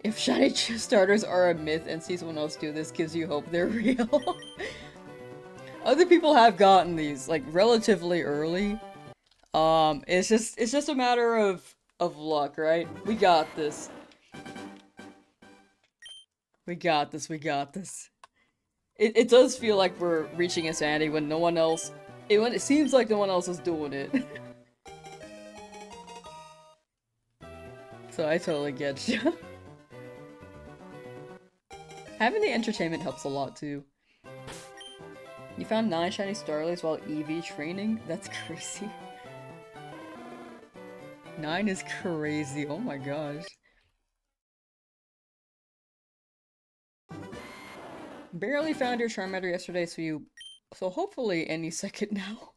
if shiny starters are a myth, and see someone else do this gives you hope they're real. Other people have gotten these like relatively early. It's just a matter of luck, right? We got this. We got this. We got this. It does feel like we're reaching insanity when no one else... when it seems like no one else is doing it. So I totally get you. Having the entertainment helps a lot too. You found 9 shiny Starlies while EV training? That's crazy. 9 is crazy, oh my gosh. Barely found your Charmander yesterday, so hopefully any second now.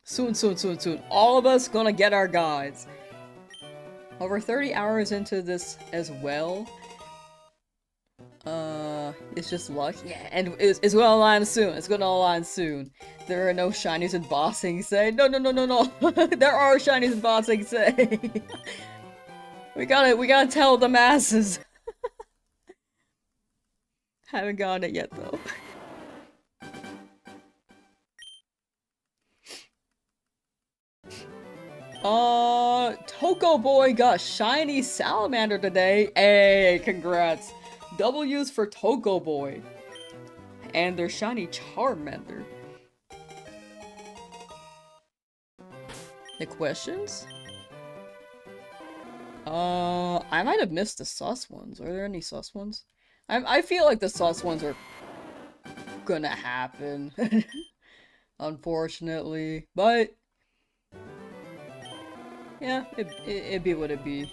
Soon, soon, soon, soon. All of us gonna get our guides. Over 30 hours into this as well. It's just luck. Yeah, and it's gonna align soon. It's gonna align soon. There are no shinies in Bossing Say. No, no, no, no, no. There are shinies in Bossing Say. we gotta tell the masses. Haven't gotten it yet though. Toko Boy got shiny Salamander today. Hey, congrats. W's for Toko Boy. And their shiny Charmander. The questions? I might have missed the sus ones. Are there any sus ones? I feel like the sus ones are gonna happen. Unfortunately. But yeah, it'd be what it be.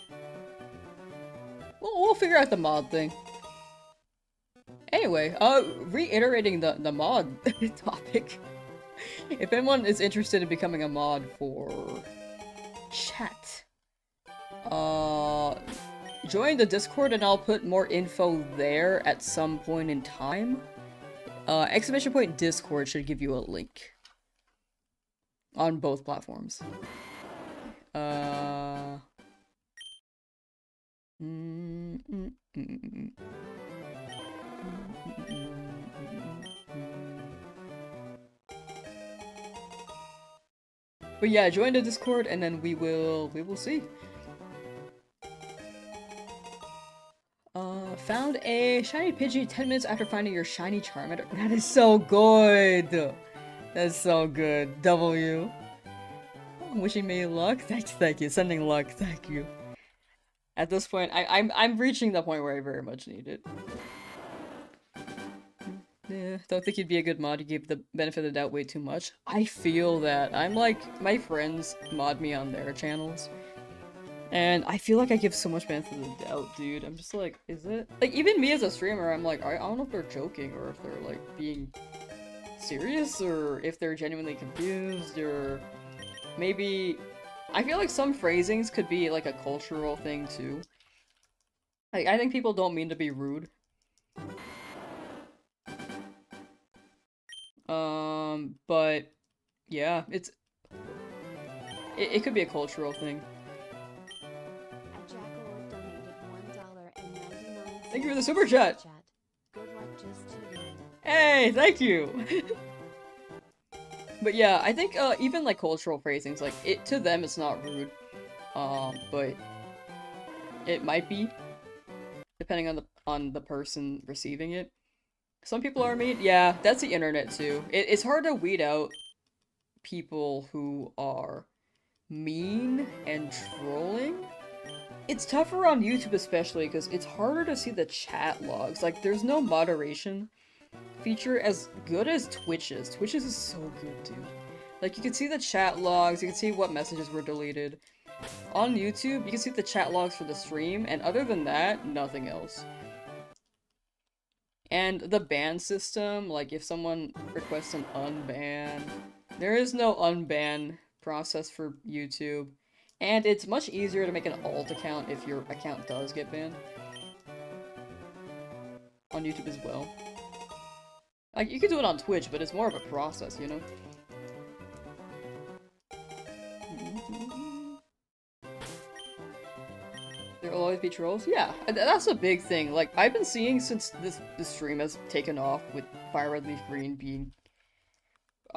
We'll figure out the mod thing. Anyway, reiterating the mod topic. If anyone is interested in becoming a mod for chat, join the Discord and I'll put more info there at some point in time. Exclamation point Discord should give you a link on both platforms. But yeah, join the Discord and then we will see. Found a shiny Pidgey 10 minutes after finding your shiny Charmander. That is so good! That's so good. W. Wishing me luck? Thank you. Sending luck. Thank you. At this point, I'm reaching the point where I very much need it. Yeah, don't think you'd be a good mod. You gave the benefit of the doubt way too much. I feel that. I'm like, my friends mod me on their channels. And I feel like I give so much benefit of the doubt, dude. I'm just like, is it? Like, even me as a streamer, I'm like, I don't know if they're joking or if they're like being serious or if they're genuinely confused or maybe I feel like some phrasings could be like a cultural thing too. Like I think people don't mean to be rude. But yeah, it could be a cultural thing. Jackal donated $1.99. Thank you for the super chat. Good luck just tuning. Hey, thank you. But yeah, I think even like cultural phrasings, like it to them it's not rude. But it might be depending on the person receiving it. Some people are mean. Yeah, that's the internet too. It's hard to weed out people who are mean and trolling. It's tougher on YouTube especially because it's harder to see the chat logs. Like, there's no moderation feature as good as Twitch's. Twitch's is so good, dude. Like, you can see the chat logs, you can see what messages were deleted. On YouTube, you can see the chat logs for the stream, and other than that, nothing else. And the ban system, like if someone requests an unban, there is no unban process for YouTube. And it's much easier to make an alt account if your account does get banned. On YouTube as well. Like, you could do it on Twitch, but it's more of a process, you know? There'll always be trolls? Yeah, that's a big thing. Like, I've been seeing since this stream has taken off with Fire Red Leaf Green being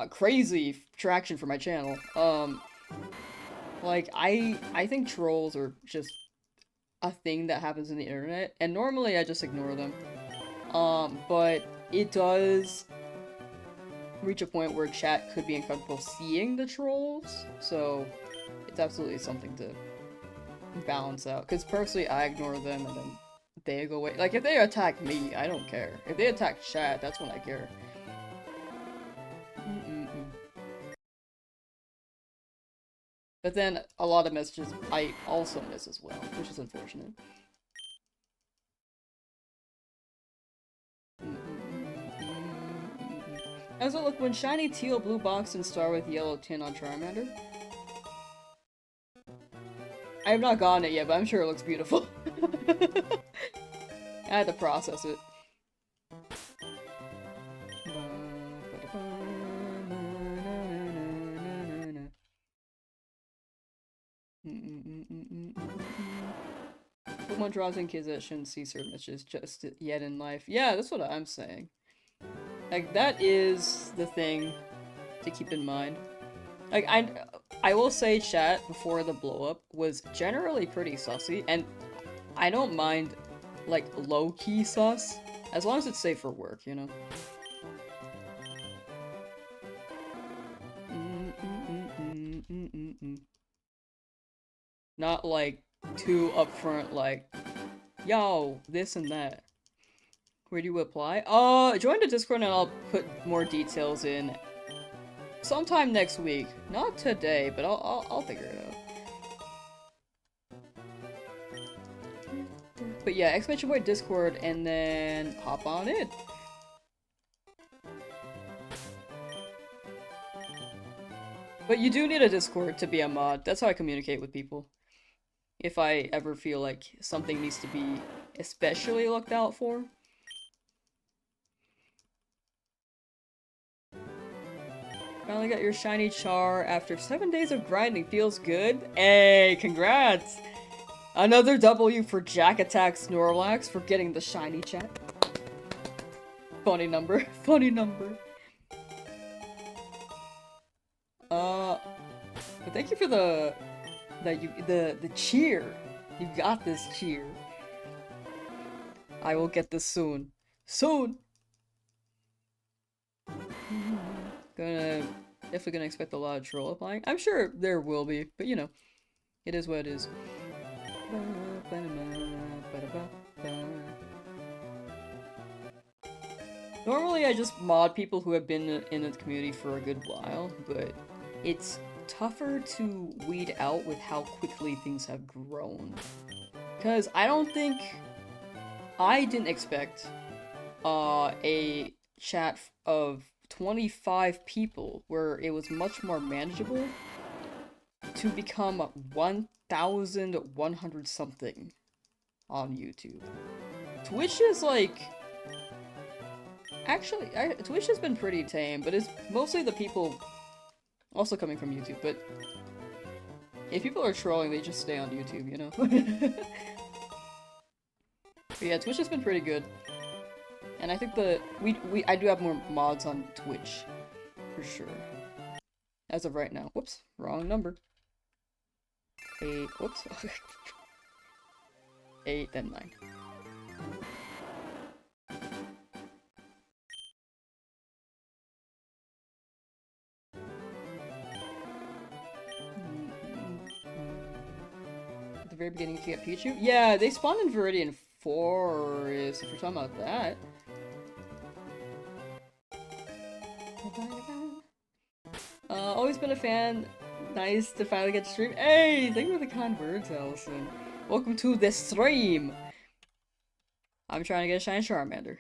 crazy traction for my channel. Like, I think trolls are just a thing that happens in the internet, and normally I just ignore them. But it does reach a point where chat could be uncomfortable seeing the trolls, so it's absolutely something to balance out. Because personally, I ignore them and then they go away. Like, if they attack me, I don't care. If they attack chat, that's when I care. But then, a lot of messages I also miss as well, which is unfortunate. As a look, when shiny teal blue box and star with yellow tin on Charmander. I have not gotten it yet, but I'm sure it looks beautiful. I had to process it. Pokemon draws in kids that shouldn't see certain messages just yet in life. Yeah, that's what I'm saying. Like, that is the thing to keep in mind. Like, I will say chat before the blow-up was generally pretty sussy, and I don't mind, like, low-key sus, as long as it's safe for work, you know? Not, like, too upfront, like, yo, this and that. Where do you apply? Join the Discord and I'll put more details in sometime next week. Not today, but I'll figure it out. But yeah, exclamation point Discord and then hop on in. But you do need a Discord to be a mod. That's how I communicate with people. If I ever feel like something needs to be especially looked out for. Finally got your shiny char after 7 days of grinding. Feels good. Hey, congrats! Another W for Jack Attack Snorlax for getting the shiny chat. Funny number. Funny number. But thank you for the cheer. You got this cheer. I will get this soon. Soon! Definitely gonna expect a lot of troll applying. I'm sure there will be, but you know, it is what it is. Normally I just mod people who have been in the community for a good while, but it's tougher to weed out with how quickly things have grown. Because I didn't expect a chat of 25 people, where it was much more manageable, to become 1,100 something on YouTube. Twitch is like... Actually, Twitch has been pretty tame, but it's mostly the people also coming from YouTube, but if people are trolling, they just stay on YouTube, you know? But yeah, Twitch has been pretty good. And I think I do have more mods on Twitch, for sure. As of right now. Whoops, wrong number. 8, whoops. 8, then 9. At the very beginning to get Pichu? Yeah, they spawned in Viridian Forest, if we're talking about that. Always been a fan. Nice to finally get to stream. Hey, thank you for the kind words, Allison. Welcome to the stream! I'm trying to get a shiny Charmander.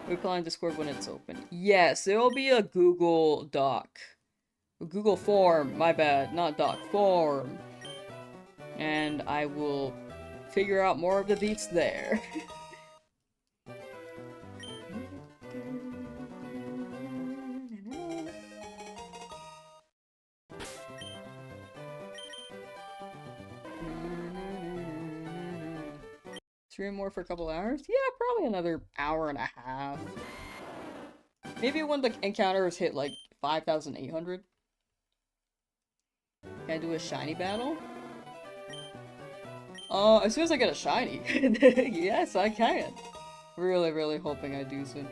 We're playing Discord when it's open. Yes, there will be a Google Doc. A Google form, my bad. Not doc, form. And I will figure out more of the beats there. 3 more for a couple hours? Yeah, probably another hour and a half. Maybe when the encounters hit like 5,800. Can I do a shiny battle? As soon as I get a shiny. Yes, I can. Really, really hoping I do soon.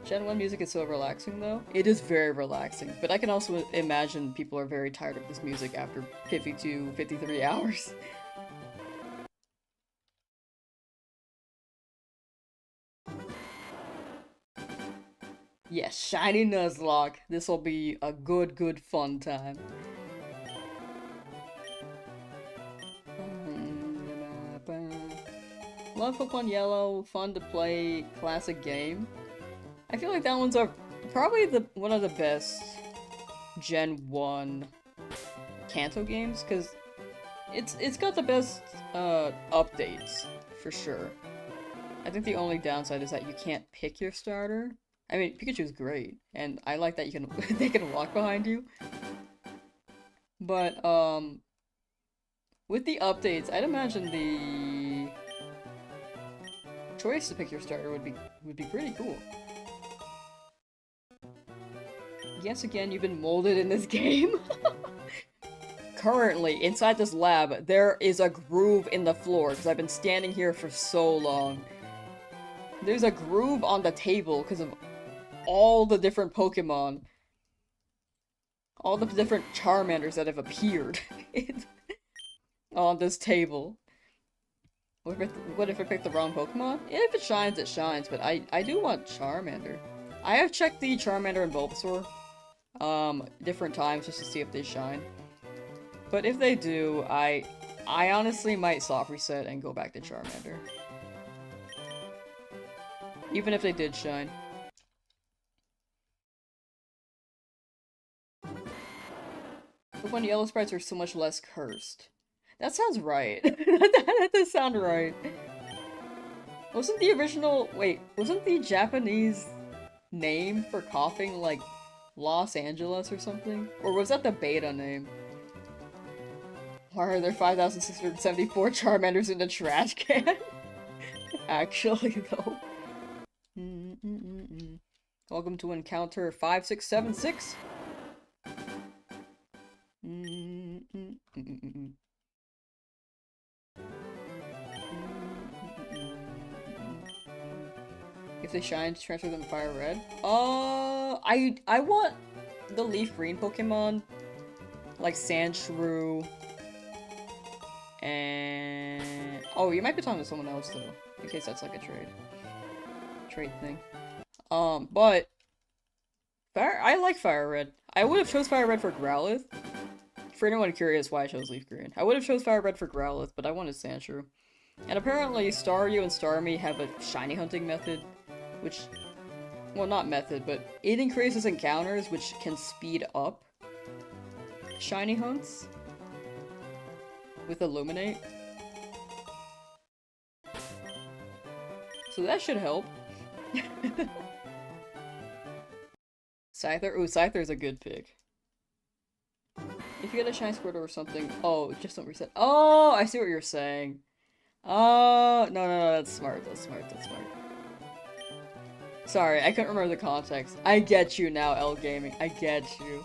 Gen 1 music is so relaxing though. It is very relaxing, but I can also imagine people are very tired of this music after 52, 53 hours. Yes, shiny Nuzlocke. This will be a good fun time. Love Pokemon Yellow, fun to play, classic game. I feel like that one's probably one of the best Gen 1 Kanto games, because it's got the best updates, for sure. I think the only downside is that you can't pick your starter. I mean, Pikachu's great, and I like that you can they can walk behind you. But with the updates, I'd imagine the choice to pick your starter would be pretty cool. Yes, again, you've been molded in this game. Currently, inside this lab, there is a groove in the floor, because I've been standing here for so long. There's a groove on the table because of all the different Pokemon. All the different Charmanders that have appeared on this table. What if I pick the wrong Pokemon? If it shines, it shines, but I do want Charmander. I have checked the Charmander and Bulbasaur different times just to see if they shine. But if they do, I honestly might soft reset and go back to Charmander. Even if they did shine. Pokemon Yellow sprites are so much less cursed. That sounds right. That does sound right. Wasn't the original- wait, wasn't the Japanese name for coughing like Los Angeles or something? Or was that the beta name? Why are there 5,674 Charmanders in the trash can? Actually, though. Welcome to Encounter 5676. If they shine, transfer them to Fire Red. I want the LeafGreen Pokemon, like Sandshrew, and oh, you might be talking to someone else though, in case that's like a trade thing. But I like Fire Red. I would have chose Fire Red for Growlithe. For anyone curious why I chose LeafGreen, I would have chose Fire Red for Growlithe, but I wanted Sandshrew. And apparently Staryu and Starmie have a shiny hunting method, which well, not method, but it increases encounters, which can speed up shiny hunts with Illuminate. So that should help. Scyther? Ooh, Scyther's a good pick. If you get a shiny Squirtle or something, oh, just don't reset. Oh, I see what you're saying. Oh, no, that's smart, that's smart. Sorry, I couldn't remember the context. I get you now, L Gaming. I get you.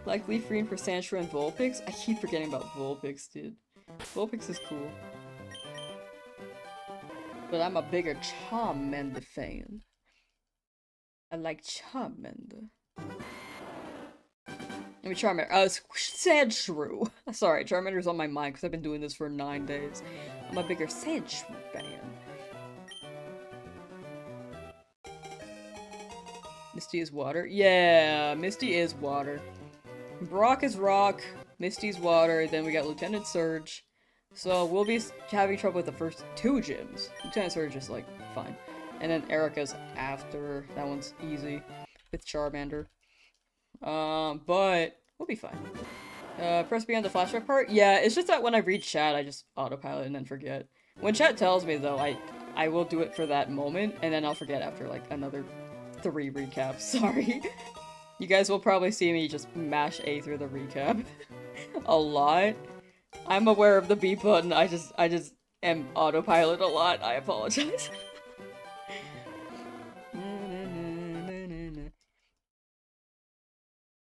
Like LeafGreen for Sandshrew and Vulpix? I keep forgetting about Vulpix, dude. Vulpix is cool. But I'm a bigger Charmander fan. I like Charmander. I mean, Charmander. Sandshrew. Sorry, Charmander's on my mind because I've been doing this for 9 days. I'm a bigger Sandshrew fan. Misty is water? Yeah, Misty is water. Brock is rock, Misty's water, then we got Lieutenant Surge. So we'll be having trouble with the first 2 gyms. Lieutenant Surge is like, fine. And then Erica's after. That one's easy with Charmander. But we'll be fine. Press B on the flashback part? Yeah, it's just that when I read chat, I just autopilot and then forget. When chat tells me though, I will do it for that moment, and then I'll forget after like another 3 recaps. Sorry. You guys will probably see me just mash A through the recap a lot. I'm aware of the B button, I just am autopilot a lot, I apologize.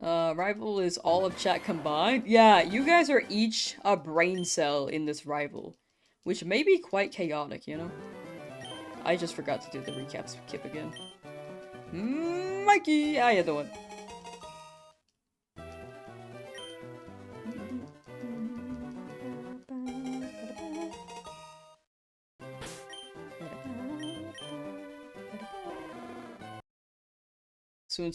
Rival is all of chat combined? Yeah, you guys are each a brain cell in this rival, which may be quite chaotic, you know? I just forgot to do the recap skip again. Mikey! Ah, yeah, the one. Soon.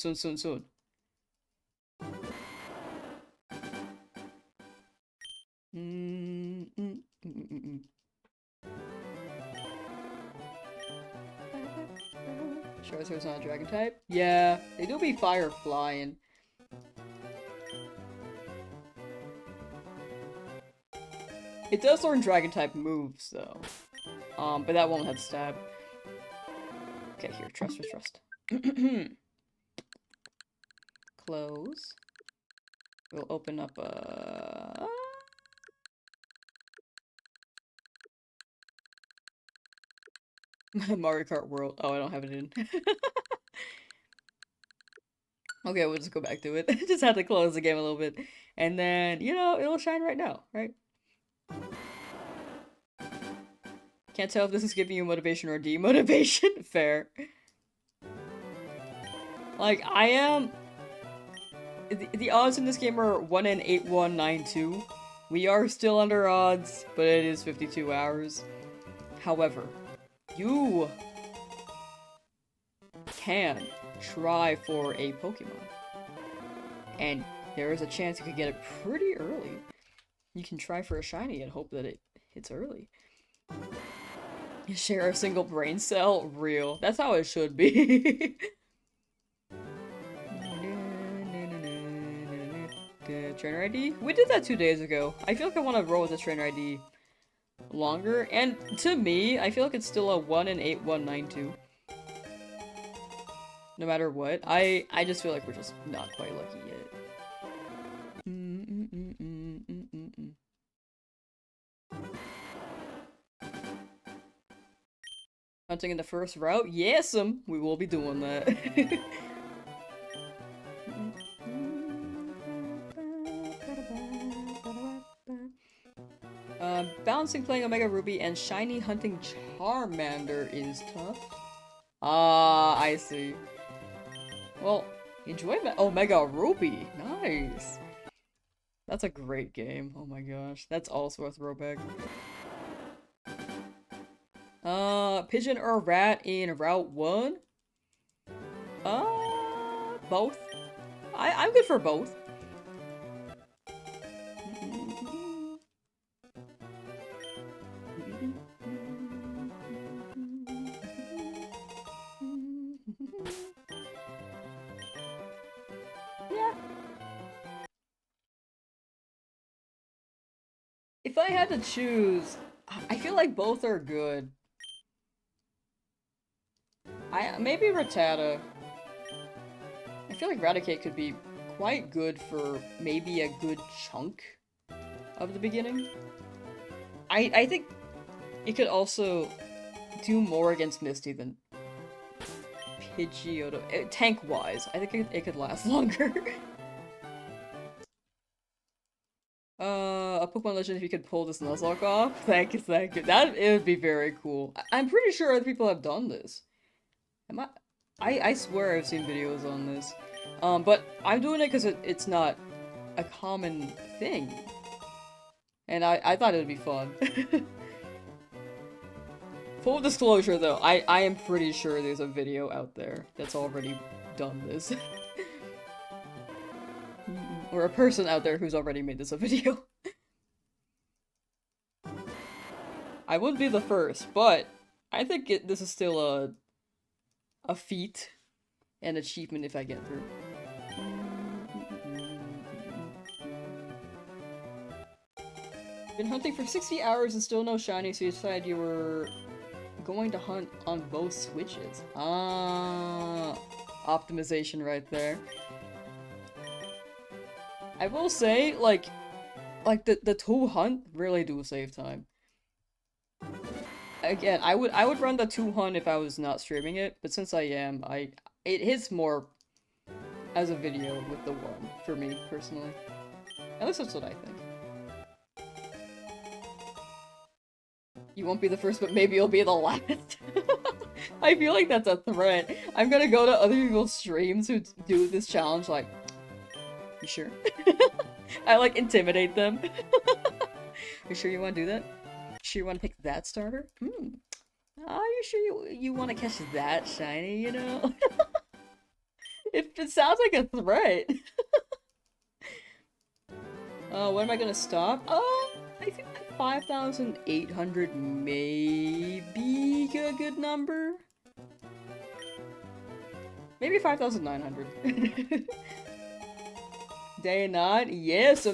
Charizard's not a dragon type? Yeah, they do be fire flying. It does learn dragon type moves though. But that won't have stab. Okay, here, trust. Close. We'll open up Mario Kart World. Oh, I don't have it in. Okay, we'll just go back to it. Just had to close the game a little bit. And then, you know, it'll shine right now, right? Can't tell if this is giving you motivation or demotivation. Fair. Like, I am... The odds in this game are 1 in 8192. We are still under odds, but it is 52 hours. However, you can try for a Pokemon. And there is a chance you could get it pretty early. You can try for a shiny and hope that it hits early. Share a single brain cell? Real. That's how it should be. Trainer ID? We did that 2 days ago. I feel like I want to roll with the trainer ID longer. And to me, I feel like it's still a 1 in 8192. No matter what. I just feel like we're just not quite lucky yet. Hunting in the first route? Yes'm! We will be doing that. Balancing playing Omega Ruby and shiny hunting Charmander is tough. Ah, I see. Well, enjoy Omega Ruby. Nice. That's a great game. Oh my gosh. That's also a throwback. Pigeon or rat in Route 1? Both. I'm good for both. I had to choose, I feel like both are good. Maybe Rattata. I feel like Raticate could be quite good for maybe a good chunk of the beginning. I think it could also do more against Misty than Pidgeotto. Tank-wise, I think it could last longer. A Pokemon Legend if you could pull this Nuzlocke off. Thank you, thank you. It would be very cool. I'm pretty sure other people have done this. I swear I've seen videos on this. But I'm doing it because it's not a common thing. And I thought it would be fun. Full disclosure though, I am pretty sure there's a video out there that's already done this. Or a person out there who's already made this a video. I wouldn't be the first, but I think this is still a feat, an achievement if I get through. Been hunting for 60 hours and still no shiny, so you decided you were going to hunt on both switches. Ah, optimization right there. I will say, like the two hunt really do save time. Again, I would run the 2 hunt if I was not streaming it, but since I am, it hits more as a video with the 1 for me personally. At least that's what I think. You won't be the first, but maybe you'll be the last. I feel like that's a threat. I'm gonna go to other people's streams who do this challenge like, you sure? I like intimidate them. You sure you want to do that? Sure you want to pick that starter? Are you sure you want to catch that shiny, you know? It sounds like a threat. When am I gonna stop? I think like 5,800 may be a good number. Maybe 5,900. Day and night? Yes!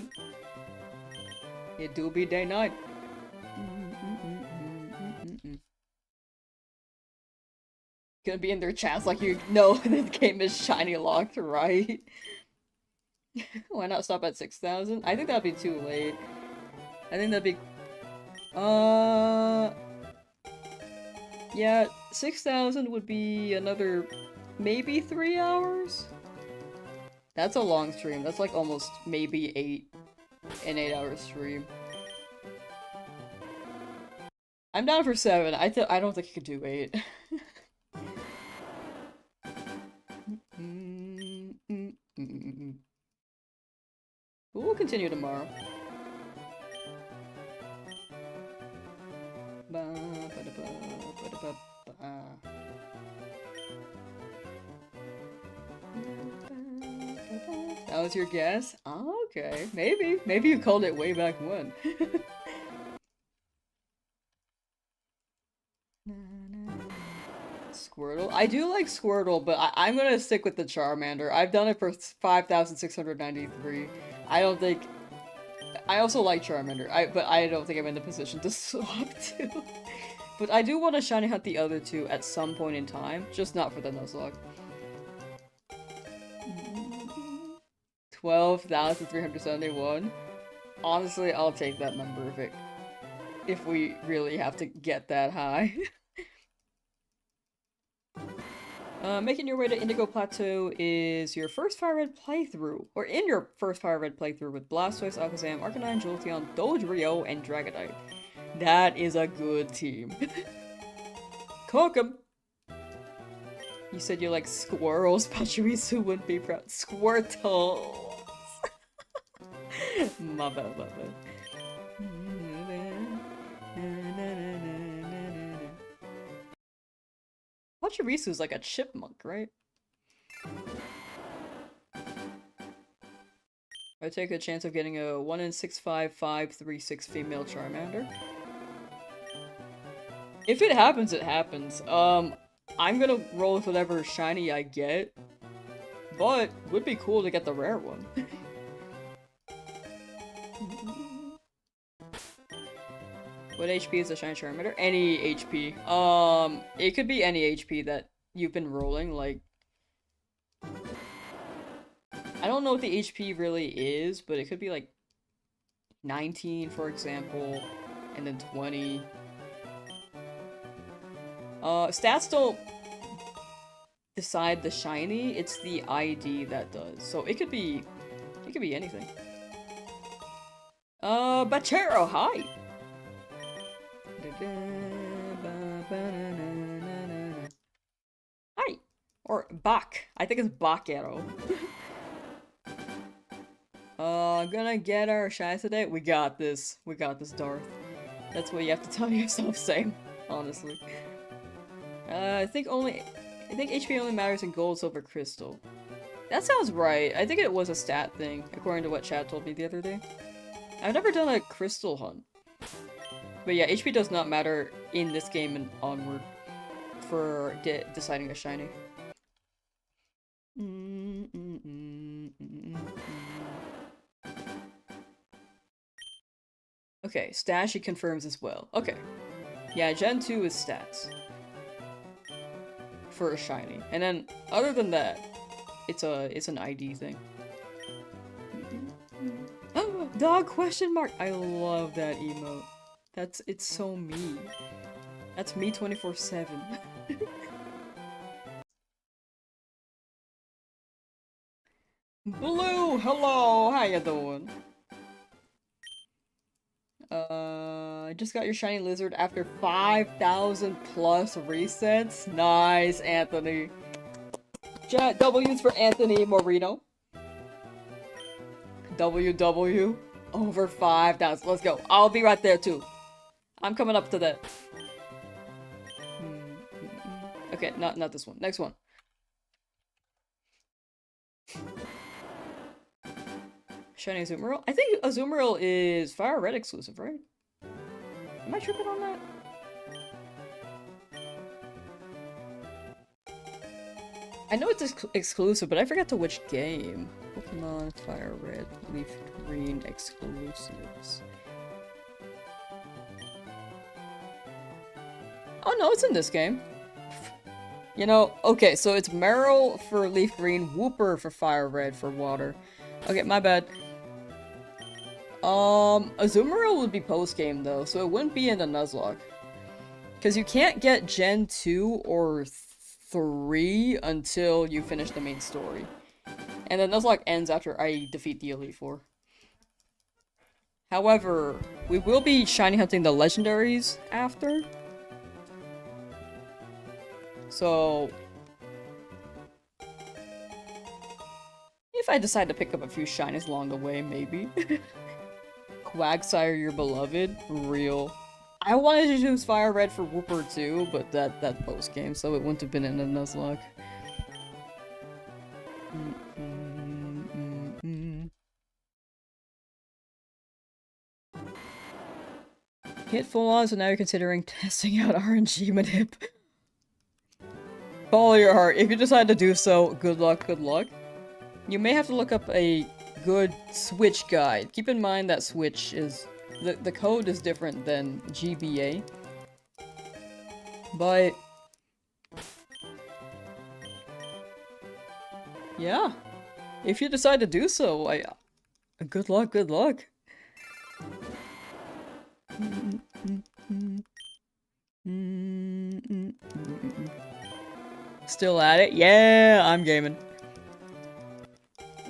It do be day and night. Gonna be in their chats like you know this game is shiny locked, right? Why not stop at 6,000? I think that'd be too late. I think that'd be... Yeah, 6,000 would be another... maybe 3 hours? That's a long stream. That's like almost maybe 8 8-hour stream. I'm down for 7. I don't think I could do 8. We'll continue tomorrow. That was your guess? Oh, okay. Maybe. Maybe you called it way back when. Squirtle? I do like Squirtle, but I'm gonna stick with the Charmander. I've done it for 5,693. I don't think... I also like Charmander, but I don't think I'm in the position to swap to. But I do want to shiny hunt the other two at some point in time, just not for the Nuzlocke. 12,371. Honestly, I'll take that number if we really have to get that high. Making your way to Indigo Plateau is your first Fire Red playthrough, or in your first Fire Red playthrough with Blastoise, Alakazam, Arcanine, Jolteon, Dodrio, and Dragonite. That is a good team. Cook 'em! You said you like squirrels, Pachirisu wouldn't be proud. Squirtles! My bad, my bad. Pachirisu's like a chipmunk, right? I take a chance of getting a 1 in 65536 female Charmander. If it happens, it happens. I'm gonna roll with whatever shiny I get, but would be cool to get the rare one. What HP is a shiny Charmander? Any HP. It could be any HP that you've been rolling, like... I don't know what the HP really is, but it could be like 19, for example, and then 20. Stats don't decide the shiny, it's the ID that does. So it could be anything. Bachero, hi! Hi! Or Bach. I think it's Bachero. Gonna get our shines today? We got this. We got this, Darth. That's what you have to tell yourself, same. Honestly. I think HP only matters in gold, silver, crystal. That sounds right. I think it was a stat thing, according to what Chad told me the other day. I've never done a crystal hunt. But yeah, HP does not matter in this game and onward for deciding a shiny. Okay, stats she confirms as well. Okay. Yeah, Gen 2 is stats. For a shiny. And then, other than that, it's an ID thing. Oh, dog question mark! I love that emote. It's so me. That's me 24/7. Blue, hello, how you doing? I just got your shiny lizard after 5,000 plus resets. Nice, Anthony. Chat W's for Anthony Moreno. WW over 5,000. Let's go. I'll be right there too. I'm coming up to that. Okay, not this one. Next one. Shiny Azumarill? I think Azumarill is Fire Red exclusive, right? Am I tripping on that? I know it's exclusive, but I forgot to which game. Pokemon Fire Red, Leaf Green exclusives. Oh no, it's in this game. You know, okay, so it's Marill for Leaf Green, Wooper for Fire Red for Water. Okay, my bad. Azumarill would be post-game though, so it wouldn't be in the Nuzlocke. Because you can't get Gen 2 or 3 until you finish the main story. And the Nuzlocke ends after I defeat the Elite Four. However, we will be shiny hunting the legendaries after. So... if I decide to pick up a few shinies along the way, maybe. Quagsire, your beloved? Real. I wanted to choose Fire Red for Wooper too, but that's post-game, so it wouldn't have been in the Nuzlocke. Hit full on, so now you're considering testing out RNG manip. Follow your heart. If you decide to do so, good luck, good luck. You may have to look up a good Switch guide. Keep in mind that Switch is... the code is different than GBA. But... yeah. If you decide to do so, good luck, good luck. Still at it? Yeah, I'm gaming.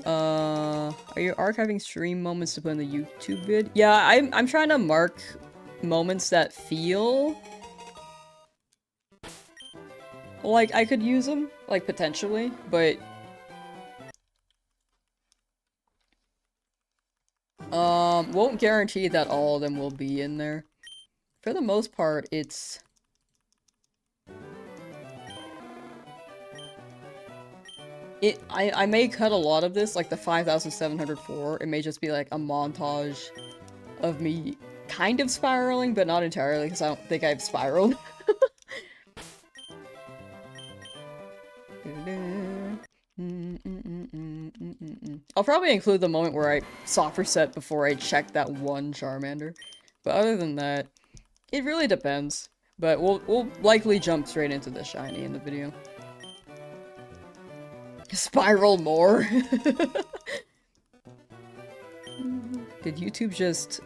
Are you archiving stream moments to put in the YouTube vid? Yeah, I'm trying to mark moments that feel like I could use them, like potentially, but won't guarantee that all of them will be in there. For the most part, it's I may cut a lot of this, like the 5,704. It may just be like a montage of me kind of spiraling, but not entirely, because I don't think I've spiraled. I'll probably include the moment where I soft reset before I check that one Charmander. But other than that, It really depends. But we'll likely jump straight into the shiny in the video. Spiral more. Did YouTube just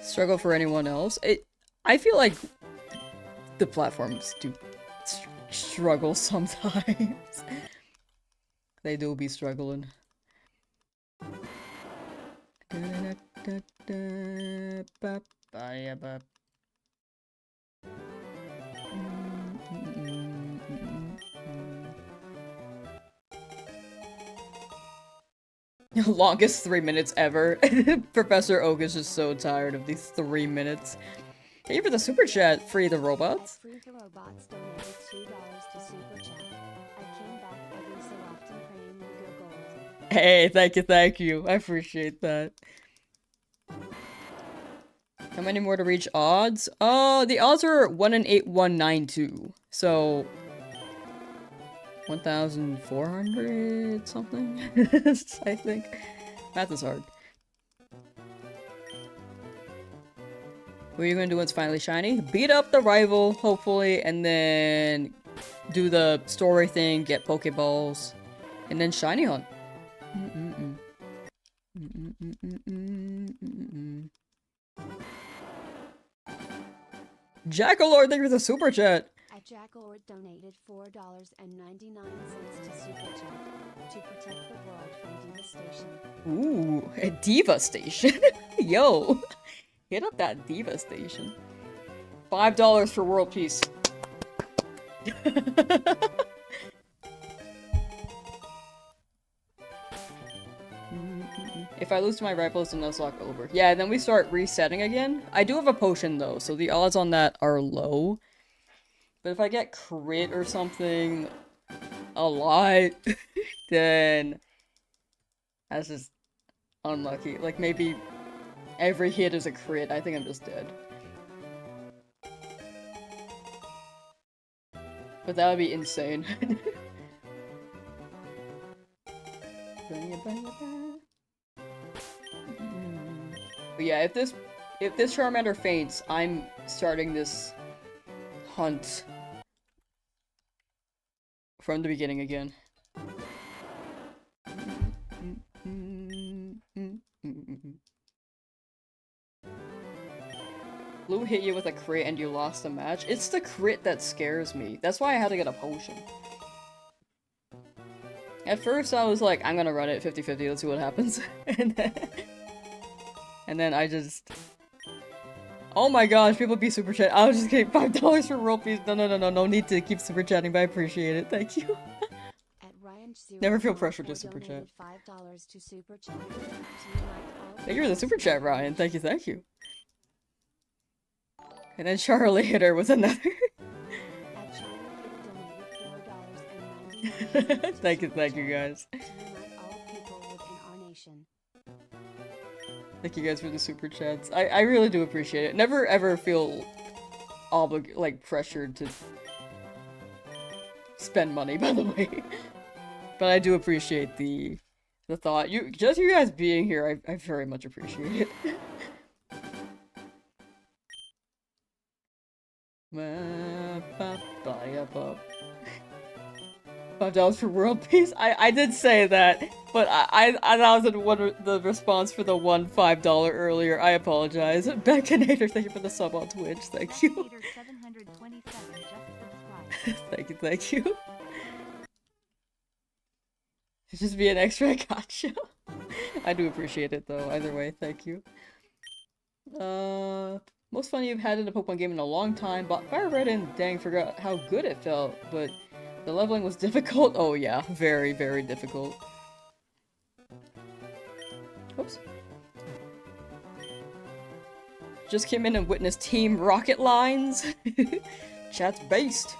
struggle for anyone else? I feel like the platforms do struggle sometimes. They do be struggling. Longest 3 minutes ever. Professor Oak is just so tired of these 3 minutes. Thank you for the super chat, Free the Robots. Free the Robots donated $2 to super chat. I came back every so often praying you go gold. Hey, thank you. I appreciate that. How many more to reach odds? Oh, the odds are 1 in 8192. So 1,400 something? I think. Math is hard. What are you gonna do when it's finally shiny? Beat up the rival, hopefully, and then do the story thing, get Pokeballs, and then shiny hunt. Jackalord, thank you for the super chat. Jackalord donated $4.99 to super chat to protect the world from devastation. Ooh, a devastation. Yo, hit up that devastation. $5 for world peace. If I lose to my rival, it's a Nuzlocke over. Yeah, then we start resetting again. I do have a potion though, so the odds on that are low. But if I get crit or something a lot, then that's just unlucky. Like maybe every hit is a crit. I think I'm just dead. But that would be insane. But yeah, if this Charmander faints, I'm starting this hunt from the beginning again. Blue hit you with a crit and you lost the match. It's the crit that scares me. That's why I had to get a potion. At first I was like, I'm gonna run it 50-50, let's see what happens. and then I just... Oh my gosh, people be super chat. I was just getting $5 for world peace. No need to keep super chatting, but I appreciate it. Thank you. Never feel pressure to super chat. $5 to super chat. Thank you for the super chat, Ryan. Thank you. And then Charlie hit her with another. Thank you guys. Thank you guys for the super chats. I really do appreciate it. Never ever feel pressured to spend money, by the way. But I do appreciate the thought. You guys being here, I very much appreciate it. $5 for world peace. I did say that, but that was the response for the one $5 earlier. I apologize. Backinator, thank you for the sub on Twitch. Thank you. Thank you. It's just be an extra gotcha. I do appreciate it though. Either way, thank you. Most fun you've had in a Pokemon game in a long time. Bought Fire Red and dang forgot how good it felt, but the leveling was difficult. Oh yeah, very, very difficult. Oops. Just came in and witnessed Team Rocket Lines. Chat's based.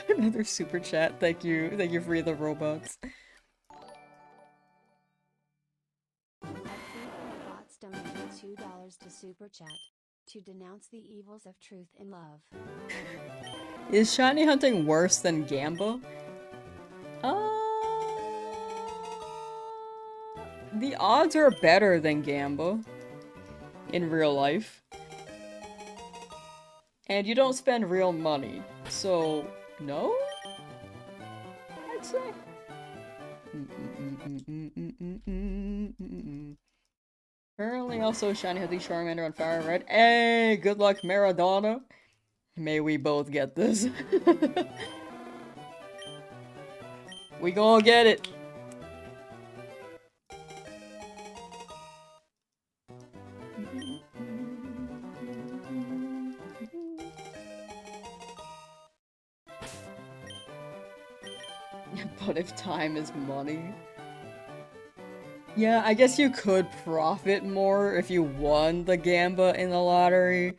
Another super chat. Thank you for the robots. Robots donated $2 to super chat to denounce the evils of truth and love. Is shiny hunting worse than Gamba? the odds are better than Gamba in real life. And you don't spend real money, so no? I'd say. Currently also shiny healthy Charmander on Fire Red. Hey, good luck Maradona. May we both get this. We gonna get it. But if time is money... Yeah, I guess you could profit more if you won the Gamba in the lottery,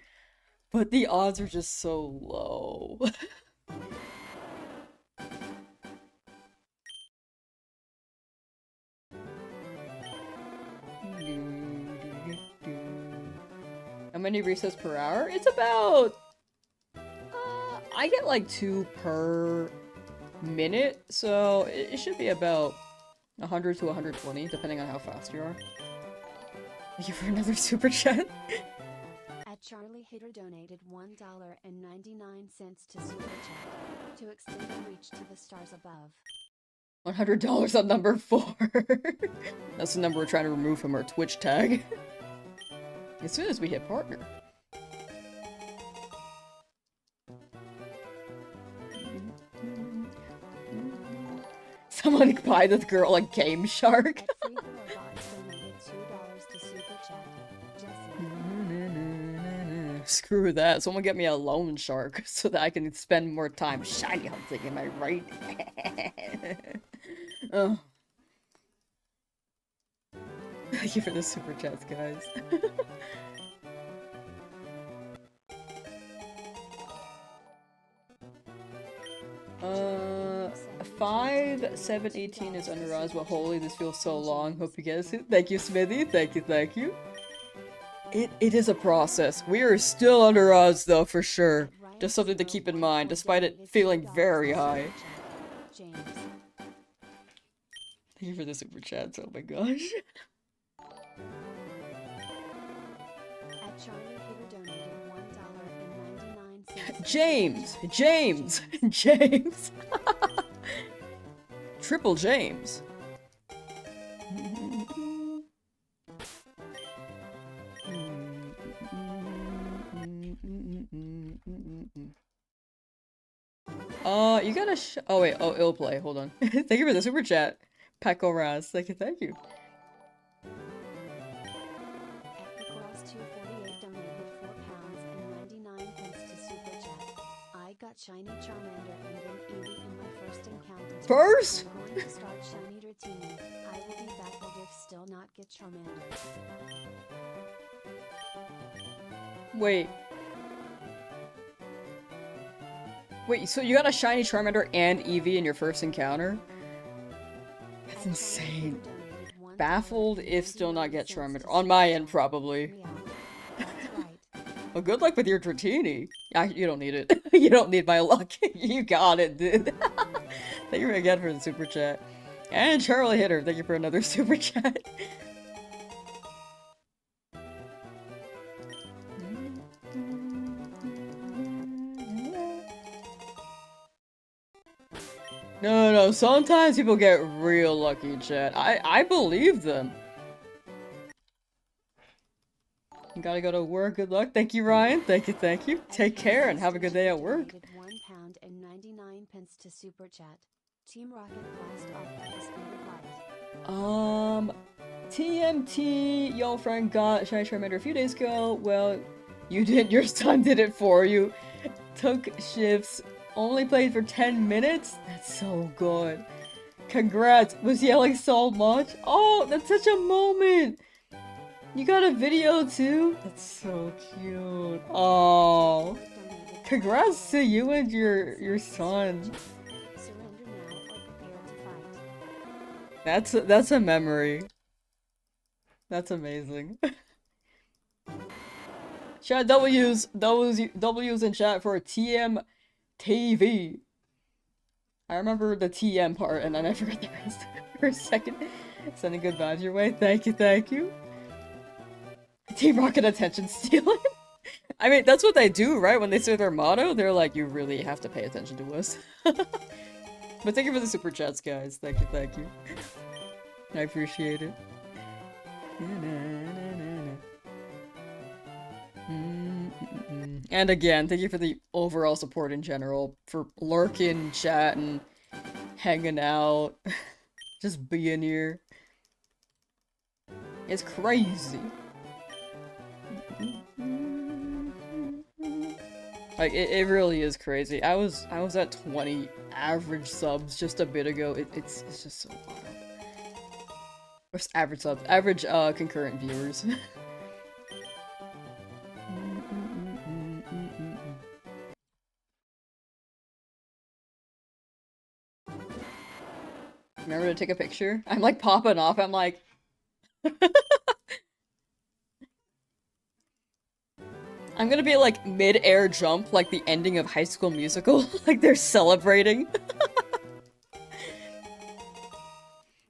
but the odds are just so low. How many resets per hour? It's about... I get like 2 per minute, so it should be about 100 to 120, depending on how fast you are. Thank you for another super chat. At Charlie Hater donated $1.99 to super chat to extend the reach to the stars above. $100 on number 4. That's the number we're trying to remove from our Twitch tag. As soon as we hit partner. Someone buy this girl a Game Shark. Screw that. Someone get me a loan shark so that I can spend more time shiny hunting, am I right? Oh. Thank you for the super chats, guys. 5/7/18 is under us, but holy, this feels so long. Hope you guys it. Thank you, Smithy. Thank you, thank you. It is a process. We are still under odds, though, for sure. Just something to keep in mind, despite it feeling very high. Thank you for the super chats. Oh my gosh. James! James! James! Triple James. You gotta oh wait, oh, it'll play, hold on. Thank you for the super chat. Peko Raz, thank you, thank you. Got shiny Charmander and then Eevee in my first encounter. First? I'm going to start shiny routine. I will be baffled if still not get Charmander. Wait. Wait, so you got a shiny Charmander and Eevee in your first encounter? That's insane. Baffled if still not get Charmander. On my end, probably. Well, good luck with your Dratini. You don't need it. You don't need my luck. You got it, dude. Thank you again for the super chat. And Charlie Hitter, thank you for another super chat. No, sometimes people get real lucky, chat. I believe them. You gotta go to work. Good luck. Thank you, Ryan. Thank you, thank you. Take care and have a good day at work. £1.99 to super chat. Team Rocket blast off at the speed of light. TMT, your friend got Shiny Charmander a few days ago. Well, you did. Your son did it for you. Took shifts. Only played for 10 minutes? That's so good. Congrats. Was yelling so much. Oh, that's such a moment. You got a video too? That's so cute. Oh, congrats to you and your son. That's a memory. That's amazing. Chat W's in chat for TMTV. I remember the TM part and then I forgot the rest for a second. Sending good vibes your way. Thank you, thank you. Team Rocket attention stealing. I mean, that's what they do, right? When they say their motto, they're like, you really have to pay attention to us. But thank you for the super chats, guys. Thank you, thank you. I appreciate it. And again, thank you for the overall support in general, for lurking, chatting, hanging out, just being here. It's crazy. Like, it really is crazy. I was at 20 average subs just a bit ago. It's just so wild. Or average subs. Average concurrent viewers. Remember to take a picture? I'm like popping off. I'm like... I'm gonna be like mid-air jump, like the ending of High School Musical. Like they're celebrating.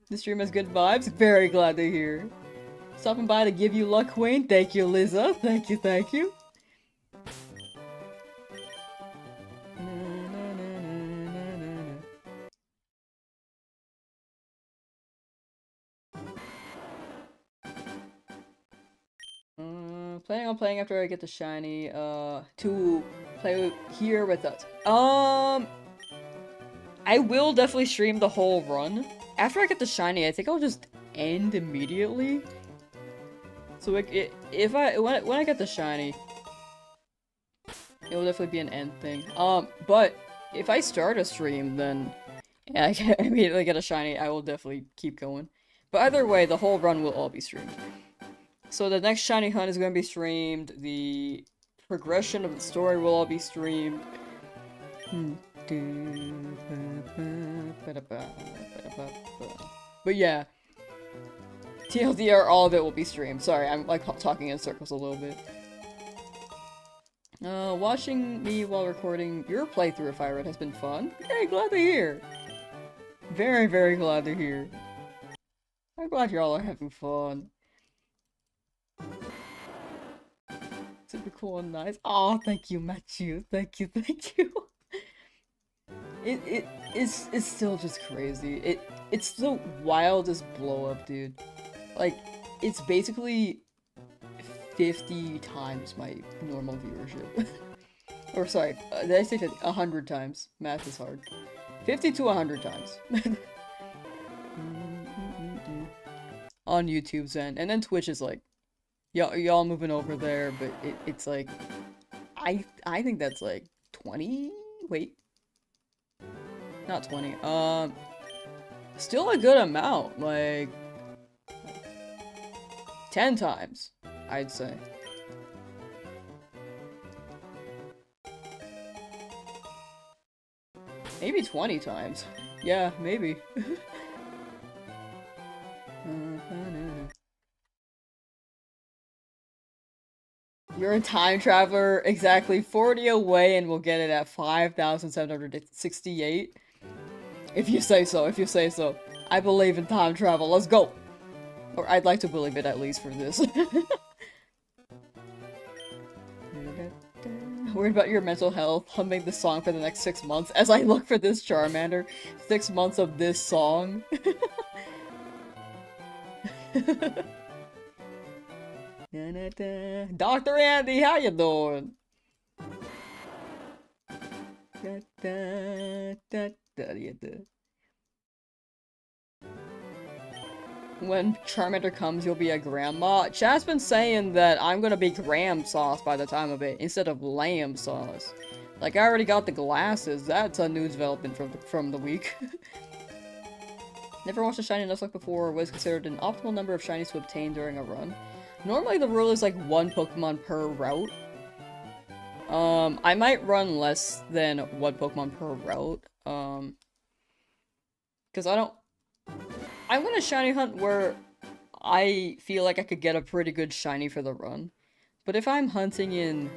The stream has good vibes. Very glad to hear. Stopping by to give you luck, Queen. Thank you, Liza. Thank you, thank you. Planning on playing after I get the shiny, to play here with us. I will definitely stream the whole run. After I get the shiny, I think I'll just end immediately. So when I get the shiny, it will definitely be an end thing. But if I start a stream, then I immediately get a shiny, I will definitely keep going. But either way, the whole run will all be streamed. So the next shiny hunt is going to be streamed. The progression of the story will all be streamed. But yeah. TLDR, all of it will be streamed. Sorry, I'm like talking in circles a little bit. Watching me while recording your playthrough of Fire Red has been fun. Very glad to hear. Very, very glad to hear. I'm glad y'all are having fun. Super cool and nice. Oh, thank you, Matthew. Thank you, thank you. It's still just crazy. It's the wildest blow up, dude. Like, it's basically 50 times my normal viewership. Or sorry, did I say 50? 100 times. Math is hard. 50 to 100 times. On YouTube's end. And then Twitch is like, y'all moving over there, but it's like, I think that's like 20? Wait. Not 20. Still a good amount, like 10 times, I'd say. Maybe 20 times. Yeah, maybe. You're a time traveler, exactly 40 away, and we'll get it at 5,768. If you say so, if you say so. I believe in time travel, let's go! Or I'd like to believe it at least for this. Worried about your mental health, humming this song for the next 6 months as I look for this Charmander. 6 months of this song. Dr. Andy, how you doing? When Charmander comes, you'll be a grandma. Chat's been saying that I'm gonna be Lamsauce by the time of it, instead of Lamsauce. Like, I already got the glasses. That's a new development from the week. Never watched a shiny Nuzlocke before. Was considered an optimal number of shinies to obtain during a run. Normally the rule is like 1 Pokemon per route. I might run less than 1 Pokemon per route. Because I want a shiny hunt where I feel like I could get a pretty good shiny for the run. But if I'm hunting in,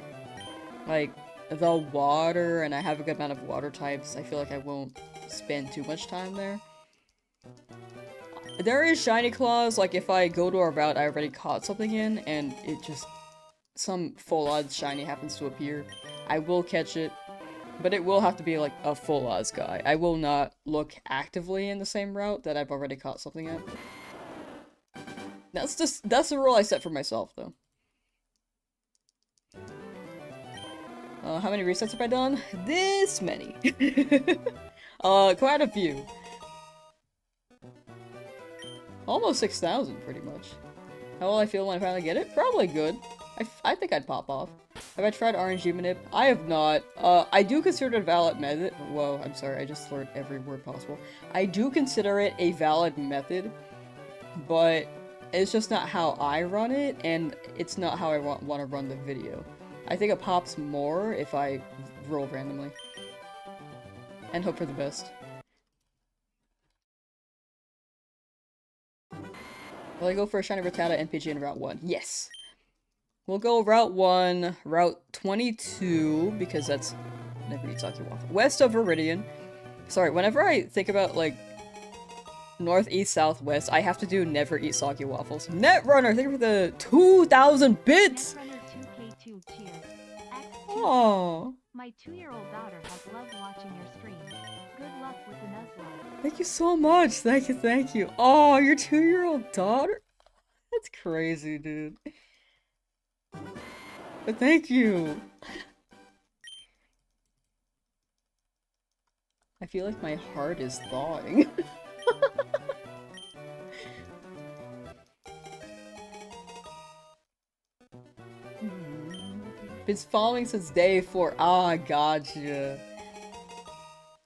like, the water and I have a good amount of water types, I feel like I won't spend too much time there. There is shiny claws, like if I go to a route I already caught something in, and it just... some full odds shiny happens to appear. I will catch it, but it will have to be like a full odds guy. I will not look actively in the same route that I've already caught something at. That's the rule I set for myself, though. How many resets have I done? This many. Quite a few. Almost 6,000, pretty much. How will I feel when I finally get it? Probably good. I think I'd pop off. Have I tried RNG manip? I have not. I do consider it a valid method. Whoa, I'm sorry, I just slurred every word possible. I do consider it a valid method, but it's just not how I run it, and it's not how I want to run the video. I think it pops more if I roll randomly. And hope for the best. Will I go for a shiny Rattata NPG in Route 1? Yes! We'll go Route 1, Route 22, because that's... never eat sake waffle. West of Viridian. Sorry, whenever I think about, like, northeast, southwest, I have to do never eat sake waffles. Netrunner, thank you for the 2,000 bits! Netrunner2K2 cheers. Aww. My 2-year-old daughter has loved watching your streams. Good luck with the Nuzlocke. Thank you so much. Thank you, thank you. Oh, your 2-year-old daughter? That's crazy, dude. But thank you. I feel like my heart is thawing. Been following since day 4. Ah, gotcha.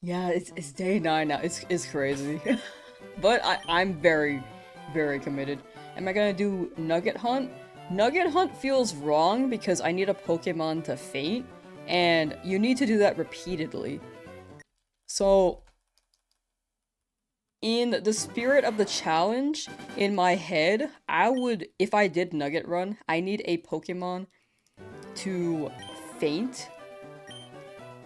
Yeah, it's day 9 now. It's crazy. But I'm very, very committed. Am I gonna do Nugget Hunt? Nugget Hunt feels wrong because I need a Pokemon to faint, and you need to do that repeatedly. So, in the spirit of the challenge, in my head, I would, if I did Nugget Run, I need a Pokemon to faint,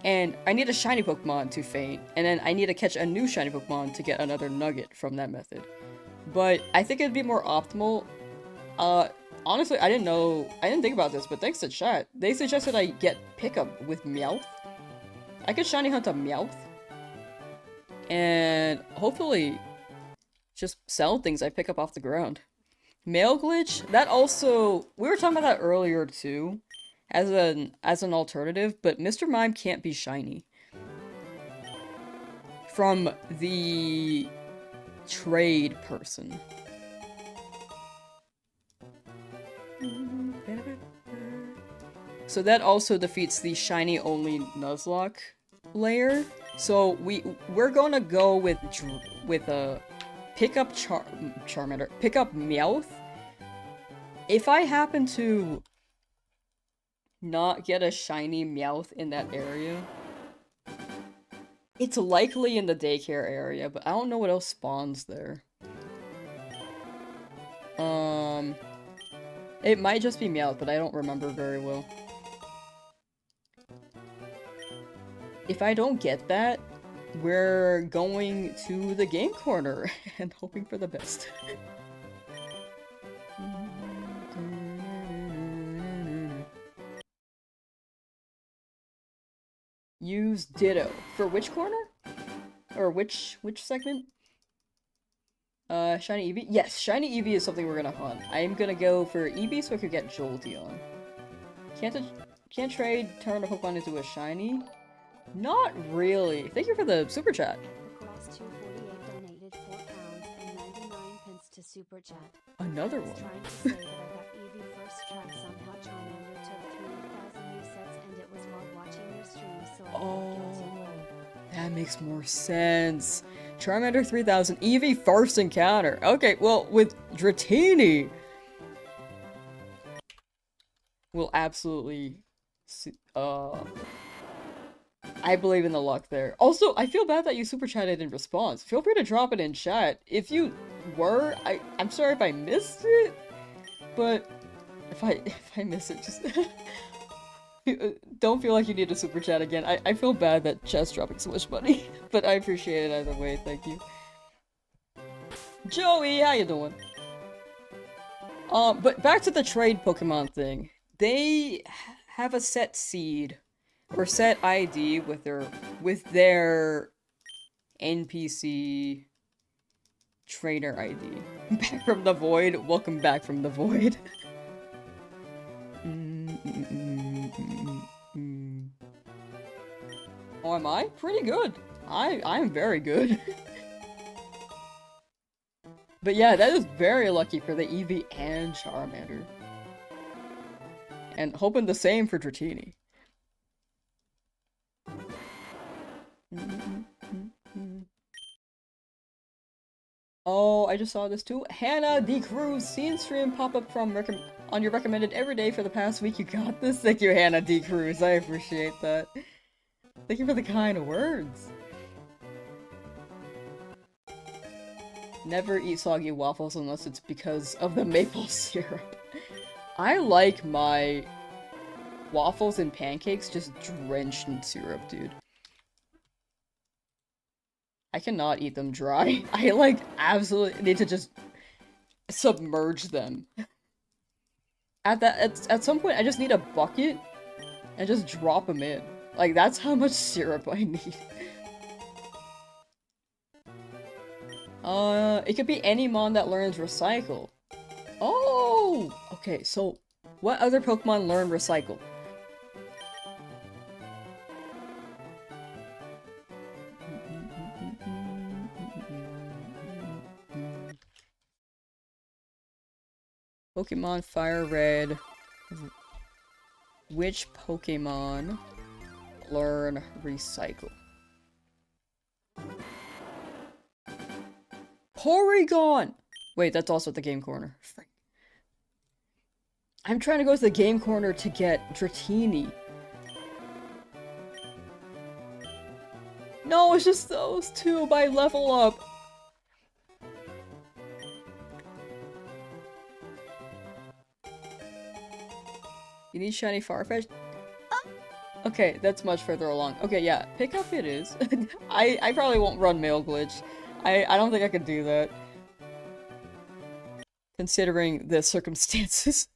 and I need a shiny Pokemon to faint, and then I need to catch a new shiny Pokemon to get another Nugget from that method. But I think it'd be more optimal. Honestly, I didn't think about this, but thanks to chat, they suggested I get Pickup with Meowth. I could shiny hunt a Meowth, and hopefully just sell things I pick up off the ground. Mail glitch, that also, we were talking about that earlier too, as an alternative, but Mr. Mime can't be shiny. From the trade person. So that also defeats the shiny only Nuzlocke layer. So we're gonna go with a pickup Charmander, pickup Meowth. If I happen to not get a shiny Meowth in that area, it's likely in the daycare area, but I don't know what else spawns there. It might just be Meowth, but I don't remember very well. If I don't get that, we're going to the game corner and hoping for the best. Use Ditto. For which corner? Or which segment? Shiny Eevee? Yes, Shiny Eevee is something we're gonna hunt. I'm gonna go for Eevee so I could get Jolteon. Can't trade turn a Pokemon into a shiny? Not really. Thank you for the super chat. Across 248 donated £4.99 to super chat. Another I was one. trying to say that I got Eevee first try. Somehow Charmander took 3,000 resets, and it was while watching your stream, so I felt guilty. That makes more sense. Charmander 3000, Eevee first encounter. Okay, well, with Dratini, we'll absolutely see, I believe in the luck there. Also, I feel bad that you super chatted in response. Feel free to drop it in chat. If you were, I'm sorry if I missed it, but if I miss it, just don't feel like you need to super chat again. I feel bad that chat's dropping so much money, but I appreciate it either way. Thank you. Joey, how you doing? But back to the trade Pokemon thing. They have a set seed or set ID with their NPC trainer ID. Back from the void. Welcome back from the void. Oh, am I? Pretty good. I'm very good. But yeah, that is very lucky for the Eevee and Charmander. And hoping the same for Dratini. Oh, I just saw this too. Hannah D. Cruz, seen stream pop up from on your recommended every day for the past week. You got this. Thank you, Hannah D. Cruz. I appreciate that. Thank you for the kind words. Never eat soggy waffles unless it's because of the maple syrup. I like my waffles and pancakes just drenched in syrup, dude. I cannot eat them dry. I, like, absolutely need to just submerge them. At some point, I just need a bucket and just drop them in. Like, that's how much syrup I need. It could be any mon that learns Recycle. Oh! Okay, so what other Pokemon learn Recycle? Pokemon Fire Red. Which Pokemon learn Recycle? Porygon! Wait, that's also at the game corner. Frick. I'm trying to go to the game corner to get Dratini. No, it's just those two by level up. You need shiny Farfetch? Okay, that's much further along. Okay, yeah, pick up it is. I probably won't run Mail Glitch. I don't think I could do that. Considering the circumstances.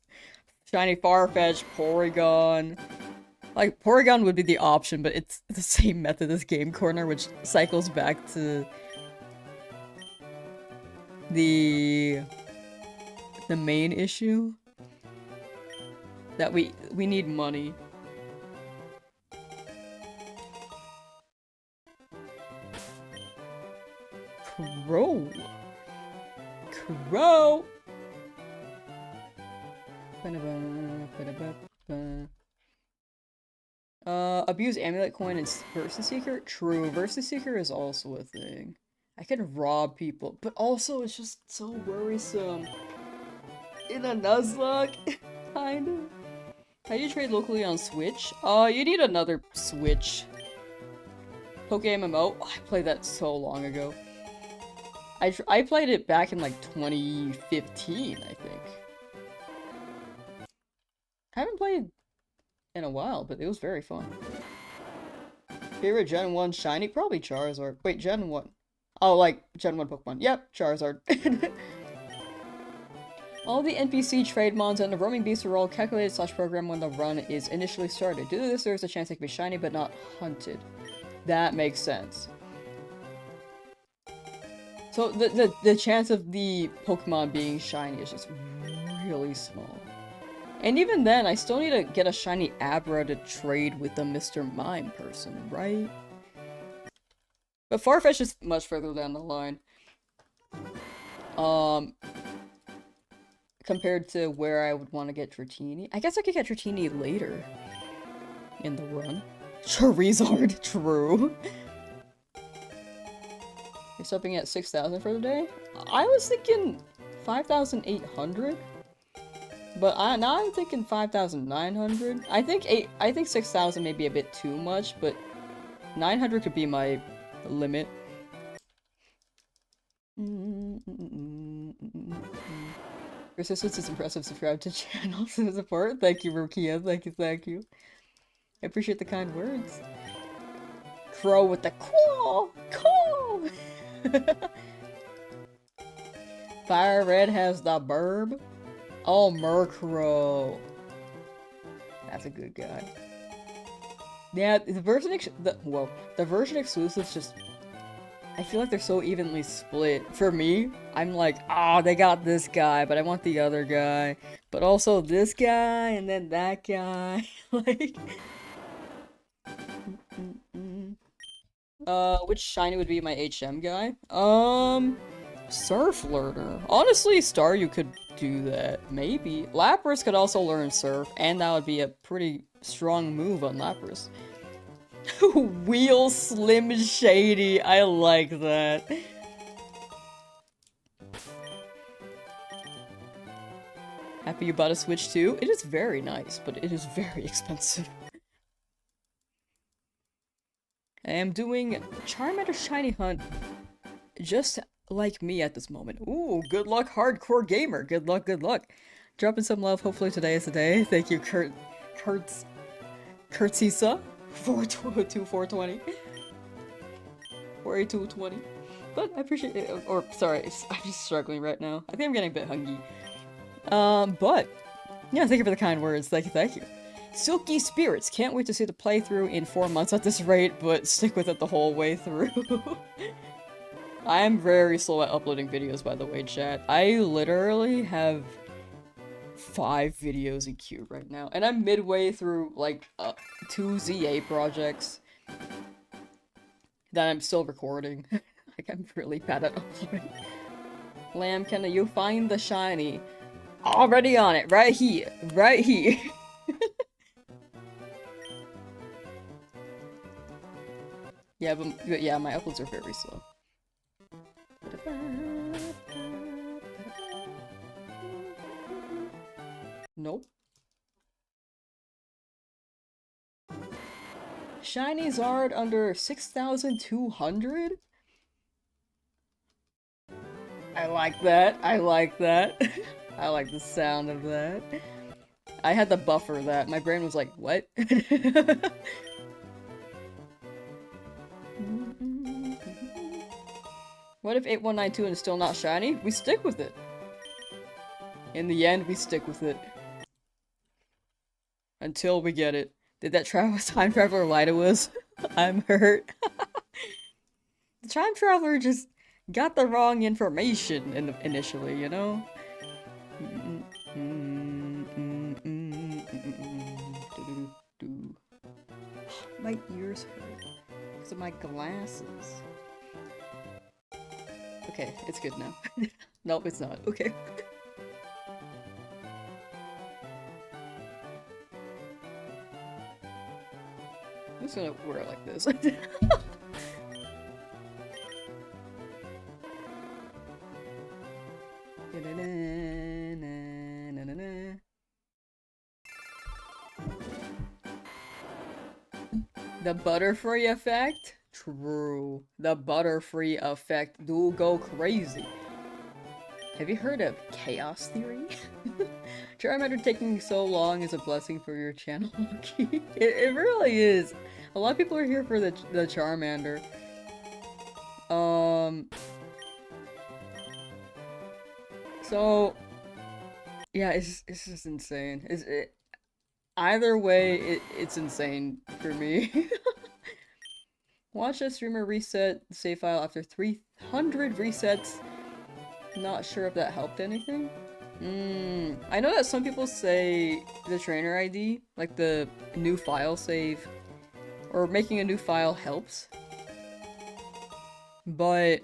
Shiny Farfetch, Porygon. Like, Porygon would be the option, but it's the same method as Game Corner, which cycles back to the main issue. That we need money. Crow. Crow. Abuse Amulet Coin and Versus Seeker? True, Versus Seeker is also a thing. I can rob people, but also it's just so worrisome. In a Nuzlocke, kinda. How do you trade locally on Switch? You need another Switch. Poke MMO? Oh, I played that so long ago. I played it back in like 2015, I think. I haven't played in a while, but it was very fun. Favorite Gen 1 shiny? Probably Charizard. Wait, Gen 1. Oh, like, Gen 1 Pokemon. Yep, Charizard. All the NPC trade mons and the roaming beasts are all calculated / programmed when the run is initially started. Due to this, there's a chance they can be shiny but not hunted. That makes sense. So the chance of the Pokemon being shiny is just really small. And even then, I still need to get a shiny Abra to trade with the Mr. Mime person, right? But Farfetch is much further down the line. Compared to where I would want to get Dratini. I guess I could get Dratini later in the run. Charizard, true. You're stopping at 6,000 for the day? I was thinking 5,800. But now I'm thinking 5,900. I think 6,000 may be a bit too much, but 900 could be my limit. Persistence is impressive. Subscribe to channels and support. Thank you, Rukia. Thank you. I appreciate the kind words. Crow with the claw! Caw! Fire Red has the burb. Oh, Murkrow. That's a good guy. Yeah, the version the version exclusives just, I feel like they're so evenly split. For me, I'm like, ah, they got this guy, but I want the other guy. But also this guy, and then that guy. Like, which shiny would be my HM guy? Surf Learner. Honestly, Staryu could do that. Maybe. Lapras could also learn Surf, and that would be a pretty strong move on Lapras. Wheel Slim Shady. I like that. Happy you bought a Switch too? It is very nice, but it is very expensive. I am doing Charmander Shiny Hunt just like me at this moment. Ooh, good luck, hardcore gamer. Good luck, good luck. Dropping some love. Hopefully today is the day. Thank you, Kurtzisa. 420. 48220. But I appreciate it. Or, sorry, I'm just struggling right now. I think I'm getting a bit hungry. But, yeah, thank you for the kind words. Thank you, thank you. Silky Spirits. Can't wait to see the playthrough in 4 months at this rate, but stick with it the whole way through. I am very slow at uploading videos, by the way, chat. I literally have 5 videos in queue right now, and I'm midway through, like, 2 ZA projects that I'm still recording. Like, I'm really bad at uploading. Lamb, can you find the shiny? Already on it, right here, right here. Yeah, but yeah, my uploads are very slow. Nope. Shiny Zard under 6,200? I like that. I like that. I like the sound of that. I had to buffer that. My brain was like, what? What if 8192 and is still not shiny? We stick with it. In the end, we stick with it. Until we get it. Did that time traveler lie to us? I'm hurt. The time traveler just got the wrong information initially, you know? My ears hurt because of my glasses. Okay, it's good now. Nope, it's not. Okay. I'm just gonna wear it like this. The Butterfree effect? True. The Butterfree effect do go crazy. Have you heard of chaos theory? Charmander taking so long is a blessing for your channel. It really is. A lot of people are here for the Charmander. So yeah, it's just insane. Either way, it's insane for me. Watch a streamer reset the save file after 300 resets. Not sure if that helped anything. I know that some people say the trainer ID, like the new file save, or making a new file helps. But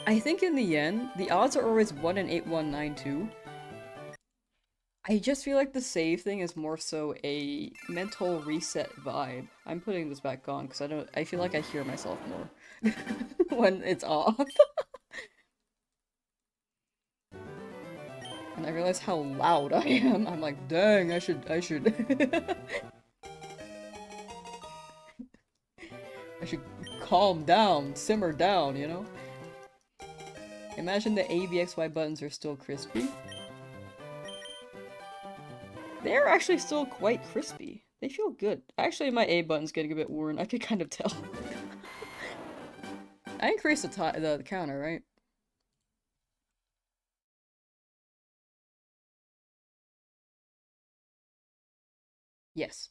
I think in the end, the odds are always 1 in 8192. I just feel like the save thing is more so a mental reset vibe. I'm putting this back on because I feel like I hear myself more when it's off. And I realize how loud I am. I'm like, dang, I should I should calm down, simmer down, you know? Imagine the ABXY buttons are still crispy. They're actually still quite crispy. They feel good. Actually, my A button's getting a bit worn. I could kind of tell. I increased the counter, right? Yes.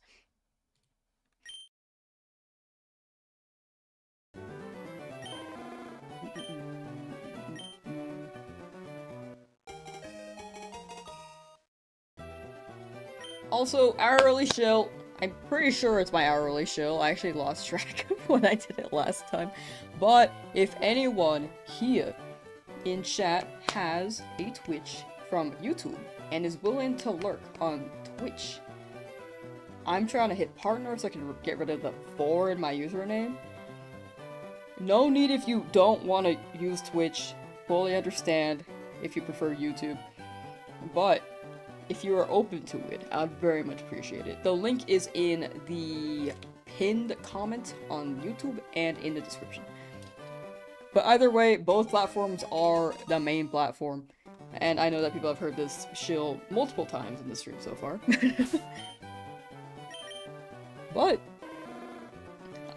Also, hourly shill. I'm pretty sure it's my hourly shill. I actually lost track of when I did it last time. But if anyone here in chat has a Twitch from YouTube and is willing to lurk on Twitch, I'm trying to hit partner so I can get rid of the 4 in my username. No need if you don't want to use Twitch. Fully understand if you prefer YouTube. But if you are open to it, I'd very much appreciate it. The link is in the pinned comment on YouTube and in the description. But either way, both platforms are the main platform. And I know that people have heard this shill multiple times in the stream so far. But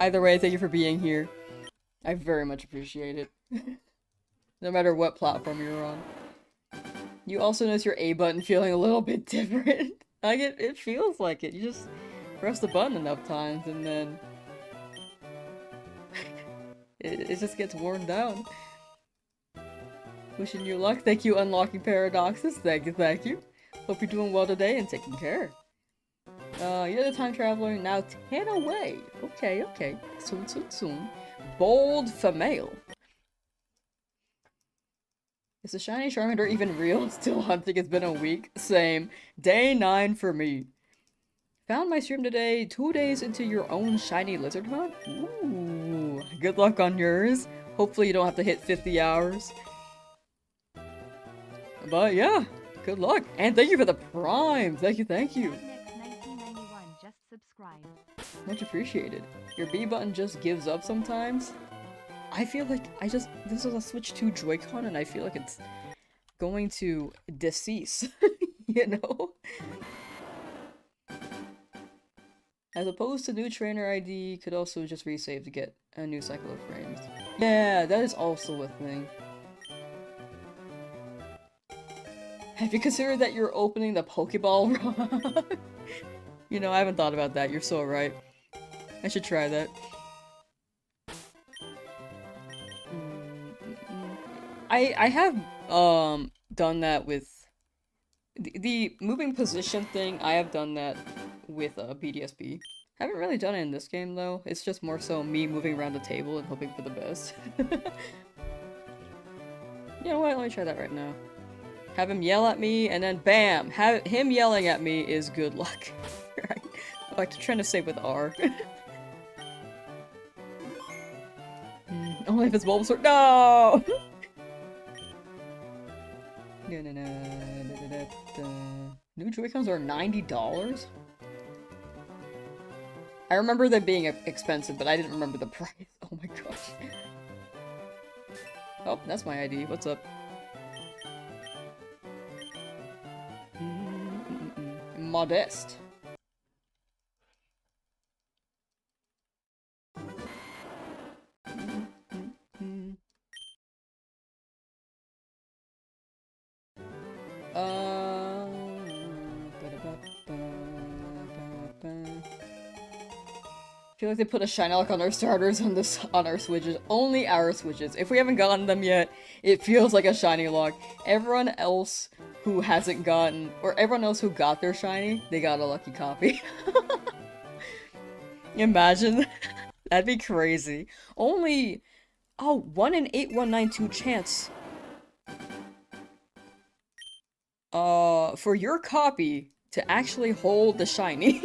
either way, thank you for being here. I very much appreciate it. No matter what platform you're on. You also notice your A button feeling a little bit different. Like, it feels like it. You just press the button enough times and then it just gets worn down. Wishing you luck. Thank you, Unlocking Paradoxes. Thank you, thank you. Hope you're doing well today and taking care. You're the time traveler, now 10 away. Okay, okay. Soon, soon, soon. Bold female. Is the shiny Charmander even real? Still hunting, it's been a week. Same. Day 9 for me. Found my stream today, 2 days into your own shiny lizard hunt? Ooh. Good luck on yours. Hopefully you don't have to hit 50 hours. But yeah, good luck. And thank you for the prime. Thank you, thank you. Just subscribe. Much appreciated. Your B button just gives up sometimes. I feel like this is a Switch 2 Joy-Con and I feel like it's going to decease, you know? As opposed to new trainer ID, could also just resave to get a new cycle of frames. Yeah, that is also a thing. Have you considered that you're opening the Pokeball wrong? You know, I haven't thought about that. You're so right. I should try that. I have done that with the moving position thing. I have done that with BDSP. Haven't really done it in this game though. It's just more so me moving around the table and hoping for the best. You know what? Let me try that right now. Have him yell at me, and then bam! Him yelling at me is good luck. Right? Oh, I keep trying to say with R. Only if it's Bulbasaur. No! New Joy-Cons are $90? I remember them being expensive, but I didn't remember the price. Oh my gosh. Oh, that's my ID. What's up? Modest. I feel like they put a shiny lock on our starters on our switches. Only our switches. If we haven't gotten them yet, it feels like a shiny lock. Everyone else who hasn't gotten, or everyone else who got their shiny, they got a lucky copy. Imagine. That'd be crazy. Only, oh, 1 in 8192 chance. For your copy to actually hold the shiny.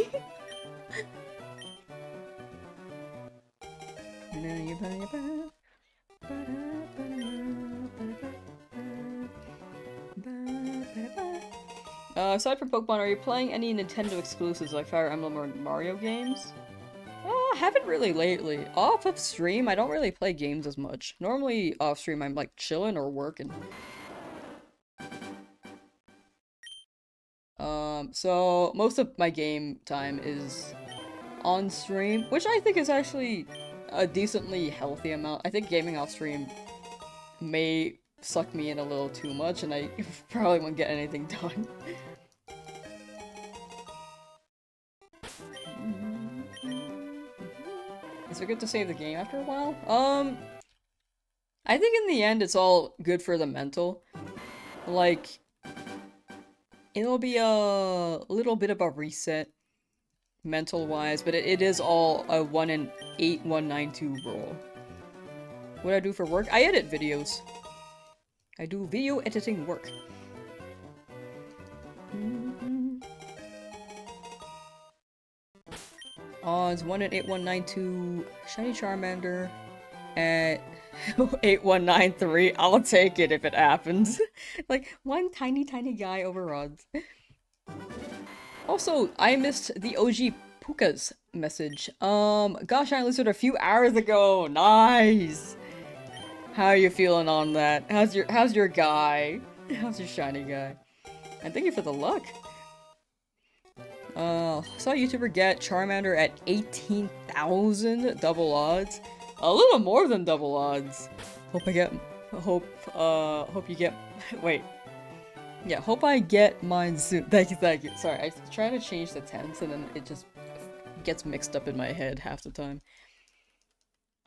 Aside from Pokemon, are you playing any Nintendo exclusives like Fire Emblem or Mario games? Haven't really lately. Off of stream, I don't really play games as much. Normally, off stream, I'm like chilling or working. So most of my game time is on stream, which I think is actually a decently healthy amount. I think gaming off stream may suck me in a little too much, and I probably won't get anything done. Is it good to save the game after a while? I think in the end it's all good for the mental. Like, it'll be a little bit of a reset mental-wise, but it is all a 1 in 8192 roll. What do I do for work? I edit videos. I do video editing work. Odds 1 in 8192 shiny Charmander at 8193. I'll take it if it happens. Like, one tiny guy over odds. Also, I missed the OG Puka's message. Gosh, I listened a few hours ago. Nice. How are you feeling on that? How's your guy? How's your shiny guy? And thank you for the luck. Saw a YouTuber get Charmander at 18,000 double odds. A little more than double odds. Hope you get, wait. Yeah, hope I get mine soon. Thank you. Sorry, I try to change the tense and then it just gets mixed up in my head half the time.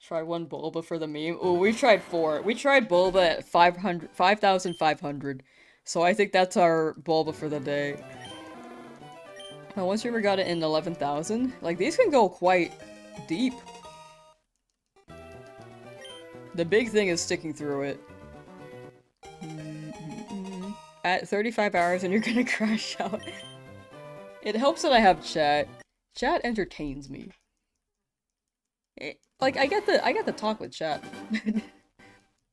Try one Bulba for the meme. Oh, we tried 4. We tried Bulba at 5,500. So I think that's our Bulba for the day. Now, once you ever got it in 11,000, like, these can go quite deep. The big thing is sticking through it. At 35 hours and you're gonna crash out. It helps that I have chat. Chat entertains me. Like, I get to talk with chat.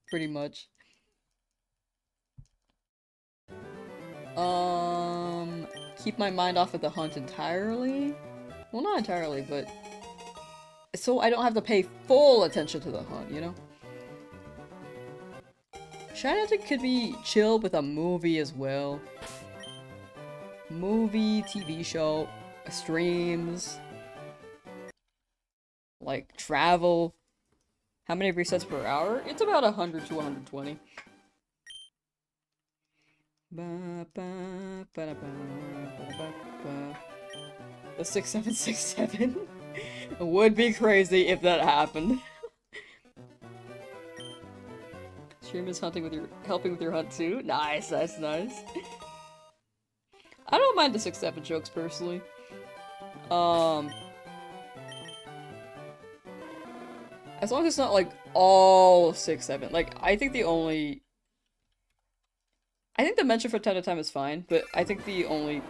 Pretty much. Keep my mind off of the hunt entirely? Well, not entirely, but... so I don't have to pay full attention to the hunt, you know? Charmander could be chill with a movie as well. Movie, TV show, streams. Like, travel. How many resets per hour? It's about 100 to 120. The 6767 would be crazy if that happened. Stream is helping with your hunt too. Nice. I don't mind the 6-7 jokes personally. As long as it's not like all 6-7. Like, I think the mention from time to time is fine, but I think the only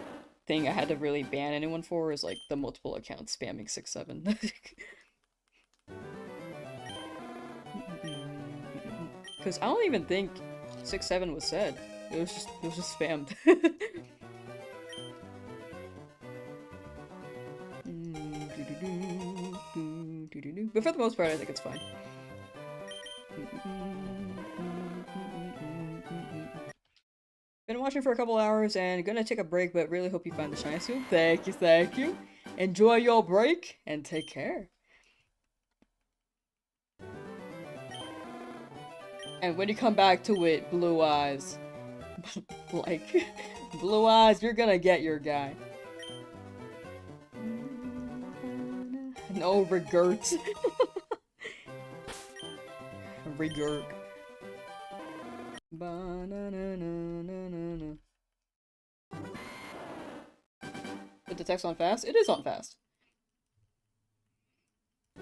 thing I had to really ban anyone for is like the multiple accounts spamming 6-7. Because I don't even think 6-7 was said. It was just spammed. But for the most part, I think it's fine. Been watching for a couple hours and gonna take a break, but really hope you find the shiny soon. Thank you. Enjoy your break and take care. And when you come back to it, Blue Eyes. Like, Blue Eyes, you're gonna get your guy. No regrets. Regurg. Put the text on fast? It is on fast.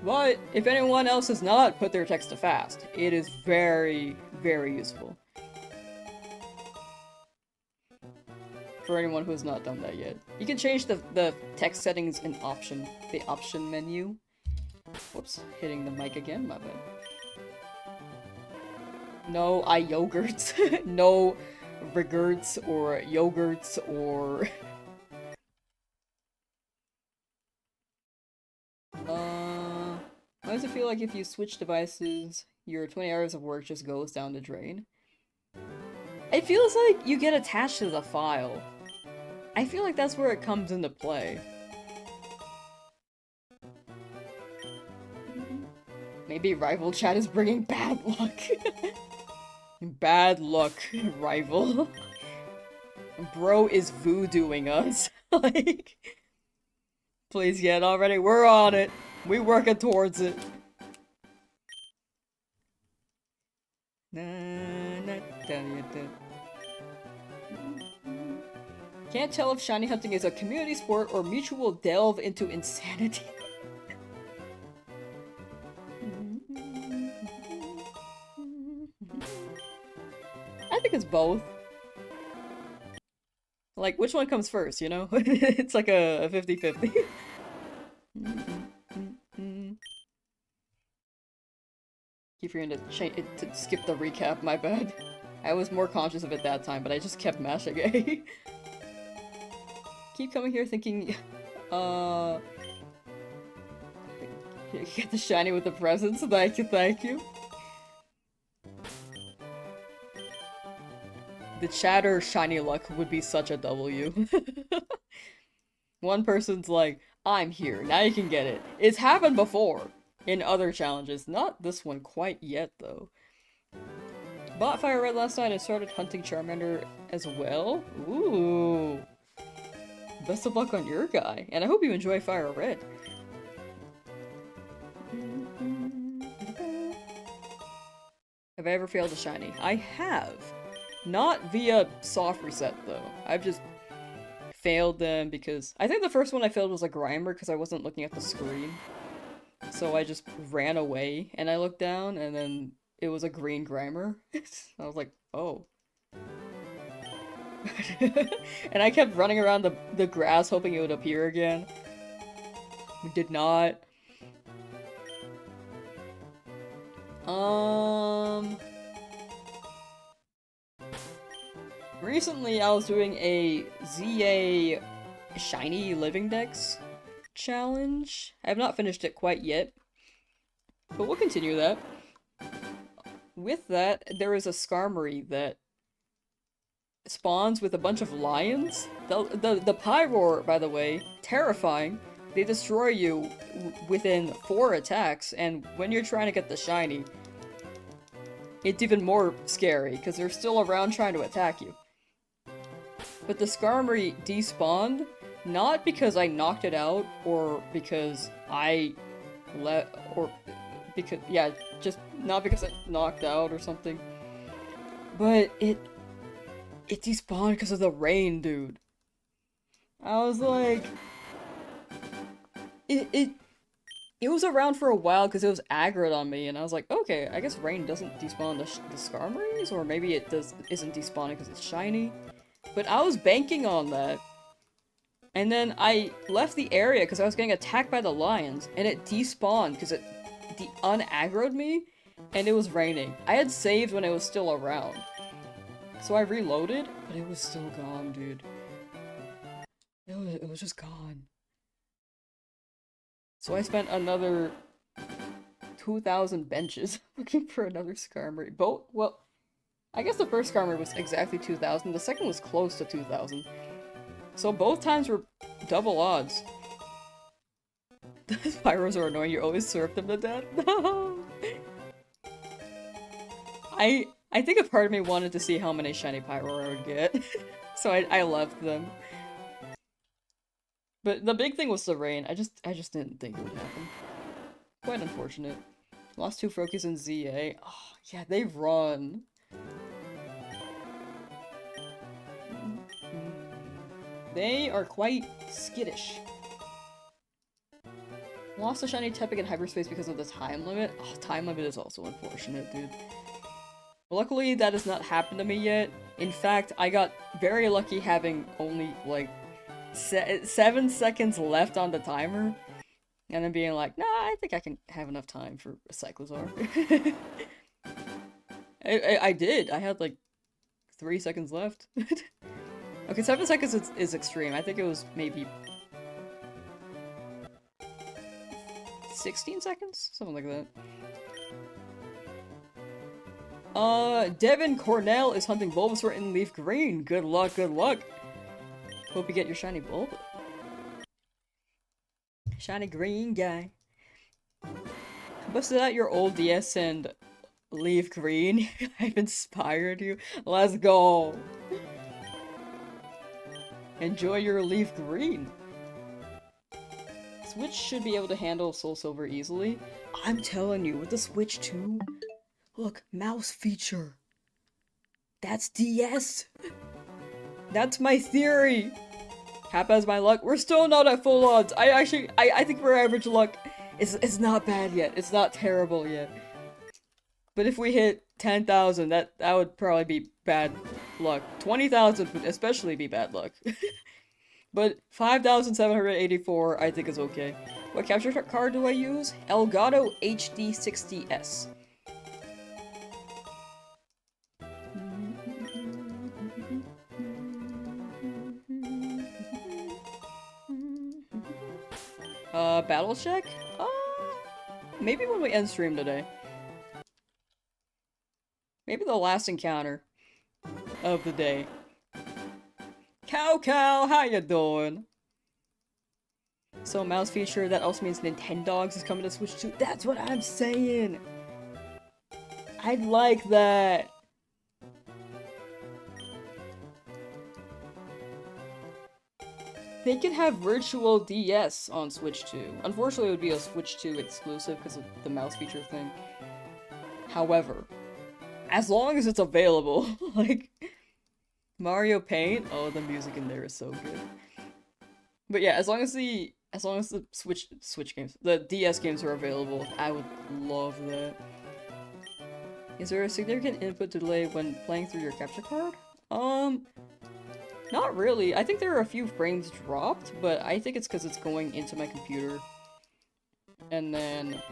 But if anyone else has not put their text to fast, it is very, very useful. For anyone who has not done that yet. You can change the text settings in the option menu. Whoops, hitting the mic again, my bad. No yogurts. No regrets or yogurts or... How does it feel like if you switch devices, your 20 hours of work just goes down the drain? It feels like you get attached to the file. I feel like that's where it comes into play. Maybe rival chat is bringing bad luck. Bad luck, rival. Bro is voodooing us. Like, please get already. We're on it. We working towards it. Can't tell if shiny hunting is a community sport or mutual delve into insanity. I think it's both. Like, which one comes first, you know? It's like a 50-50. Keep forgetting to skip the recap, my bad. I was more conscious of it that time, but I just kept mashing A. Keep coming here thinking, get the shiny with the presents, thank you, thank you. The chatter shiny luck would be such a W. One person's like, I'm here, now you can get it. It's happened before in other challenges. Not this one quite yet, though. Bought Fire Red last night and started hunting Charmander as well. Ooh. Best of luck on your guy. And I hope you enjoy Fire Red. Have I ever failed a shiny? I have. Not via soft reset, though. I've just failed them because... I think the first one I failed was a Grimer because I wasn't looking at the screen. So I just ran away, and I looked down, and then it was a green Grimer. I was like, oh. And I kept running around the grass hoping it would appear again. It did not. Recently I was doing a ZA Shiny Living Dex challenge. I have not finished it quite yet, but we'll continue that. With that, there is a Skarmory that spawns with a bunch of lions. The Pyroar, by the way, terrifying. They destroy you within 4 attacks, and when you're trying to get the shiny, it's even more scary, because they're still around trying to attack you. But the Skarmory despawned, not because I knocked it out, or because yeah, just not because I knocked out or something. But it despawned because of the rain, dude. I was like... It was around for a while because it was aggroed on me, and I was like, okay, I guess rain doesn't despawn the Skarmories, or maybe it isn't despawning because it's shiny. But I was banking on that. And then I left the area because I was getting attacked by the lions, and it despawned because it unaggroed me, and it was raining. I had saved when it was still around. So I reloaded, but it was still gone, dude. It was just gone. So I spent another 2,000 benches looking for another Skarmory. Well, I guess the first Skarmory was exactly 2,000, the second was close to 2,000. So both times were double odds. Those Pyros are annoying, you always surf them to death. No! I think a part of me wanted to see how many shiny Pyro I would get. So I left them. But the big thing was the rain. I just didn't think it would happen. Quite unfortunate. Lost 2 Froakies in ZA. Oh, yeah, they run. They are quite skittish. Lost a shiny Tepig in hyperspace because of the time limit. Oh, time limit is also unfortunate, dude. Luckily, that has not happened to me yet. In fact, I got very lucky having only, like, 7 seconds left on the timer, and then being like, nah, I think I can have enough time for a Cyclozar. I did. I had like 3 seconds left. Okay, 7 seconds is extreme. I think it was maybe 16 seconds? Something like that. Devin Cornell is hunting Bulbasaur in LeafGreen. Good luck, good luck. Hope you get your shiny bulb. Shiny green guy. Busted out your old DS and LeafGreen. I've inspired you. Let's go. Enjoy your LeafGreen. Switch should be able to handle Soul Silver easily. I'm telling you, with the Switch 2, look, mouse feature. That's DS. That's my theory. Happens my luck. We're still not at full odds. I think we're average luck. It's not bad yet. It's not terrible yet. But if we hit 10,000, that would probably be bad luck. 20,000 would especially be bad luck. But 5,784 I think is okay. What capture card do I use? Elgato HD60S. Battle check? Maybe when we end stream today. Maybe the last encounter of the day. Cow, how you doing? So mouse feature, that also means Nintendogs is coming to Switch 2. That's what I'm saying! I'd like that! They can have Virtual DS on Switch 2. Unfortunately, it would be a Switch 2 exclusive because of the mouse feature thing. However, as long as it's available, like, Mario Paint, oh, the music in there is so good. But yeah, as long as the Switch games, the DS games are available, I would love that. Is there a significant input delay when playing through your capture card? Not really. I think there are a few frames dropped, but I think it's because it's going into my computer. And then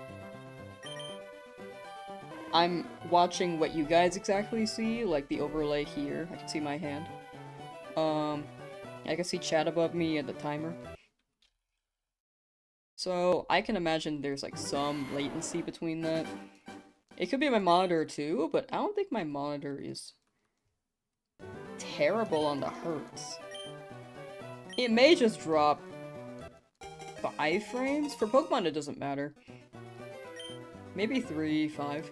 I'm watching what you guys exactly see, like the overlay here. I can see my hand. I can see chat above me and the timer. So I can imagine there's like some latency between that. It could be my monitor too, but I don't think my monitor is terrible on the hertz. It may just drop 5 frames. For Pokemon, it doesn't matter. Maybe 3, 5.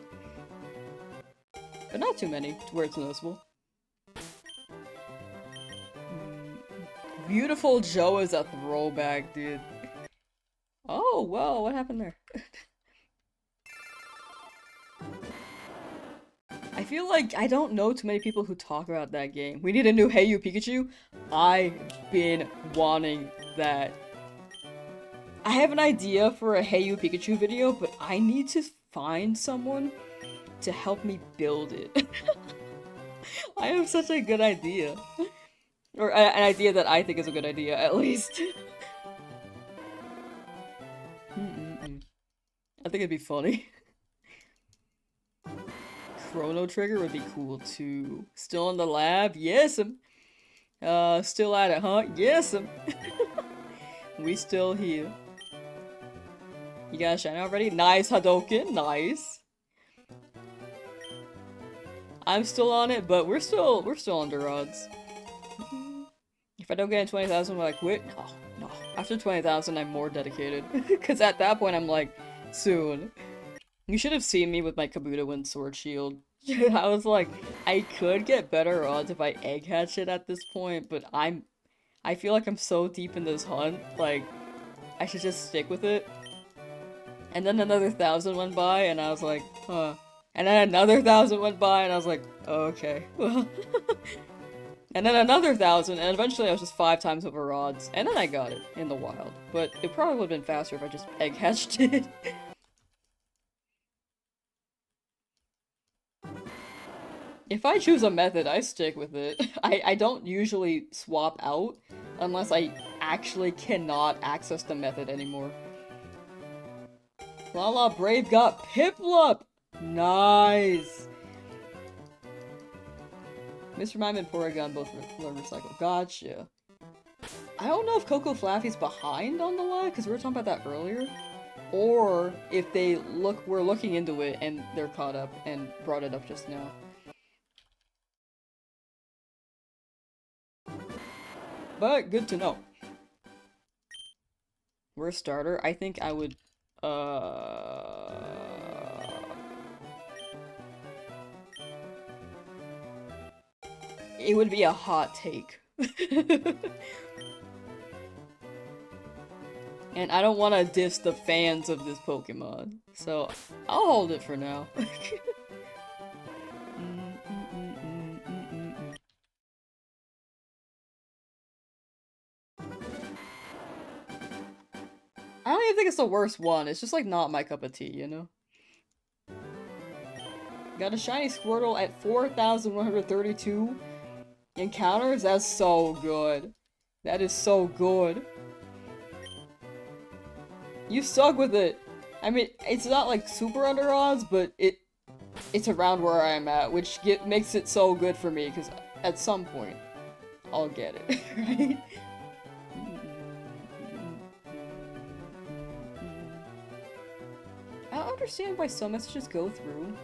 But not too many to where it's noticeable. Beautiful Joe is a throwback, dude. Oh, whoa, what happened there? I feel like I don't know too many people who talk about that game. We need a new Hey You Pikachu. I've been wanting that. I have an idea for a Hey You Pikachu video, but I need to find someone to help me build it. I have such a good idea. Or an idea that I think is a good idea, at least. I think it'd be funny. Chrono Trigger would be cool too. Still in the lab? Yes, still at it, huh? Yes, we still here. You got a shine already? Nice, Hadouken, nice. I'm still on it, but we're still under odds. If I don't get in 20,000, will I quit? No. After 20,000, I'm more dedicated. Because at that point, I'm like, soon. You should have seen me with my Kabuto and Sword Shield. I was like, I could get better odds if I egg hatch it at this point, but I feel like I'm so deep in this hunt, like, I should just stick with it. And then another 1,000 went by, and I was like, huh. And then another 1,000 went by, and I was like, okay. And then another 1,000, and eventually I was just 5 times over odds. And then I got it in the wild. But it probably would have been faster if I just egg hatched it. If I choose a method, I stick with it. I don't usually swap out unless I actually cannot access the method anymore. Lala Brave got Piplup! Nice! Mr. Mime and Porygon both learn Recycle. Gotcha. I don't know if Coco Flaffy's behind on the lag, because we were talking about that earlier. Or if they were looking into it and they're caught up and brought it up just now. But good to know. We're a starter. I think I would, it would be a hot take. And I don't want to diss the fans of this Pokemon, so I'll hold it for now. I don't even think it's the worst one, it's just like not my cup of tea, you know? Got a shiny Squirtle at 4,132 encounters? That's so good. That is so good. You suck with it. I mean, it's not like super under odds, but it's around where I am at, which makes it so good for me, because at some point, I'll get it, right? I don't understand why some messages go through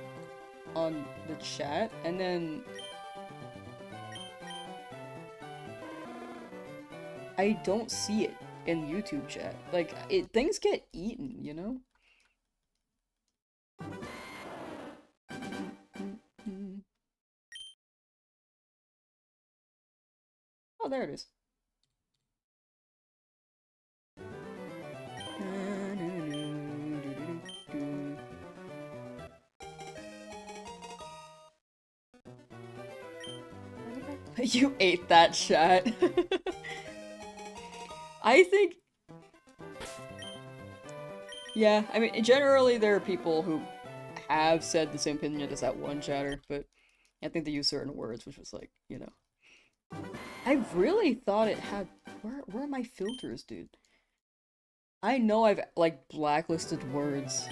on the chat, and then I don't see it in YouTube chat. Like, things get eaten, you know? Oh, there it is. You ate that chat. I think... Yeah, I mean, generally there are people who have said the same opinion as that one chatter, but I think they use certain words, which was like, you know. I really thought it had... Where are my filters, dude? I know I've, like, blacklisted words.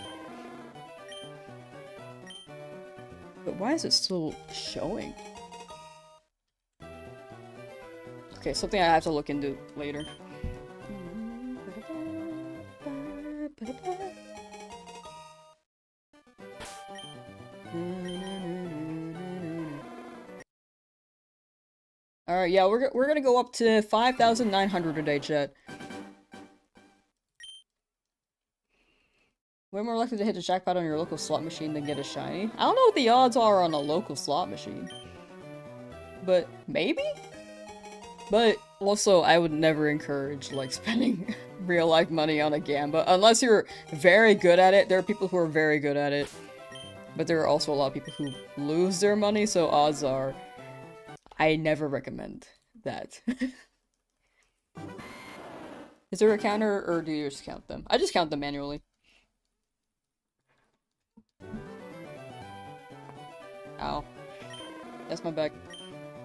But why is it still showing? Okay, something I have to look into later. Alright, yeah, we're gonna go up to 5,900 a day, chat. Way more likely to hit a jackpot on your local slot machine than get a shiny. I don't know what the odds are on a local slot machine. But maybe? But also, I would never encourage, like, spending real-life money on a Gamba. Unless you're very good at it. There are people who are very good at it. But there are also a lot of people who lose their money, so odds are... I never recommend that. Is there a counter, or do you just count them? I just count them manually. Ow. That's my back.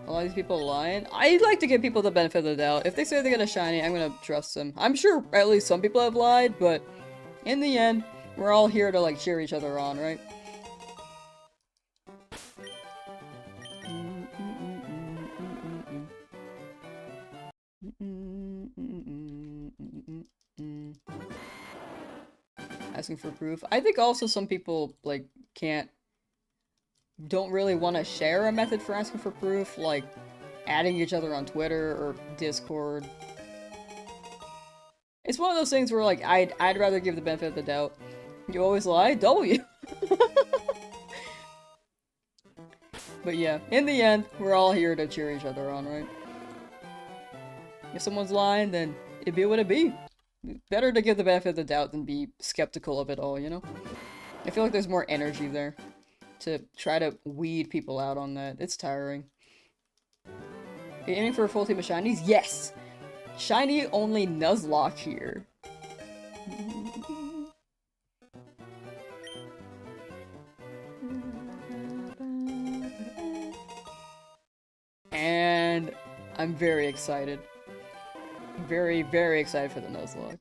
A lot of these people lying. I like to give people the benefit of the doubt. If they say they get a shiny, I'm gonna trust them. I'm sure at least some people have lied, but in the end, we're all here to like cheer each other on, right? Asking for proof. I think also some people like don't really want to share a method for asking for proof, like adding each other on Twitter or Discord. It's one of those things where like I'd rather give the benefit of the doubt. You always lie? W. But yeah, in the end, we're all here to cheer each other on, right? If someone's lying, then it be what it be. Better to give the benefit of the doubt than be skeptical of it all, you know? I feel like there's more energy there to try to weed people out on that. It's tiring. Are you aiming for a full team of shinies? Yes! Shiny only Nuzlocke here. And I'm very excited. Very, very excited for the Nuzlocke.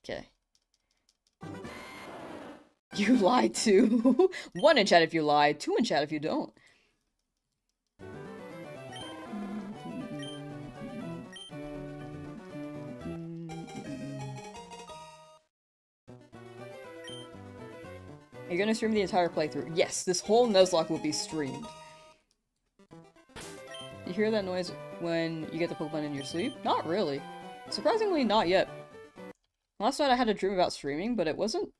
Okay. You lie too. 1 in chat if you lie, 2 in chat if you don't. Are you gonna stream the entire playthrough? Yes, this whole Nuzlocke will be streamed. You hear that noise when you get the Pokemon in your sleep? Not really. Surprisingly, not yet. Last night I had a dream about streaming, but it wasn't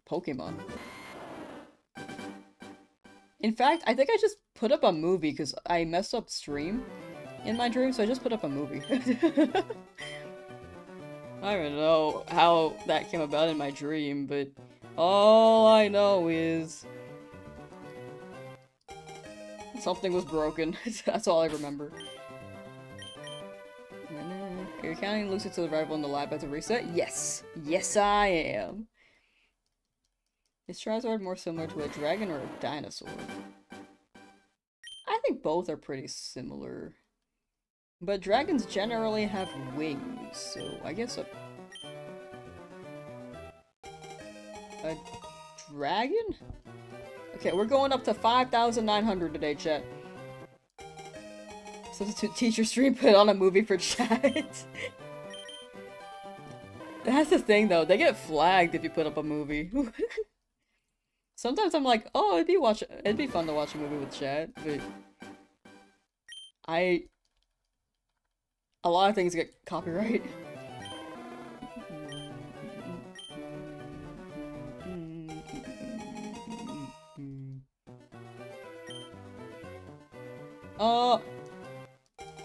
Pokemon. In fact, I think I just put up a movie because I messed up stream in my dream, so I just put up a movie. I don't even know how that came about in my dream, but all I know is something was broken. That's all I remember. Are you counting Lucy to the rival in the lab as a reset? Yes. Yes, I am. Is Charizard more similar to a dragon or a dinosaur? I think both are pretty similar. But dragons generally have wings, so I guess a dragon? Okay, we're going up to 5,900 today, chat. Substitute teacher stream, put on a movie for chat. That's the thing, though. They get flagged if you put up a movie. Sometimes I'm like, oh, it'd be fun to watch a movie with chat, but a lot of things get copyright.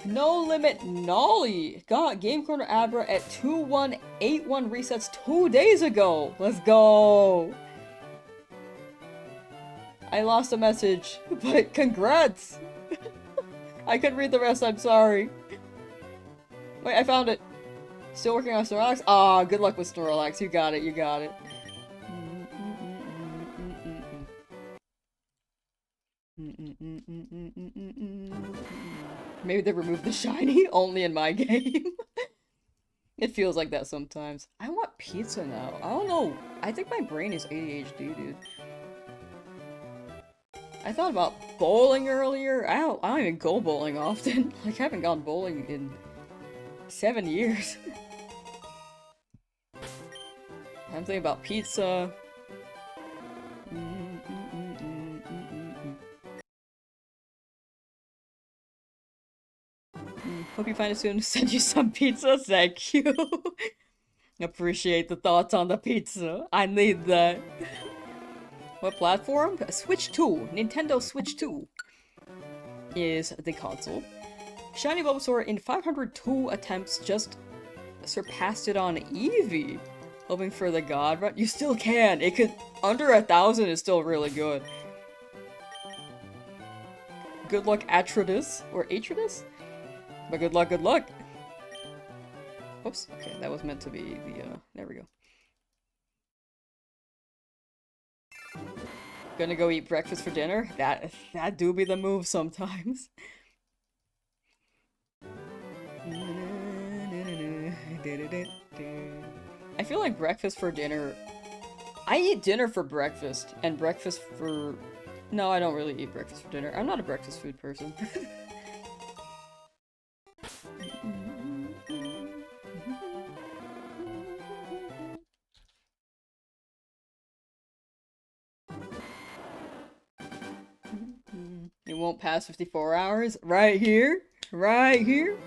No Limit Nolly got Game Corner Abra at 2181 resets 2 days ago. Let's go. I lost a message, but congrats. I couldn't read the rest, I'm sorry. Wait, I found it. Still working on Snorlax? Ah, good luck with Snorlax. You got it, you got it. Maybe they removed the shiny only in my game. It feels like that sometimes. I want pizza now. I don't know. I think my brain is ADHD, dude. I thought about bowling earlier. I don't even go bowling often. Like, I haven't gone bowling in 7 years. I'm thinking about pizza. Hope you find it soon to send you some pizza. Thank you. Appreciate the thoughts on the pizza. I need that. What platform? Switch 2. Nintendo Switch 2 is the console. Shiny Bulbasaur in 502 attempts just surpassed it on Eevee. Hoping for the God Run. You still can. It could. Under 1,000 is still really good. Good luck, Atrodus. Or Atrodus? But good luck, good luck. Oops. Okay, that was meant to be the, there we go. Gonna go eat breakfast for dinner? That do be the move sometimes. I feel like breakfast for dinner... I eat dinner for breakfast, and breakfast for... No, I don't really eat breakfast for dinner. I'm not a breakfast food person. It won't pass 54 hours? Right here? Right here?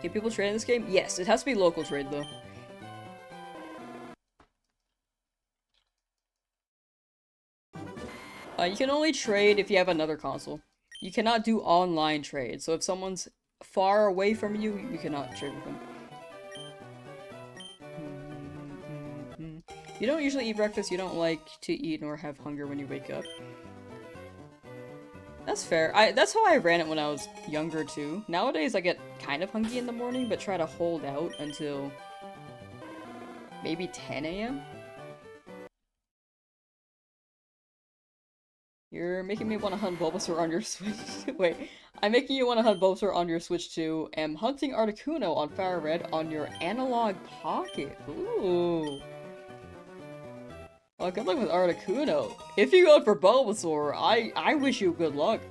Can people trade in this game? Yes, it has to be local trade though. You can only trade if you have another console. You cannot do online trade, so if someone's far away from you, you cannot trade with them. You don't usually eat breakfast, you don't like to eat nor have hunger when you wake up. That's fair. That's how I ran it when I was younger too. Nowadays I get kind of hungry in the morning, but try to hold out until maybe 10 AM. You're making me want to hunt Bulbasaur on your Switch. Wait, I'm making you want to hunt Bulbasaur on your Switch too. Am hunting Articuno on Fire Red on your Analog Pocket. Ooh. Well, good luck with Articuno. If you go for Bulbasaur, I wish you good luck.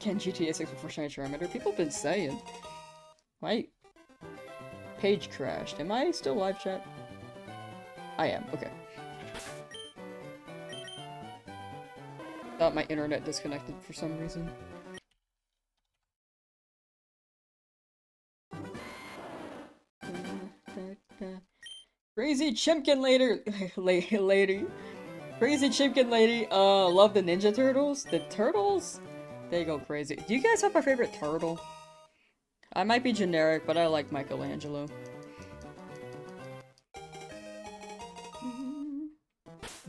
Can GTA 6 before Shiny Charmander? People have been saying. My page crashed. Am I still live chat? I am, okay. Thought my internet disconnected for some reason. Crazy Chimkin lady. Crazy Chimkin lady, love the Ninja Turtles. The turtles? They go crazy. Do you guys have a favorite turtle? I might be generic, but I like Michelangelo.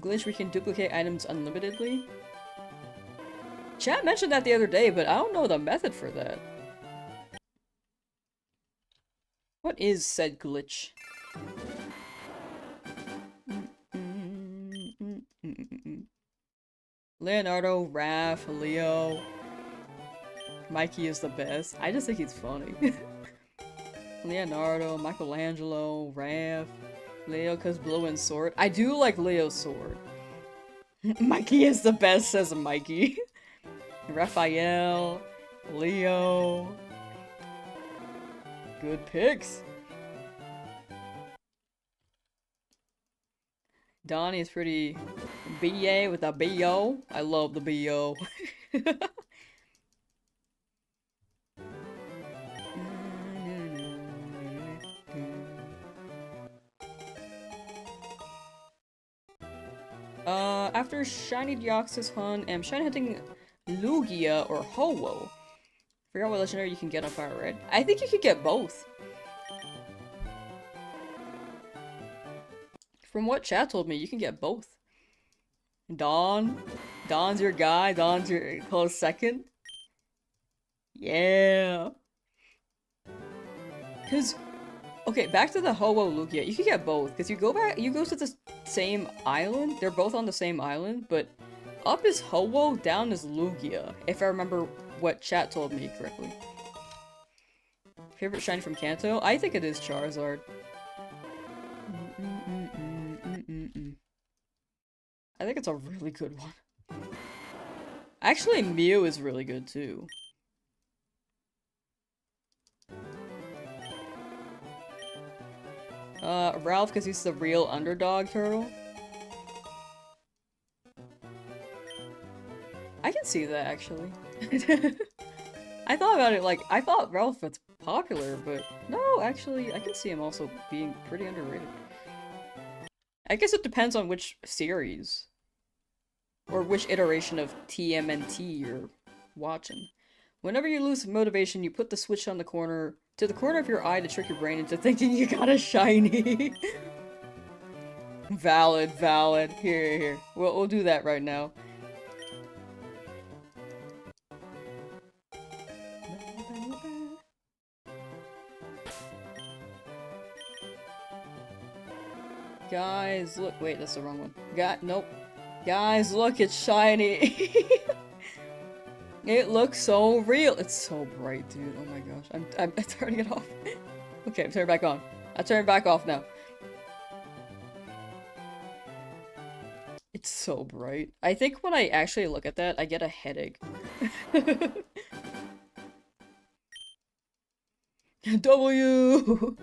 Glitch, we can duplicate items unlimitedly. Chat mentioned that the other day, but I don't know the method for that. What is said glitch? Leonardo, Raph, Leo. Mikey is the best. I just think he's funny. Leonardo, Michelangelo, Raph, Leo cause blue and sword. I do like Leo's sword. Mikey is the best, says Mikey. Raphael, Leo. Good picks. Donnie is pretty BA with a BO. I love the BO. After Shiny Deoxys Hunt, I'm shiny hunting Lugia or Ho-Oh. Figure out what legendary you can get on Fire Red. I think you could get both. From what chat told me, you can get both. Dawn? Dawn's your guy? Dawn's your close second? Yeah. Cause, okay, back to the Ho-Oh Lugia. You can get both, cause you go to the same island. They're both on the same island, but up is Ho-Oh, down is Lugia, if I remember what chat told me correctly. Favorite shiny from Kanto? I think it is Charizard. I think it's a really good one. Actually, Mew is really good too. Ralph, because he's the real underdog turtle. I can see that, actually. I thought about it, like, I thought Ralph was popular, but no, actually, I can see him also being pretty underrated. I guess it depends on which series. Or which iteration of TMNT you're watching. Whenever you lose motivation, you put the switch on the corner of your eye to trick your brain into thinking you got a shiny. Valid, valid. Here. We'll do that right now. Guys, look. Wait, that's the wrong one. Nope. Guys, look, it's shiny. It looks so real. It's so bright, dude. Oh my gosh. I'm turning it off. Okay, I'm turning it back on. I turn it back off now. It's so bright. I think when I actually look at that, I get a headache. W!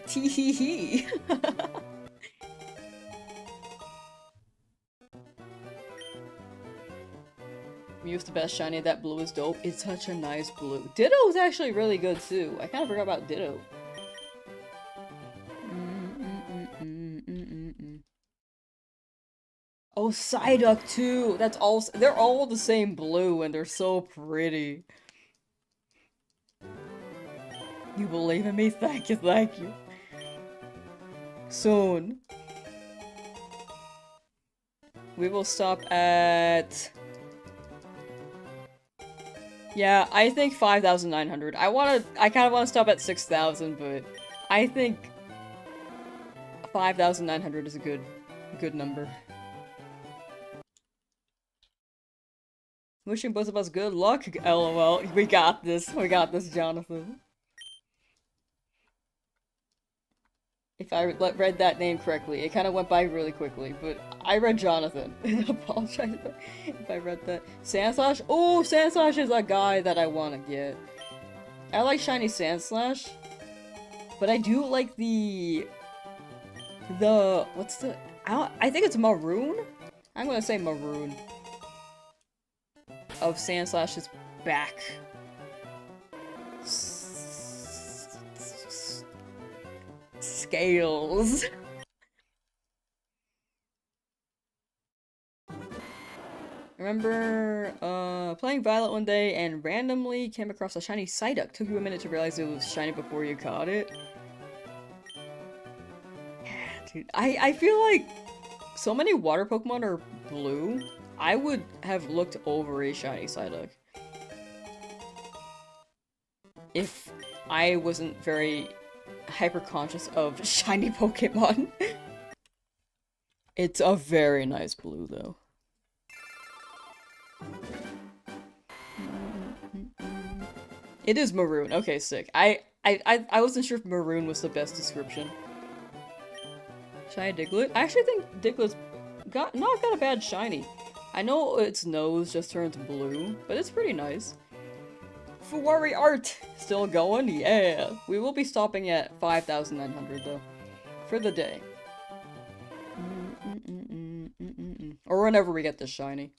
Tee-hee-hee. Mew's the best shiny. That blue is dope. It's such a nice blue. Ditto is actually really good too. I kind of forgot about Ditto. Oh, Psyduck too. That's all. They're all the same blue, and they're so pretty. You believe in me? Thank you, thank you. Soon. We will stop at... Yeah, I think 5,900. I kind of want to stop at 6,000, but I think 5,900 is a good number. Wishing both of us good luck, LOL. We got this, Jonathan. If I read that name correctly, it kind of went by really quickly, but I read Jonathan. I apologize if I read that. Sandslash? Oh, Sandslash is a guy that I want to get. I like shiny Sandslash, but I do like what's the... I think it's Maroon? I'm gonna say Maroon. Of Sandslash's back. Scales. I remember playing Violet one day and randomly came across a shiny Psyduck. Took you a minute to realize it was shiny before you caught it. Yeah, dude. I feel like so many water Pokemon are blue. I would have looked over a shiny Psyduck if I wasn't very hyper conscious of shiny Pokemon. It's a very nice blue though. It is maroon. Okay, sick. I wasn't sure if maroon was the best description. Shiny Diglett? I actually think Diglett's not got a bad shiny. I know its nose just turns blue, but it's pretty nice. Fuwari art! Still going? Yeah! We will be stopping at 5,900 though. For the day. Or whenever we get this shiny.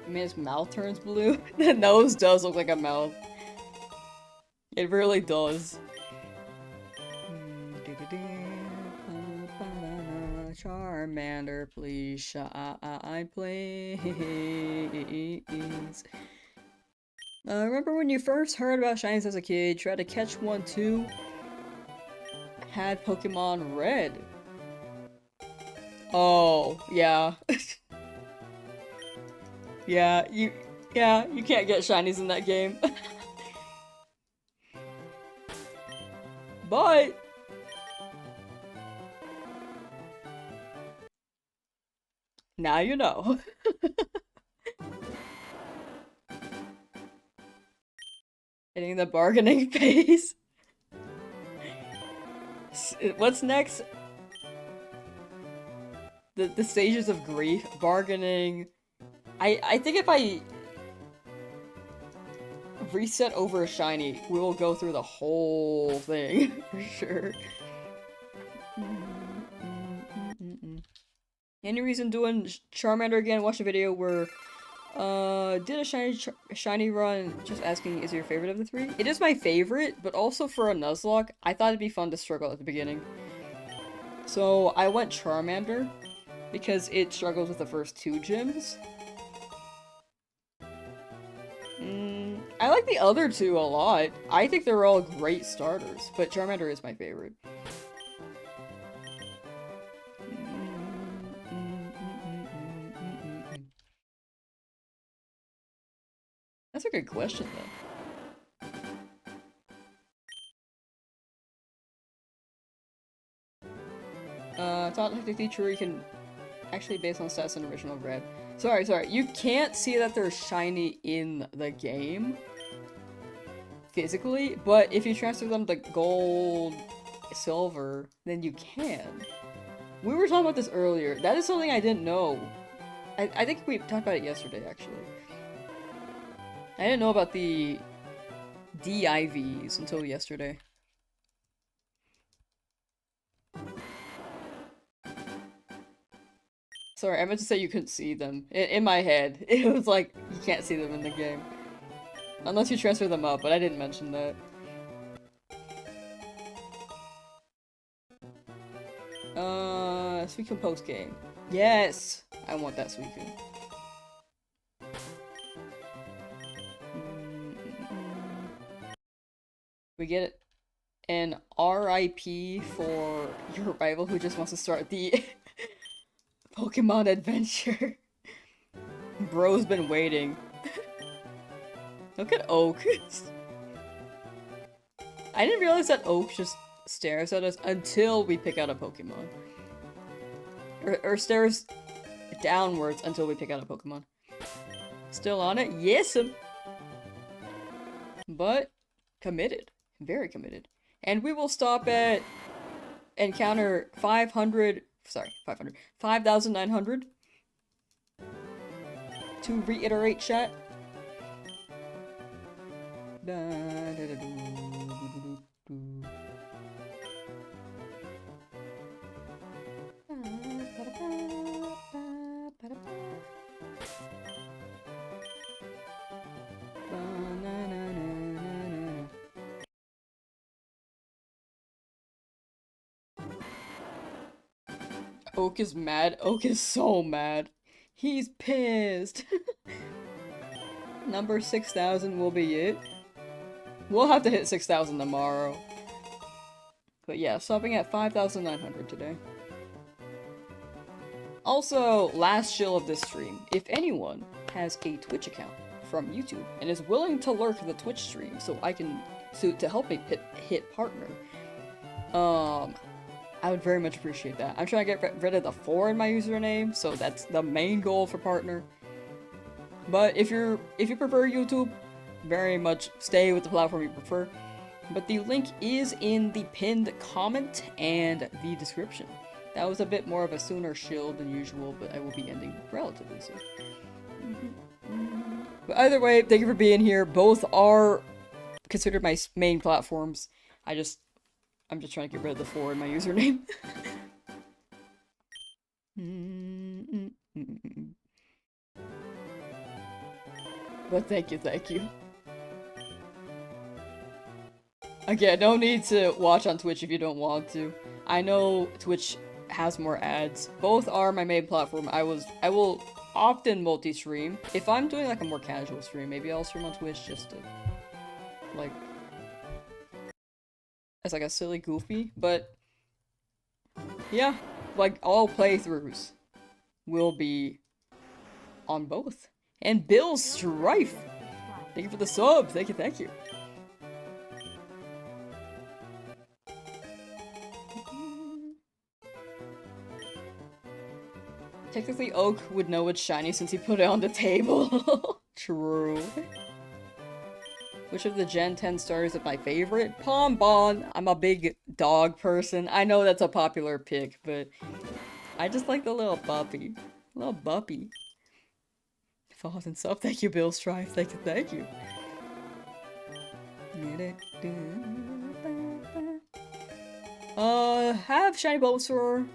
I mean, his mouth turns blue. The nose does look like a mouth. It really does. Charmander, please shine, please. Remember when you first heard about shinies as a kid, tried to catch one too? Had Pokemon Red. Oh, yeah. Yeah, you can't get shinies in that game. But now you know. Hitting the bargaining phase. What's next? The stages of grief, bargaining. I think if I reset over a shiny, we will go through the whole thing for sure. Any reason doing Charmander again? Watch a video where did a shiny run. Just asking, is it your favorite of the three? It is my favorite, but also for a Nuzlocke, I thought it'd be fun to struggle at the beginning. So I went Charmander because it struggles with the first two gyms. I like the other two a lot. I think they're all great starters, but Charmander is my favorite. That's a good question, though. It's not technically true you can actually based on stats in original Red. Sorry. You can't see that they're shiny in the game physically, but if you transfer them to gold, silver, then you can. We were talking about this earlier. That is something I didn't know. I think we talked about it yesterday, actually. I didn't know about the DIVs until yesterday. Sorry, I meant to say you couldn't see them. In my head, it was like, you can't see them in the game. Unless you transfer them up, but I didn't mention that. Suicune post-game. Yes! I want that Suicune. We get an RIP for your rival who just wants to start the Pokemon adventure. Bro's been waiting. Look at Oak. I didn't realize that Oak just stares at us until we pick out a Pokemon. Or stares downwards until we pick out a Pokemon. Still on it? Yes! But committed. Very committed. And we will stop at encounter 5,900. To reiterate, chat. Oak is mad. Oak is so mad. He's pissed. Number 6,000 will be it. We'll have to hit 6,000 tomorrow. But yeah, stopping at 5,900 today. Also, last shill of this stream. If anyone has a Twitch account from YouTube and is willing to lurk the Twitch stream so I can to help me hit partner, I would very much appreciate that. I'm trying to get rid of the 4 in my username, so that's the main goal for partner. But if you prefer YouTube, very much stay with the platform you prefer. But the link is in the pinned comment and the description. That was a bit more of a sooner shill than usual, but I will be ending relatively soon. But either way, thank you for being here. Both are considered my main platforms. I'm just trying to get rid of the 4 in my username. But thank you. Again, no need to watch on Twitch if you don't want to. I know Twitch has more ads. Both are my main platform. I will often multi-stream. If I'm doing like a more casual stream, maybe I'll stream on Twitch just to like as like a silly goofy, but yeah, like all playthroughs will be on both. And Bill Strife! Thank you for the sub! Thank you. Technically, Oak would know it's shiny since he put it on the table. True. Which of the Gen 10 starters is my favorite? Bon. I'm a big dog person. I know that's a popular pick, but I just like the little puppy. Little puppy. Falls and sub. Thank you, Bill Strife. Thank you. Have shiny Bulbasaur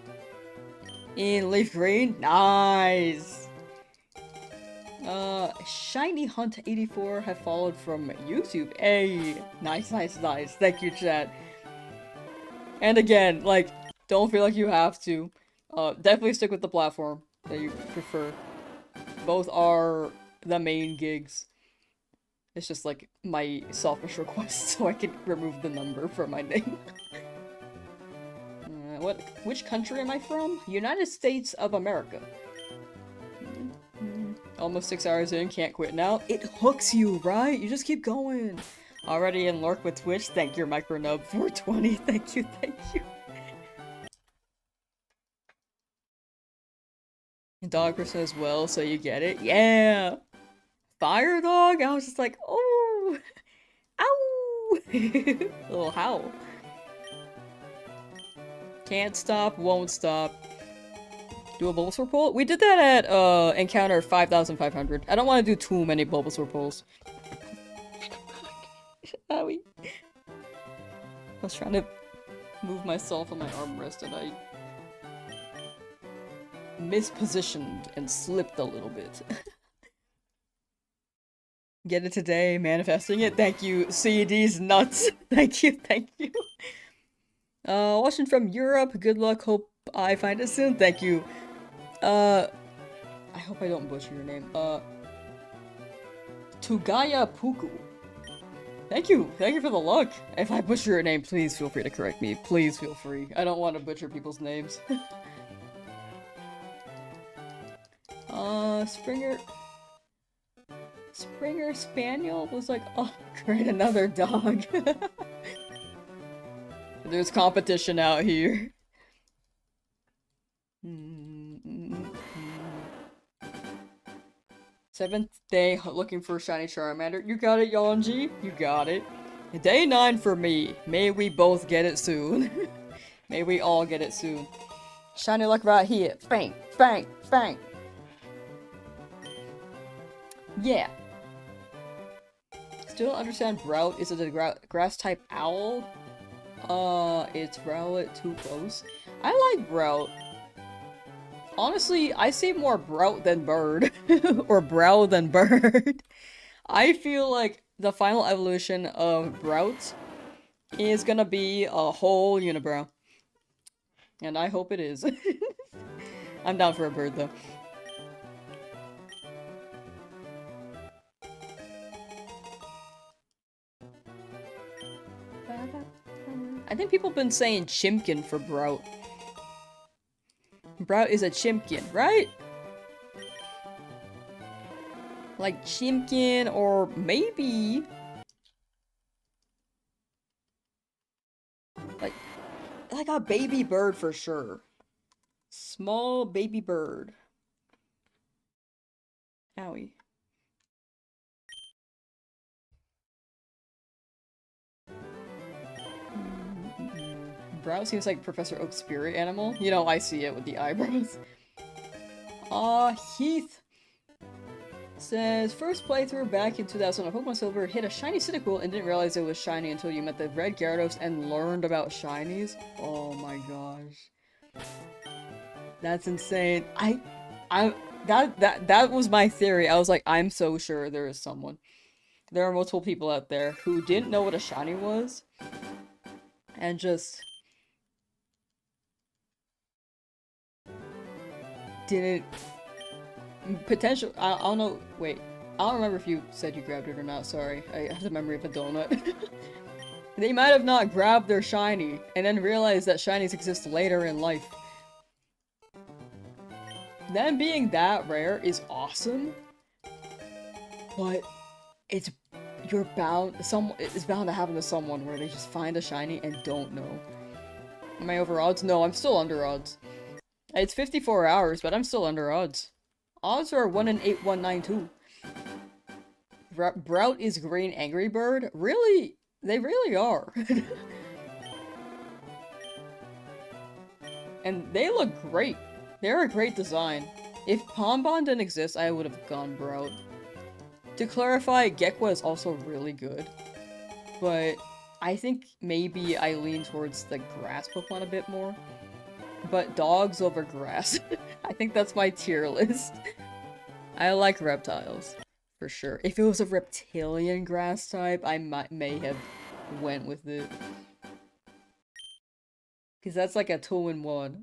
in LeafGreen. Nice! Shiny Hunt 84 have followed from YouTube. Hey! Nice. Thank you, chat. And again, like, don't feel like you have to. Definitely stick with the platform that you prefer. Both are the main gigs. It's just like my selfish request so I can remove the number from my name. Which country am I from? United States of America. Almost 6 hours in, can't quit now. It hooks you, right? You just keep going. Already in lurk with Twitch. Thank you, Micronub 420. Thank you. And dog person as well, so you get it. Yeah! Fire dog? I was just like, oh! Ow! Little howl. Can't stop, won't stop. Do a Bulbasaur poll? We did that at, encounter 5,500. I don't want to do too many Bulbasaur polls. Owie. I was trying to move myself on my armrest and I mispositioned and slipped a little bit. Get it today, manifesting it. Thank you, CD's nuts. Thank you. Watching from Europe. Good luck. Hope I find it soon. Thank you. I hope I don't butcher your name. Tugaya Puku. Thank you for the luck. If I butcher your name, please feel free to correct me. Please feel free. I don't want to butcher people's names. Springer Spaniel was like, oh, great, another dog. There's competition out here. Seventh day looking for a shiny Charmander. You got it, Yonji. You got it. Day 9 for me. May we both get it soon. May we all get it soon. Shiny luck right here. Bang, bang, bang. Yeah. Still don't understand Brout. Is it a grass type owl? It's Rowlet too close. I like Brout. Honestly, I see more Brout than Bird. Or Brow than Bird. I feel like the final evolution of Brout is gonna be a whole unibrow. And I hope it is. I'm down for a bird though. I think people have been saying chimkin for Brout. Brout is a chimkin, right? Like chimkin or maybe like a baby bird for sure. Small baby bird. Owie. Brout seems like Professor Oak's spirit animal. You know, I see it with the eyebrows. Heath says, first playthrough back in 2000 on Pokemon Silver, hit a shiny Cyndaquil and didn't realize it was shiny until you met the red Gyarados and learned about shinies. Oh my gosh. That's insane. That was my theory. I was like, I'm so sure there is someone. There are multiple people out there who didn't know what a shiny was and just didn't potential. I don't know. Wait, I don't remember if you said you grabbed it or not. Sorry, I have the memory of a donut. They might have not grabbed their shiny and then realized that shinies exist later in life. Them being that rare is awesome, but it's bound to happen to someone where they just find a shiny and don't know. Am I over odds? No, I'm still under odds. It's 54 hours, but I'm still under odds. Odds are 1 in 8192. Brout is green angry bird? Really? They really are. And they look great. They're a great design. If Pombon didn't exist, I would have gone Brout. To clarify, Gekwa is also really good. But I think maybe I lean towards the grass Pokemon a bit more. But dogs over grass. I think that's my tier list. I like reptiles, for sure. If it was a reptilian grass type, I may have went with it. Because that's like a 2-in-1.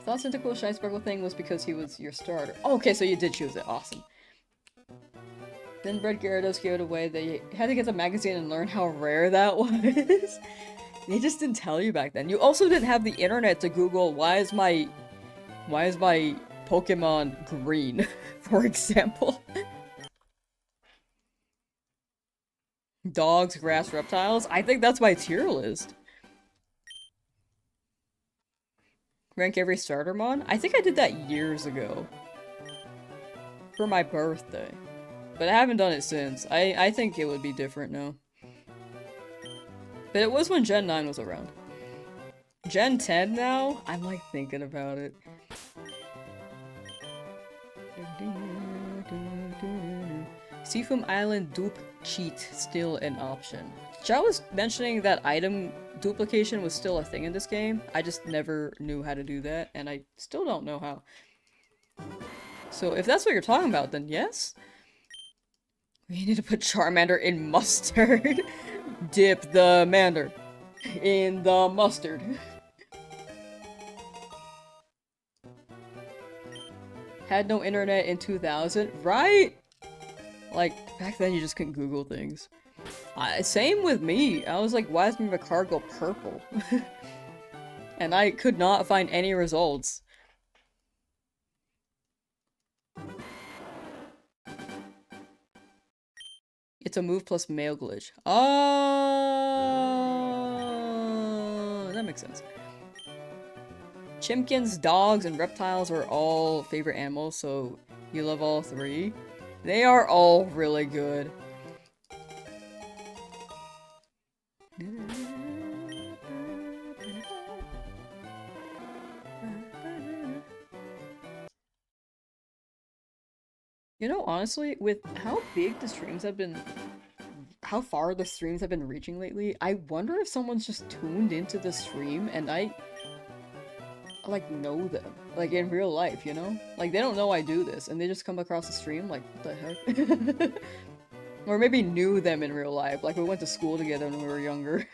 Thought Cyndaquil Shiny Sparkle thing was because he was your starter. Oh, okay, so you did choose it. Awesome. Then Red Gyarados gave it away. They had to get the magazine and learn how rare that was. They just didn't tell you back then. You also didn't have the internet to Google, why is my Pokemon green, for example. Dogs, grass, reptiles? I think that's my tier list. Rank every startermon? I think I did that years ago. For my birthday. But I haven't done it since. I think it would be different now. But it was when Gen 9 was around. Gen 10 now? I'm like thinking about it. Seafoam Island dupe cheat still an option. Chow was mentioning that item duplication was still a thing in this game. I just never knew how to do that, and I still don't know how. So if that's what you're talking about, then yes? We need to put Charmander in mustard. Dip the mander in the mustard. Had no internet in 2000, right? Like, back then you just couldn't Google things. Same with me. I was like, why does my car go purple? And I could not find any results. It's a move plus male glitch. Oh, that makes sense. Chimkins, dogs, and reptiles are all favorite animals, so you love all three. They are all really good. You know, honestly, with how big the streams have been, how far the streams have been reaching lately, I wonder if someone's just tuned into the stream and I, like, know them. Like, in real life, you know? Like, they don't know I do this, and they just come across the stream, like, what the heck? Or maybe knew them in real life, like we went to school together when we were younger.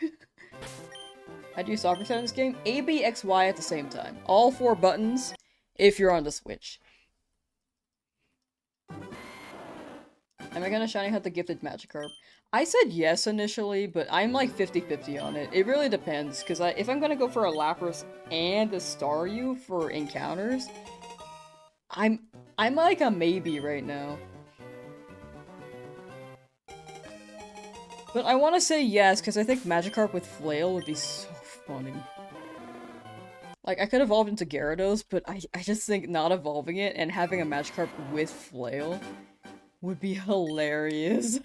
How do you soccer set in this game? A, B, X, Y at the same time. All 4 buttons if you're on the Switch. Am I gonna shiny hunt the gifted Magikarp? I said yes initially, but I'm like 50-50 on it. It really depends, because if I'm gonna go for a Lapras and a Staryu for encounters, I'm like a maybe right now. But I want to say yes, because I think Magikarp with Flail would be so funny. Like, I could evolve into Gyarados, but I just think not evolving it and having a Magikarp with Flail would be hilarious.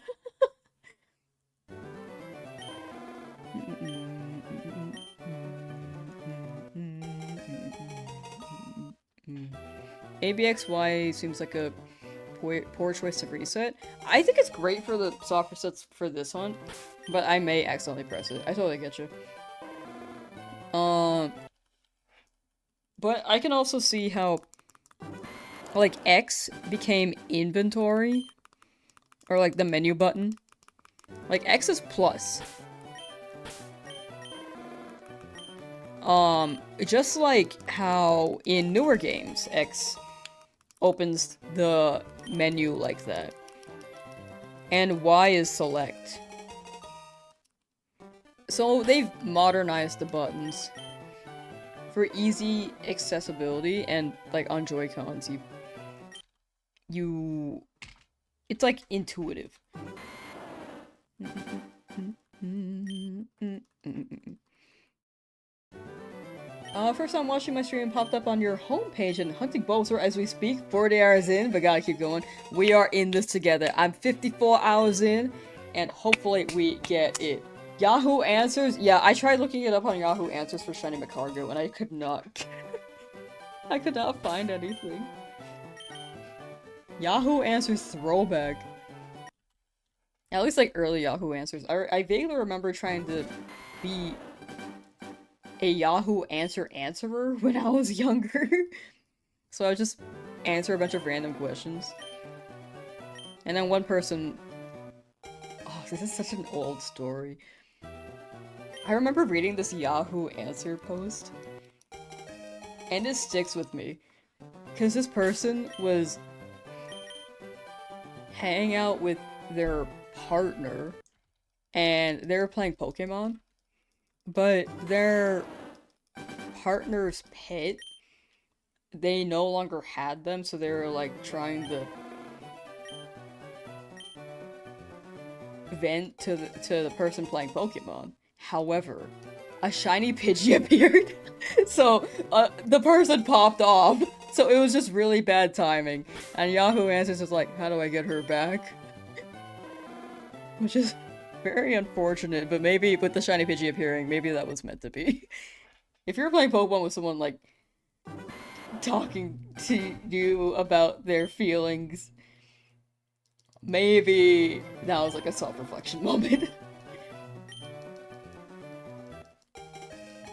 ABXY seems like a poor choice to reset. I think it's great for the soft resets for this hunt, but I may accidentally press it. I totally get you. But I can also see how, like, X became inventory, or like the menu button. Like, X is plus. Just like how in newer games, X opens the menu like that. And Y is select. So they've modernized the buttons for easy accessibility, and like on Joy-Cons, it's like intuitive. First time watching my stream popped up on your homepage and hunting Bulbasaur as we speak. 40 hours in, but gotta keep going. We are in this together. I'm 54 hours in, and hopefully we get it. Yahoo Answers? Yeah, I tried looking it up on Yahoo Answers for Shiny Macargo, and I could not. I could not find anything. Yahoo Answers throwback. At least like early Yahoo Answers. I vaguely remember trying to be a Yahoo answerer when I was younger. So I would just answer a bunch of random questions. And then one person... Oh, this is such an old story. I remember reading this Yahoo answer post. And it sticks with me. Because this person was hanging out with their partner. And they were playing Pokemon. But their partner's pet, they no longer had them, so they were like trying to vent to the person playing Pokemon. However, a shiny Pidgey appeared, so the person popped off. So it was just really bad timing. And Yahoo Answers was like, how do I get her back? Which is very unfortunate, but maybe with the shiny Pidgey appearing, maybe that was meant to be. If you're playing Pokemon with someone, like, talking to you about their feelings, maybe that was like a self-reflection moment.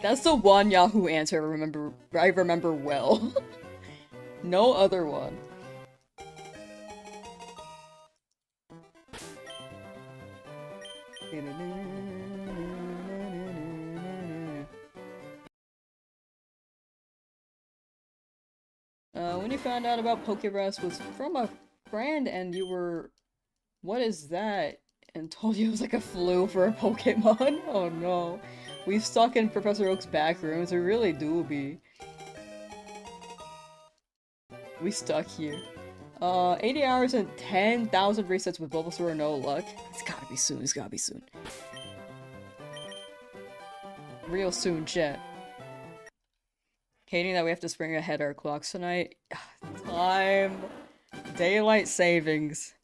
That's the one Yahoo answer I remember well. No other one. When you found out about Pokerest was from a friend and you were, what is that? And told you it was like a flu for a Pokemon? Oh no. We stuck in Professor Oak's back rooms, we really do be. We stuck here. 80 hours and 10,000 resets with Bulbasaur or no luck. It's gotta be soon, it's gotta be soon. Real soon, chat. Hating that we have to spring ahead our clocks tonight. Time. Daylight savings.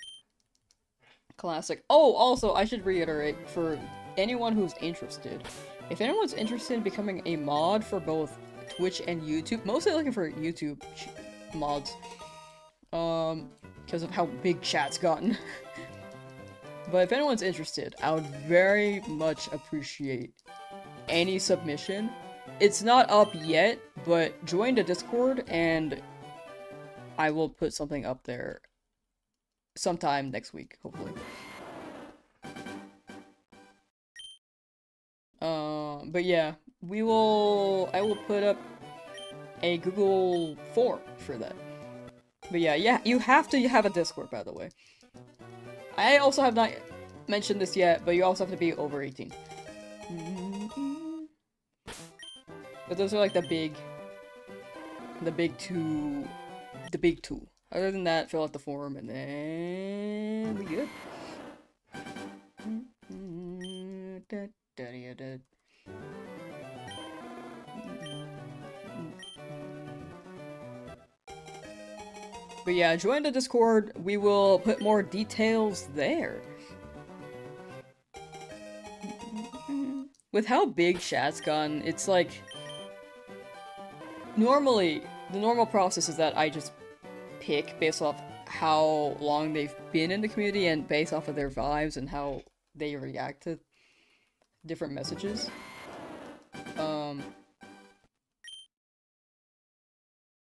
Classic. Oh, also, I should reiterate, for anyone who's interested, if anyone's interested in becoming a mod for both Twitch and YouTube, mostly looking for YouTube mods, because of how big chat's gotten. But if anyone's interested, I would very much appreciate any submission. It's not up yet, but join the Discord and I will put something up there sometime next week, hopefully. But yeah, I will put up a Google form for that. But yeah, you have to have a Discord, by the way. I also have not mentioned this yet, but you also have to be over 18. But those are like the big two. Other than that, fill out the form and then we good. But yeah, join the Discord. We will put more details there. With how big chat's gotten, it's like... Normally, the normal process is that I just pick based off how long they've been in the community and based off of their vibes and how they react to different messages.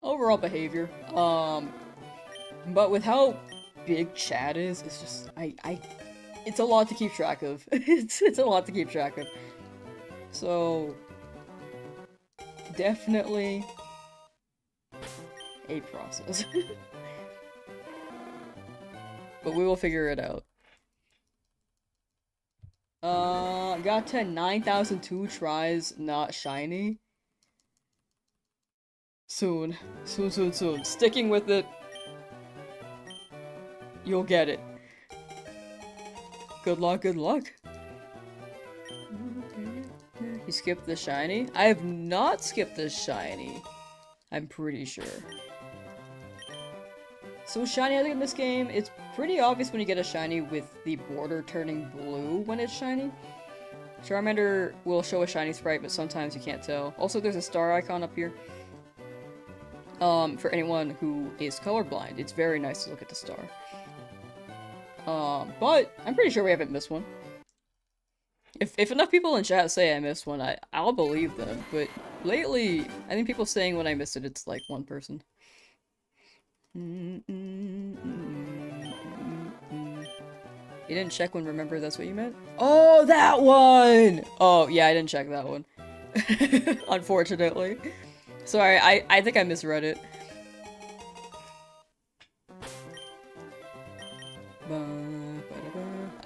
Overall behavior. But with how big chat is, it's just, it's a lot to keep track of. it's a lot to keep track of. So, definitely a process. But we will figure it out. Got to 9,002 tries, not shiny. Soon. Soon. Sticking with it. You'll get it. Good luck. You skipped the shiny? I have not skipped the shiny. I'm pretty sure. So shiny, I think in this game, it's pretty obvious when you get a shiny with the border turning blue when it's shiny. Charmander will show a shiny sprite, but sometimes you can't tell. Also, there's a star icon up here. For anyone who is colorblind, it's very nice to look at the star. But I'm pretty sure we haven't missed one. If enough people in chat say I missed one, I'll believe them. But lately, I think people saying when I missed it, it's like one person. You didn't check one, remember that's what you meant? Oh, that one! Oh, yeah, I didn't check that one. Unfortunately. Sorry, I think I misread it.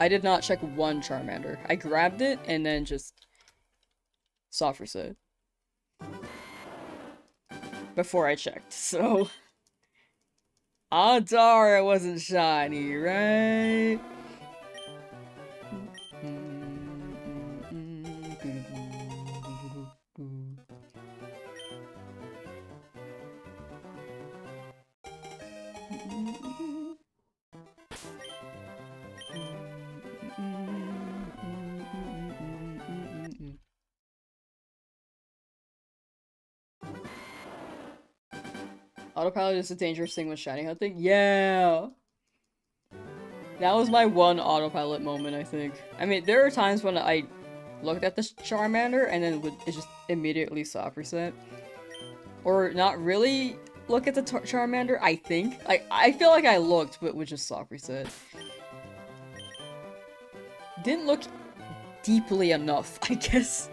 I did not check one Charmander. I grabbed it and then just soft reset. Before I checked, so... Odds are it wasn't shiny, right? Autopilot is a dangerous thing with shiny hunting? Yeah! That was my one autopilot moment, I think. I mean, there are times when I looked at the Charmander and then would just immediately soft reset. Or not really look at the Charmander, I think. I feel like I looked, but would just soft reset. Didn't look deeply enough, I guess.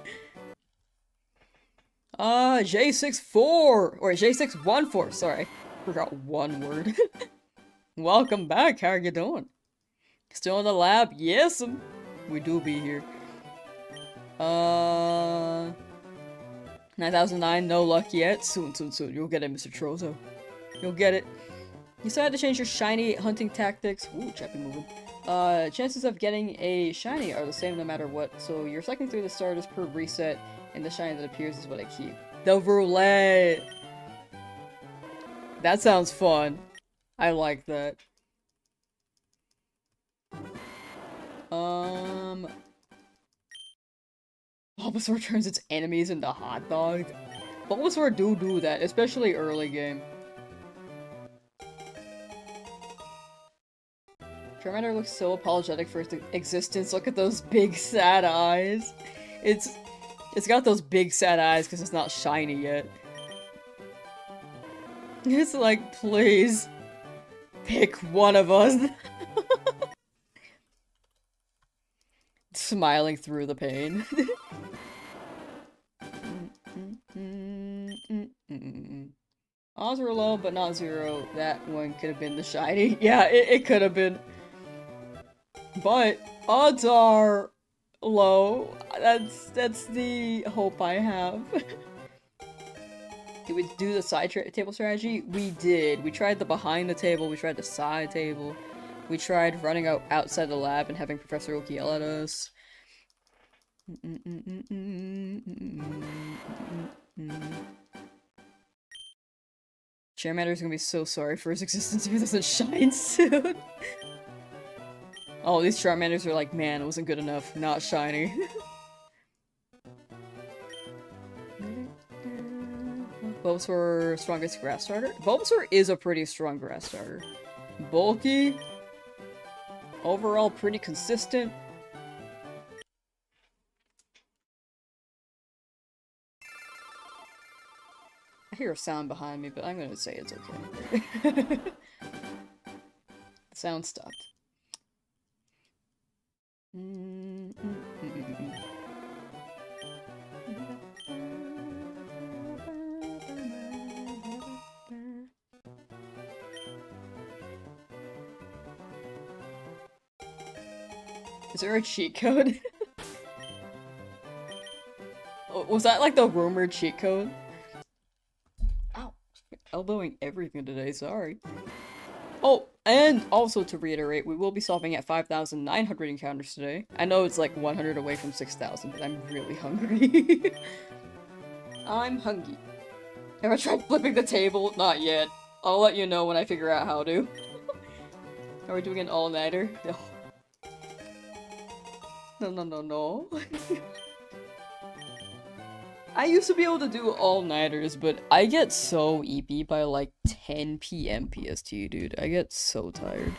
J64! Or J614, sorry. Forgot one word. Welcome back, how are you doing? Still in the lab? Yes, we do be here. 9009, no luck yet. Soon. You'll get it, Mr. Trozo. You'll get it. You still had to change your shiny hunting tactics. Ooh, chappy moving. Chances of getting a shiny are the same no matter what, so you're cycling through the starters per reset, and the shiny that appears is what I keep. The roulette! That sounds fun. I like that. Bulbasaur turns its enemies into hot dogs. Bulbasaur do that, especially early game. Charmander looks so apologetic for its existence. Look at those big sad eyes. It's got those big sad eyes because it's not shiny yet. It's like, please, pick one of us. Smiling through the pain. Odds were low, but not zero. That one could have been the shiny. Yeah, it could have been. But odds are low. That's the hope I have. Did we do the side table strategy? We did. We tried the behind the table, we tried the side table. We tried running outside the lab and having Professor Oak yell at us. Charmander's gonna be so sorry for his existence if he doesn't shine soon. Oh, these Charmanders are like, man, it wasn't good enough. Not shiny. Bulbasaur, strongest grass starter? Bulbasaur is a pretty strong grass starter. Bulky. Overall, pretty consistent. I hear a sound behind me, but I'm gonna say it's okay. The sound stopped. Is there a cheat code? Was that like the rumored cheat code? Ow. Elbowing everything today, sorry. Oh, and also to reiterate, we will be solving at 5,900 encounters today. I know it's like 100 away from 6,000, but I'm really hungry. I'm hungry. Have I tried flipping the table? Not yet. I'll let you know when I figure out how to. Are we doing an all-nighter? No. No. I used to be able to do all-nighters, but I get so EP by like 10 PM PST, dude. I get so tired.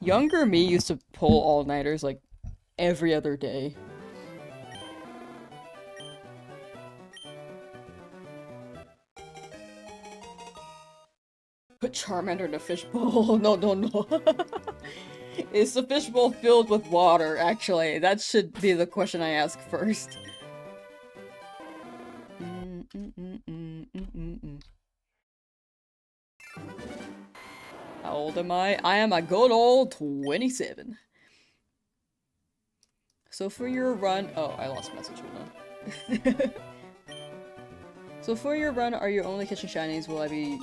Younger me used to pull all-nighters like every other day. Put Charmander in a fishbowl. No. Is the fishbowl filled with water, actually? That should be the question I ask first. How old am I? I am a good old 27. So for your run- oh, I lost message, hold on. So for your run, are you only catching shinies? Will I be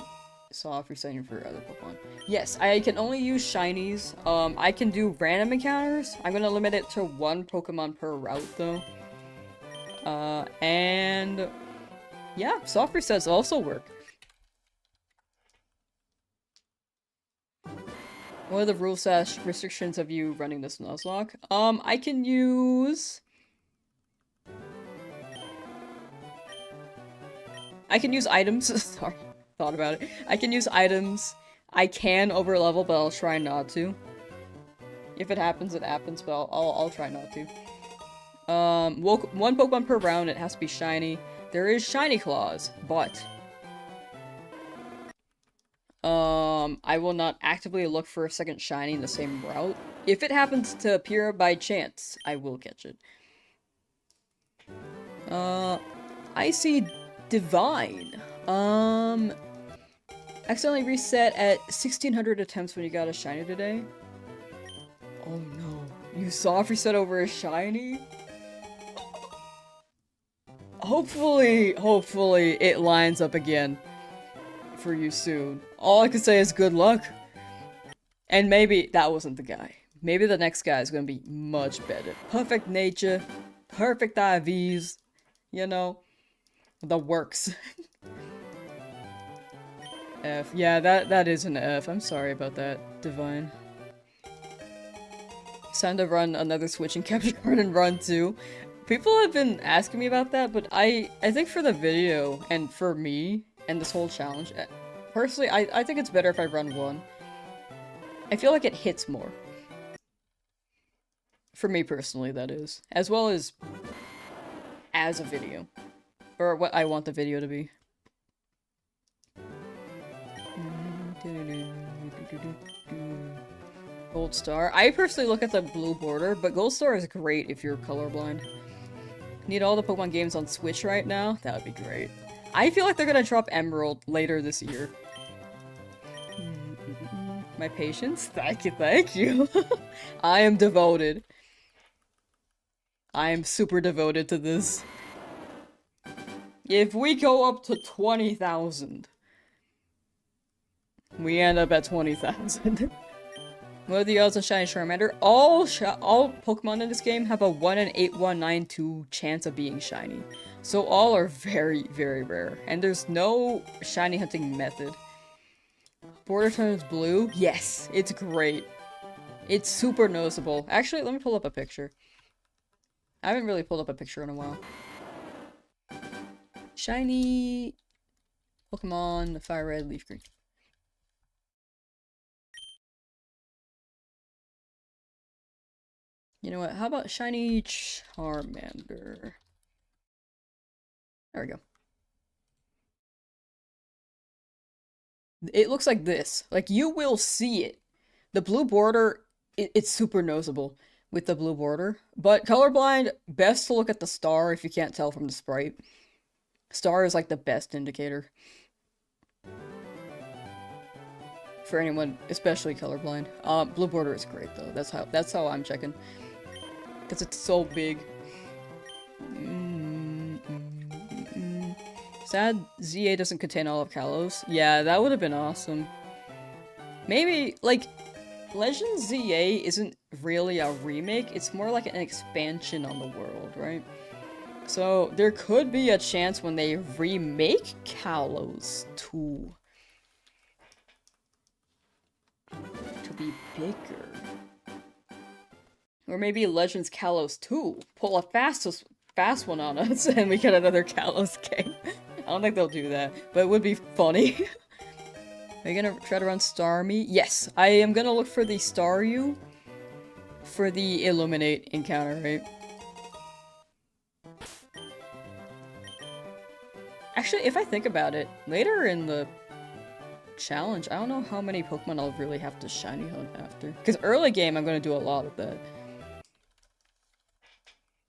soft resetting for other Pokemon? Yes, I can only use shinies. I can do random encounters. I'm gonna limit it to 1 Pokemon per route, though. And yeah, soft resets also work. What are the rules / restrictions of you running this Nuzlocke? I can use items. Sorry, thought about it. I can use items. I can overlevel, but I'll try not to. If it happens, it happens, but I'll try not to. 1 Pokemon per round, it has to be shiny. There is shiny claws, but I will not actively look for a second shiny in the same route. If it happens to appear by chance, I will catch it. I see Divine. Accidentally reset at 1,600 attempts when you got a shiny today. Oh no. You soft reset over a shiny? Hopefully it lines up again for you soon. All I can say is good luck. And maybe that wasn't the guy. Maybe the next guy is gonna be much better. Perfect nature, perfect IVs, you know, the works. F. Yeah, that is an F. I'm sorry about that, Divine. It's time to run another switch and capture card and run too. People have been asking me about that, but I think for the video and for me and this whole challenge, personally, I think it's better if I run 1. I feel like it hits more. For me personally, that is. As well as a video. Or what I want the video to be. Gold Star. I personally look at the blue border, but Gold Star is great if you're colorblind. Need all the Pokemon games on Switch right now? That would be great. I feel like they're gonna drop Emerald later this year. My patience? Thank you, thank you. I am devoted. I am super devoted to this. If we go up to 20,000, we end up at 20,000. What are the odds on shiny Charmander? All Pokemon in this game have a 1 in 8192 chance of being shiny. So all are very, very rare. And there's no shiny hunting method. Border turns blue? Yes, it's great. It's super noticeable. Actually, let me pull up a picture. I haven't really pulled up a picture in a while. Shiny Pokemon Fire Red, Leaf Green. You know what? How about shiny Charmander? There we go. It looks like this. Like, you will see it. The blue border, it's super noticeable with the blue border. But colorblind, best to look at the star if you can't tell from the sprite. Star is like the best indicator. For anyone, especially colorblind. Blue border is great though. That's how I'm checking. Because it's so big. Sad ZA doesn't contain all of Kalos. Yeah, that would have been awesome. Maybe, like, Legends ZA isn't really a remake, it's more like an expansion on the world, right? So, there could be a chance when they remake Kalos 2 to be bigger. Or maybe Legends Kalos 2. Pull a fast one on us and we get another Kalos game. I don't think they'll do that, but it would be funny. Are you gonna try to run Starmie? Yes, I am gonna look for the Staryu for the Illuminate encounter, right? Actually, if I think about it, later in the challenge, I don't know how many Pokemon I'll really have to shiny hunt after. Because early game, I'm gonna do a lot of that.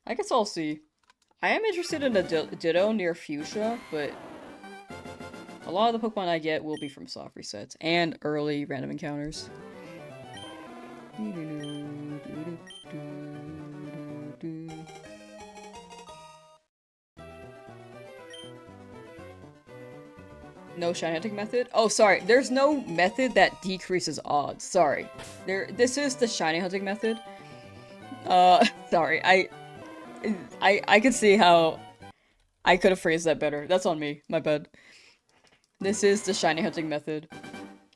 I guess I'll see. I am interested in a Ditto near Fuchsia, but a lot of the Pokemon I get will be from soft resets and early random encounters. No shiny hunting method? Oh, sorry. There's no method that decreases odds. Sorry. This is the shiny hunting method. Sorry. I could see how I could have phrased that better. That's on me. My bad. This is the shiny hunting method.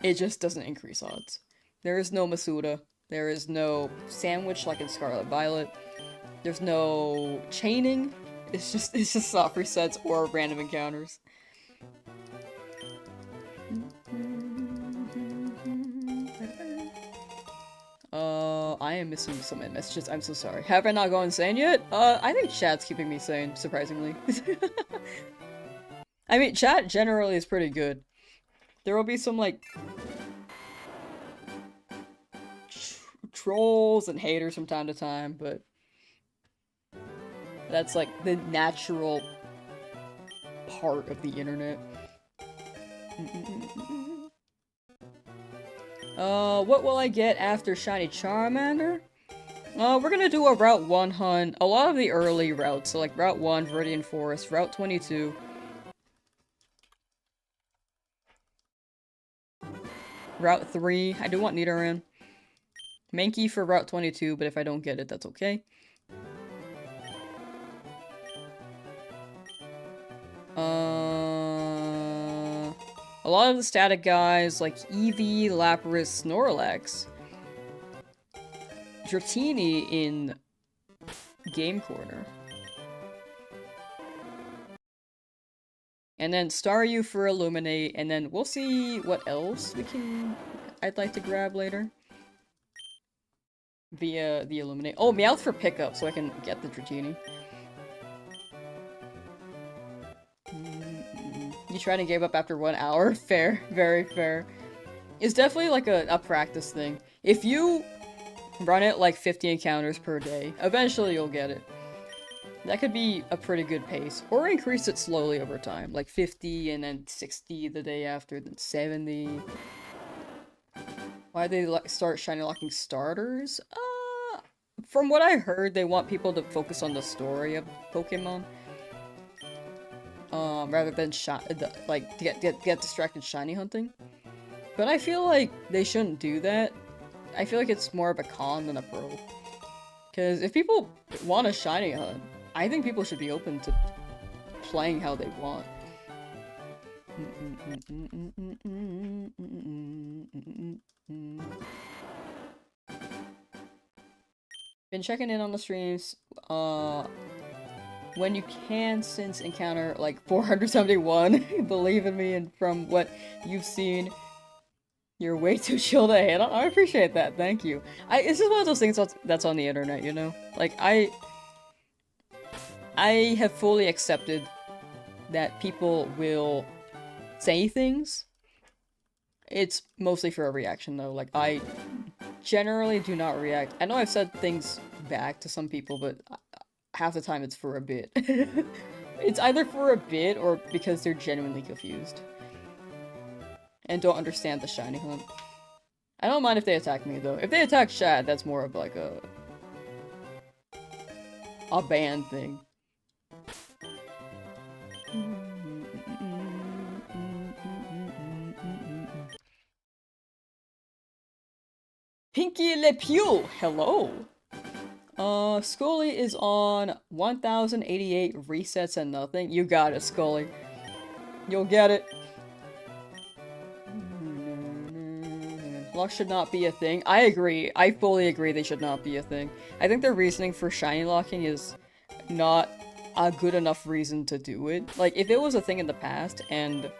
It just doesn't increase odds. There is no Masuda. There is no sandwich like in Scarlet Violet. There's no chaining. It's just soft resets or random encounters. I am missing some messages. I'm so sorry. Have I not gone insane yet? I think chat's keeping me sane, surprisingly. I mean, chat generally is pretty good. There will be some, like, trolls and haters from time to time, but that's, like, the natural part of the internet. What will I get after shiny Charmander? We're gonna do a Route 1 hunt. A lot of the early routes, so like Route 1, Viridian Forest, Route 22. Route 3, I do want Nidoran. Mankey for Route 22, but if I don't get it, that's okay. A lot of the static guys, like Eevee, Lapras, Snorlax. Dratini in Game Corner. And then Staryu for Illuminate, and then we'll see what else I'd like to grab later. Via the Illuminate. Oh, Meowth for pickup, so I can get the Dratini. You try to give up after 1 hour? Fair. Very fair. It's definitely like a practice thing. If you run it like 50 encounters per day, eventually you'll get it. That could be a pretty good pace. Or increase it slowly over time. Like 50 and then 60 the day after, then 70. Why they start shiny locking starters? From what I heard, they want people to focus on the story of Pokemon. Rather than like get distracted shiny hunting. But I feel like they shouldn't do that. I feel like it's more of a con than a pro. Because if people want a shiny hunt, I think people should be open to playing how they want. Been checking in on the streams, when you can since encounter like 471, believe in me, and from what you've seen, you're way too chill to handle. I appreciate that, thank you. It's just one of those things that's on the internet, you know? Like, I have fully accepted that people will say things. It's mostly for a reaction, though. Like, I generally do not react. I know I've said things back to some people, but half the time it's for a bit. It's either for a bit or because they're genuinely confused. And don't understand the shiny hunt. I don't mind if they attack me, though. If they attack Shad, that's more of like a band thing. Pinky Le Pew! Hello! Scully is on 1088 resets and nothing. You got it, Scully. You'll get it. Luck should not be a thing. I agree. I fully agree they should not be a thing. I think their reasoning for shiny locking is not a good enough reason to do it. Like, if it was a thing in the past and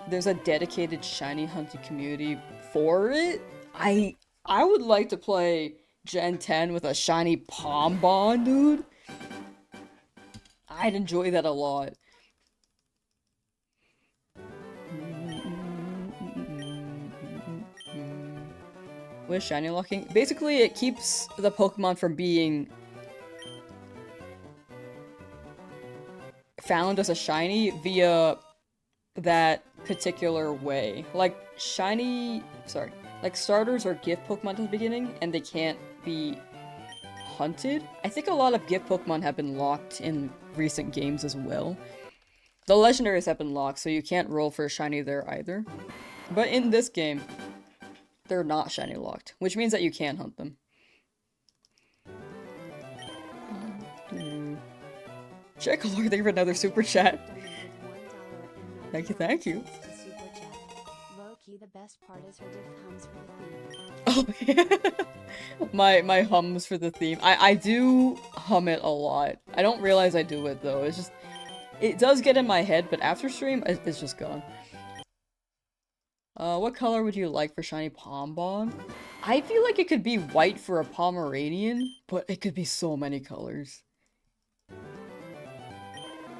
there's a dedicated shiny hunting community for it, I would like to play Gen 10 with a shiny Pombon, dude. I'd enjoy that a lot. With shiny locking? Basically, it keeps the Pokemon from being found as a shiny via that particular way. Like, like starters are gift Pokemon at the beginning, and they can't be hunted. I think a lot of gift Pokemon have been locked in recent games as well. The legendaries have been locked, so you can't roll for a shiny there either. But in this game, they're not shiny locked, which means that you can hunt them. Check Lord, thank you for another super chat. Thank you, thank you. Low-key, the best part is her diff hums for the theme. Oh, yeah. my hums for the theme. I do hum it a lot. I don't realize I do it though. It's just, it does get in my head, but after stream, it's just gone. What color would you like for shiny Pombon? I feel like it could be white for a Pomeranian, but it could be so many colors.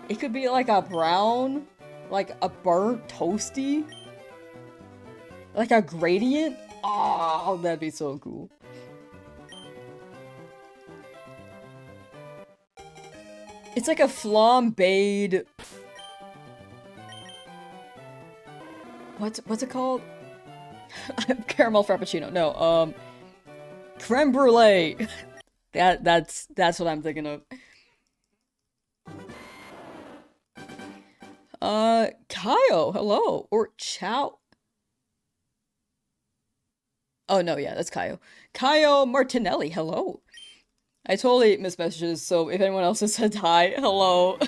It could be like a brown, like a burnt toasty, like a gradient. Oh, that'd be so cool. It's like a flambéed. What's it called? Caramel Frappuccino. No, creme brulee. That's what I'm thinking of. Kaio, hello. Or Chow. Oh no, yeah, that's Kaio. Kaio Martinelli, hello. I totally missed messages, so if anyone else has said hi, hello.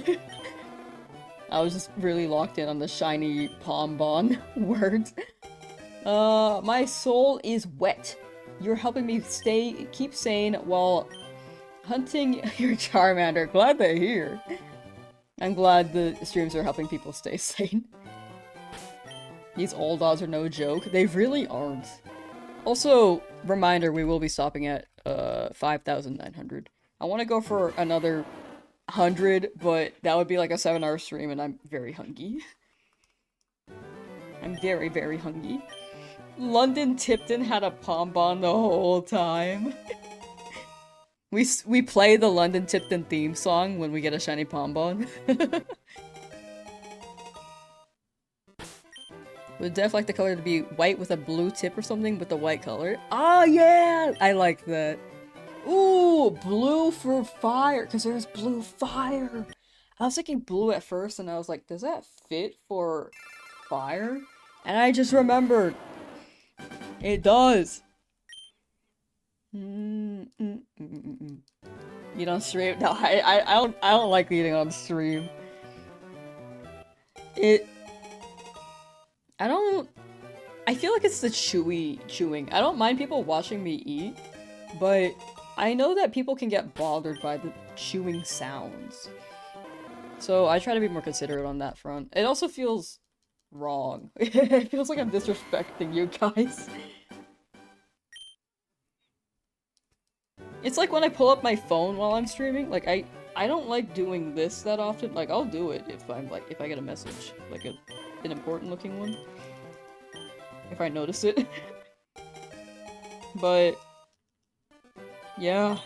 I was just really locked in on the shiny Pombon words. My soul is wet. You're helping me keep sane while hunting your Charmander. Glad they're here. I'm glad the streams are helping people stay sane. These old odds are no joke. They really aren't. Also, reminder, we will be stopping at 5,900. I want to go for another 100, but that would be like a 7-hour stream, and I'm very hungry. I'm very, very hungry. London Tipton had a Pombon the whole time. We play the London Tipton theme song when we get a shiny Pombon. Would Def like the color to be white with a blue tip or something with the white color? Oh yeah! I like that. Ooh, blue for fire, because there's blue fire. I was thinking blue at first and I was like, does that fit for fire? And I just remembered. It does. Eat on stream? No, I don't like eating on stream. I feel like it's the chewing. I don't mind people watching me eat, but I know that people can get bothered by the chewing sounds. So I try to be more considerate on that front. It also feels wrong. It feels like I'm disrespecting you guys. It's like when I pull up my phone while I'm streaming, like I don't like doing this that often. Like I'll do it if I get a message, like an important looking one. If I notice it. But yeah.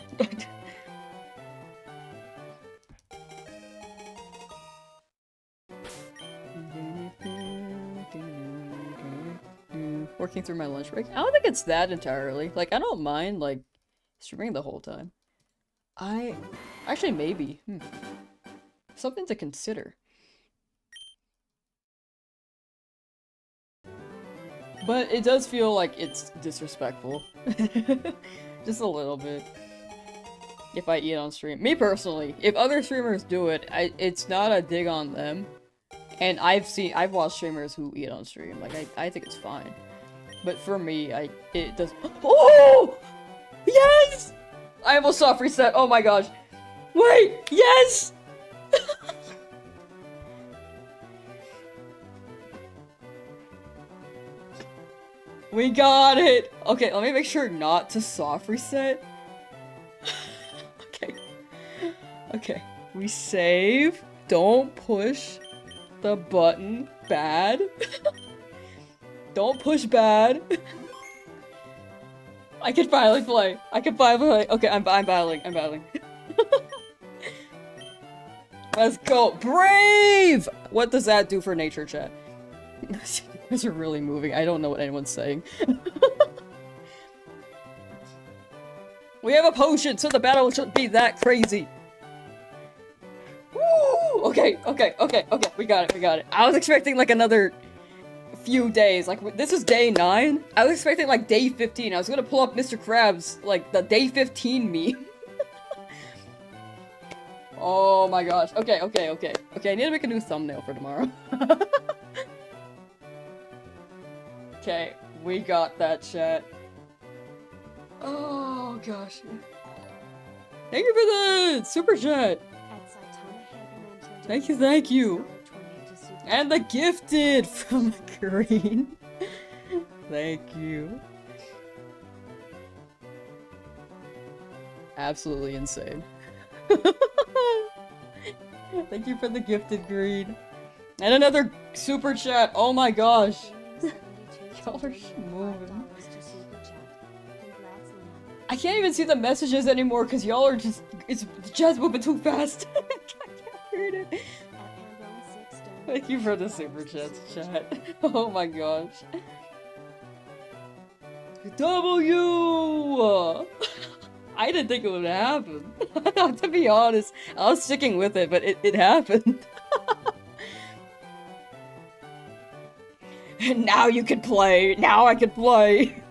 Working through my lunch break? I don't think it's that entirely. Like I don't mind like streaming the whole time. Actually maybe. Something to consider. But it does feel like it's disrespectful. Just a little bit. If I eat on stream. Me personally, if other streamers do it, it's not a dig on them. And I've watched streamers who eat on stream. Like I think it's fine. But for me, it does. Oh! Yes! I almost soft reset. Oh my gosh. Wait! Yes! We got it! Okay, let me make sure not to soft reset. Okay. Okay. We save. Don't push the button. Bad. Don't push bad. I can finally play. I can finally play. Okay, I'm battling. I'm battling. Let's go. Brave! What does that do for nature, chat? These are really moving. I don't know what anyone's saying. We have a potion, so the battle shouldn't be that crazy. Woo! Okay. We got it. I was expecting like another few days. Like, this is day 9. I was expecting like day 15. I was gonna pull up Mr. Krabs, like the day 15 meme. Oh my gosh. Okay. I need to make a new thumbnail for tomorrow. Okay, we got that, chat. Oh gosh. Thank you for the super chat. Thank you. And the gifted from Green. Thank you. Absolutely insane. Thank you for the gifted Green. And another super chat. Oh my gosh. Y'all are moving. I can't even see the messages anymore because y'all are it's just moving too fast. I can't read it. Thank you for the super chats, chat. Oh my gosh. W! I didn't think it would happen. To be honest, I was sticking with it, but it happened. Now you can play! Now I can play!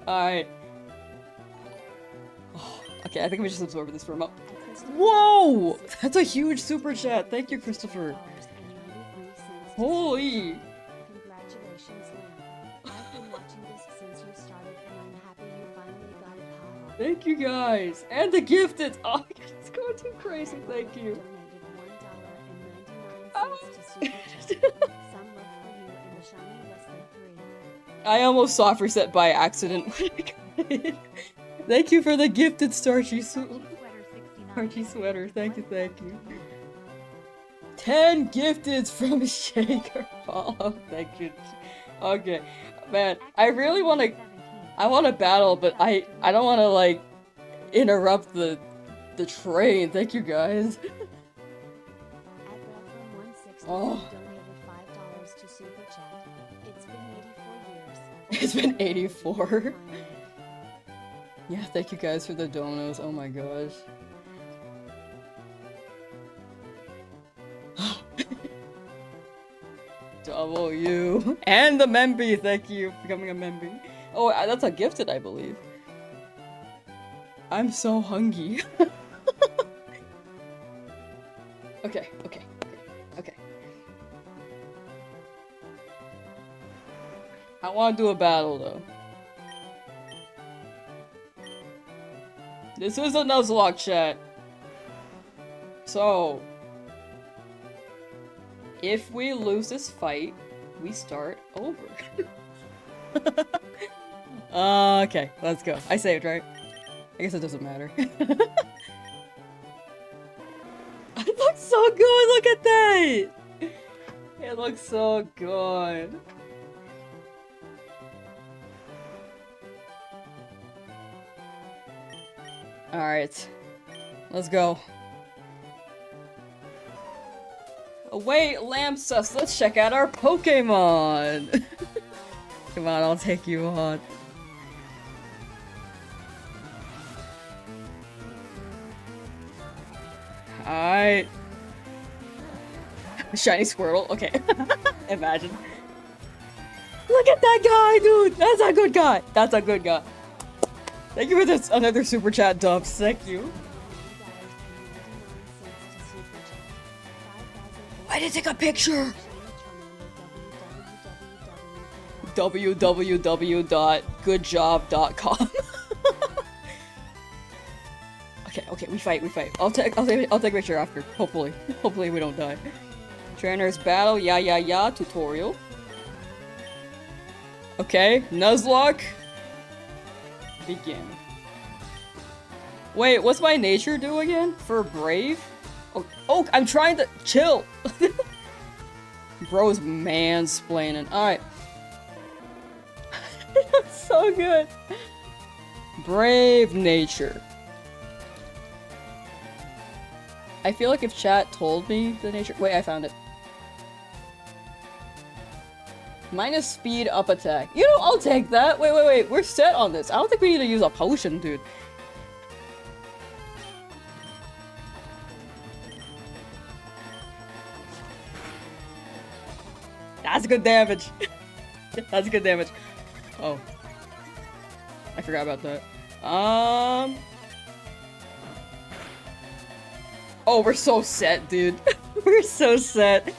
Alright. Oh, okay, I think we just absorb this for a moment. Whoa! That's a huge super chat! Thank you, Christopher. Holy! Congratulations, Lamb. I've been watching this since you started and I'm happy you finally got it, haha. Thank you guys! And the gifted! Oh my god, it's going too crazy, thank you. Donated $1.99 to Super Chat. Some love for you and the shiny less than 3. I almost soft reset by accident when I got it. Thank you for the gifted starchy sweater. Thank you. 10 gifteds from Shaker Follow. Thank you. Okay. Man, I really wanna battle, but I don't wanna like interrupt the train. Thank you guys. At Referum160 Oh. donated $5 to Super Chat. It's been 84 years. It's been 84. Finally. Yeah, thank you guys for the donos. Oh my gosh. W. And the Memby, thank you for becoming a Memby. Oh, that's a gifted, I believe. I'm so hungry. Okay. I want to do a battle, though. This is a Nuzlocke chat. So, if we lose this fight, we start over. Okay, let's go. I saved, right? I guess it doesn't matter. It looks so good, look at that! It looks so good. Alright. Let's go. Oh, wait, Lamsauce, let's check out our Pokemon! Come on, I'll take you on. Alright. Shiny Squirtle, okay. Imagine. Look at that guy, dude! That's a good guy! That's a good guy. Thank you for this another super chat dubs. Thank you. I didn't take a picture. www.goodjob.com. Okay, we fight. I'll take a picture after. Hopefully we don't die. Trainer's battle, yeah, tutorial. Okay, Nuzlocke. Begin. Wait, what's my nature do again? For brave? Oh, I'm trying to chill. Bro's mansplaining. Alright. That's so good. Brave nature. I feel like if chat told me the nature- wait, I found it. Minus speed up attack. You know, I'll take that. Wait. We're set on this. I don't think we need to use a potion, dude. That's good damage. That's good damage. Oh. I forgot about that. Oh, we're so set, dude. We're so set.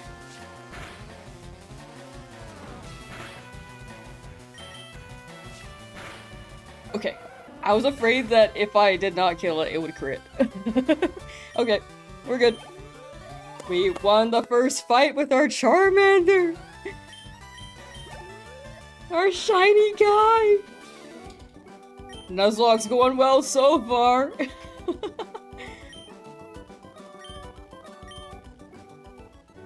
Okay, I was afraid that if I did not kill it, it would crit. Okay, we're good. We won the first fight with our Charmander! Our shiny guy! Nuzlocke's going well so far!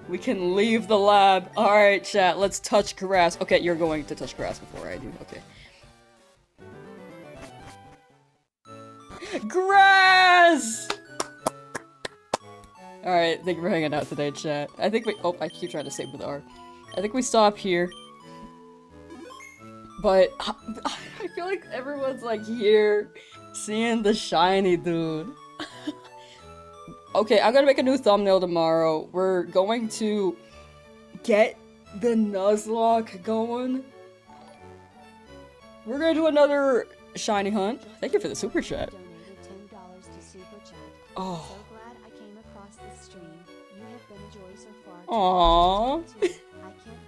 We can leave the lab. Alright, chat, let's touch grass. Okay, you're going to touch grass before I do. Okay. Grass! Alright, thank you for hanging out today, chat. I think we- oh, I keep trying to save with R. I think we stop here. But, I feel like everyone's like here, seeing the shiny dude. Okay, I'm gonna make a new thumbnail tomorrow. We're going to get the Nuzlocke going. We're gonna do another shiny hunt. Thank you for the super chat. Donated $10 to Super Chat. Oh. So glad I came across this stream. You have been a joy so far. Aww. I can't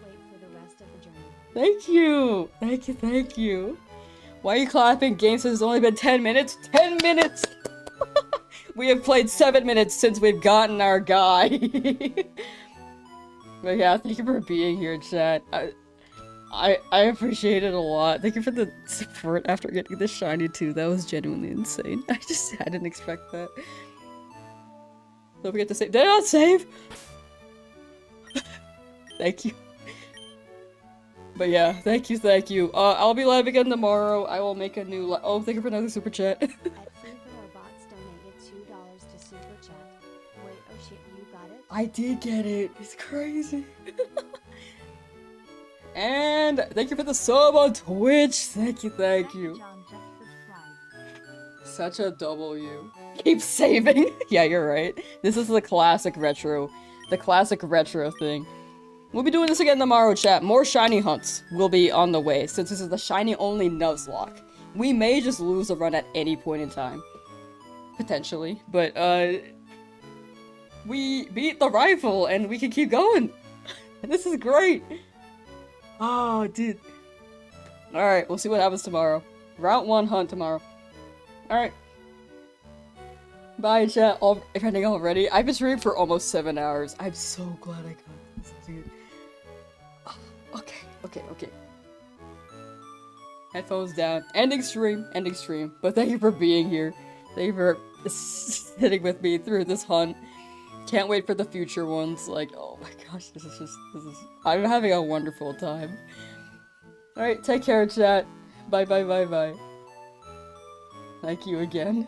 wait for the rest of the journey. Thank you! Thank you. Why are you clapping? Game says it's only been 10 minutes? 10 minutes! We have played 7 minutes since we've gotten our guy. But yeah, thank you for being here, chat. I appreciate it a lot. Thank you for the support after getting the shiny too. That was genuinely insane. I didn't expect that. Don't forget to save. Did I not save? Thank you. But yeah, thank you. I'll be live again tomorrow. I will make a new oh, thank you for another super chat. At Free for our to super chat. Wait, oh shit, you got it? I did get it. It's crazy. And thank you for the sub on Twitch. Thank you, thank you. John just subscribed. Such a W. Keep saving. Yeah, you're right. This is the classic retro thing. We'll be doing this again tomorrow, chat. More shiny hunts will be on the way, since this is the shiny only Nuzlocke. We may just lose a run at any point in time. Potentially. But, we beat the rifle and we can keep going. This is great. Oh, dude. Alright, we'll see what happens tomorrow. Route 1 hunt tomorrow. Alright. Bye, chat. If ending already. I've been streaming for almost 7 hours. I'm so glad I got this, dude. Oh, okay. Headphones down. Ending stream. But thank you for being here. Thank you for sitting with me through this hunt. Can't wait for the future ones. Like, oh my gosh, I'm having a wonderful time. Alright, take care, chat. Bye. Thank you again.